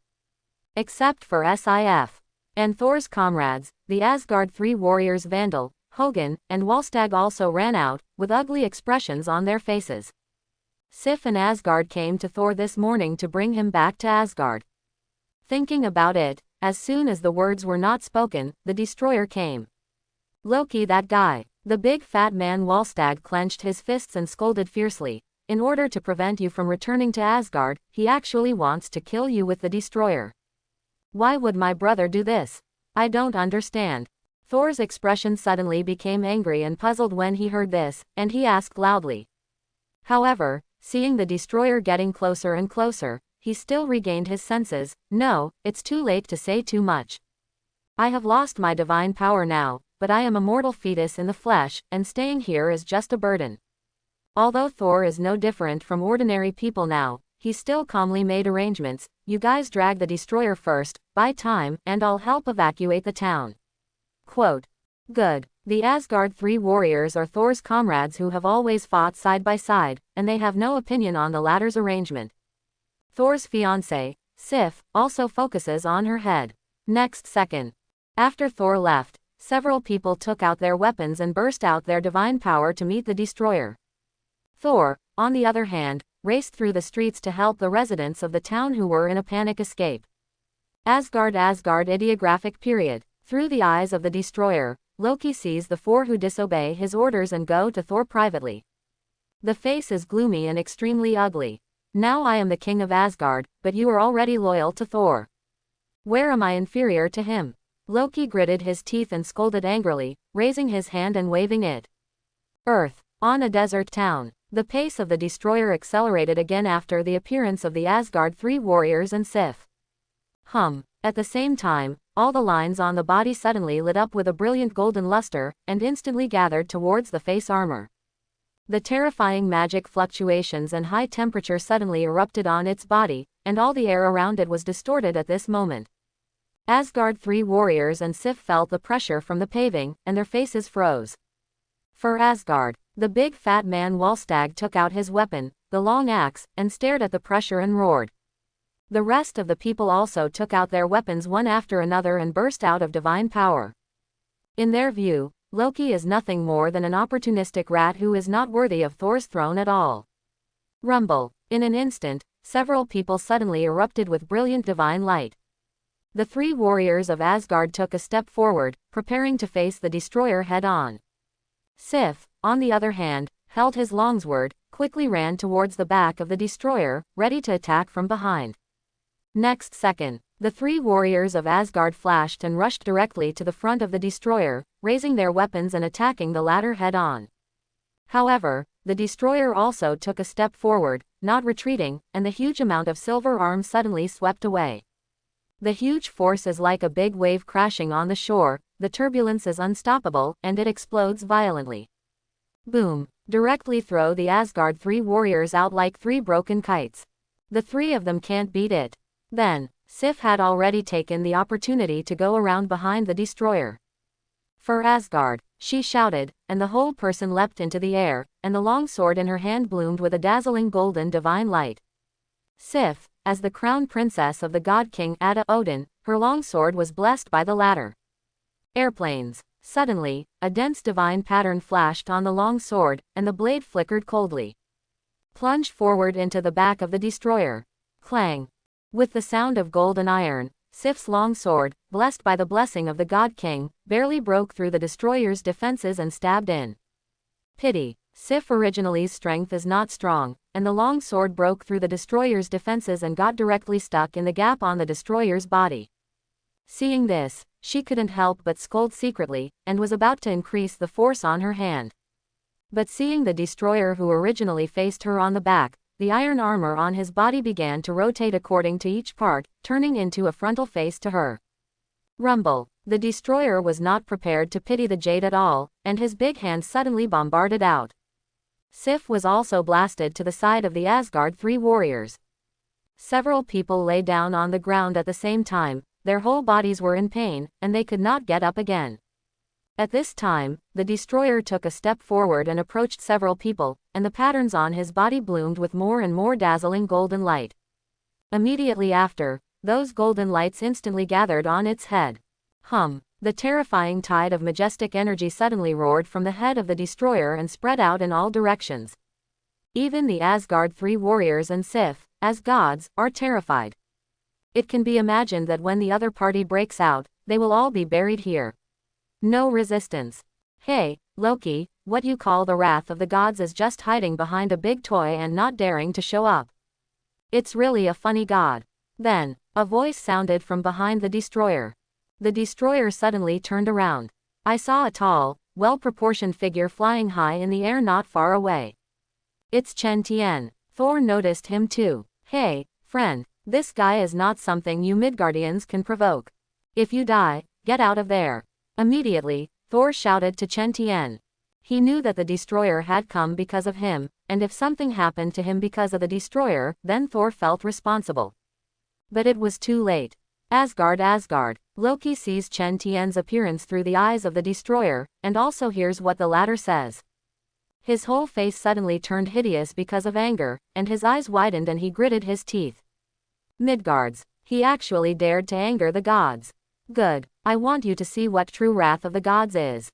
Except for Sif. And Thor's comrades, the Asgard 3 warriors Vandal, Hogun, and Wallstag also ran out, with ugly expressions on their faces. Sif and Asgard came to Thor this morning to bring him back to Asgard. Thinking about it, as soon as the words were not spoken, the destroyer came. Loki, that guy. The big fat man Wallstag clenched his fists and scolded fiercely. In order to prevent you from returning to Asgard, he actually wants to kill you with the destroyer. Why would my brother do this? I don't understand. Thor's expression suddenly became angry and puzzled when he heard this, and he asked loudly. However, seeing the destroyer getting closer and closer, he still regained his senses. No, it's too late to say too much. I have lost my divine power now, but I am a mortal fetus in the flesh, and staying here is just a burden. Although Thor is no different from ordinary people now, he still calmly made arrangements. You guys drag the destroyer first, buy time, and I'll help evacuate the town. Quote. Good. The Asgard 3 warriors are Thor's comrades who have always fought side by side, and they have no opinion on the latter's arrangement. Thor's fiancée, Sif, also focuses on her head. Next second. After Thor left, several people took out their weapons and burst out their divine power to meet the destroyer. Thor, on the other hand, raced through the streets to help the residents of the town who were in a panic escape. Asgard Ideographic period. Through the eyes of the destroyer, Loki sees the four who disobey his orders and go to Thor privately. The face is gloomy and extremely ugly. Now I am the king of Asgard, but you are already loyal to Thor. Where am I inferior to him? Loki gritted his teeth and scolded angrily, raising his hand and waving it. Earth. On a desert town. The pace of the destroyer accelerated again after the appearance of the Asgard 3 warriors and Sif. At the same time, all the lines on the body suddenly lit up with a brilliant golden luster, and instantly gathered towards the face armor. The terrifying magic fluctuations and high temperature suddenly erupted on its body, and all the air around it was distorted at this moment. Asgard 3 warriors and Sif felt the pressure from the paving, and their faces froze. For Asgard, the big fat man Wallstag took out his weapon, the long axe, and stared at the pressure and roared. The rest of the people also took out their weapons one after another and burst out of divine power. In their view, Loki is nothing more than an opportunistic rat who is not worthy of Thor's throne at all. Rumble. In an instant, several people suddenly erupted with brilliant divine light. The 3 warriors of Asgard took a step forward, preparing to face the destroyer head-on. Sif, on the other hand, held his longsword, quickly ran towards the back of the destroyer, ready to attack from behind. Next second, the 3 warriors of Asgard flashed and rushed directly to the front of the destroyer, raising their weapons and attacking the latter head-on. However, the destroyer also took a step forward, not retreating, and the huge amount of silver arms suddenly swept away. The huge force is like a big wave crashing on the shore, the turbulence is unstoppable, and it explodes violently. Boom! Directly throw the Asgard 3 warriors out like 3 broken kites. The 3 of them can't beat it. Then, Sif had already taken the opportunity to go around behind the destroyer. For Asgard, she shouted, and the whole person leapt into the air, and the long sword in her hand bloomed with a dazzling golden divine light. Sif, as the crown princess of the god king Odin, her long sword was blessed by the latter. Airplanes. Suddenly, a dense divine pattern flashed on the long sword, and the blade flickered coldly. Plunged forward into the back of the destroyer. Clang. With the sound of gold and iron, Sif's long sword, blessed by the blessing of the god king, barely broke through the destroyer's defenses and stabbed in. Pity. Sif originally's strength is not strong, and the long sword broke through the destroyer's defenses and got directly stuck in the gap on the destroyer's body. Seeing this, she couldn't help but scold secretly, and was about to increase the force on her hand. But seeing the destroyer who originally faced her on the back, the iron armor on his body began to rotate according to each part, turning into a frontal face to her. Rumble. The destroyer was not prepared to pity the jade at all, and his big hand suddenly bombarded out. Sif was also blasted to the side of the Asgard 3 warriors. Several people lay down on the ground at the same time, their whole bodies were in pain, and they could not get up again. At this time, the destroyer took a step forward and approached several people, and the patterns on his body bloomed with more and more dazzling golden light. Immediately after, those golden lights instantly gathered on its head. The terrifying tide of majestic energy suddenly roared from the head of the destroyer and spread out in all directions. Even the Asgard 3 warriors and Sif, as gods, are terrified. It can be imagined that when the other party breaks out, they will all be buried here. No resistance. Hey, Loki, what you call the wrath of the gods is just hiding behind a big toy and not daring to show up. It's really a funny god. Then, a voice sounded from behind the destroyer. The destroyer suddenly turned around. I saw a tall, well-proportioned figure flying high in the air not far away. It's Chen Tian. Thor noticed him too. Hey, friend, this guy is not something you Midgardians can provoke. If you die, get out of there. Immediately, Thor shouted to Chen Tian. He knew that the destroyer had come because of him, and if something happened to him because of the destroyer, then Thor felt responsible. But it was too late. Asgard. Loki sees Chen Tian's appearance through the eyes of the destroyer, and also hears what the latter says. His whole face suddenly turned hideous because of anger, and his eyes widened and he gritted his teeth. Midgards. He actually dared to anger the gods. Good. I want you to see what true wrath of the gods is.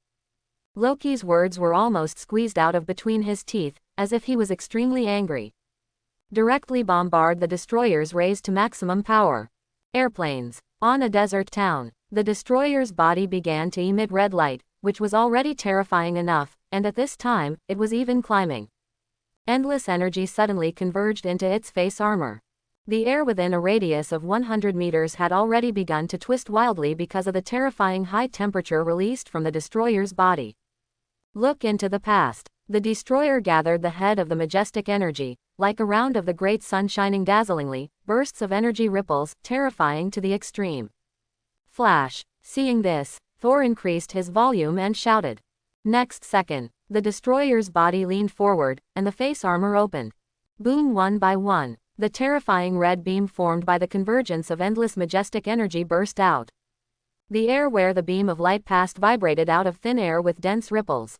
Loki's words were almost squeezed out of between his teeth, as if he was extremely angry. Directly bombard the destroyers raised to maximum power. Airplanes. On a desert town, the destroyer's body began to emit red light, which was already terrifying enough, and at this time, it was even climbing. Endless energy suddenly converged into its face armor. The air within a radius of 100 meters had already begun to twist wildly because of the terrifying high temperature released from the destroyer's body. Look into the past. The destroyer gathered the head of the majestic energy, like a round of the great sun shining dazzlingly, bursts of energy ripples, terrifying to the extreme. Flash. Seeing this, Thor increased his volume and shouted. Next second, the destroyer's body leaned forward, and the face armor opened. Boom! One by one, the terrifying red beam formed by the convergence of endless majestic energy burst out. The air where the beam of light passed vibrated out of thin air with dense ripples.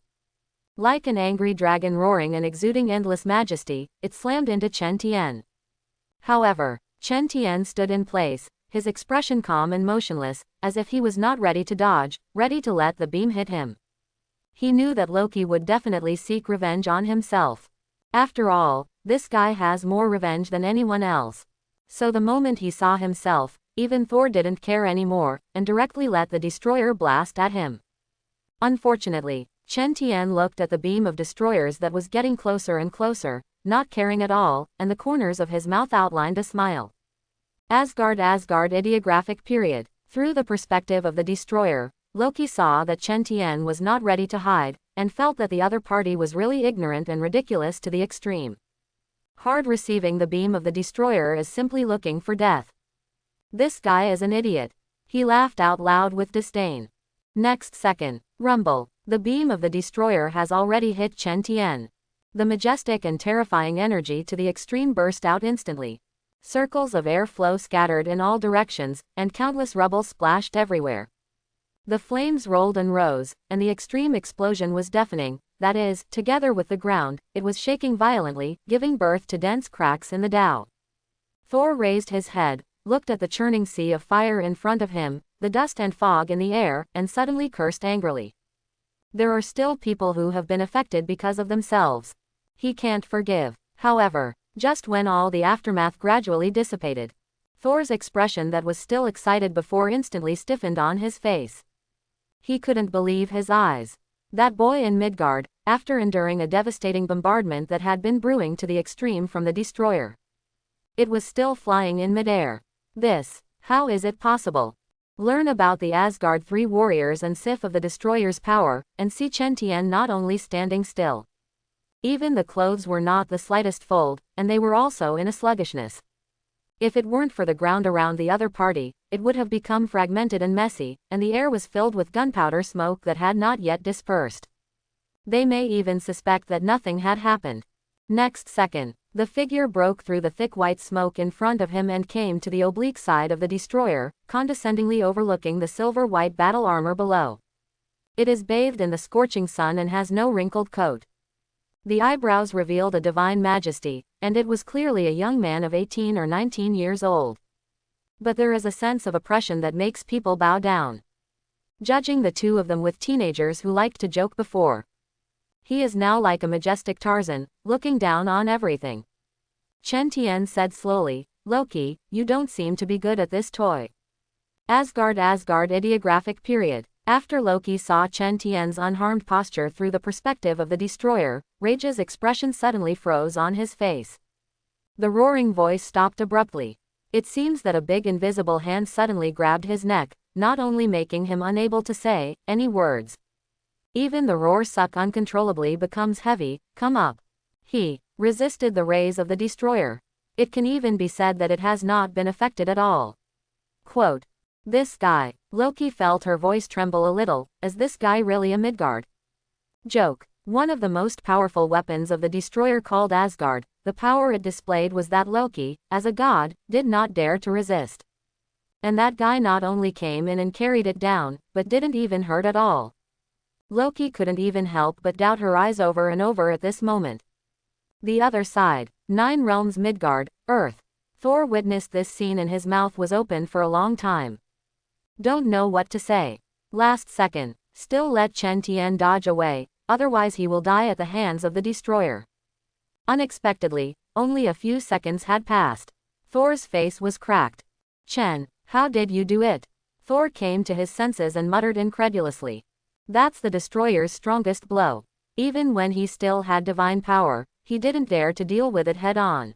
Like an angry dragon roaring and exuding endless majesty, it slammed into Chen Tian. However, Chen Tian stood in place, his expression calm and motionless, as if he was not ready to dodge, ready to let the beam hit him. He knew that Loki would definitely seek revenge on himself. After all, this guy has more revenge than anyone else. So the moment he saw himself, even Thor didn't care anymore, and directly let the destroyer blast at him. Unfortunately, Chen Tian looked at the beam of destroyers that was getting closer and closer, not caring at all, and the corners of his mouth outlined a smile. Asgard ideographic period. Through the perspective of the destroyer, Loki saw that Chen Tian was not ready to hide, and felt that the other party was really ignorant and ridiculous to the extreme. Hard receiving the beam of the destroyer is simply looking for death. This guy is an idiot. He laughed out loud with disdain. Next second, rumble. The beam of the destroyer has already hit Chen Tian. The majestic and terrifying energy to the extreme burst out instantly. Circles of air flow scattered in all directions, and countless rubble splashed everywhere. The flames rolled and rose, and the extreme explosion was deafening, that is, together with the ground, it was shaking violently, giving birth to dense cracks in the Tao. Thor raised his head, looked at the churning sea of fire in front of him, the dust and fog in the air, and suddenly cursed angrily. There are still people who have been affected because of themselves. He can't forgive. However, just when all the aftermath gradually dissipated, Thor's expression that was still excited before instantly stiffened on his face. He couldn't believe his eyes. That boy in Midgard, after enduring a devastating bombardment that had been brewing to the extreme from the destroyer, it was still flying in midair. How is it possible? Learn about the Asgard 3 warriors and Sif of the destroyer's power, and see Chen Tian not only standing still. Even the clothes were not the slightest fold, and they were also in a sluggishness. If it weren't for the ground around the other party, it would have become fragmented and messy, and the air was filled with gunpowder smoke that had not yet dispersed. They may even suspect that nothing had happened. Next second, the figure broke through the thick white smoke in front of him and came to the oblique side of the destroyer, condescendingly overlooking the silver-white battle armor below. It is bathed in the scorching sun and has no wrinkled coat. The eyebrows revealed a divine majesty, and it was clearly a young man of 18 or 19 years old. But there is a sense of oppression that makes people bow down. Judging the two of them with teenagers who liked to joke before, he is now like a majestic Tarzan, looking down on everything. Chen Tian said slowly, "Loki, you don't seem to be good at this toy." Asgard ideographic period. After Loki saw Chen Tian's unharmed posture through the perspective of the destroyer, rage's expression suddenly froze on his face. The roaring voice stopped abruptly. It seems that a big invisible hand suddenly grabbed his neck, not only making him unable to say any words. Even the roar suck uncontrollably becomes heavy. Come up. He resisted the rays of the destroyer. It can even be said that it has not been affected at all. Quote, "This guy." Loki felt her voice tremble a little. Is this guy really a Midgard? Joke. One of the most powerful weapons of the destroyer called Asgard, the power it displayed was that Loki, as a god, did not dare to resist. And that guy not only came in and carried it down, but didn't even hurt at all. Loki couldn't even help but doubt her eyes over and over at this moment. The other side, 9 realms Midgard, Earth. Thor witnessed this scene and his mouth was open for a long time. Don't know what to say. Last second, still let Chen Tian dodge away, otherwise he will die at the hands of the destroyer. Unexpectedly, Only a few seconds had passed. Thor's face was cracked. Chen, how did you do it? Thor came to his senses and muttered incredulously. That's the destroyer's strongest blow. Even when he still had divine power, he didn't dare to deal with it head on.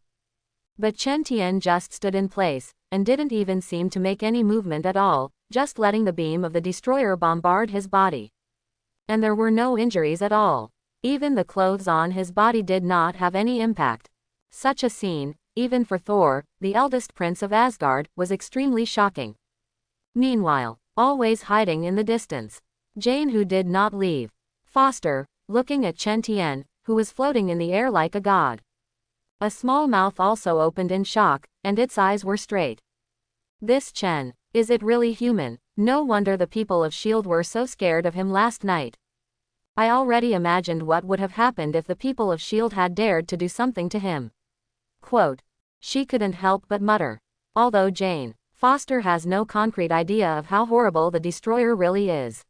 But Chen Tian just stood in place, and didn't even seem to make any movement at all, just letting the beam of the destroyer bombard his body. And there were no injuries at all. Even the clothes on his body did not have any impact. Such a scene, even for Thor, the eldest prince of Asgard, was extremely shocking. Meanwhile, always hiding in the distance, Jane, who did not leave. Foster, looking at Chen Tian, who was floating in the air like a god. A small mouth also opened in shock, and its eyes were straight. This Chen, is it really human? No wonder the people of S.H.I.E.L.D. were so scared of him last night. I already imagined what would have happened if the people of S.H.I.E.L.D. had dared to do something to him. Quote. She couldn't help but mutter. Although Jane Foster has no concrete idea of how horrible the destroyer really is.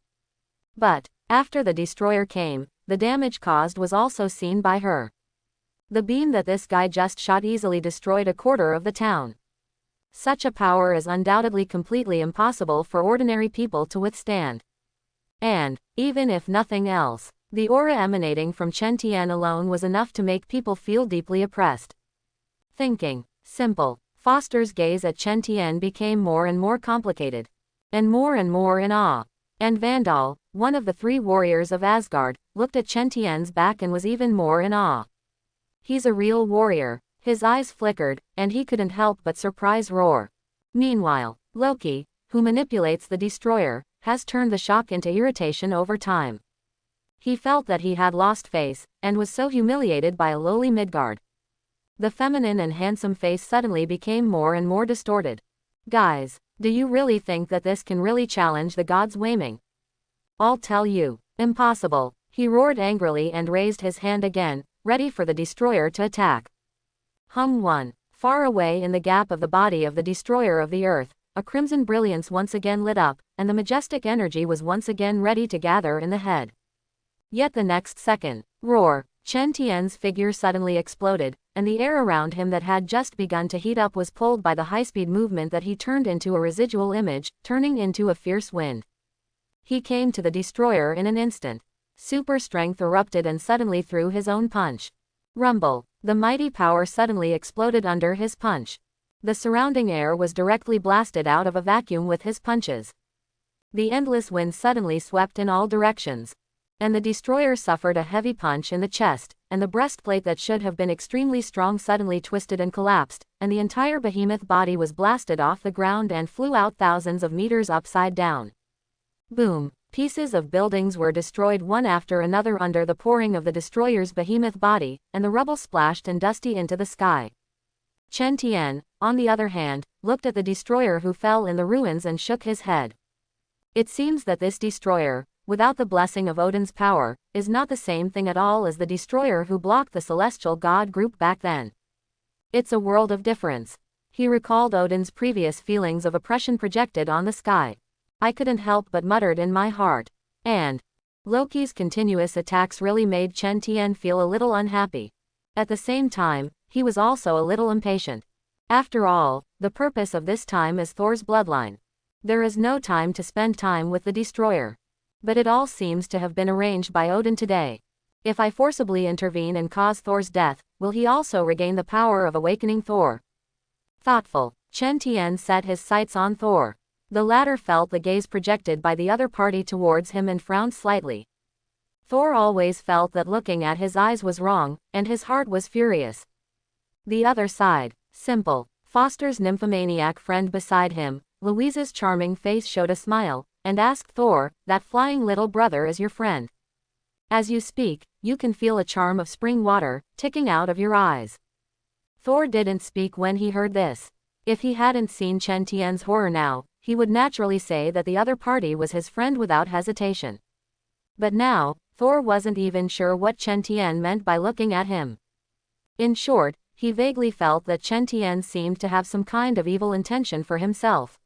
But, after the destroyer came, the damage caused was also seen by her. The beam that this guy just shot easily destroyed a quarter of the town. Such a power is undoubtedly completely impossible for ordinary people to withstand. And, even if nothing else, the aura emanating from Chen Tian alone was enough to make people feel deeply oppressed. Thinking. Simple. Foster's gaze at Chen Tian became more and more complicated. And more in awe. And Vandal, one of the 3 warriors of Asgard, looked at Chen Tian's back and was even more in awe. He's a real warrior. His eyes flickered, and he couldn't help but surprise roar. Meanwhile, Loki, who manipulates the destroyer, has turned the shock into irritation over time. He felt that he had lost face, and was so humiliated by a lowly Midgard. The feminine and handsome face suddenly became more and more distorted. Guys, do you really think that this can really challenge the gods' Waiming? I'll tell you. Impossible. He roared angrily and raised his hand again, ready for the destroyer to attack. Hum 1. Far away in the gap of the body of the destroyer of the earth, a crimson brilliance once again lit up, and the majestic energy was once again ready to gather in the head. Yet the next second, roar, Chen Tian's figure suddenly exploded, and the air around him that had just begun to heat up was pulled by the high-speed movement that he turned into a residual image, turning into a fierce wind. He came to the destroyer in an instant. Super strength erupted and suddenly threw his own punch. Rumble. The mighty power suddenly exploded under his punch. The surrounding air was directly blasted out of a vacuum with his punches. The endless wind suddenly swept in all directions. And the destroyer suffered a heavy punch in the chest, and the breastplate that should have been extremely strong suddenly twisted and collapsed, and the entire behemoth body was blasted off the ground and flew out thousands of meters upside down. Boom. Pieces of buildings were destroyed one after another under the pouring of the destroyer's behemoth body, and the rubble splashed and dusty into the sky. Chen Tian, on the other hand, looked at the destroyer who fell in the ruins and shook his head. It seems that this destroyer, without the blessing of Odin's power, is not the same thing at all as the destroyer who blocked the celestial god group back then. It's a world of difference. He recalled Odin's previous feelings of oppression projected on the sky. I couldn't help but muttered in my heart. And Loki's continuous attacks really made Chen Tian feel a little unhappy. At the same time, he was also a little impatient. After all, the purpose of this time is Thor's bloodline. There is no time to spend time with the destroyer. But it all seems to have been arranged by Odin today. If I forcibly intervene and cause Thor's death, will he also regain the power of awakening Thor? Thoughtful, Chen Tian set his sights on Thor. The latter felt the gaze projected by the other party towards him and frowned slightly. Thor always felt that looking at his eyes was wrong, and his heart was furious. The other side. Simple. Foster's nymphomaniac friend beside him, Louise's charming face showed a smile, and asked Thor, "That flying little brother is your friend?" As you speak, you can feel a charm of spring water ticking out of your eyes. Thor didn't speak when he heard this. If he hadn't seen Chen Tian's horror now, he would naturally say that the other party was his friend without hesitation. But now, Thor wasn't even sure what Chen Tian meant by looking at him. In short, he vaguely felt that Chen Tian seemed to have some kind of evil intention for himself.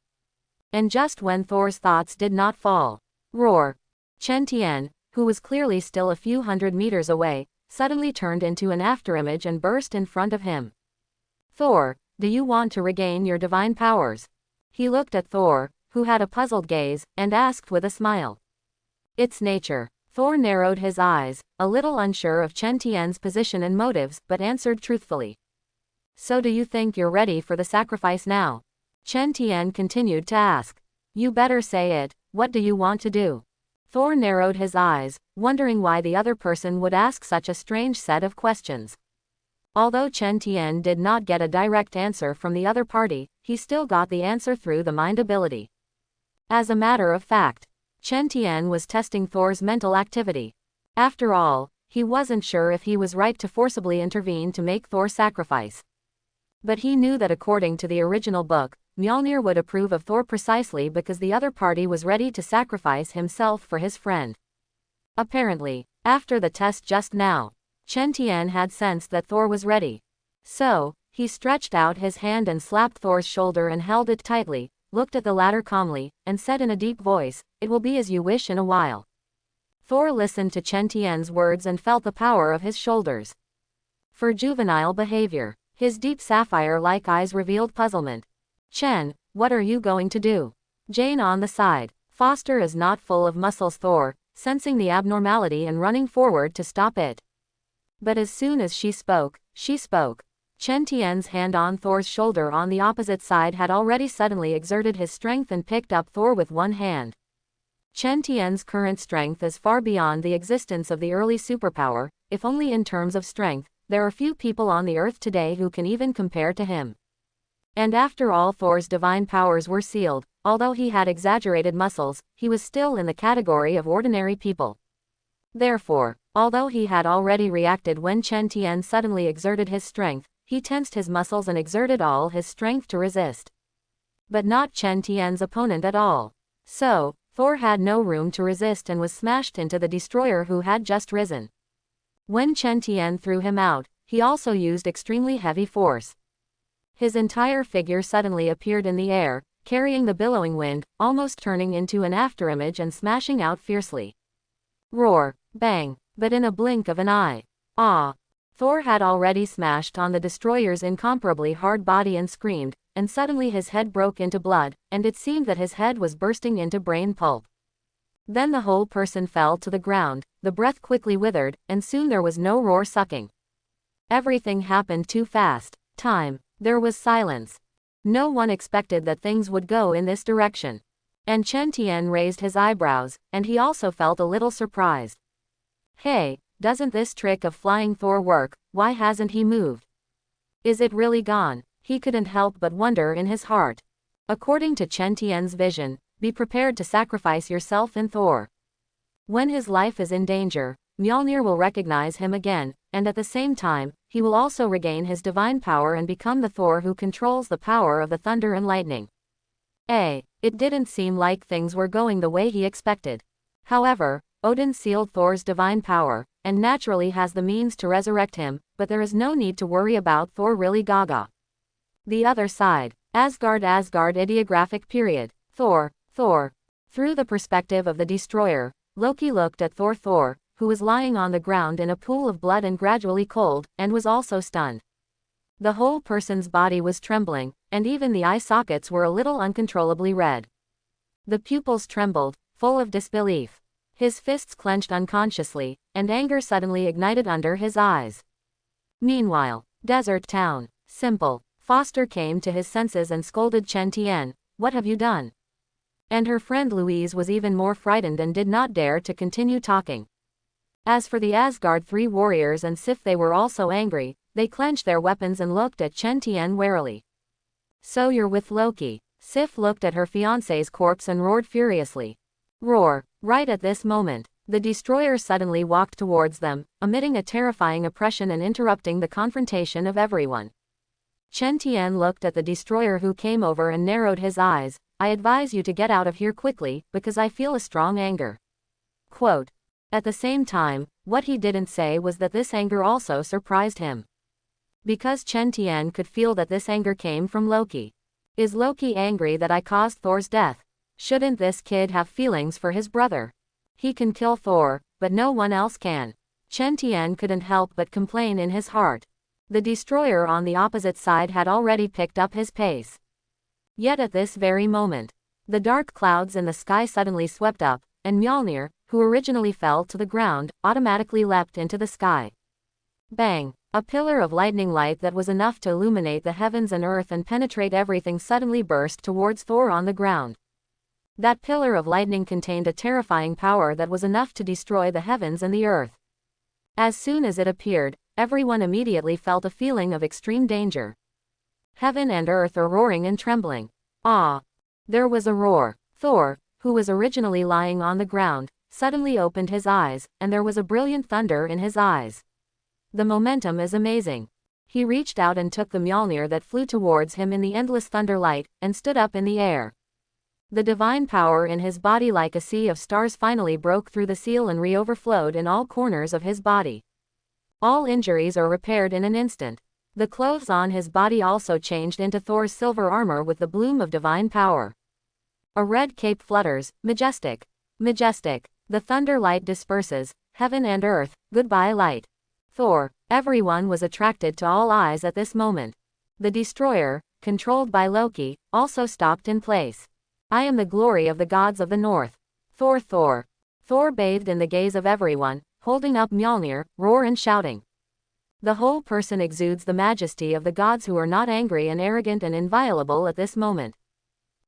And just when Thor's thoughts did not fall, roar, Chen Tian, who was clearly still a few hundred meters away, suddenly turned into an afterimage and burst in front of him. Thor, do you want to regain your divine powers? He looked at Thor, who had a puzzled gaze, and asked with a smile. It's nature. Thor narrowed his eyes, a little unsure of Chen Tian's position and motives, but answered truthfully. So do you think you're ready for the sacrifice now? Chen Tian continued to ask. You better say it, what do you want to do? Thor narrowed his eyes, wondering why the other person would ask such a strange set of questions. Although Chen Tian did not get a direct answer from the other party, he still got the answer through the mind ability. As a matter of fact, Chen Tian was testing Thor's mental activity. After all, he wasn't sure if he was right to forcibly intervene to make Thor sacrifice. But he knew that according to the original book, Mjolnir would approve of Thor precisely because the other party was ready to sacrifice himself for his friend. Apparently, after the test just now, Chen Tian had sensed that Thor was ready. So, he stretched out his hand and slapped Thor's shoulder and held it tightly, looked at the latter calmly, and said in a deep voice, "It will be as you wish in a while." Thor listened to Chen Tian's words and felt the power of his shoulders. For juvenile behavior, his deep sapphire-like eyes revealed puzzlement. Chen, what are you going to do? Jane on the side. Foster is not full of muscles. Thor, sensing the abnormality and running forward to stop it. But as soon as she spoke. Chen Tian's hand on Thor's shoulder on the opposite side had already suddenly exerted his strength and picked up Thor with one hand. Chen Tian's current strength is far beyond the existence of the early superpower, if only in terms of strength. There are few people on the earth today who can even compare to him. And after all, Thor's divine powers were sealed. Although he had exaggerated muscles, he was still in the category of ordinary people. Therefore, although he had already reacted when Chen Tian suddenly exerted his strength, he tensed his muscles and exerted all his strength to resist. But not Chen Tian's opponent at all. So, Thor had no room to resist and was smashed into the destroyer who had just risen. When Chen Tian threw him out, he also used extremely heavy force. His entire figure suddenly appeared in the air, carrying the billowing wind, almost turning into an afterimage and smashing out fiercely. Roar, bang, but in a blink of an eye. Ah! Thor had already smashed on the destroyer's incomparably hard body and screamed, and suddenly his head broke into blood, and it seemed that his head was bursting into brain pulp. Then the whole person fell to the ground, the breath quickly withered, and soon there was no roar sucking. Everything happened too fast. There was silence. No one expected that things would go in this direction. And Chen Tian raised his eyebrows, and he also felt a little surprised. Hey, doesn't this trick of flying Thor work? Why hasn't he moved? Is it really gone? He couldn't help but wonder in his heart. According to Chen Tian's vision, be prepared to sacrifice yourself in Thor. When his life is in danger, Mjolnir will recognize him again, and at the same time, he will also regain his divine power and become the Thor who controls the power of the thunder and lightning. It didn't seem like things were going the way he expected. However, Odin sealed Thor's divine power, and naturally has the means to resurrect him, but there is no need to worry about Thor really gaga. The other side. Asgard Ideographic period. Thor. Through the perspective of the destroyer, Loki looked at Thor, who was lying on the ground in a pool of blood and gradually cold, and was also stunned. The whole person's body was trembling, and even the eye sockets were a little uncontrollably red. The pupils trembled, full of disbelief. His fists clenched unconsciously, and anger suddenly ignited under his eyes. Meanwhile, Desert Town. Simple. Foster came to his senses and scolded Chen Tian, "What have you done?" And her friend Louise was even more frightened and did not dare to continue talking. As for the Asgard 3 warriors and Sif, they were also angry. They clenched their weapons and looked at Chen Tian warily. "So you're with Loki?" Sif looked at her fiancé's corpse and roared furiously. Roar. Right at this moment, the destroyer suddenly walked towards them, emitting a terrifying oppression and interrupting the confrontation of everyone. Chen Tian looked at the destroyer who came over and narrowed his eyes. "I advise you to get out of here quickly, because I feel a strong anger." Quote. At the same time, what he didn't say was that this anger also surprised him. Because Chen Tian could feel that this anger came from Loki. Is Loki angry that I caused Thor's death? Shouldn't this kid have feelings for his brother? He can kill Thor, but no one else can. Chen Tian couldn't help but complain in his heart. The destroyer on the opposite side had already picked up his pace. Yet at this very moment, the dark clouds in the sky suddenly swept up, and Mjolnir, who originally fell to the ground, automatically leapt into the sky. Bang! A pillar of lightning light that was enough to illuminate the heavens and earth and penetrate everything suddenly burst towards Thor on the ground. That pillar of lightning contained a terrifying power that was enough to destroy the heavens and the earth. As soon as it appeared, everyone immediately felt a feeling of extreme danger. Heaven and earth are roaring and trembling. Ah! There was a roar. Thor, who was originally lying on the ground, suddenly opened his eyes, and there was a brilliant thunder in his eyes. The momentum is amazing. He reached out and took the Mjolnir that flew towards him in the endless thunder light, and stood up in the air. The divine power in his body like a sea of stars finally broke through the seal and re-overflowed in all corners of his body. All injuries are repaired in an instant. The clothes on his body also changed into Thor's silver armor with the bloom of divine power. A red cape flutters, majestic. Majestic. The thunder light disperses, heaven and earth, goodbye light. Thor. Everyone was attracted to all eyes at this moment. The destroyer, controlled by Loki, also stopped in place. I am the glory of the gods of the north. Thor. Thor. Thor bathed in the gaze of everyone, holding up Mjolnir, roar and shouting. The whole person exudes the majesty of the gods who are not angry and arrogant and inviolable at this moment.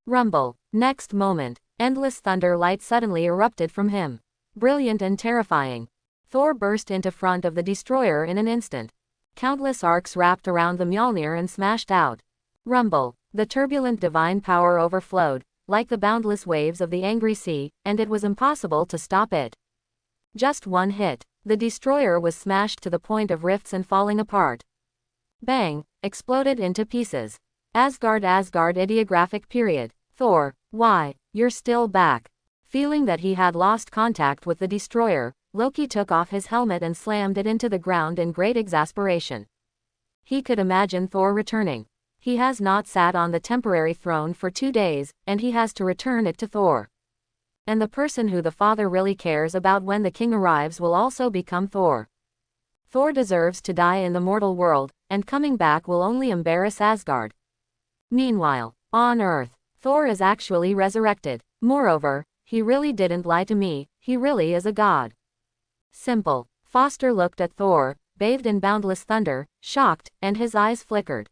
Rumble. Next moment, endless thunder light suddenly erupted from him. Brilliant and terrifying. Thor burst into front of the destroyer in an instant. Countless arcs wrapped around the Mjolnir and smashed out. Rumble. The turbulent divine power overflowed, like the boundless waves of the angry sea, and it was impossible to stop it. Just one hit. The destroyer was smashed to the point of rifts and falling apart. Bang! Exploded into pieces. Asgard ideographic period. Thor, why, you're still back. Feeling that he had lost contact with the destroyer, Loki took off his helmet and slammed it into the ground in great exasperation. He could imagine Thor returning. He has not sat on the temporary throne for 2 days, and he has to return it to Thor. And the person who the father really cares about when the king arrives will also become Thor. Thor deserves to die in the mortal world, and coming back will only embarrass Asgard. Meanwhile, on Earth, Thor is actually resurrected. Moreover, he really didn't lie to me, he really is a god. Simple. Foster looked at Thor, bathed in boundless thunder, shocked, and his eyes flickered.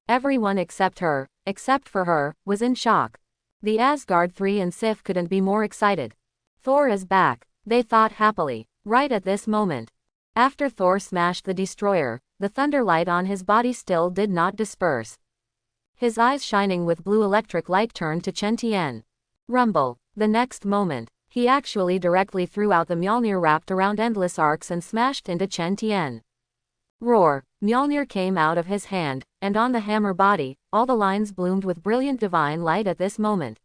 Everyone except for her, was in shock. The Asgard 3 and Sif couldn't be more excited. Thor is back, they thought happily, right at this moment. After Thor smashed the destroyer, the thunder light on his body still did not disperse. His eyes shining with blue electric light turned to Chen Tian. Rumble. The next moment, he actually directly threw out the Mjolnir wrapped around endless arcs and smashed into Chen Tian. Roar. Mjolnir came out of his hand, and on the hammer body, all the lines bloomed with brilliant divine light at this moment.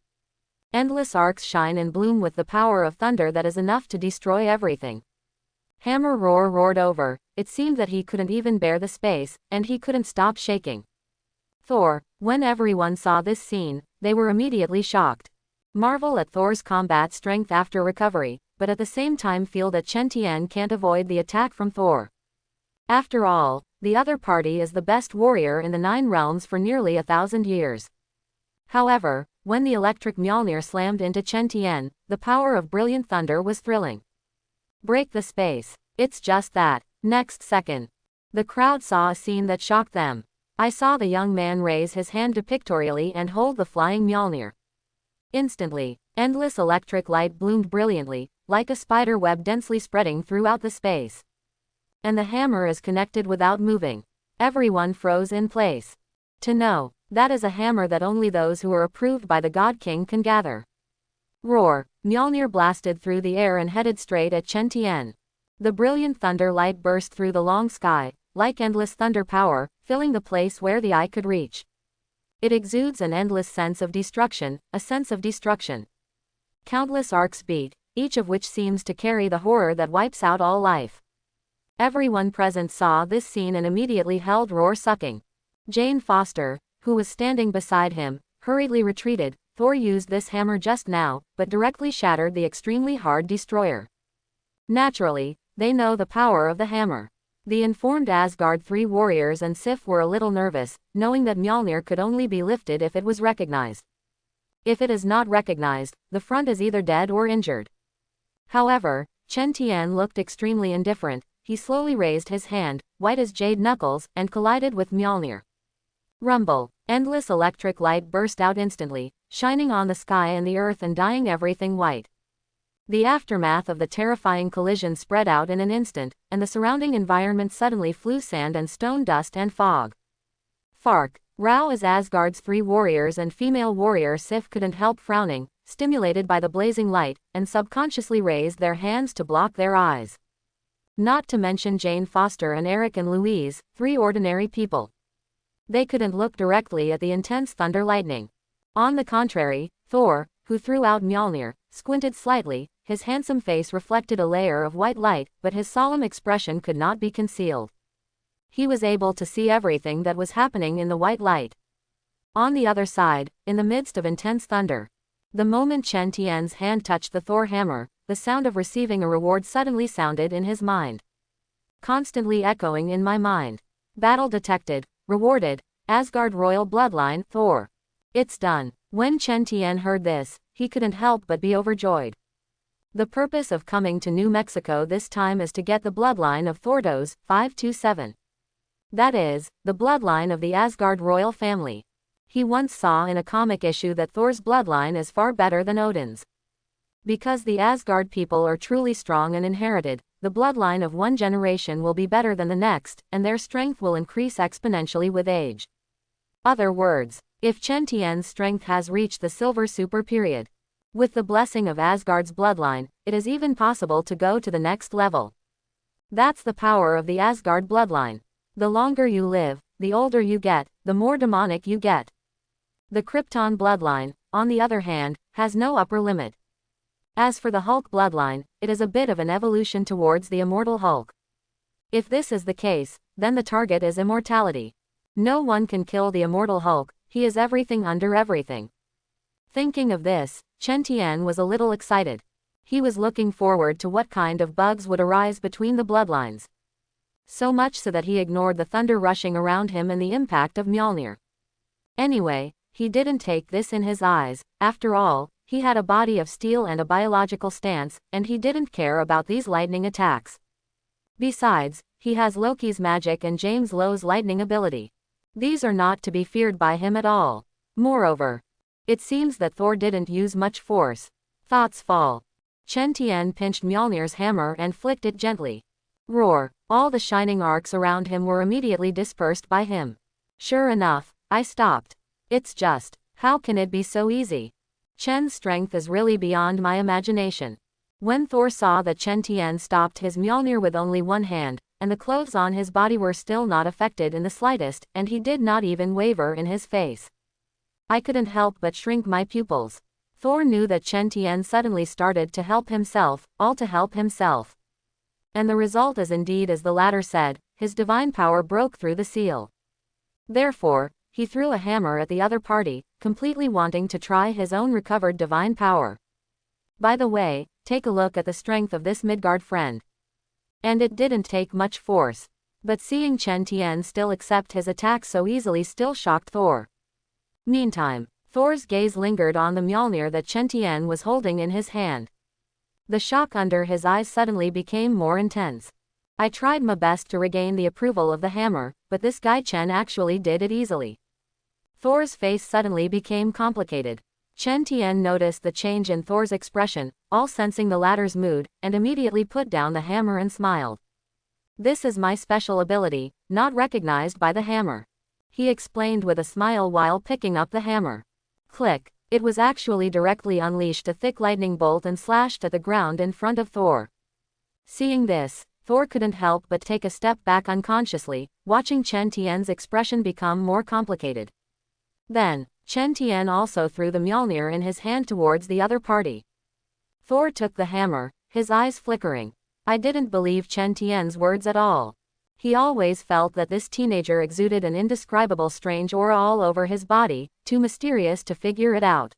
Endless arcs shine and bloom with the power of thunder that is enough to destroy everything. Hammer roared over, it seemed that he couldn't even bear the space, and he couldn't stop shaking. Thor. When everyone saw this scene, they were immediately shocked. Marvel at Thor's combat strength after recovery, but at the same time feel that Chen Tian can't avoid the attack from Thor. After all, the other party is the best warrior in the 9 realms for nearly 1,000 years. However, when the electric Mjolnir slammed into Chen Tian, the power of brilliant thunder was thrilling. Break the space. It's just that. Next second, the crowd saw a scene that shocked them. I saw the young man raise his hand depictorially and hold the flying Mjolnir. Instantly, endless electric light bloomed brilliantly, like a spider web densely spreading throughout the space. And the hammer is connected without moving. Everyone froze in place. To know, that is a hammer that only those who are approved by the God King can gather. Roar. Mjolnir blasted through the air and headed straight at Chen Tian. The brilliant thunder light burst through the long sky, like endless thunder power, filling the place where the eye could reach. It exudes an endless sense of destruction, a sense of destruction. Countless arcs beat, each of which seems to carry the horror that wipes out all life. Everyone present saw this scene and immediately held roar-sucking. Jane Foster, who was standing beside him, hurriedly retreated. Thor used this hammer just now, but directly shattered the extremely hard destroyer. Naturally, they know the power of the hammer. The informed Asgard 3 warriors and Sif were a little nervous, knowing that Mjolnir could only be lifted if it was recognized. If it is not recognized, the front is either dead or injured. However, Chen Tian looked extremely indifferent. He slowly raised his hand, white as jade knuckles, and collided with Mjolnir. Rumble. Endless electric light burst out instantly, shining on the sky and the earth and dyeing everything white. The aftermath of the terrifying collision spread out in an instant, and the surrounding environment suddenly flew sand and stone dust and fog. Fark. Rao as Asgard's 3 warriors and female warrior Sif couldn't help frowning, stimulated by the blazing light, and subconsciously raised their hands to block their eyes. Not to mention Jane Foster and Eric and Louise, 3 ordinary people. They couldn't look directly at the intense thunder lightning. On the contrary, Thor, who threw out Mjolnir, squinted slightly. His handsome face reflected a layer of white light, but his solemn expression could not be concealed. He was able to see everything that was happening in the white light. On the other side, in the midst of intense thunder, the moment Chen Tian's hand touched the Thor hammer, the sound of receiving a reward suddenly sounded in his mind. Constantly echoing in my mind. Battle detected. Rewarded. Asgard royal bloodline, Thor. It's done. When Chen Tian heard this, he couldn't help but be overjoyed. The purpose of coming to New Mexico this time is to get the bloodline of Thordos, 527. That is, the bloodline of the Asgard royal family. He once saw in a comic issue that Thor's bloodline is far better than Odin's. Because the Asgard people are truly strong and inherited, the bloodline of one generation will be better than the next, and their strength will increase exponentially with age. Other words, if Chen Tian's strength has reached the Silver Super period, with the blessing of Asgard's bloodline, it is even possible to go to the next level. That's the power of the Asgard bloodline. The longer you live, the older you get, the more demonic you get. The Krypton bloodline, on the other hand, has no upper limit. As for the Hulk bloodline, it is a bit of an evolution towards the immortal Hulk. If this is the case, then the target is immortality. No one can kill the immortal Hulk, he is everything under everything. Thinking of this, Chen Tian was a little excited. He was looking forward to what kind of bugs would arise between the bloodlines. So much so that he ignored the thunder rushing around him and the impact of Mjolnir. Anyway, he didn't take this in his eyes. After all, he had a body of steel and a biological stance, and he didn't care about these lightning attacks. Besides, he has Loki's magic and James Lowe's lightning ability. These are not to be feared by him at all. Moreover, it seems that Thor didn't use much force. Thoughts fall. Chen Tian pinched Mjolnir's hammer and flicked it gently. Roar. All the shining arcs around him were immediately dispersed by him. Sure enough, I stopped. It's just, how can it be so easy? Chen's strength is really beyond my imagination. When Thor saw that Chen Tian stopped his Mjolnir with only one hand, and the clothes on his body were still not affected in the slightest, and he did not even waver in his face, I couldn't help but shrink my pupils. Thor knew that Chen Tian suddenly started to help himself, all to help himself. And the result is indeed as the latter said, his divine power broke through the seal. Therefore, he threw a hammer at the other party, completely wanting to try his own recovered divine power. By the way, take a look at the strength of this Midgard friend. And it didn't take much force. But seeing Chen Tian still accept his attack so easily still shocked Thor. Meantime, Thor's gaze lingered on the Mjolnir that Chen Tian was holding in his hand. The shock under his eyes suddenly became more intense. I tried my best to regain the approval of the hammer, but this guy Chen actually did it easily. Thor's face suddenly became complicated. Chen Tian noticed the change in Thor's expression, all sensing the latter's mood, and immediately put down the hammer and smiled. This is my special ability, not recognized by the hammer, he explained with a smile while picking up the hammer. Click. It was actually directly unleashed a thick lightning bolt and slashed at the ground in front of Thor. Seeing this, Thor couldn't help but take a step back unconsciously, watching Chen Tian's expression become more complicated. Then, Chen Tian also threw the Mjolnir in his hand towards the other party. Thor took the hammer, his eyes flickering. I didn't believe Chen Tian's words at all. He always felt that this teenager exuded an indescribable strange aura all over his body, too mysterious to figure it out.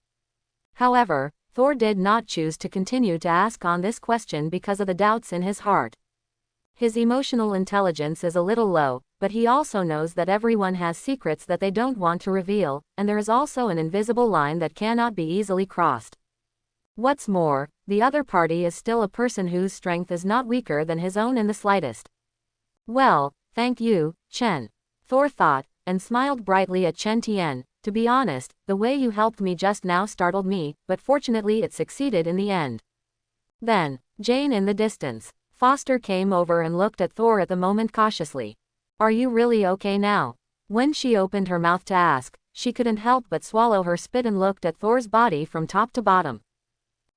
However, Thor did not choose to continue to ask on this question because of the doubts in his heart. His emotional intelligence is a little low, but he also knows that everyone has secrets that they don't want to reveal, and there is also an invisible line that cannot be easily crossed. What's more, the other party is still a person whose strength is not weaker than his own in the slightest. Well, thank you, Chen. Thor thought, and smiled brightly at Chen Tian. To be honest, the way you helped me just now startled me, but fortunately it succeeded in the end. Then, Jane in the distance. Foster came over and looked at Thor at the moment cautiously. Are you really okay now? When she opened her mouth to ask, she couldn't help but swallow her spit and looked at Thor's body from top to bottom.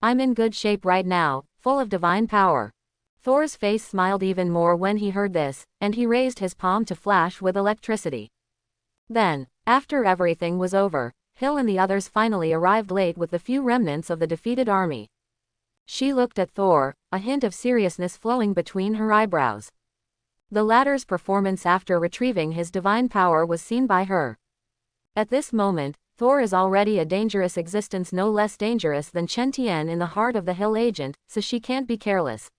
I'm in good shape right now, full of divine power. Thor's face smiled even more when he heard this, and he raised his palm to flash with electricity. Then, after everything was over, Hill and the others finally arrived late with the few remnants of the defeated army. She looked at Thor, a hint of seriousness flowing between her eyebrows. The latter's performance after retrieving his divine power was seen by her. At this moment, Thor is already a dangerous existence, no less dangerous than Chen Tian in the heart of the Hill agent, so she can't be careless.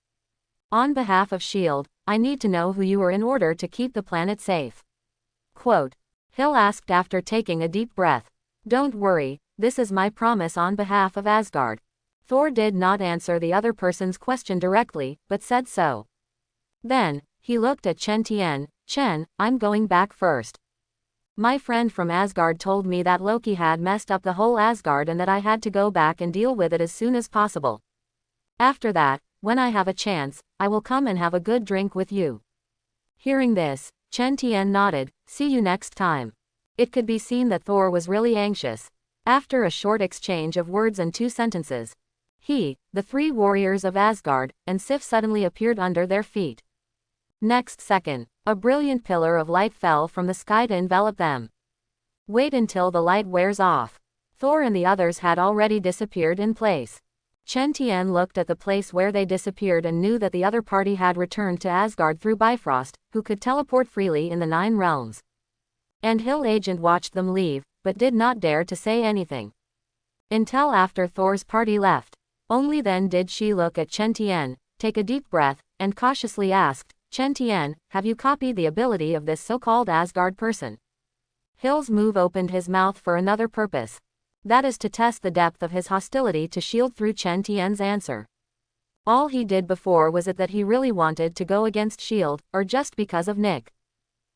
On behalf of S.H.I.E.L.D., I need to know who you are in order to keep the planet safe. Quote. Hill asked after taking a deep breath. Don't worry, this is my promise on behalf of Asgard. Thor did not answer the other person's question directly, but said so. Then, he looked at Chen Tian. Chen, I'm going back first. My friend from Asgard told me that Loki had messed up the whole Asgard and that I had to go back and deal with it as soon as possible. After that, when I have a chance, I will come and have a good drink with you. Hearing this, Chen Tian nodded. See you next time. It could be seen that Thor was really anxious. After a short exchange of words and 2 sentences, he, the 3 warriors of Asgard, and Sif suddenly appeared under their feet. Next second, a brilliant pillar of light fell from the sky to envelop them. Wait until the light wears off. Thor and the others had already disappeared in place. Chen Tian looked at the place where they disappeared and knew that the other party had returned to Asgard through Bifrost, who could teleport freely in the 9 realms. And Hill Agent watched them leave, but did not dare to say anything. Until after Thor's party left. Only then did she look at Chen Tian, take a deep breath, and cautiously asked, Chen Tian, have you copied the ability of this so-called Asgard person? Hill's move opened his mouth for another purpose. That is to test the depth of his hostility to S.H.I.E.L.D. through Chen Tian's answer. All he did before was that he really wanted to go against S.H.I.E.L.D., or just because of Nick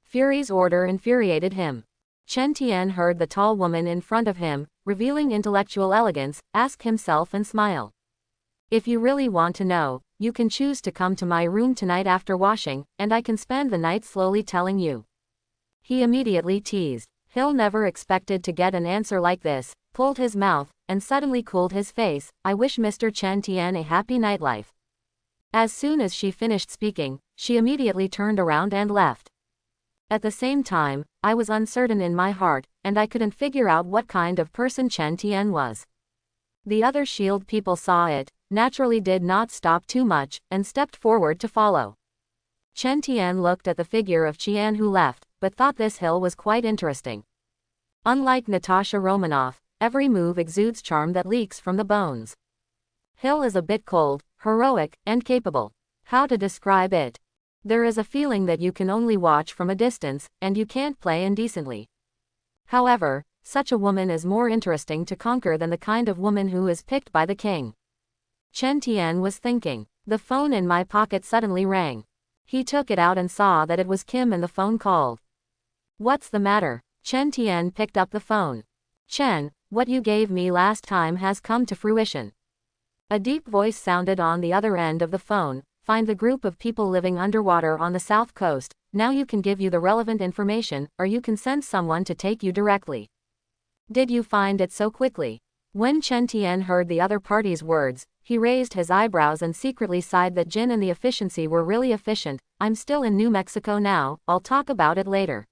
Fury's order infuriated him. Chen Tian heard the tall woman in front of him, revealing intellectual elegance, ask himself and smile. If you really want to know, you can choose to come to my room tonight after washing, and I can spend the night slowly telling you. He immediately teased. Hill never expected to get an answer like this, pulled his mouth, and suddenly cooled his face. I wish Mr. Chen Tian a happy nightlife. As soon as she finished speaking, she immediately turned around and left. At the same time, I was uncertain in my heart, and I couldn't figure out what kind of person Chen Tian was. The other S.H.I.E.L.D. people saw it, naturally did not stop too much, and stepped forward to follow. Chen Tian looked at the figure of Qian who left, but thought this Hill was quite interesting. Unlike Natasha Romanoff, every move exudes charm that leaks from the bones. Hill is a bit cold, heroic, and capable. How to describe it? There is a feeling that you can only watch from a distance, and you can't play indecently. However, such a woman is more interesting to conquer than the kind of woman who is picked by the king. Chen Tian was thinking. The phone in my pocket suddenly rang. He took it out and saw that it was Kim and the phone called. What's the matter? Chen Tian picked up the phone. Chen, what you gave me last time has come to fruition. A deep voice sounded on the other end of the phone. Find the group of people living underwater on the south coast. Now you can give you the relevant information, or you can send someone to take you directly. Did you find it so quickly? When Chen Tian heard the other party's words, he raised his eyebrows and secretly sighed that Jin and the efficiency were really efficient. I'm still in New Mexico now, I'll talk about it later.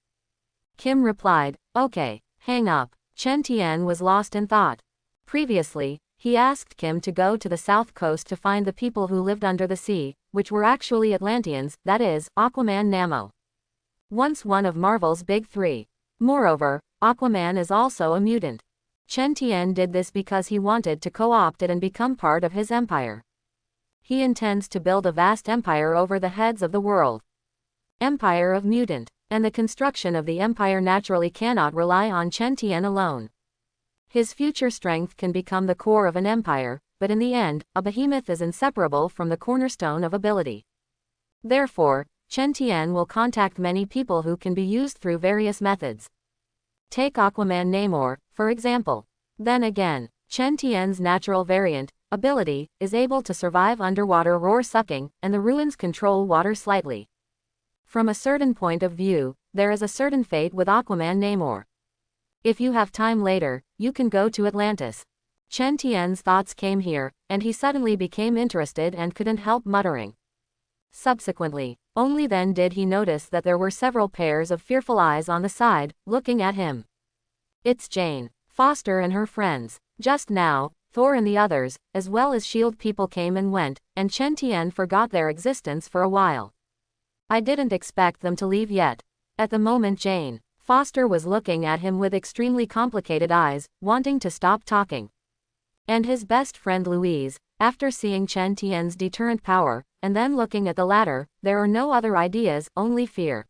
Kim replied, okay, hang up. Chen Tian was lost in thought. Previously, he asked Kim to go to the south coast to find the people who lived under the sea, which were actually Atlanteans, that is, Aquaman Namor. Once one of Marvel's big 3. Moreover, Aquaman is also a mutant. Chen Tian did this because he wanted to co-opt it and become part of his empire. He intends to build a vast empire over the heads of the world. Empire of Mutant. And the construction of the empire naturally cannot rely on Chen Tian alone. His future strength can become the core of an empire, but in the end, a behemoth is inseparable from the cornerstone of ability. Therefore, Chen Tian will contact many people who can be used through various methods. Take Aquaman Namor, for example. Then again, Chen Tian's natural variant, ability, is able to survive underwater roar sucking, and the ruins control water slightly. From a certain point of view, there is a certain fate with Aquaman Namor. If you have time later, you can go to Atlantis. Chen Tian's thoughts came here, and he suddenly became interested and couldn't help muttering. Subsequently, only then did he notice that there were several pairs of fearful eyes on the side, looking at him. It's Jane Foster and her friends. Just now, Thor and the others, as well as S.H.I.E.L.D. people came and went, and Chen Tian forgot their existence for a while. I didn't expect them to leave yet. At the moment Jane Foster was looking at him with extremely complicated eyes, wanting to stop talking. And his best friend Louise, after seeing Chen Tian's deterrent power, and then looking at the latter, there are no other ideas, only fear.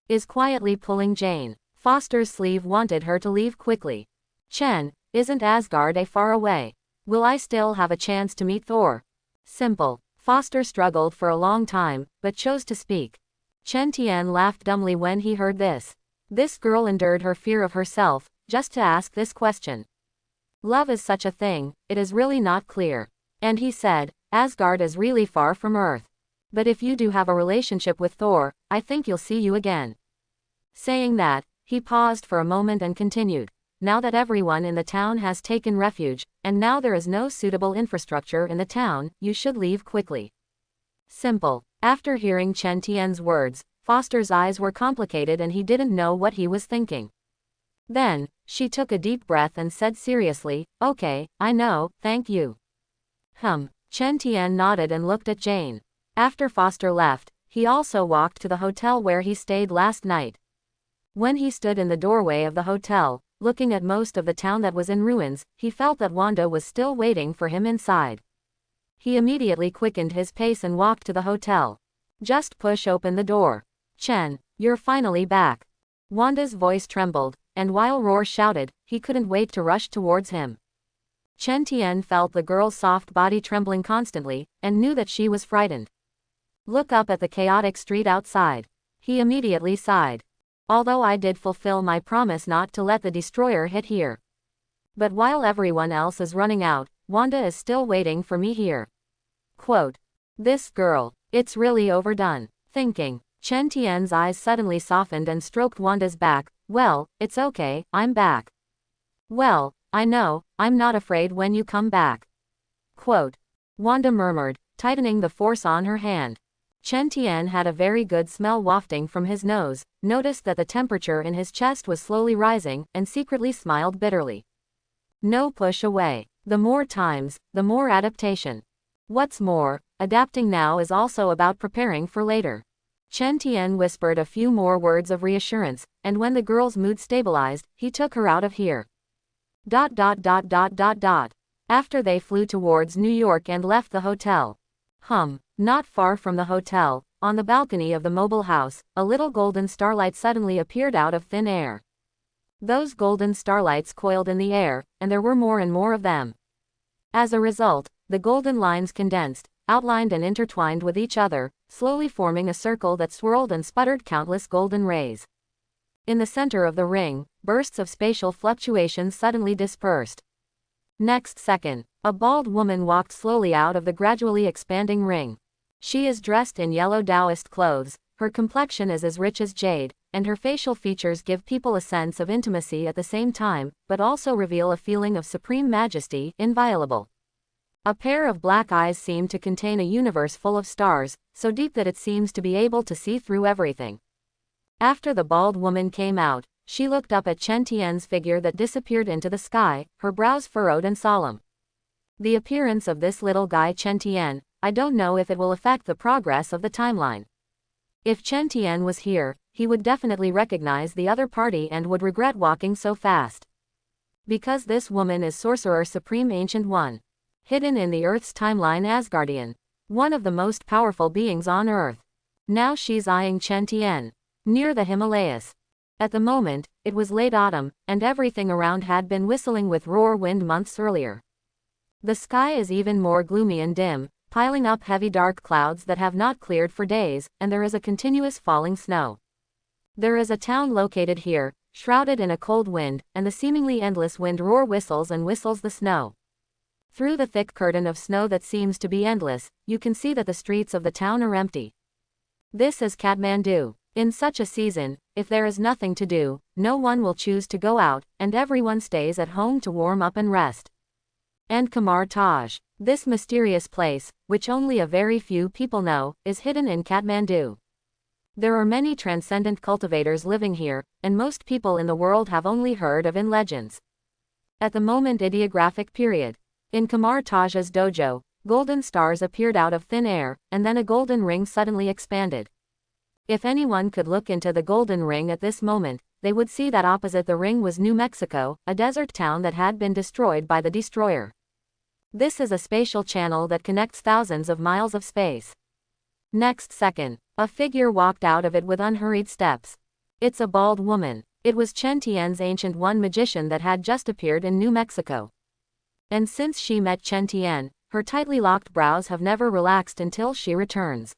Is quietly pulling Jane Foster's sleeve, wanted her to leave quickly. Chen, isn't Asgard a far away? Will I still have a chance to meet Thor? Simple. Foster struggled for a long time, but chose to speak. Chen Tian laughed dumbly when he heard this. This girl endured her fear of herself, just to ask this question. Love is such a thing, it is really not clear. And he said, Asgard is really far from Earth. But if you do have a relationship with Thor, I think you'll see you again. Saying that, he paused for a moment and continued. Now that everyone in the town has taken refuge, and now there is no suitable infrastructure in the town, you should leave quickly. Simple. After hearing Chen Tian's words, Foster's eyes were complicated and he didn't know what he was thinking. Then, she took a deep breath and said seriously, Okay, I know, thank you. Chen Tian nodded and looked at Jane. After Foster left, he also walked to the hotel where he stayed last night. When he stood in the doorway of the hotel, looking at most of the town that was in ruins, he felt that Wanda was still waiting for him inside. He immediately quickened his pace and walked to the hotel. Just push open the door. Chen, you're finally back. Wanda's voice trembled, and while Roar shouted, he couldn't wait to rush towards him. Chen Tian felt the girl's soft body trembling constantly, and knew that she was frightened. Look up at the chaotic street outside. He immediately sighed. Although I did fulfill my promise not to let the destroyer hit here. But while everyone else is running out, Wanda is still waiting for me here. Quote. This girl, it's really overdone. Thinking, Chen Tian's eyes suddenly softened and stroked Wanda's back. Well, it's okay, I'm back. Well, I know, I'm not afraid when you come back. Quote. Wanda murmured, tightening the force on her hand. Chen Tian had a very good smell wafting from his nose, noticed that the temperature in his chest was slowly rising, and secretly smiled bitterly. No push away. The more times, the more adaptation. What's more, adapting now is also about preparing for later. Chen Tian whispered a few more words of reassurance, and when the girl's mood stabilized, he took her out of here. After they flew towards New York and left the hotel. Not far from the hotel, on the balcony of the mobile house, a little golden starlight suddenly appeared out of thin air. Those golden starlights coiled in the air, and there were more and more of them. As a result, the golden lines condensed, outlined and intertwined with each other, slowly forming a circle that swirled and sputtered countless golden rays. In the center of the ring, bursts of spatial fluctuations suddenly dispersed. Next second, a bald woman walked slowly out of the gradually expanding ring. She is dressed in yellow Taoist clothes, her complexion is as rich as jade, and her facial features give people a sense of intimacy at the same time, but also reveal a feeling of supreme majesty, inviolable. A pair of black eyes seem to contain a universe full of stars, so deep that it seems to be able to see through everything. After the bald woman came out, she looked up at Chen Tian's figure that disappeared into the sky, her brows furrowed and solemn. The appearance of this little guy Chen Tian, I don't know if it will affect the progress of the timeline. If Chen Tian was here, he would definitely recognize the other party and would regret walking so fast. Because this woman is Sorcerer Supreme Ancient One. Hidden in the Earth's timeline Asgardian. one of the most powerful beings on Earth. Now she's eyeing Chen Tian, near the Himalayas. At the moment, it was late autumn, and everything around had been whistling with roar wind months earlier. The sky is even more gloomy and dim, piling up heavy dark clouds that have not cleared for days, and there is a continuous falling snow. There is a town located here, shrouded in a cold wind, and the seemingly endless wind roar whistles and whistles the snow. Through the thick curtain of snow that seems to be endless, you can see that the streets of the town are empty. This is Kathmandu. In such a season, if there is nothing to do, no one will choose to go out, and everyone stays at home to warm up and rest. And Kamar Taj, this mysterious place, which only a very few people know, is hidden in Kathmandu. There are many transcendent cultivators living here, and most people in the world have only heard of in legends. At the moment ideographic period, in Kamar Taj's dojo, golden stars appeared out of thin air, and then a golden ring suddenly expanded. If anyone could look into the golden ring at this moment, they would see that opposite the ring was New Mexico, a desert town that had been destroyed by the destroyer. This is a spatial channel that connects thousands of miles of space. Next second, a figure walked out of it with unhurried steps. It's a bald woman. It was Chen Tian's Ancient One magician that had just appeared in New Mexico. And since she met Chen Tian, her tightly locked brows have never relaxed until she returns.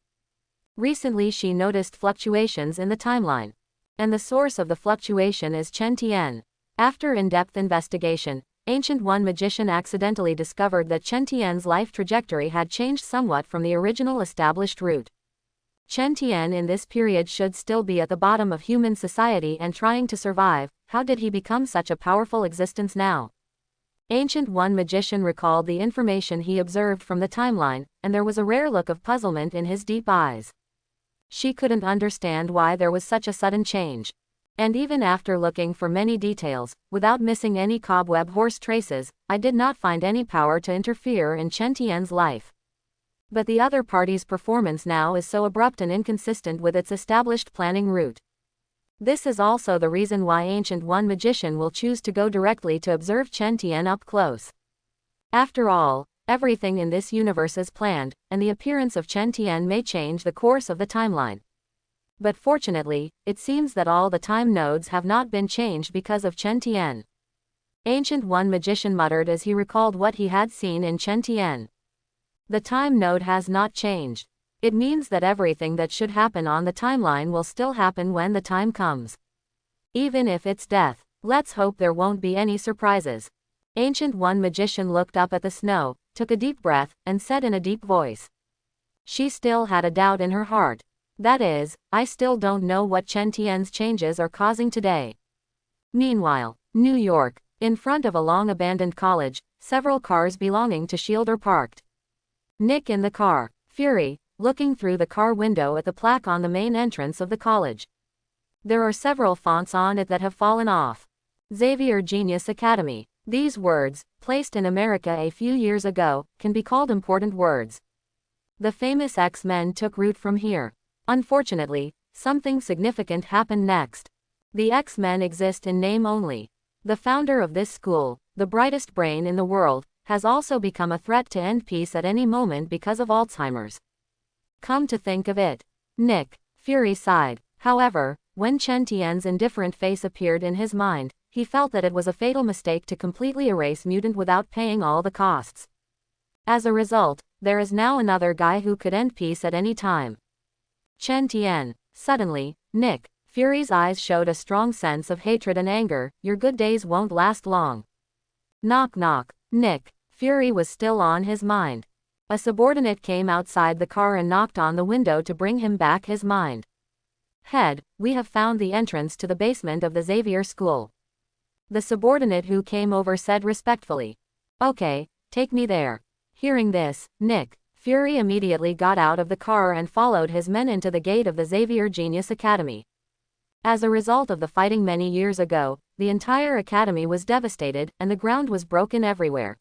Recently she noticed fluctuations in the timeline. And the source of the fluctuation is Chen Tian. After in-depth investigation, Ancient One magician accidentally discovered that Chen Tian's life trajectory had changed somewhat from the original established route. Chen Tian in this period should still be at the bottom of human society and trying to survive. How did he become such a powerful existence now? Ancient One magician recalled the information he observed from the timeline, and there was a rare look of puzzlement in his deep eyes. She couldn't understand why there was such a sudden change. And even after looking for many details, without missing any cobweb horse traces, I did not find any power to interfere in Chen Tian's life. But the other party's performance now is so abrupt and inconsistent with its established planning route. This is also the reason why Ancient One magician will choose to go directly to observe Chen Tian up close. After all, everything in this universe is planned, and the appearance of Chen Tian may change the course of the timeline. But fortunately, it seems that all the time nodes have not been changed because of Chen Tian. Ancient One magician muttered as he recalled what he had seen in Chen Tian. The time node has not changed. It means that everything that should happen on the timeline will still happen when the time comes. Even if it's death. Let's hope there won't be any surprises. Ancient One magician looked up at the snow, took a deep breath, and said in a deep voice. She still had a doubt in her heart. That is, I still don't know what Chen Tian's changes are causing today. Meanwhile, New York, in front of a long-abandoned college, several cars belonging to S.H.I.E.L.D. are parked. Nick in the car, Fury, looking through the car window at the plaque on the main entrance of the college. There are several fonts on it that have fallen off. Xavier Genius Academy. These words, placed in America a few years ago, can be called important words. The famous X-Men took root from here. Unfortunately, something significant happened next. The X-Men exist in name only. The founder of this school, the brightest brain in the world, has also become a threat to end peace at any moment because of Alzheimer's. Come to think of it. Nick, Fury sighed. However, when Chen Tian's indifferent face appeared in his mind, he felt that it was a fatal mistake to completely erase Mutant without paying all the costs. As a result, there is now another guy who could end peace at any time. Chen Tian. Suddenly, Nick, Fury's eyes showed a strong sense of hatred and anger. Your good days won't last long. Knock knock. Nick, Fury was still on his mind. A subordinate came outside the car and knocked on the window to bring him back his mind. Head, we have found the entrance to the basement of the Xavier School. The subordinate who came over said respectfully. Okay, take me there. Hearing this, Nick, Fury immediately got out of the car and followed his men into the gate of the Xavier Genius Academy. As a result of the fighting many years ago, the entire academy was devastated and the ground was broken everywhere.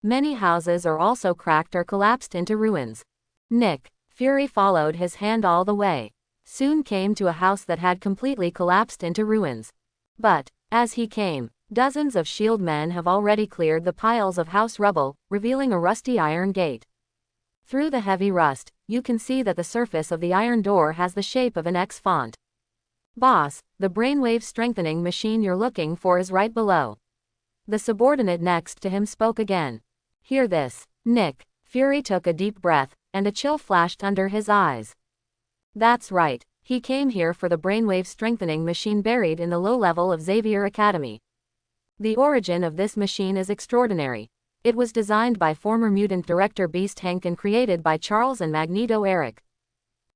Many houses are also cracked or collapsed into ruins. Nick, Fury followed his hand all the way. Soon came to a house that had completely collapsed into ruins. But, as he came, dozens of S.H.I.E.L.D. men have already cleared the piles of house rubble, revealing a rusty iron gate. Through the heavy rust, you can see that the surface of the iron door has the shape of an X font. Boss, the brainwave strengthening machine you're looking for is right below. The subordinate next to him spoke again. Hear this, Nick. Fury took a deep breath, and a chill flashed under his eyes. That's right, he came here for the brainwave strengthening machine buried in the low level of Xavier Academy. The origin of this machine is extraordinary. It was designed by former mutant director Beast Hank and created by Charles and Magneto Eric.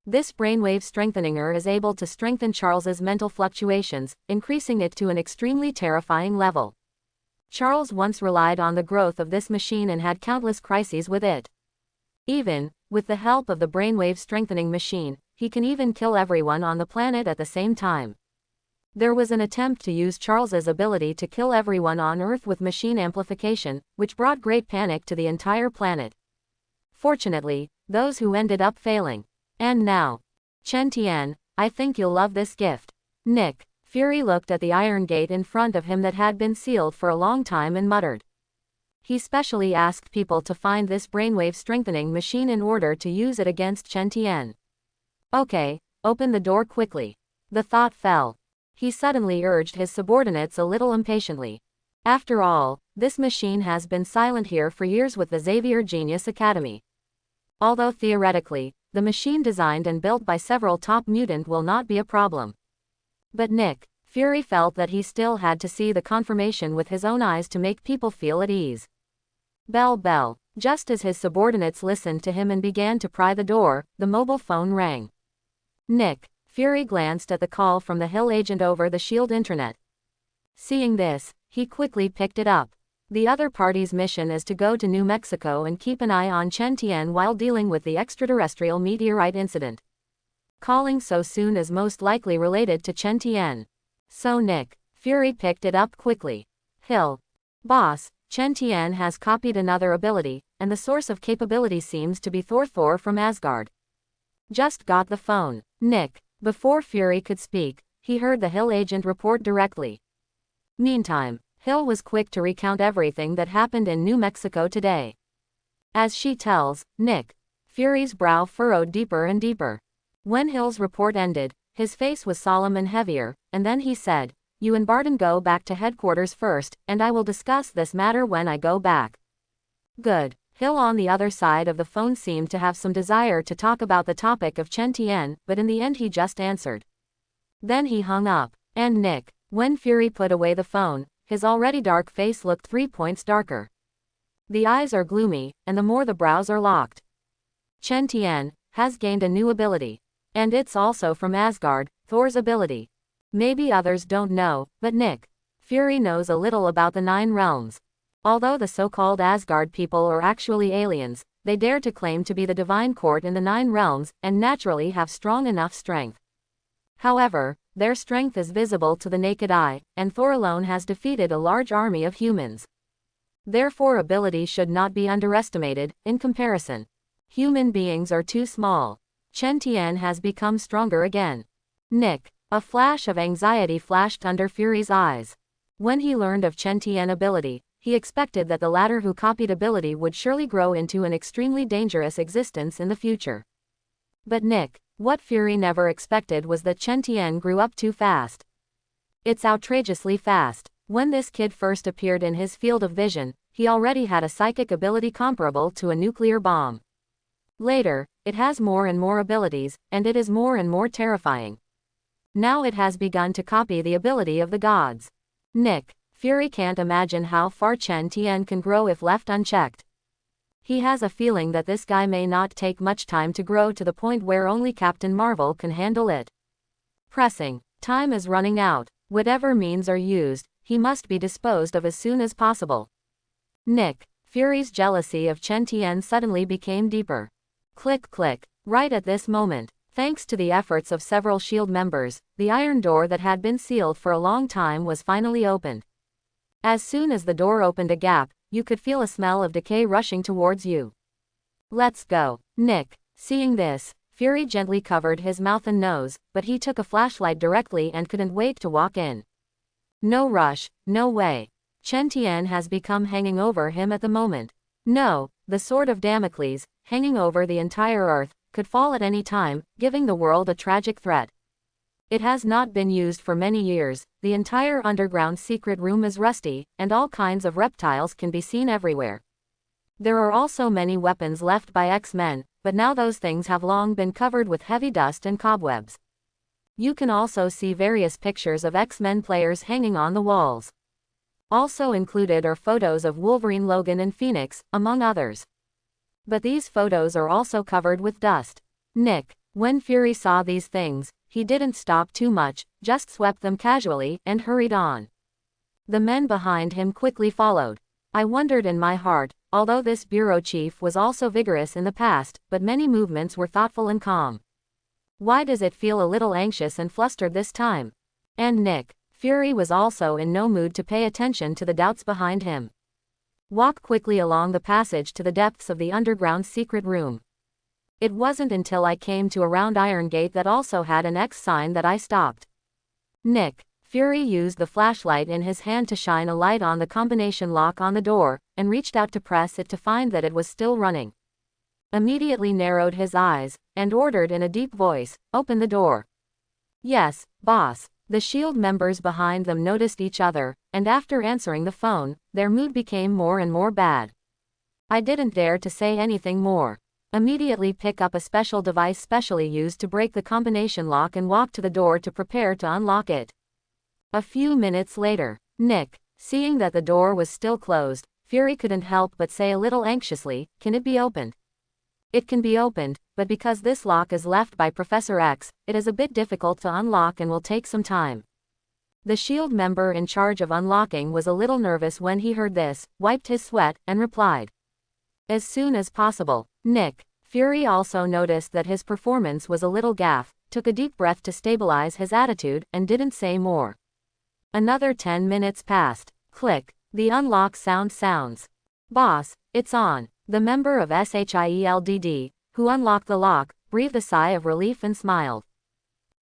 This brainwave strengtheninger is able to strengthen Charles's mental fluctuations, increasing it to an extremely terrifying level. Charles once relied on the growth of this machine and had countless crises with it. Even with the help of the brainwave strengthening machine, he can even kill everyone on the planet at the same time. There was an attempt to use Charles's ability to kill everyone on Earth with machine amplification, which brought great panic to the entire planet. Fortunately, those who ended up failing. And now, Chen Tian, I think you'll love this gift. Nick. Fury looked at the iron gate in front of him that had been sealed for a long time and muttered. He specially asked people to find this brainwave strengthening machine in order to use it against Chen Tian. Okay, open the door quickly. The thought fell. He suddenly urged his subordinates a little impatiently. After all, this machine has been silent here for years with the Xavier Genius Academy. Although theoretically, the machine designed and built by several top mutant will not be a problem. But Nick. Fury felt that he still had to see the confirmation with his own eyes to make people feel at ease. Bell bell. Just as his subordinates listened to him and began to pry the door, the mobile phone rang. Nick. Fury glanced at the call from the Hill agent over the SHIELD intranet. Seeing this, he quickly picked it up. The other party's mission is to go to New Mexico and keep an eye on Chen Tian while dealing with the extraterrestrial meteorite incident. Calling so soon is most likely related to Chen Tian. So Nick. Fury picked it up quickly. Hill. Boss, Chen Tian has copied another ability, and the source of capability seems to be Thor from Asgard. Just got the phone. Nick. Before Fury could speak, he heard the Hill agent report directly. Meantime, Hill was quick to recount everything that happened in New Mexico today. As she tells, Nick. Fury's brow furrowed deeper and deeper. When Hill's report ended, his face was solemn and heavier, and then he said, You and Barton go back to headquarters first, and I will discuss this matter when I go back. Good. Hill on the other side of the phone seemed to have some desire to talk about the topic of Chen Tian, but in the end he just answered. Then he hung up. And Nick. When Fury put away the phone, his already dark face looked 3 points darker. The eyes are gloomy, and the more the brows are locked. Chen Tian has gained a new ability. And it's also from Asgard, Thor's ability. Maybe others don't know, but Nick. Fury knows a little about the 9 realms. Although the so-called Asgard people are actually aliens, they dare to claim to be the divine court in the 9 realms, and naturally have strong enough strength. However, their strength is visible to the naked eye, and Thor alone has defeated a large army of humans. Therefore ability should not be underestimated, in comparison. Human beings are too small. Chen Tian has become stronger again. Nick. A flash of anxiety flashed under Fury's eyes. When he learned of Chen Tian ability, he expected that the latter who copied ability would surely grow into an extremely dangerous existence in the future. But Nick. What Fury never expected was that Chen Tian grew up too fast. It's outrageously fast. When this kid first appeared in his field of vision, he already had a psychic ability comparable to a nuclear bomb. Later, it has more and more abilities, and it is more and more terrifying. Now it has begun to copy the ability of the gods. Nick. Fury can't imagine how far Chen Tian can grow if left unchecked. He has a feeling that this guy may not take much time to grow to the point where only Captain Marvel can handle it. Pressing. Time is running out. Whatever means are used, he must be disposed of as soon as possible. Nick. Fury's jealousy of Chen Tian suddenly became deeper. Click click. Right at this moment, thanks to the efforts of several SHIELD members, the iron door that had been sealed for a long time was finally opened. As soon as the door opened a gap, you could feel a smell of decay rushing towards you. Let's go. Nick. Seeing this, Fury gently covered his mouth and nose, but he took a flashlight directly and couldn't wait to walk in. No rush, no way. Chen Tian has become hanging over him at the moment. No, the sword of Damocles, hanging over the entire Earth, could fall at any time, giving the world a tragic threat. It has not been used for many years, the entire underground secret room is rusty, and all kinds of reptiles can be seen everywhere. There are also many weapons left by X-Men, but now those things have long been covered with heavy dust and cobwebs. You can also see various pictures of X-Men players hanging on the walls. Also included are photos of Wolverine, Logan and Phoenix, among others. But these photos are also covered with dust. Nick, when Fury saw these things, he didn't stop too much, just swept them casually, and hurried on. The men behind him quickly followed. I wondered in my heart, although this bureau chief was also vigorous in the past, but many movements were thoughtful and calm. Why does it feel a little anxious and flustered this time? And Nick, Fury was also in no mood to pay attention to the doubts behind him. Walk quickly along the passage to the depths of the underground secret room. It wasn't until I came to a round iron gate that also had an X sign that I stopped. Nick, Fury used the flashlight in his hand to shine a light on the combination lock on the door, and reached out to press it to find that it was still running. Immediately narrowed his eyes, and ordered in a deep voice, "Open the door." "Yes, boss." The SHIELD members behind them noticed each other, and after answering the phone, their mood became more and more bad. I didn't dare to say anything more. Immediately pick up a special device specially used to break the combination lock and walk to the door to prepare to unlock it. A few minutes later, Nick, seeing that the door was still closed, Fury couldn't help but say a little anxiously, "Can it be opened?" "It can be opened, but because this lock is left by Professor X, it is a bit difficult to unlock and will take some time." The SHIELD member in charge of unlocking was a little nervous when he heard this, wiped his sweat, and replied, "As soon as possible." Nick, Fury also noticed that his performance was a little gaff, took a deep breath to stabilize his attitude, and didn't say more. Another 10 minutes passed. Click. The unlock sound sounds. "Boss, it's on." The member of SHIELD, who unlocked the lock, breathed a sigh of relief and smiled.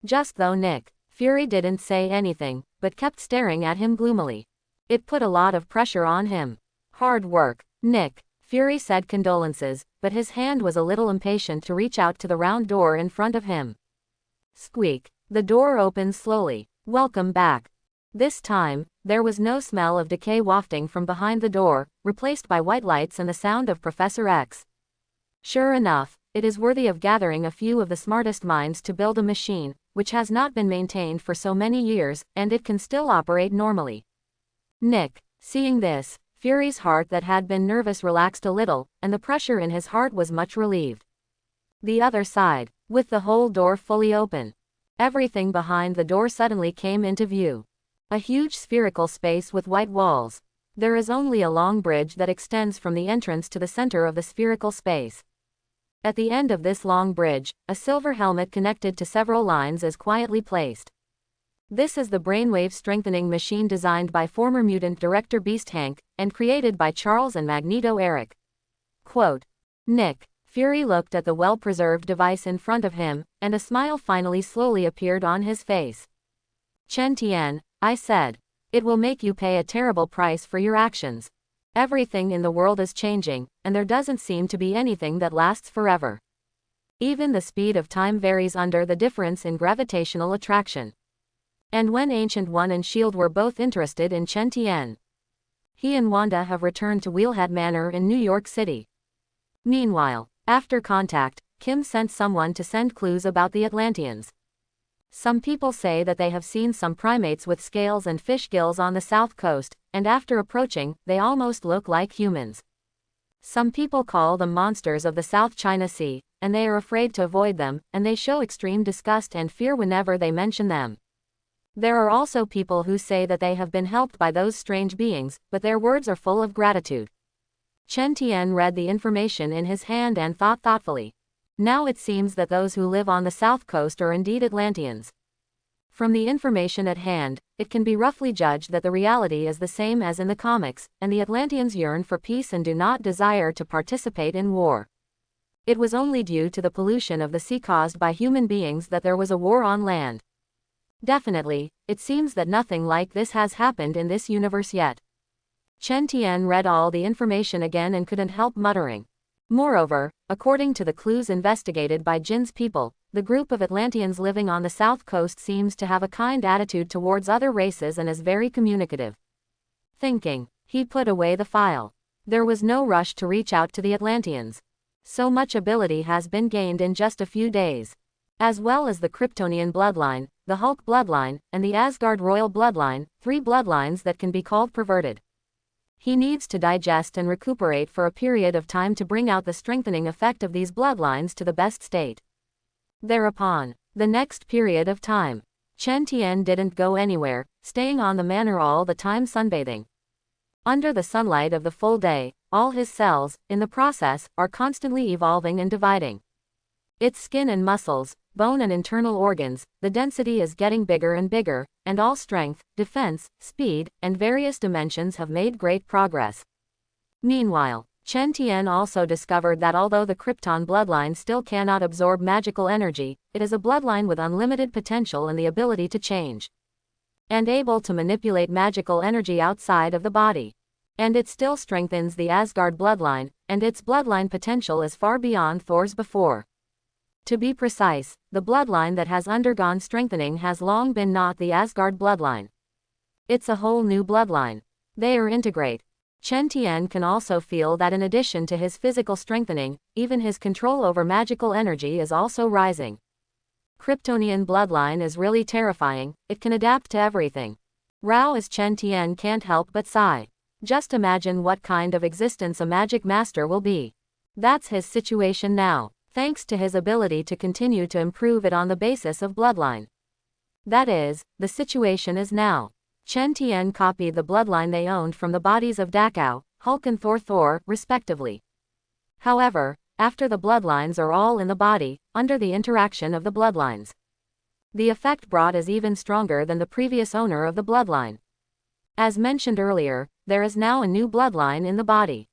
Just though Nick, Fury didn't say anything, but kept staring at him gloomily. It put a lot of pressure on him. "Hard work, Nick." Fury said condolences, but his hand was a little impatient to reach out to the round door in front of him. Squeak. The door opened slowly. "Welcome back." This time, there was no smell of decay wafting from behind the door, replaced by white lights and the sound of Professor X. Sure enough, it is worthy of gathering a few of the smartest minds to build a machine, which has not been maintained for so many years, and it can still operate normally. Nick, seeing this, Fury's heart that had been nervous relaxed a little, and the pressure in his heart was much relieved. The other side, with the whole door fully open. Everything behind the door suddenly came into view. A huge spherical space with white walls. There is only a long bridge that extends from the entrance to the center of the spherical space. At the end of this long bridge, a silver helmet connected to several lines is quietly placed. This is the brainwave strengthening machine designed by former mutant director Beast Hank, and created by Charles and Magneto Eric. Quote. Nick, Fury looked at the well-preserved device in front of him, and a smile finally slowly appeared on his face. "Chen Tian," I said. "It will make you pay a terrible price for your actions. Everything in the world is changing, and there doesn't seem to be anything that lasts forever. Even the speed of time varies under the difference in gravitational attraction. And when Ancient One and SHIELD were both interested in Chen Tian, he and Wanda have returned to Wheelhead Manor in New York City. Meanwhile, after contact, Kim sent someone to send clues about the Atlanteans. Some people say that they have seen some primates with scales and fish gills on the south coast, and after approaching, they almost look like humans. Some people call them monsters of the South China Sea, and they are afraid to avoid them, and they show extreme disgust and fear whenever they mention them. There are also people who say that they have been helped by those strange beings, but their words are full of gratitude." Chen Tian read the information in his hand and thought thoughtfully. Now it seems that those who live on the south coast are indeed Atlanteans. From the information at hand, it can be roughly judged that the reality is the same as in the comics, and the Atlanteans yearn for peace and do not desire to participate in war. It was only due to the pollution of the sea caused by human beings that there was a war on land. Definitely, it seems that nothing like this has happened in this universe yet. Chen Tian read all the information again and couldn't help muttering. Moreover, according to the clues investigated by Jin's people, the group of Atlanteans living on the south coast seems to have a kind attitude towards other races and is very communicative. Thinking, he put away the file. There was no rush to reach out to the Atlanteans. So much ability has been gained in just a few days. As well as the Kryptonian bloodline, the Hulk bloodline, and the Asgard royal bloodline, 3 bloodlines that can be called perverted. He needs to digest and recuperate for a period of time to bring out the strengthening effect of these bloodlines to the best state. Thereupon, the next period of time, Chen Tian didn't go anywhere, staying on the manor all the time sunbathing. Under the sunlight of the full day, all his cells, in the process, are constantly evolving and dividing. Its skin and muscles, bone and internal organs, the density is getting bigger and bigger, and all strength, defense, speed, and various dimensions have made great progress. Meanwhile, Chen Tian also discovered that although the Krypton bloodline still cannot absorb magical energy, it is a bloodline with unlimited potential and the ability to change. And able to manipulate magical energy outside of the body. And it still strengthens the Asgard bloodline, and its bloodline potential is far beyond Thor's before. To be precise, the bloodline that has undergone strengthening has long been not the Asgard bloodline. It's a whole new bloodline. They are integrate. Chen Tian can also feel that in addition to his physical strengthening, even his control over magical energy is also rising. Kryptonian bloodline is really terrifying, it can adapt to everything. Rao as Chen Tian can't help but sigh. Just imagine what kind of existence a magic master will be. That's his situation now, thanks to his ability to continue to improve it on the basis of bloodline. That is, the situation is now. Chen Tian copied the bloodline they owned from the bodies of Dachau, Hulk and Thor, respectively. However, after the bloodlines are all in the body, under the interaction of the bloodlines, the effect brought is even stronger than the previous owner of the bloodline. As mentioned earlier, there is now a new bloodline in the body.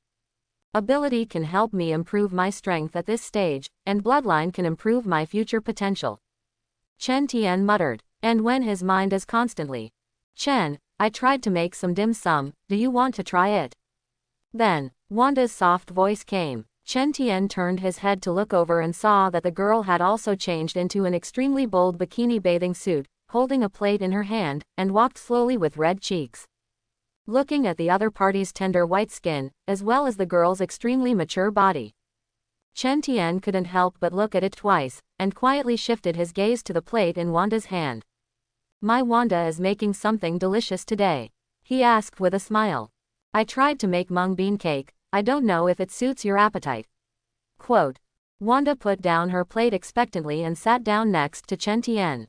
Ability can help me improve my strength at this stage, and bloodline can improve my future potential. Chen Tian muttered, and when his mind is constantly, Chen, I tried to make some dim sum, do you want to try it? Then, Wanda's soft voice came. Chen Tian turned his head to look over and saw that the girl had also changed into an extremely bold bikini bathing suit, holding a plate in her hand, and walked slowly with red cheeks. Looking at the other party's tender white skin, as well as the girl's extremely mature body, Chen Tian couldn't help but look at it twice, and quietly shifted his gaze to the plate in Wanda's hand. My Wanda is making something delicious today, he asked with a smile. I tried to make mung bean cake, I don't know if it suits your appetite. Quote. Wanda put down her plate expectantly and sat down next to Chen Tian.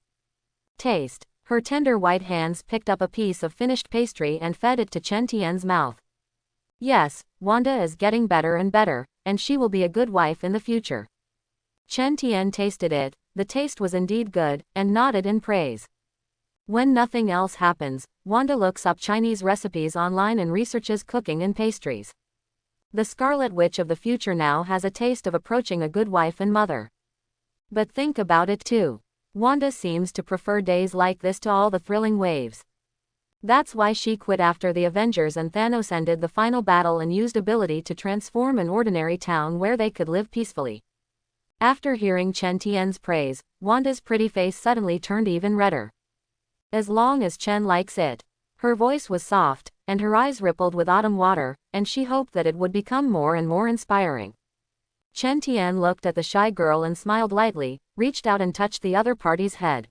Taste. Her tender white hands picked up a piece of finished pastry and fed it to Chen Tian's mouth. Yes, Wanda is getting better and better, and she will be a good wife in the future. Chen Tian tasted it, the taste was indeed good, and nodded in praise. When nothing else happens, Wanda looks up Chinese recipes online and researches cooking and pastries. The Scarlet Witch of the future now has a taste of approaching a good wife and mother. But think about it too. Wanda seems to prefer days like this to all the thrilling waves. That's why she quit after the Avengers and Thanos ended the final battle and used ability to transform an ordinary town where they could live peacefully. After hearing Chen Tian's praise, Wanda's pretty face suddenly turned even redder. As long as Chen likes it. Her voice was soft, and her eyes rippled with autumn water, and she hoped that it would become more and more inspiring. Chen Tian looked at the shy girl and smiled lightly, reached out and touched the other party's head.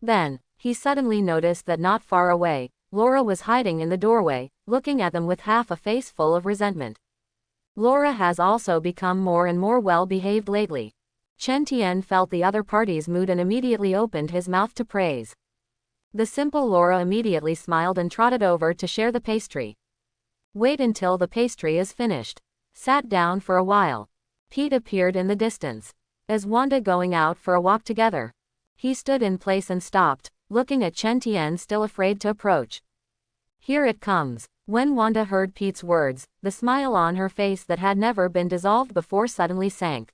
Then, he suddenly noticed that not far away, Laura was hiding in the doorway, looking at them with half a face full of resentment. Laura has also become more and more well-behaved lately. Chen Tian felt the other party's mood and immediately opened his mouth to praise. The simple Laura immediately smiled and trotted over to share the pastry. Wait until the pastry is finished. Sat down for a while. Pete appeared in the distance. Is Wanda going out for a walk together? He stood in place and stopped, looking at Chen Tian still afraid to approach. Here it comes. When Wanda heard Pete's words, the smile on her face that had never been dissolved before suddenly sank.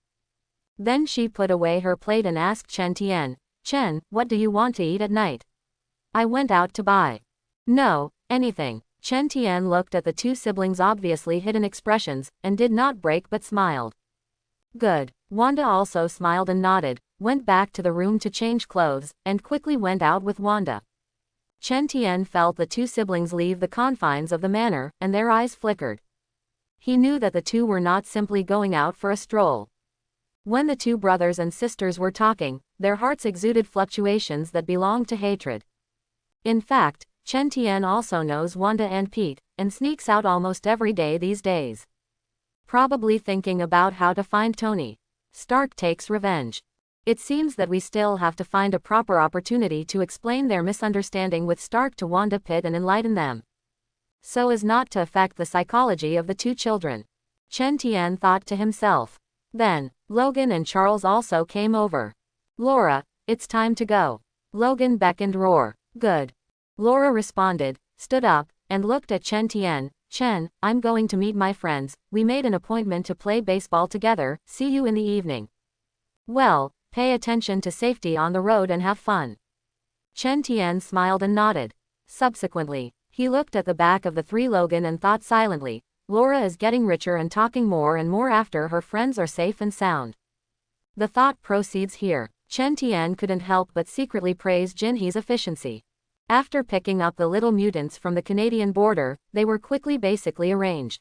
Then she put away her plate and asked Chen Tian, Chen, what do you want to eat at night? I went out to buy. No, anything. Chen Tian looked at the two siblings' obviously hidden expressions, and did not break but smiled. Good. Wanda also smiled and nodded, went back to the room to change clothes, and quickly went out with Wanda. Chen Tian felt the two siblings leave the confines of the manor, and their eyes flickered. He knew that the two were not simply going out for a stroll. When the two brothers and sisters were talking, their hearts exuded fluctuations that belonged to hatred. In fact, Chen Tian also knows Wanda and Pete, and sneaks out almost every day these days. Probably thinking about how to find Tony Stark takes revenge. It seems that we still have to find a proper opportunity to explain their misunderstanding with Stark to Wanda Pitt and enlighten them, so as not to affect the psychology of the two children. Chen Tian thought to himself. Then, Logan and Charles also came over. Laura, it's time to go. Logan beckoned Roar. Good. Laura responded, stood up, and looked at Chen Tian. Chen, I'm going to meet my friends, we made an appointment to play baseball together, see you in the evening. Well, pay attention to safety on the road and have fun. Chen Tian smiled and nodded. Subsequently, he looked at the back of the three Logan and thought silently, Laura is getting richer and talking more and more after her friends are safe and sound. The thought proceeds here. Chen Tian couldn't help but secretly praise Jinhee's efficiency. After picking up the little mutants from the Canadian border, they were quickly basically arranged.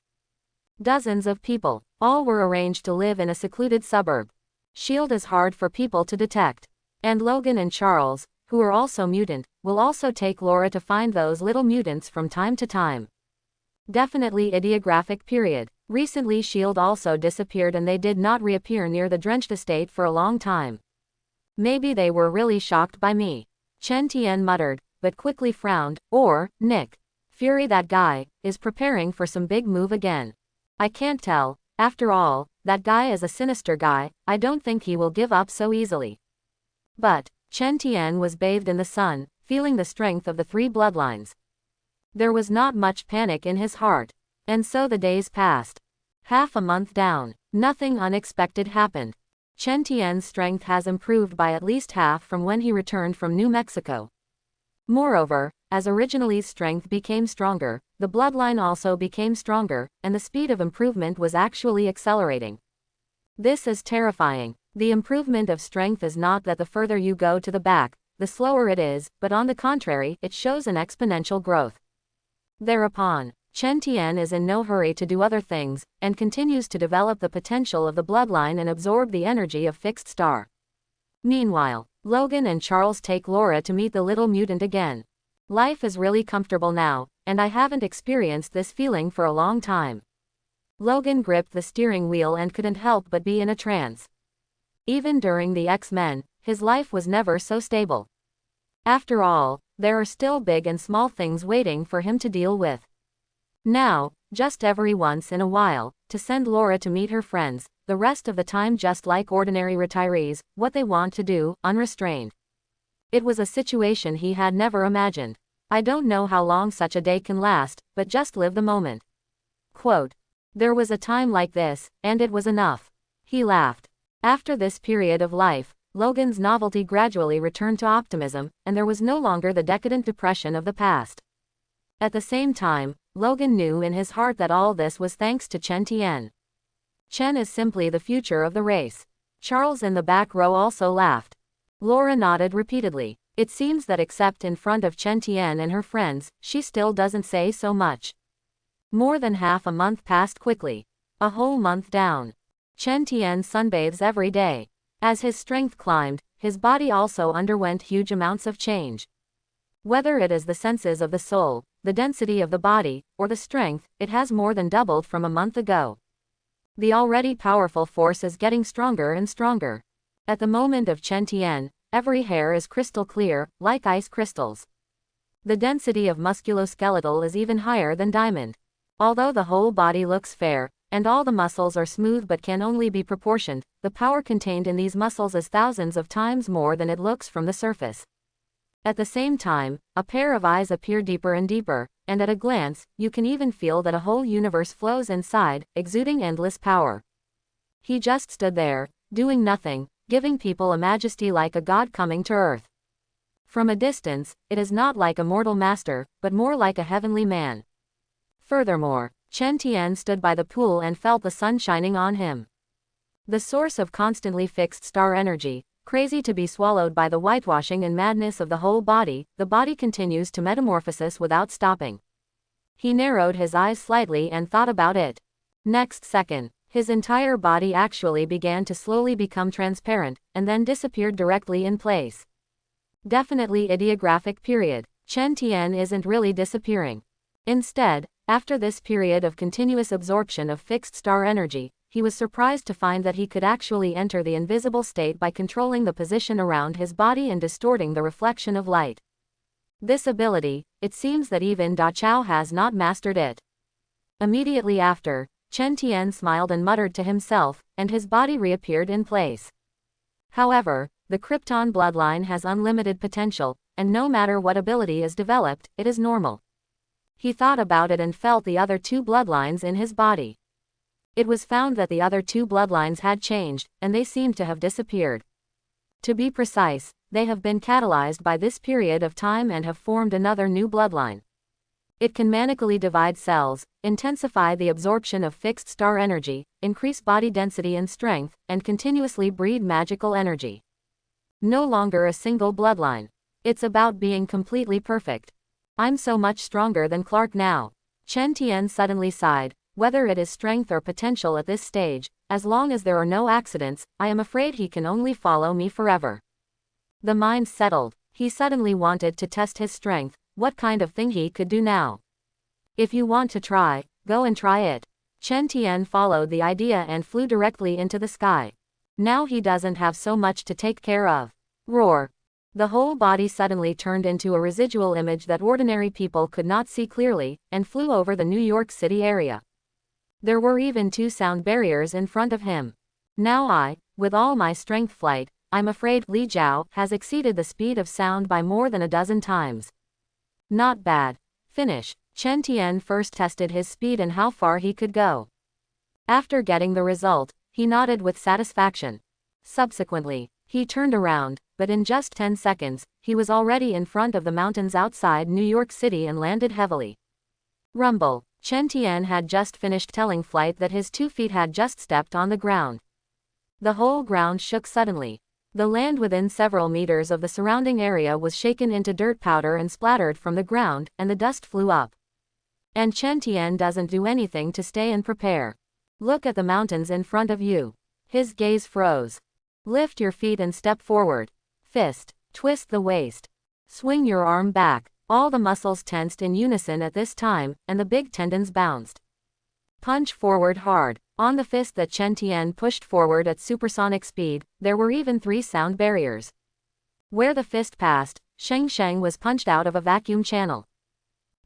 Dozens of people, all were arranged to live in a secluded suburb. SHIELD is hard for people to detect. And Logan and Charles, who are also mutant, will also take Laura to find those little mutants from time to time. Definitely ideographic period. Recently SHIELD also disappeared and they did not reappear near the drenched estate for a long time. Maybe they were really shocked by me. Chen Tian muttered, but quickly frowned. Or, Nick Fury, that guy, is preparing for some big move again. I can't tell. After all, that guy is a sinister guy, I don't think he will give up so easily. But, Chen Tian was bathed in the sun, feeling the strength of the three bloodlines. There was not much panic in his heart. And so the days passed. Half a month down, nothing unexpected happened. Chen Tian's strength has improved by at least half from when he returned from New Mexico. Moreover, as originally's strength became stronger, the bloodline also became stronger, and the speed of improvement was actually accelerating. This is terrifying. The improvement of strength is not that the further you go to the back, the slower it is, but on the contrary, it shows an exponential growth. Thereupon, Chen Tian is in no hurry to do other things, and continues to develop the potential of the bloodline and absorb the energy of Fixed Star. Meanwhile, Logan and Charles take Laura to meet the little mutant again. Life is really comfortable now, and I haven't experienced this feeling for a long time. Logan gripped the steering wheel and couldn't help but be in a trance. Even during the X-Men, his life was never so stable. After all, there are still big and small things waiting for him to deal with. Now, just every once in a while, to send Laura to meet her friends, the rest of the time just like ordinary retirees, what they want to do, unrestrained. It was a situation he had never imagined. I don't know how long such a day can last, but just live the moment. Quote, there was a time like this, and it was enough. He laughed. After this period of life, Logan's novelty gradually returned to optimism, and there was no longer the decadent depression of the past. At the same time, Logan knew in his heart that all this was thanks to Chen Tian. Chen is simply the future of the race. Charles in the back row also laughed. Laura nodded repeatedly. It seems that except in front of Chen Tian and her friends, she still doesn't say so much. More than half a month passed quickly. A whole month down. Chen Tian sunbathes every day. As his strength climbed, his body also underwent huge amounts of change. Whether it is the senses of the soul, the density of the body, or the strength, it has more than doubled from a month ago. The already powerful force is getting stronger and stronger. At the moment of Chen Tian, every hair is crystal clear, like ice crystals. The density of musculoskeletal is even higher than diamond. Although the whole body looks fair, and all the muscles are smooth but can only be proportioned, the power contained in these muscles is thousands of times more than it looks from the surface. At the same time, a pair of eyes appear deeper and deeper, and at a glance, you can even feel that a whole universe flows inside, exuding endless power. He just stood there, doing nothing, giving people a majesty like a god coming to earth. From a distance, it is not like a mortal master, but more like a heavenly man. Furthermore, Chen Tian stood by the pool and felt the sun shining on him. The source of constantly fixed star energy, crazy to be swallowed by the whitewashing and madness of the whole body, the body continues to metamorphosis without stopping. He narrowed his eyes slightly and thought about it. Next second, his entire body actually began to slowly become transparent, and then disappeared directly in place. Definitely ideographic period. Chen Tian isn't really disappearing. Instead, after this period of continuous absorption of fixed star energy, he was surprised to find that he could actually enter the invisible state by controlling the position around his body and distorting the reflection of light. This ability, it seems that even Da Chao has not mastered it. Immediately after, Chen Tian smiled and muttered to himself, and his body reappeared in place. However, the Krypton bloodline has unlimited potential, and no matter what ability is developed, it is normal. He thought about it and felt the other two bloodlines in his body. It was found that the other two bloodlines had changed, and they seemed to have disappeared. To be precise, they have been catalyzed by this period of time and have formed another new bloodline. It can manically divide cells, intensify the absorption of fixed star energy, increase body density and strength, and continuously breed magical energy. No longer a single bloodline. It's about being completely perfect. I'm so much stronger than Clark now. Chen Tian suddenly sighed. Whether it is strength or potential at this stage, as long as there are no accidents, I am afraid he can only follow me forever. The mind settled. He suddenly wanted to test his strength, what kind of thing he could do now. If you want to try, go and try it. Chen Tian followed the idea and flew directly into the sky. Now he doesn't have so much to take care of. Roar. The whole body suddenly turned into a residual image that ordinary people could not see clearly, and flew over the New York City area. There were even 2 sound barriers in front of him. Now I, with all my strength flight, I'm afraid Li Jiao has exceeded the speed of sound by more than a dozen times. Not bad. Finish. Chen Tian first tested his speed and how far he could go. After getting the result, he nodded with satisfaction. Subsequently, he turned around, but in just 10 seconds, he was already in front of the mountains outside New York City and landed heavily. Rumble. Chen Tian had just finished telling Flight that his 2 feet had just stepped on the ground. The whole ground shook suddenly. The land within several meters of the surrounding area was shaken into dirt powder and splattered from the ground, and the dust flew up. And Chen Tian doesn't do anything to stay and prepare. Look at the mountains in front of you. His gaze froze. Lift your feet and step forward. Fist. Twist the waist. Swing your arm back. All the muscles tensed in unison at this time, and the big tendons bounced. Punch forward hard. On the fist that Chen Tian pushed forward at supersonic speed, there were even 3 sound barriers. Where the fist passed, Sheng Sheng was punched out of a vacuum channel.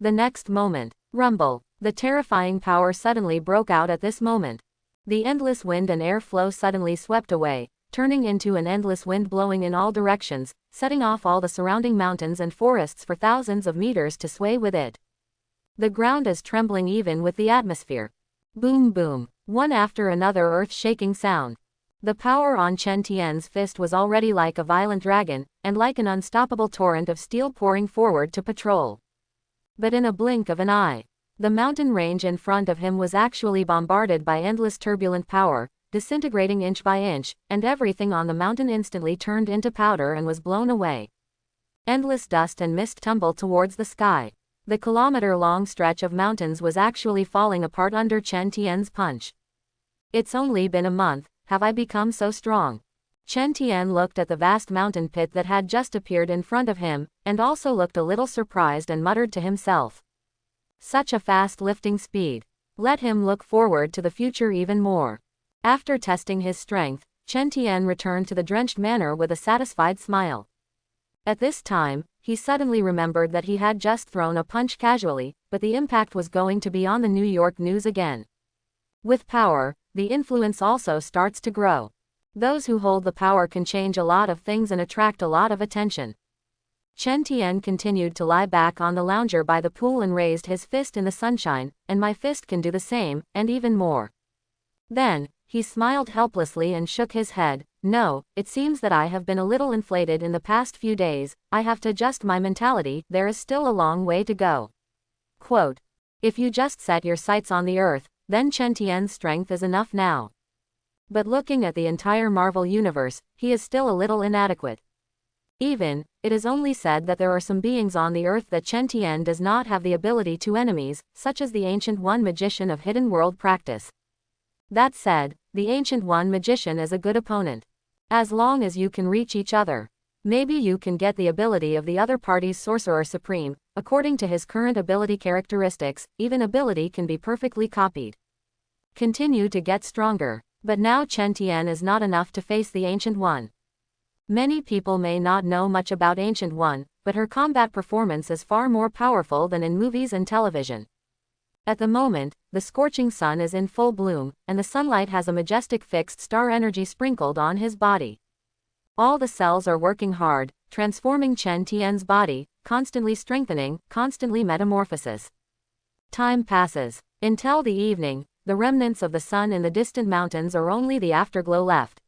The next moment, rumble. The terrifying power suddenly broke out at this moment. The endless wind and air flow suddenly swept away, turning into an endless wind blowing in all directions, setting off all the surrounding mountains and forests for thousands of meters to sway with it. The ground is trembling even with the atmosphere. Boom boom. One after another earth-shaking sound. The power on Chen Tian's fist was already like a violent dragon, and like an unstoppable torrent of steel pouring forward to patrol. But in a blink of an eye, the mountain range in front of him was actually bombarded by endless turbulent power, disintegrating inch by inch, and everything on the mountain instantly turned into powder and was blown away. Endless dust and mist tumbled towards the sky. The kilometer-long stretch of mountains was actually falling apart under Chen Tian's punch. It's only been a month, have I become so strong? Chen Tian looked at the vast mountain pit that had just appeared in front of him, and also looked a little surprised and muttered to himself. Such a fast lifting speed. Let him look forward to the future even more. After testing his strength, Chen Tian returned to the drenched manor with a satisfied smile. At this time, he suddenly remembered that he had just thrown a punch casually, but the impact was going to be on the New York news again. With power, the influence also starts to grow. Those who hold the power can change a lot of things and attract a lot of attention. Chen Tian continued to lie back on the lounger by the pool and raised his fist in the sunshine, and my fist can do the same, and even more. Then, he smiled helplessly and shook his head. No, it seems that I have been a little inflated in the past few days, I have to adjust my mentality, there is still a long way to go. Quote. If you just set your sights on the earth, then Chen Tian's strength is enough now. But looking at the entire Marvel universe, he is still a little inadequate. Even, it is only said that there are some beings on the earth that Chen Tian does not have the ability to enemies, such as the Ancient One Magician of Hidden World practice. That said, the Ancient One Magician is a good opponent. As long as you can reach each other. Maybe you can get the ability of the other party's Sorcerer Supreme. According to his current ability characteristics, even ability can be perfectly copied. Continue to get stronger. But now Chen Tian is not enough to face the Ancient One. Many people may not know much about Ancient One, but her combat performance is far more powerful than in movies and television. At the moment, the scorching sun is in full bloom, and the sunlight has a majestic fixed star energy sprinkled on his body. All the cells are working hard, transforming Chen Tian's body, constantly strengthening, constantly metamorphosis. Time passes. Until the evening, the remnants of the sun in the distant mountains are only the afterglow left.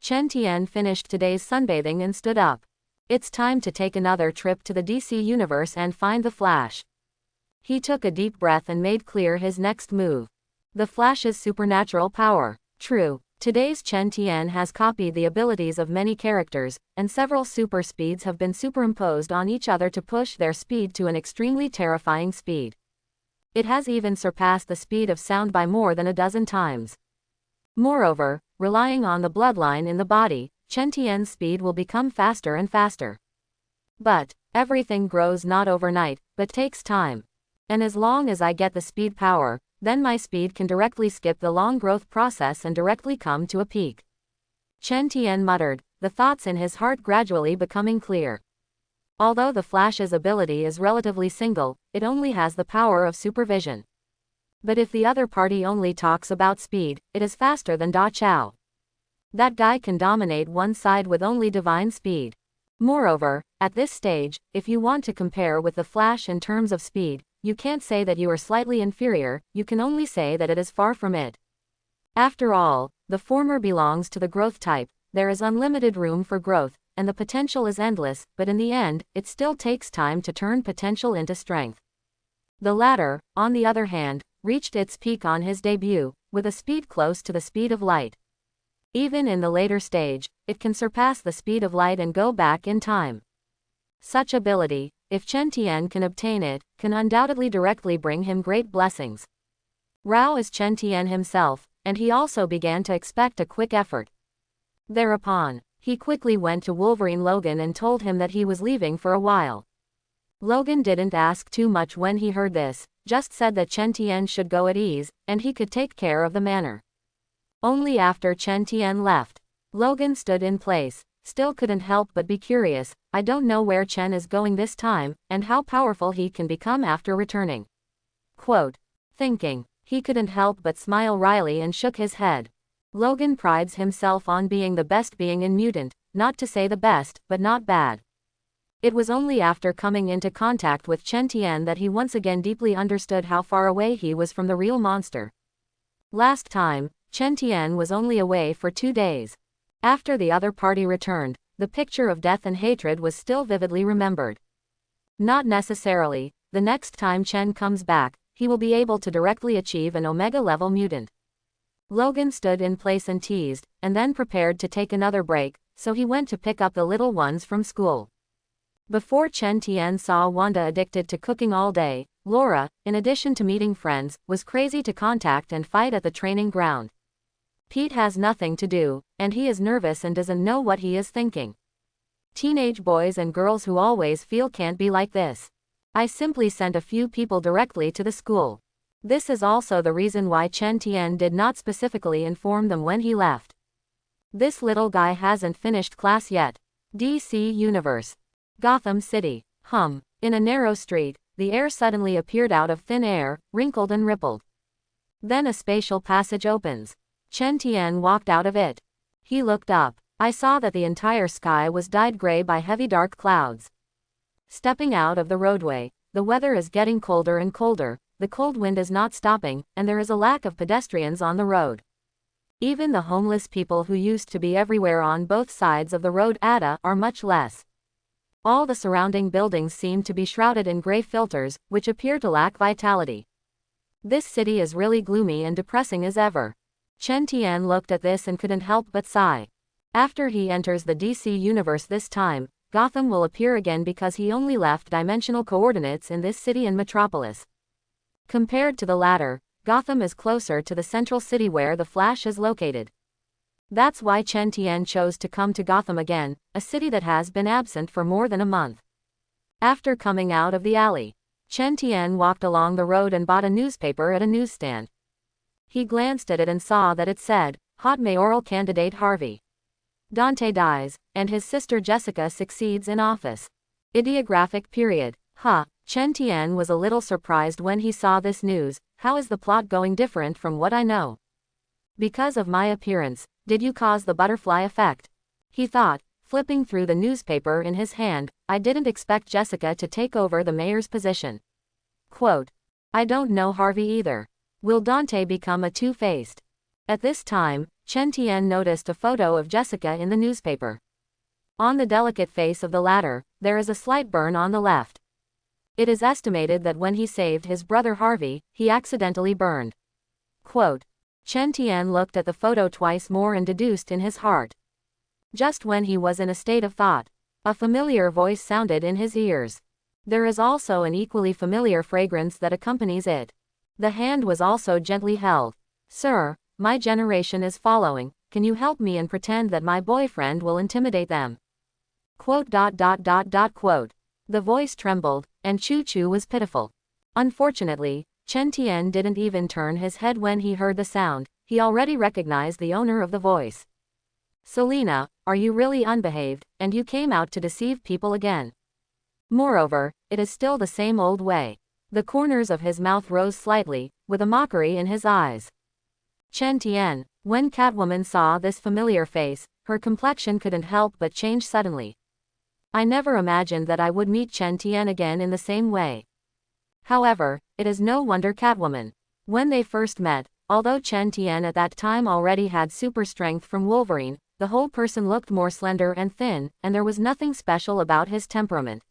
Chen Tian finished today's sunbathing and stood up. It's time to take another trip to the DC universe and find the Flash. He took a deep breath and made clear his next move. The Flash's supernatural power. True, today's Chen Tian has copied the abilities of many characters, and several super speeds have been superimposed on each other to push their speed to an extremely terrifying speed. It has even surpassed the speed of sound by more than a dozen times. Moreover, relying on the bloodline in the body, Chen Tian's speed will become faster and faster. But, everything grows not overnight, but takes time. And as long as I get the speed power, then my speed can directly skip the long growth process and directly come to a peak. Chen Tian muttered, the thoughts in his heart gradually becoming clear. Although the Flash's ability is relatively single, it only has the power of supervision. But if the other party only talks about speed, it is faster than Da Chao. That guy can dominate one side with only divine speed. Moreover, at this stage, if you want to compare with the Flash in terms of speed, you can't say that you are slightly inferior, you can only say that it is far from it. After all, the former belongs to the growth type, there is unlimited room for growth, and the potential is endless, but in the end, it still takes time to turn potential into strength. The latter, on the other hand, reached its peak on his debut, with a speed close to the speed of light. Even in the later stage, it can surpass the speed of light and go back in time. Such ability, if Chen Tian can obtain it, can undoubtedly directly bring him great blessings. Rao is Chen Tian himself, and he also began to expect a quick effort. Thereupon, he quickly went to Wolverine Logan and told him that he was leaving for a while. Logan didn't ask too much when he heard this, just said that Chen Tian should go at ease, and he could take care of the manor. Only after Chen Tian left, Logan stood in place, still couldn't help but be curious. I don't know where Chen is going this time, and how powerful he can become after returning. Quote. Thinking, he couldn't help but smile wryly and shook his head. Logan prides himself on being the best being in mutant, not to say the best, but not bad. It was only after coming into contact with Chen Tian that he once again deeply understood how far away he was from the real monster. Last time, Chen Tian was only away for 2 days. After the other party returned, the picture of death and hatred was still vividly remembered. Not necessarily, the next time Chen comes back, he will be able to directly achieve an Omega-level mutant. Logan stood in place and teased, and then prepared to take another break, so he went to pick up the little ones from school. Before Chen Tian saw Wanda addicted to cooking all day, Laura, in addition to meeting friends, was crazy to contact and fight at the training ground. Pete has nothing to do, and he is nervous and doesn't know what he is thinking. Teenage boys and girls who always feel can't be like this. I simply sent a few people directly to the school. This is also the reason why Chen Tian did not specifically inform them when he left. This little guy hasn't finished class yet. DC Universe. Gotham City. In a narrow street, the air suddenly appeared out of thin air, wrinkled and rippled. Then a spatial passage opens. Chen Tian walked out of it. He looked up. I saw that the entire sky was dyed gray by heavy dark clouds. Stepping out of the roadway, the weather is getting colder and colder, the cold wind is not stopping, and there is a lack of pedestrians on the road. Even the homeless people who used to be everywhere on both sides of the road are much less. All the surrounding buildings seem to be shrouded in gray filters, which appear to lack vitality. This city is really gloomy and depressing as ever. Chen Tian looked at this and couldn't help but sigh. After he enters the DC universe this time, Gotham will appear again because he only left dimensional coordinates in this city and metropolis. Compared to the latter, Gotham is closer to the central city where the Flash is located. That's why Chen Tian chose to come to Gotham again, a city that has been absent for more than a month. After coming out of the alley, Chen Tian walked along the road and bought a newspaper at a newsstand. He glanced at it and saw that it said, "Hot mayoral candidate Harvey Dante dies, and his sister Jessica succeeds in office." Ideographic period. Chen Tian was a little surprised when he saw this news. How is the plot going different from what I know? Because of my appearance, did you cause the butterfly effect? He thought, flipping through the newspaper in his hand. I didn't expect Jessica to take over the mayor's position. Quote, I don't know Harvey either. Will Dante become a two-faced? At this time, Chen Tian noticed a photo of Jessica in the newspaper. On the delicate face of the latter, there is a slight burn on the left. It is estimated that when he saved his brother Harvey, he accidentally burned. Quote, Chen Tian looked at the photo twice more and deduced in his heart. Just when he was in a state of thought, a familiar voice sounded in his ears. There is also an equally familiar fragrance that accompanies it. The hand was also gently held. Sir, my generation is following. Can you help me and pretend that my boyfriend will intimidate them? Quote. The voice trembled, and Chu Chu was pitiful. Unfortunately, Chen Tian didn't even turn his head when he heard the sound. He already recognized the owner of the voice. Selena, are you really unbehaved, and you came out to deceive people again? Moreover, it is still the same old way. The corners of his mouth rose slightly, with a mockery in his eyes. Chen Tian, when Catwoman saw this familiar face, her complexion couldn't help but change suddenly. I never imagined that I would meet Chen Tian again in the same way. However, it is no wonder Catwoman. When they first met, although Chen Tian at that time already had super strength from Wolverine, the whole person looked more slender and thin, and there was nothing special about his temperament.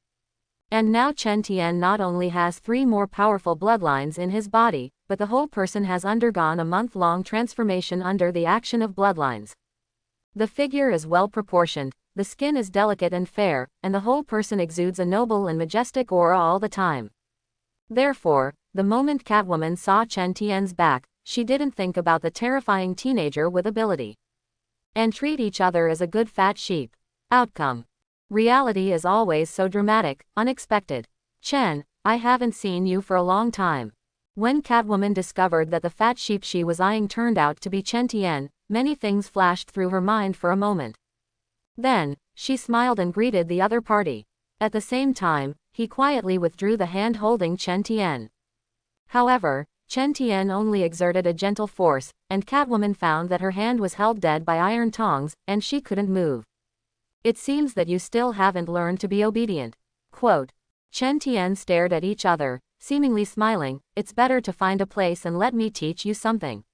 And now Chen Tian not only has 3 more powerful bloodlines in his body, but the whole person has undergone a month-long transformation under the action of bloodlines. The figure is well proportioned, the skin is delicate and fair, and the whole person exudes a noble and majestic aura all the time. Therefore, the moment Catwoman saw Chen Tian's back, she didn't think about the terrifying teenager with ability. And treat each other as a good fat sheep. Outcome. Reality is always so dramatic, unexpected. Chen, I haven't seen you for a long time. When Catwoman discovered that the fat sheep she was eyeing turned out to be Chen Tian, many things flashed through her mind for a moment. Then, she smiled and greeted the other party. At the same time, he quietly withdrew the hand holding Chen Tian. However, Chen Tian only exerted a gentle force, and Catwoman found that her hand was held dead by iron tongs, and she couldn't move. It seems that you still haven't learned to be obedient. Quote. Chen Tian stared at each other, seemingly smiling. It's better to find a place and let me teach you something.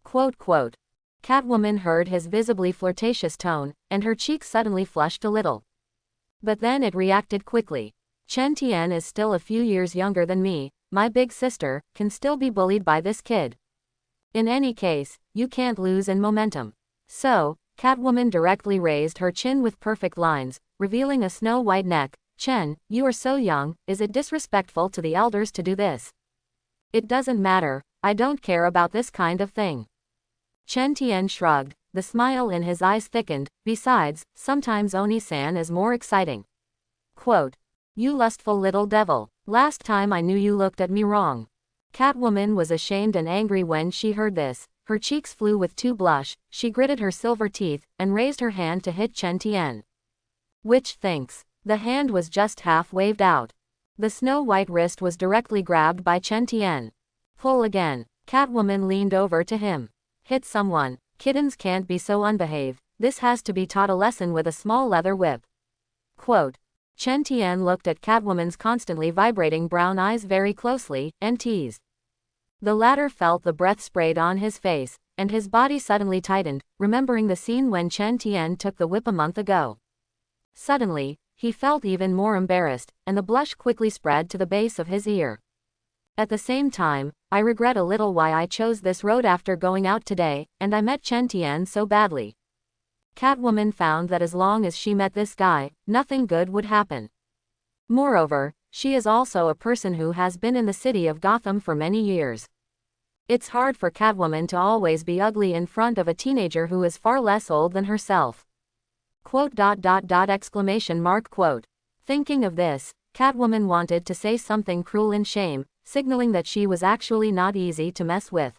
Quote. Catwoman heard his visibly flirtatious tone, and her cheeks suddenly flushed a little. But then it reacted quickly. Chen Tian is still a few years younger than me. My big sister can still be bullied by this kid. In any case, you can't lose in momentum. So, Catwoman directly raised her chin with perfect lines, revealing a snow-white neck. Chen, you are so young, is it disrespectful to the elders to do this? It doesn't matter, I don't care about this kind of thing. Chen Tian shrugged, the smile in his eyes thickened. Besides, sometimes Oni-san is more exciting. Quote. You lustful little devil, last time I knew you looked at me wrong. Catwoman was ashamed and angry when she heard this. Her cheeks flew with blush, she gritted her silver teeth, and raised her hand to hit Chen Tian. Which thinks. The hand was just half waved out. The snow-white wrist was directly grabbed by Chen Tian. Pull again. Catwoman leaned over to him. Hit someone. Kittens can't be so unbehaved. This has to be taught a lesson with a small leather whip. Quote. Chen Tian looked at Catwoman's constantly vibrating brown eyes very closely, and teased. The latter felt the breath sprayed on his face, and his body suddenly tightened, remembering the scene when Chen Tian took the whip a month ago. Suddenly, he felt even more embarrassed, and the blush quickly spread to the base of his ear. At the same time, I regret a little why I chose this road after going out today, and I met Chen Tian so badly. Catwoman found that as long as she met this guy, nothing good would happen. Moreover, she is also a person who has been in the city of Gotham for many years. It's hard for Catwoman to always be ugly in front of a teenager who is far less old than herself. Quote. Thinking of this, Catwoman wanted to say something cruel in shame, signaling that she was actually not easy to mess with.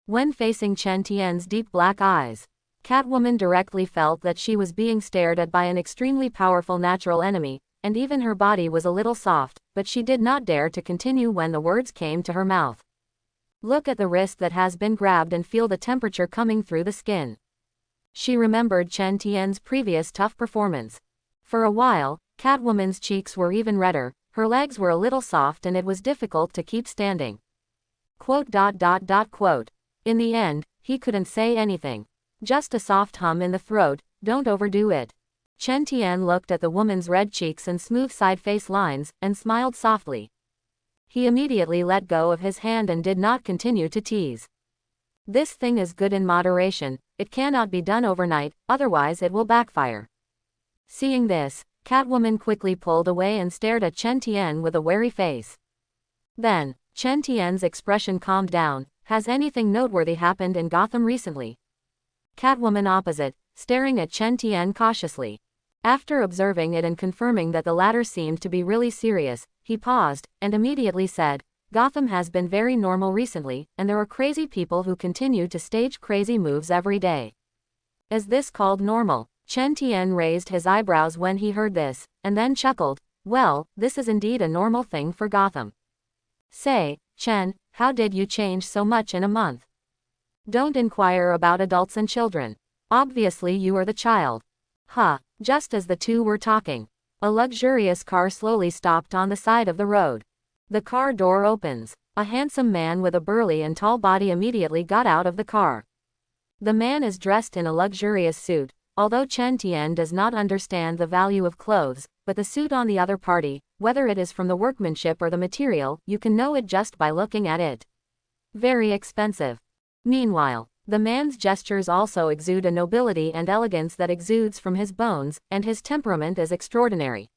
When facing Chen Tian's deep black eyes, Catwoman directly felt that she was being stared at by an extremely powerful natural enemy, and even her body was a little soft, but she did not dare to continue when the words came to her mouth. Look at the wrist that has been grabbed and feel the temperature coming through the skin. She remembered Chen Tian's previous tough performance. For a while, Catwoman's cheeks were even redder, her legs were a little soft and it was difficult to keep standing. Quote. In the end, he couldn't say anything. Just a soft hum in the throat, don't overdo it. Chen Tian looked at the woman's red cheeks and smooth side face lines, and smiled softly. He immediately let go of his hand and did not continue to tease. This thing is good in moderation, it cannot be done overnight, otherwise it will backfire. Seeing this, Catwoman quickly pulled away and stared at Chen Tian with a wary face. Then, Chen Tian's expression calmed down. Has anything noteworthy happened in Gotham recently? Catwoman opposite, staring at Chen Tian cautiously. After observing it and confirming that the latter seemed to be really serious, he paused, and immediately said, Gotham has been very normal recently, and there are crazy people who continue to stage crazy moves every day. Is this called normal? Chen Tian raised his eyebrows when he heard this, and then chuckled. Well, this is indeed a normal thing for Gotham. Say, Chen, how did you change so much in a month? Don't inquire about adults and children. Obviously you are the child. Huh. Just as the two were talking, a luxurious car slowly stopped on the side of the road. The car door opens. A handsome man with a burly and tall body immediately got out of the car. The man is dressed in a luxurious suit, although Chen Tian does not understand the value of clothes, but the suit on the other party, whether it is from the workmanship or the material, you can know it just by looking at it. Very expensive. Meanwhile, the man's gestures also exude a nobility and elegance that exudes from his bones, and his temperament is extraordinary.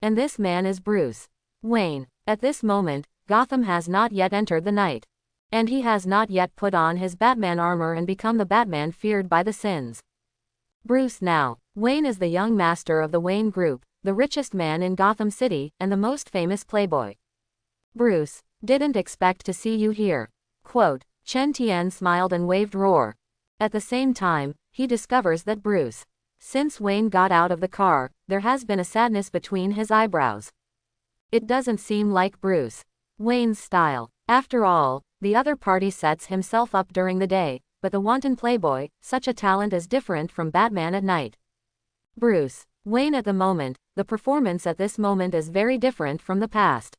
And this man is Bruce Wayne. At this moment, Gotham has not yet entered the night. And he has not yet put on his Batman armor and become the Batman feared by the sins. Bruce now. Wayne is the young master of the Wayne Group, the richest man in Gotham City, and the most famous playboy. Bruce, didn't expect to see you here. Quote. Chen Tian smiled and waved roar. At the same time, he discovers that Bruce. Since Wayne got out of the car, there has been a sadness between his eyebrows. It doesn't seem like Bruce Wayne's style. After all, the other party sets himself up during the day, but the wanton playboy, such a talent is different from Batman at night. Bruce Wayne at the moment, the performance at this moment is very different from the past.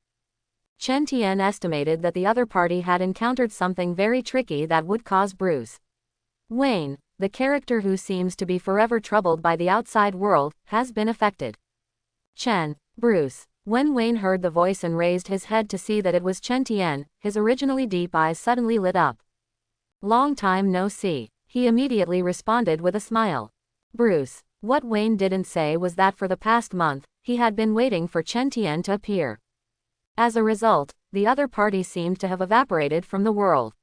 Chen Tian estimated that the other party had encountered something very tricky that would cause Bruce Wayne, the character who seems to be forever troubled by the outside world, has been affected. Bruce. When Wayne heard the voice and raised his head to see that it was Chen Tian, his originally deep eyes suddenly lit up. Long time no see. He immediately responded with a smile. Bruce. What Wayne didn't say was that for the past month, he had been waiting for Chen Tian to appear. As a result, the other party seemed to have evaporated from the world.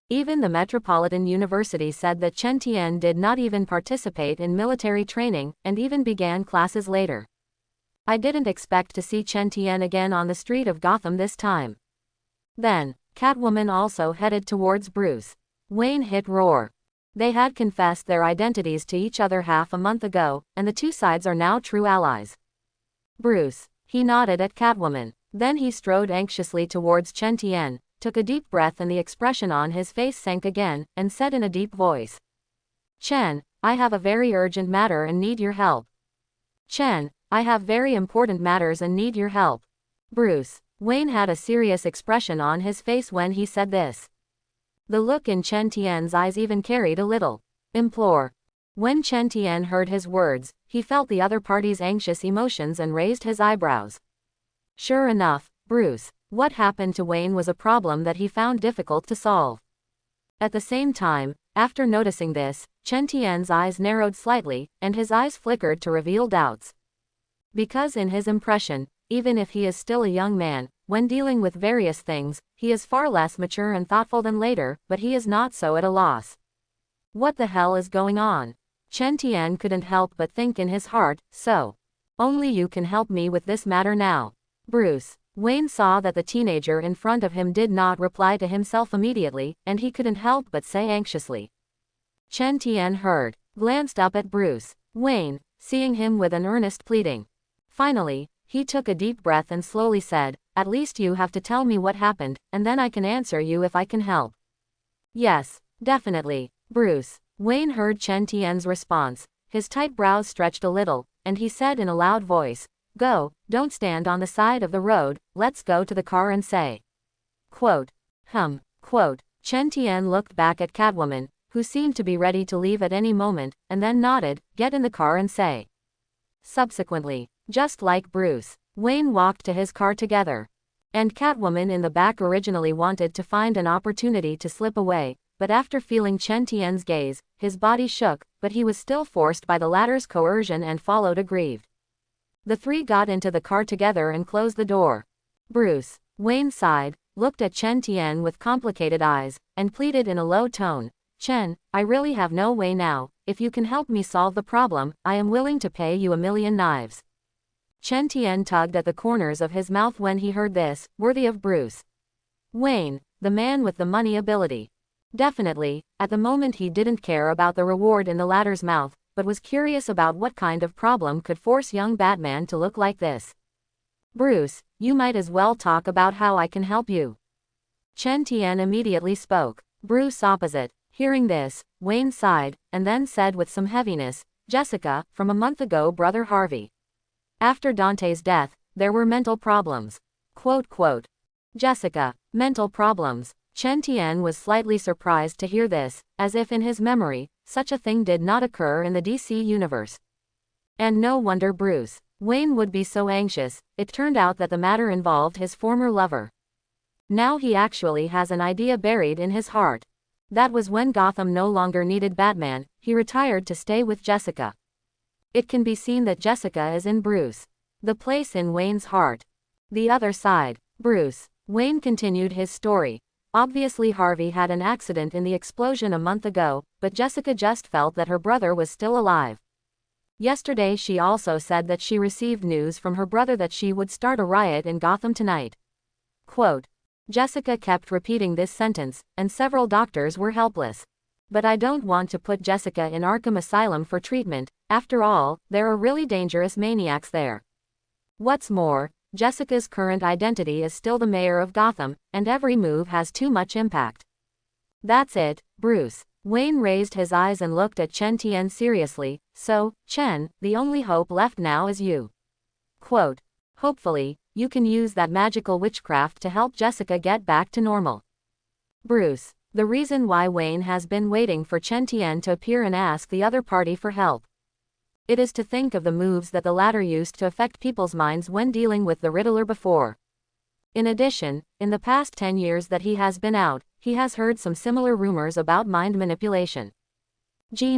Even the Metropolitan University said that Chen Tian did not even participate in military training, and even began classes later. I didn't expect to see Chen Tian again on the street of Gotham this time. Then, Catwoman also headed towards Bruce Wayne hit roar. They had confessed their identities to each other half a month ago, and the two sides are now true allies. Bruce. He nodded at Catwoman. Then he strode anxiously towards Chen Tian, took a deep breath and the expression on his face sank again, and said in a deep voice. Chen, I have a very urgent matter and need your help. Chen, I have very important matters and need your help. Bruce Wayne had a serious expression on his face when he said this. The look in Chen Tian's eyes even carried a little implore. When Chen Tian heard his words, he felt the other party's anxious emotions and raised his eyebrows. Sure enough, Bruce What happened to Wayne was a problem that he found difficult to solve. At the same time, after noticing this, Chen Tian's eyes narrowed slightly, and his eyes flickered to reveal doubts. Because in his impression, even if he is still a young man, when dealing with various things, he is far less mature and thoughtful than later, but he is not so at a loss. What the hell is going on? Chen Tian couldn't help but think in his heart, so. Only you can help me with this matter now. Bruce. Wayne saw that the teenager in front of him did not reply to himself immediately, and he couldn't help but say anxiously. Chen Tian heard, glanced up at Bruce Wayne, seeing him with an earnest pleading. Finally, he took a deep breath and slowly said, "At least you have to tell me what happened, and then I can answer you if I can help." "Yes, definitely, Bruce." Wayne heard Chen Tian's response, his tight brows stretched a little, and he said in a loud voice, "Go, don't stand on the side of the road, let's go to the car and say." Quote. Quote. Chen Tian looked back at Catwoman, who seemed to be ready to leave at any moment, and then nodded, "Get in the car and say." Subsequently, just like Bruce, Wayne walked to his car together. And Catwoman in the back originally wanted to find an opportunity to slip away, but after feeling Chen Tian's gaze, his body shook, but he was still forced by the latter's coercion and followed aggrieved. The three got into the car together and closed the door. Bruce Wayne sighed, looked at Chen Tian with complicated eyes, and pleaded in a low tone, "Chen, I really have no way now. If you can help me solve the problem, I am willing to pay you 1,000,000 knives." Chen Tian tugged at the corners of his mouth when he heard this, worthy of Bruce Wayne, the man with the money ability. Definitely, at the moment he didn't care about the reward in the latter's mouth, but was curious about what kind of problem could force young Batman to look like this. "Bruce, you might as well talk about how I can help you." Chen Tian immediately spoke. Bruce opposite. Hearing this, Wayne sighed, and then said with some heaviness, "Jessica, from a month ago Brother Harvey. After Dante's death, there were mental problems." Quote. Jessica, mental problems. Chen Tian was slightly surprised to hear this, as if in his memory, such a thing did not occur in the DC universe. And no wonder Bruce Wayne would be so anxious. It turned out that the matter involved his former lover. Now he actually has an idea buried in his heart. That was when Gotham no longer needed Batman, he retired to stay with Jessica. It can be seen that Jessica is in Bruce the place in Wayne's heart. The other side. Bruce Wayne continued his story. Obviously Harvey had an accident in the explosion a month ago, but Jessica just felt that her brother was still alive. Yesterday she also said that she received news from her brother that she would start a riot in Gotham tonight. Quote. Jessica kept repeating this sentence, and several doctors were helpless. But I don't want to put Jessica in Arkham Asylum for treatment. After all, there are really dangerous maniacs there. What's more, Jessica's current identity is still the mayor of Gotham, and every move has too much impact. That's it, Bruce. Wayne raised his eyes and looked at Chen Tian seriously. "So, Chen, the only hope left now is you." Quote. "Hopefully, you can use that magical witchcraft to help Jessica get back to normal." Bruce. The reason why Wayne has been waiting for Chen Tian to appear and ask the other party for help. It is to think of the moves that the latter used to affect people's minds when dealing with the Riddler before. In addition, in the past 10 years that he has been out, he has heard some similar rumors about mind manipulation.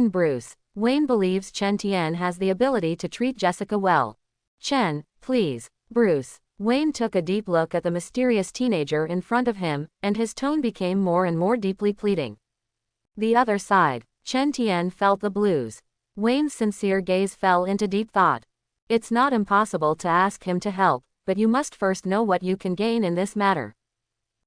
Bruce Wayne believes Chen Tian has the ability to treat Jessica well. "Chen, please." Bruce Wayne took a deep look at the mysterious teenager in front of him, and his tone became more and more deeply pleading. The other side. Chen Tian felt the blues. Wayne's sincere gaze fell into deep thought. It's not impossible to ask him to help, but you must first know what you can gain in this matter.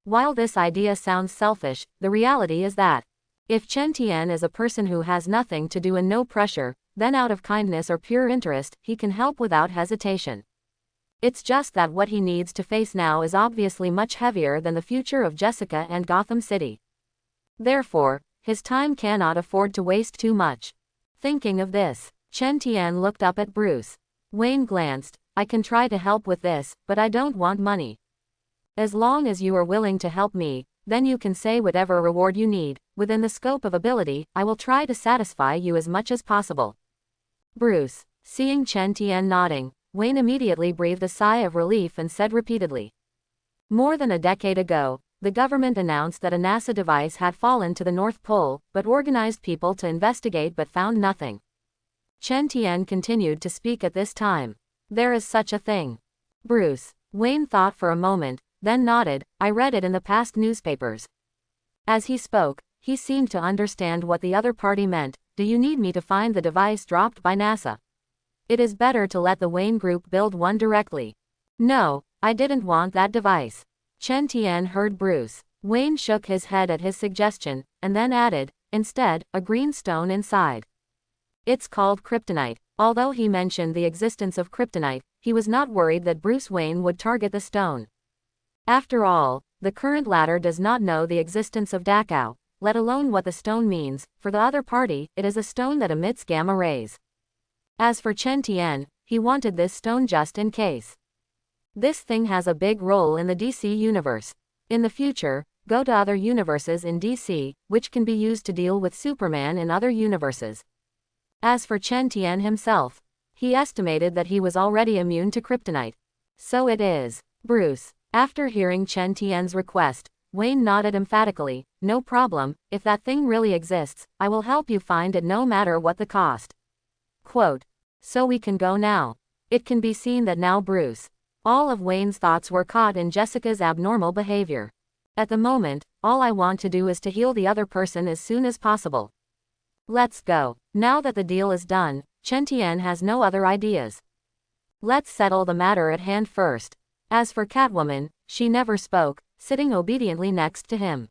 While this idea sounds selfish, the reality is that if Chen Tian is a person who has nothing to do and no pressure, then out of kindness or pure interest, he can help without hesitation. It's just that what he needs to face now is obviously much heavier than the future of Jessica and Gotham City. Therefore, his time cannot afford to waste too much. Thinking of this, Chen Tian looked up at Bruce Wayne glanced. "I can try to help with this, but I don't want money. As long as you are willing to help me, then you can say whatever reward you need. Within the scope of ability, I will try to satisfy you as much as possible." Bruce, seeing Chen Tian nodding, Wayne immediately breathed a sigh of relief and said repeatedly, More than a decade ago, the government announced that a NASA device had fallen to the North Pole, but organized people to investigate but found nothing. Chen Tian continued to speak at this time. There is such a thing. Bruce Wayne thought for a moment, then nodded. I read it in the past newspapers. As he spoke, he seemed to understand what the other party meant. Do you need me to find the device dropped by NASA? It is better to let the Wayne Group build one directly. No, I didn't want that device. Chen Tian heard Bruce Wayne shook his head at his suggestion, and then added, instead, a green stone inside. It's called kryptonite. Although he mentioned the existence of kryptonite, he was not worried that Bruce Wayne would target the stone. After all, the current latter does not know the existence of Dachau, let alone what the stone means. For the other party, it is a stone that emits gamma rays. As for Chen Tian, he wanted this stone just in case. This thing has a big role in the DC universe. In the future, go to other universes in DC, which can be used to deal with Superman in other universes. As for Chen Tian himself, he estimated that he was already immune to kryptonite. So it is. Bruce. After hearing Chen Tian's request, Wayne nodded emphatically. No problem, if that thing really exists, I will help you find it no matter what the cost. Quote. So we can go now. It can be seen that now Bruce. All of Wayne's thoughts were caught in Jessica's abnormal behavior. At the moment, all I want to do is to heal the other person as soon as possible. Let's go. Now that the deal is done, Chen Tian has no other ideas. Let's settle the matter at hand first. As for Catwoman, she never spoke, sitting obediently next to him.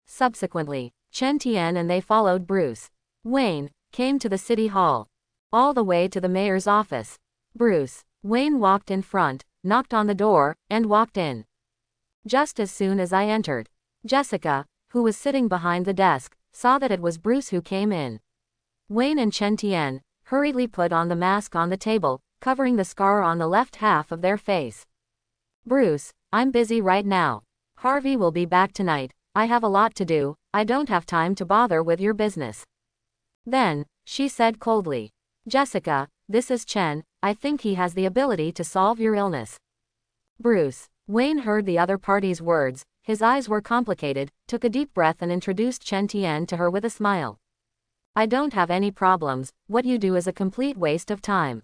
Subsequently, Chen Tian and they followed Bruce Wayne, came to the city hall. All the way to the mayor's office. Bruce Wayne walked in front, knocked on the door, and walked in. Just as soon as I entered, Jessica, who was sitting behind the desk, saw that it was Bruce who came in. Wayne and Chen Tian hurriedly put on the mask on the table, covering the scar on the left half of their face. Bruce, I'm busy right now. Harvey will be back tonight. I have a lot to do. I don't have time to bother with your business. Then, she said coldly, Jessica, this is Chen. I think he has the ability to solve your illness. Bruce Wayne heard the other party's words. His eyes were complicated, took a deep breath and introduced Chen Tian to her with a smile. I don't have any problems. What you do is a complete waste of time.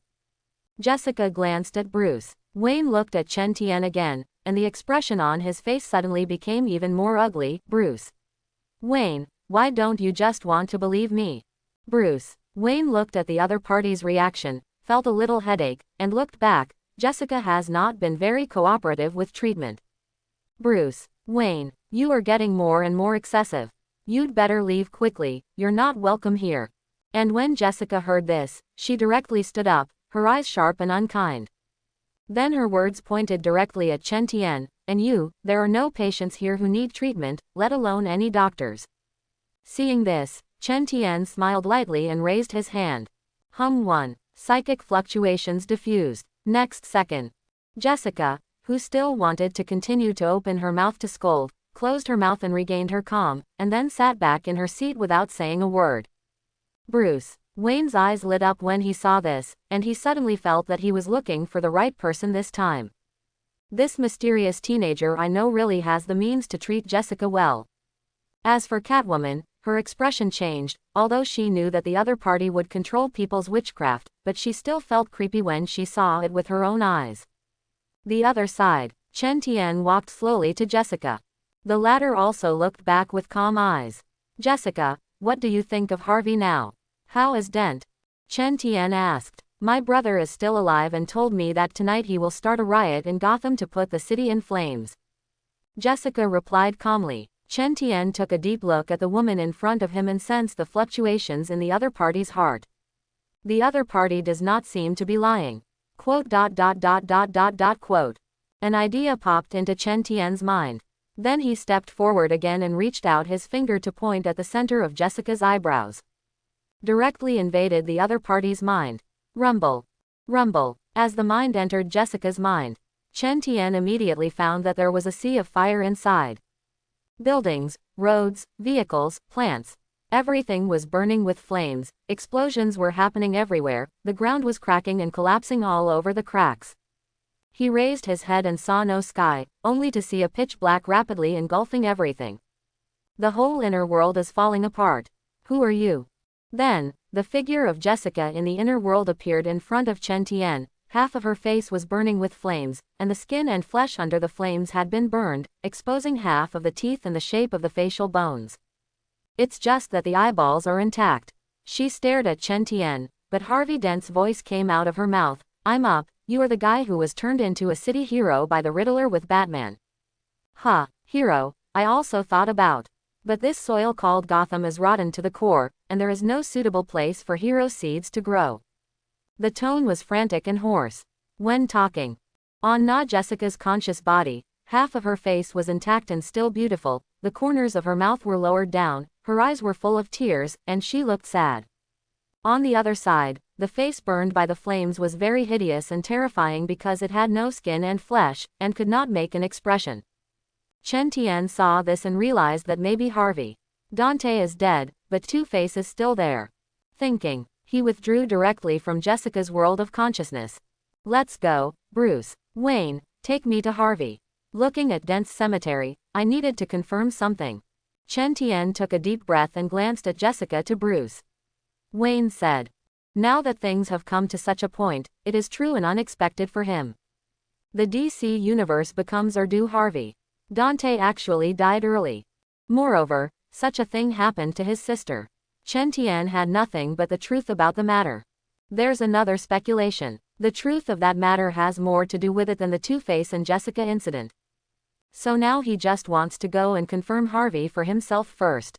Jessica glanced at Bruce Wayne, looked at Chen Tian again, and the expression on his face suddenly became even more ugly. Bruce Wayne, why don't you just want to believe me? Bruce Wayne looked at the other party's reaction, felt a little headache, and looked back. Jessica has not been very cooperative with treatment. Bruce Wayne, you are getting more and more excessive. You'd better leave quickly, you're not welcome here. And when Jessica heard this, she directly stood up, her eyes sharp and unkind. Then her words pointed directly at Chen Tian, and you, there are no patients here who need treatment, let alone any doctors. Seeing this, Chen Tian smiled lightly and raised his hand. Hum 1. Psychic fluctuations diffused. Next second. Jessica, who still wanted to continue to open her mouth to scold, closed her mouth and regained her calm, and then sat back in her seat without saying a word. Bruce Wayne's eyes lit up when he saw this, and he suddenly felt that he was looking for the right person this time. This mysterious teenager I know really has the means to treat Jessica well. As for Catwoman, her expression changed, although she knew that the other party would control people's witchcraft, but she still felt creepy when she saw it with her own eyes. The other side, Chen Tian walked slowly to Jessica. The latter also looked back with calm eyes. Jessica, what do you think of Harvey now? How is Dent? Chen Tian asked. My brother is still alive and told me that tonight he will start a riot in Gotham to put the city in flames. Jessica replied calmly. Chen Tian took a deep look at the woman in front of him and sensed the fluctuations in the other party's heart. The other party does not seem to be lying. Quote. An idea popped into Chen Tian's mind. Then he stepped forward again and reached out his finger to point at the center of Jessica's eyebrows. Directly invaded the other party's mind. Rumble. Rumble. As the mind entered Jessica's mind, Chen Tian immediately found that there was a sea of fire inside. Buildings, roads, vehicles, plants. Everything was burning with flames, explosions were happening everywhere, the ground was cracking and collapsing all over the cracks. He raised his head and saw no sky, only to see a pitch black rapidly engulfing everything. The whole inner world is falling apart. Who are you? Then, the figure of Jessica in the inner world appeared in front of Chen Tian. Half of her face was burning with flames, and the skin and flesh under the flames had been burned, exposing half of the teeth and the shape of the facial bones. It's just that the eyeballs are intact. She stared at Chen Tian, but Harvey Dent's voice came out of her mouth. I'm up, you are the guy who was turned into a city hero by the Riddler with Batman. Ha, hero, I also thought about. But this soil called Gotham is rotten to the core, and there is no suitable place for hero seeds to grow. The tone was frantic and hoarse. When talking on Jessica's conscious body, half of her face was intact and still beautiful, the corners of her mouth were lowered down, her eyes were full of tears, and she looked sad. On the other side, the face burned by the flames was very hideous and terrifying because it had no skin and flesh, and could not make an expression. Chen Tian saw this and realized that maybe Harvey Dante is dead, but Two-Face is still there. Thinking, he withdrew directly from Jessica's world of consciousness. Let's go, Bruce Wayne, take me to Harvey. Looking at Dent's cemetery, I needed to confirm something. Chen Tian took a deep breath and glanced at Jessica to Bruce Wayne said. Now that things have come to such a point, it is true and unexpected for him. The DC universe becomes Urdu Harvey Dante actually died early. Moreover, such a thing happened to his sister. Chen Tian had nothing but the truth about the matter. There's another speculation. The truth of that matter has more to do with it than the Two-Face and Jessica incident. So now he just wants to go and confirm Harvey for himself first.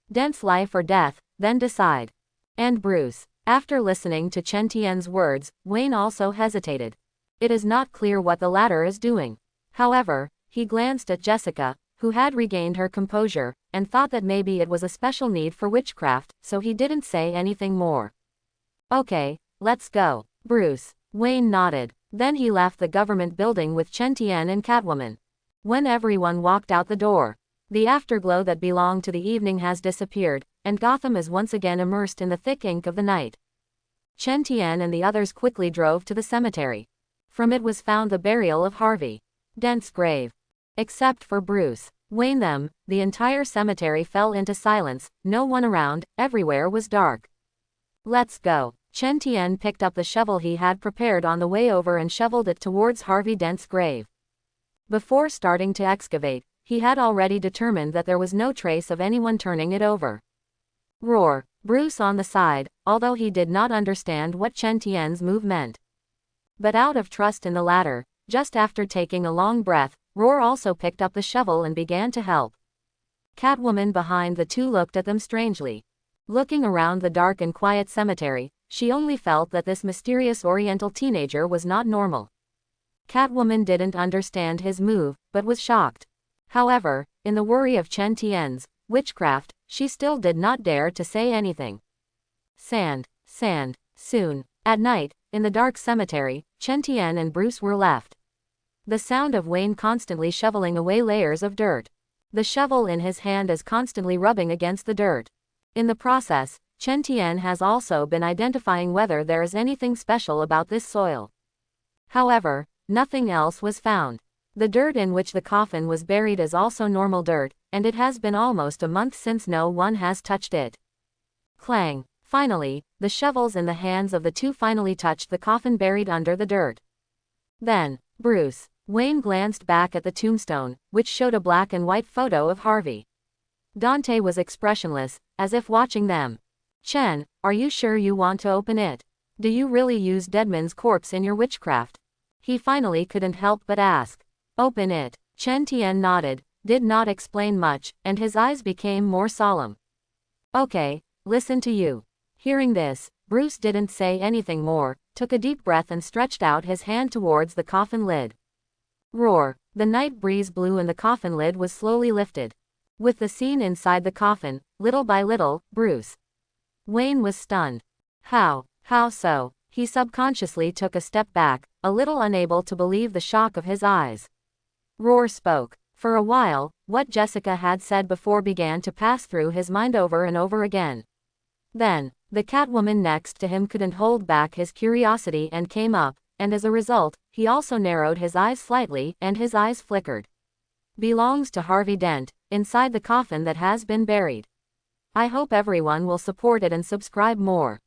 Dent's life or death, then decide. And Bruce. After listening to Chen Tian's words, Wayne also hesitated. It is not clear what the latter is doing. However, he glanced at Jessica, who had regained her composure, and thought that maybe it was a special need for witchcraft, so he didn't say anything more. Okay, let's go. Bruce Wayne nodded. Then he left the government building with Chen Tian and Catwoman. When everyone walked out the door, the afterglow that belonged to the evening has disappeared, and Gotham is once again immersed in the thick ink of the night. Chen Tian and the others quickly drove to the cemetery. From it was found the burial of Harvey Dent's grave. Except for Bruce Wayne the entire cemetery fell into silence, no one around, everywhere was dark. Let's go. Chen Tian picked up the shovel he had prepared on the way over and shoveled it towards Harvey Dent's grave. Before starting to excavate, he had already determined that there was no trace of anyone turning it over. Roar. Bruce on the side, although he did not understand what Chen Tian's move meant. But out of trust in the latter, just after taking a long breath, Roar also picked up the shovel and began to help. Catwoman behind the two looked at them strangely. Looking around the dark and quiet cemetery, she only felt that this mysterious Oriental teenager was not normal. Catwoman didn't understand his move, but was shocked. However, in the worry of Chen Tian's witchcraft, she still did not dare to say anything. Sand. Soon, at night, in the dark cemetery, Chen Tian and Bruce were left. The sound of Wayne constantly shoveling away layers of dirt. The shovel in his hand is constantly rubbing against the dirt. In the process, Chen Tian has also been identifying whether there is anything special about this soil. However, nothing else was found. The dirt in which the coffin was buried is also normal dirt, and it has been almost a month since no one has touched it. Clang. Finally, the shovels in the hands of the two finally touched the coffin buried under the dirt. Then, Bruce Wayne glanced back at the tombstone, which showed a black and white photo of Harvey Dante was expressionless, as if watching them. Chen, are you sure you want to open it? Do you really use Deadman's corpse in your witchcraft? He finally couldn't help but ask. Open it. Chen Tian nodded, did not explain much, and his eyes became more solemn. Okay, listen to you. Hearing this, Bruce didn't say anything more, took a deep breath and stretched out his hand towards the coffin lid. Roar. The night breeze blew and the coffin lid was slowly lifted. With the scene inside the coffin, little by little, Bruce Wayne was stunned. How so? He subconsciously took a step back, a little unable to believe the shock of his eyes. Roar spoke. For a while, what Jessica had said before began to pass through his mind over and over again. Then, the Catwoman next to him couldn't hold back his curiosity and came up, and as a result, he also narrowed his eyes slightly and his eyes flickered. Belongs to Harvey Dent, inside the coffin that has been buried. I hope everyone will support it and subscribe more.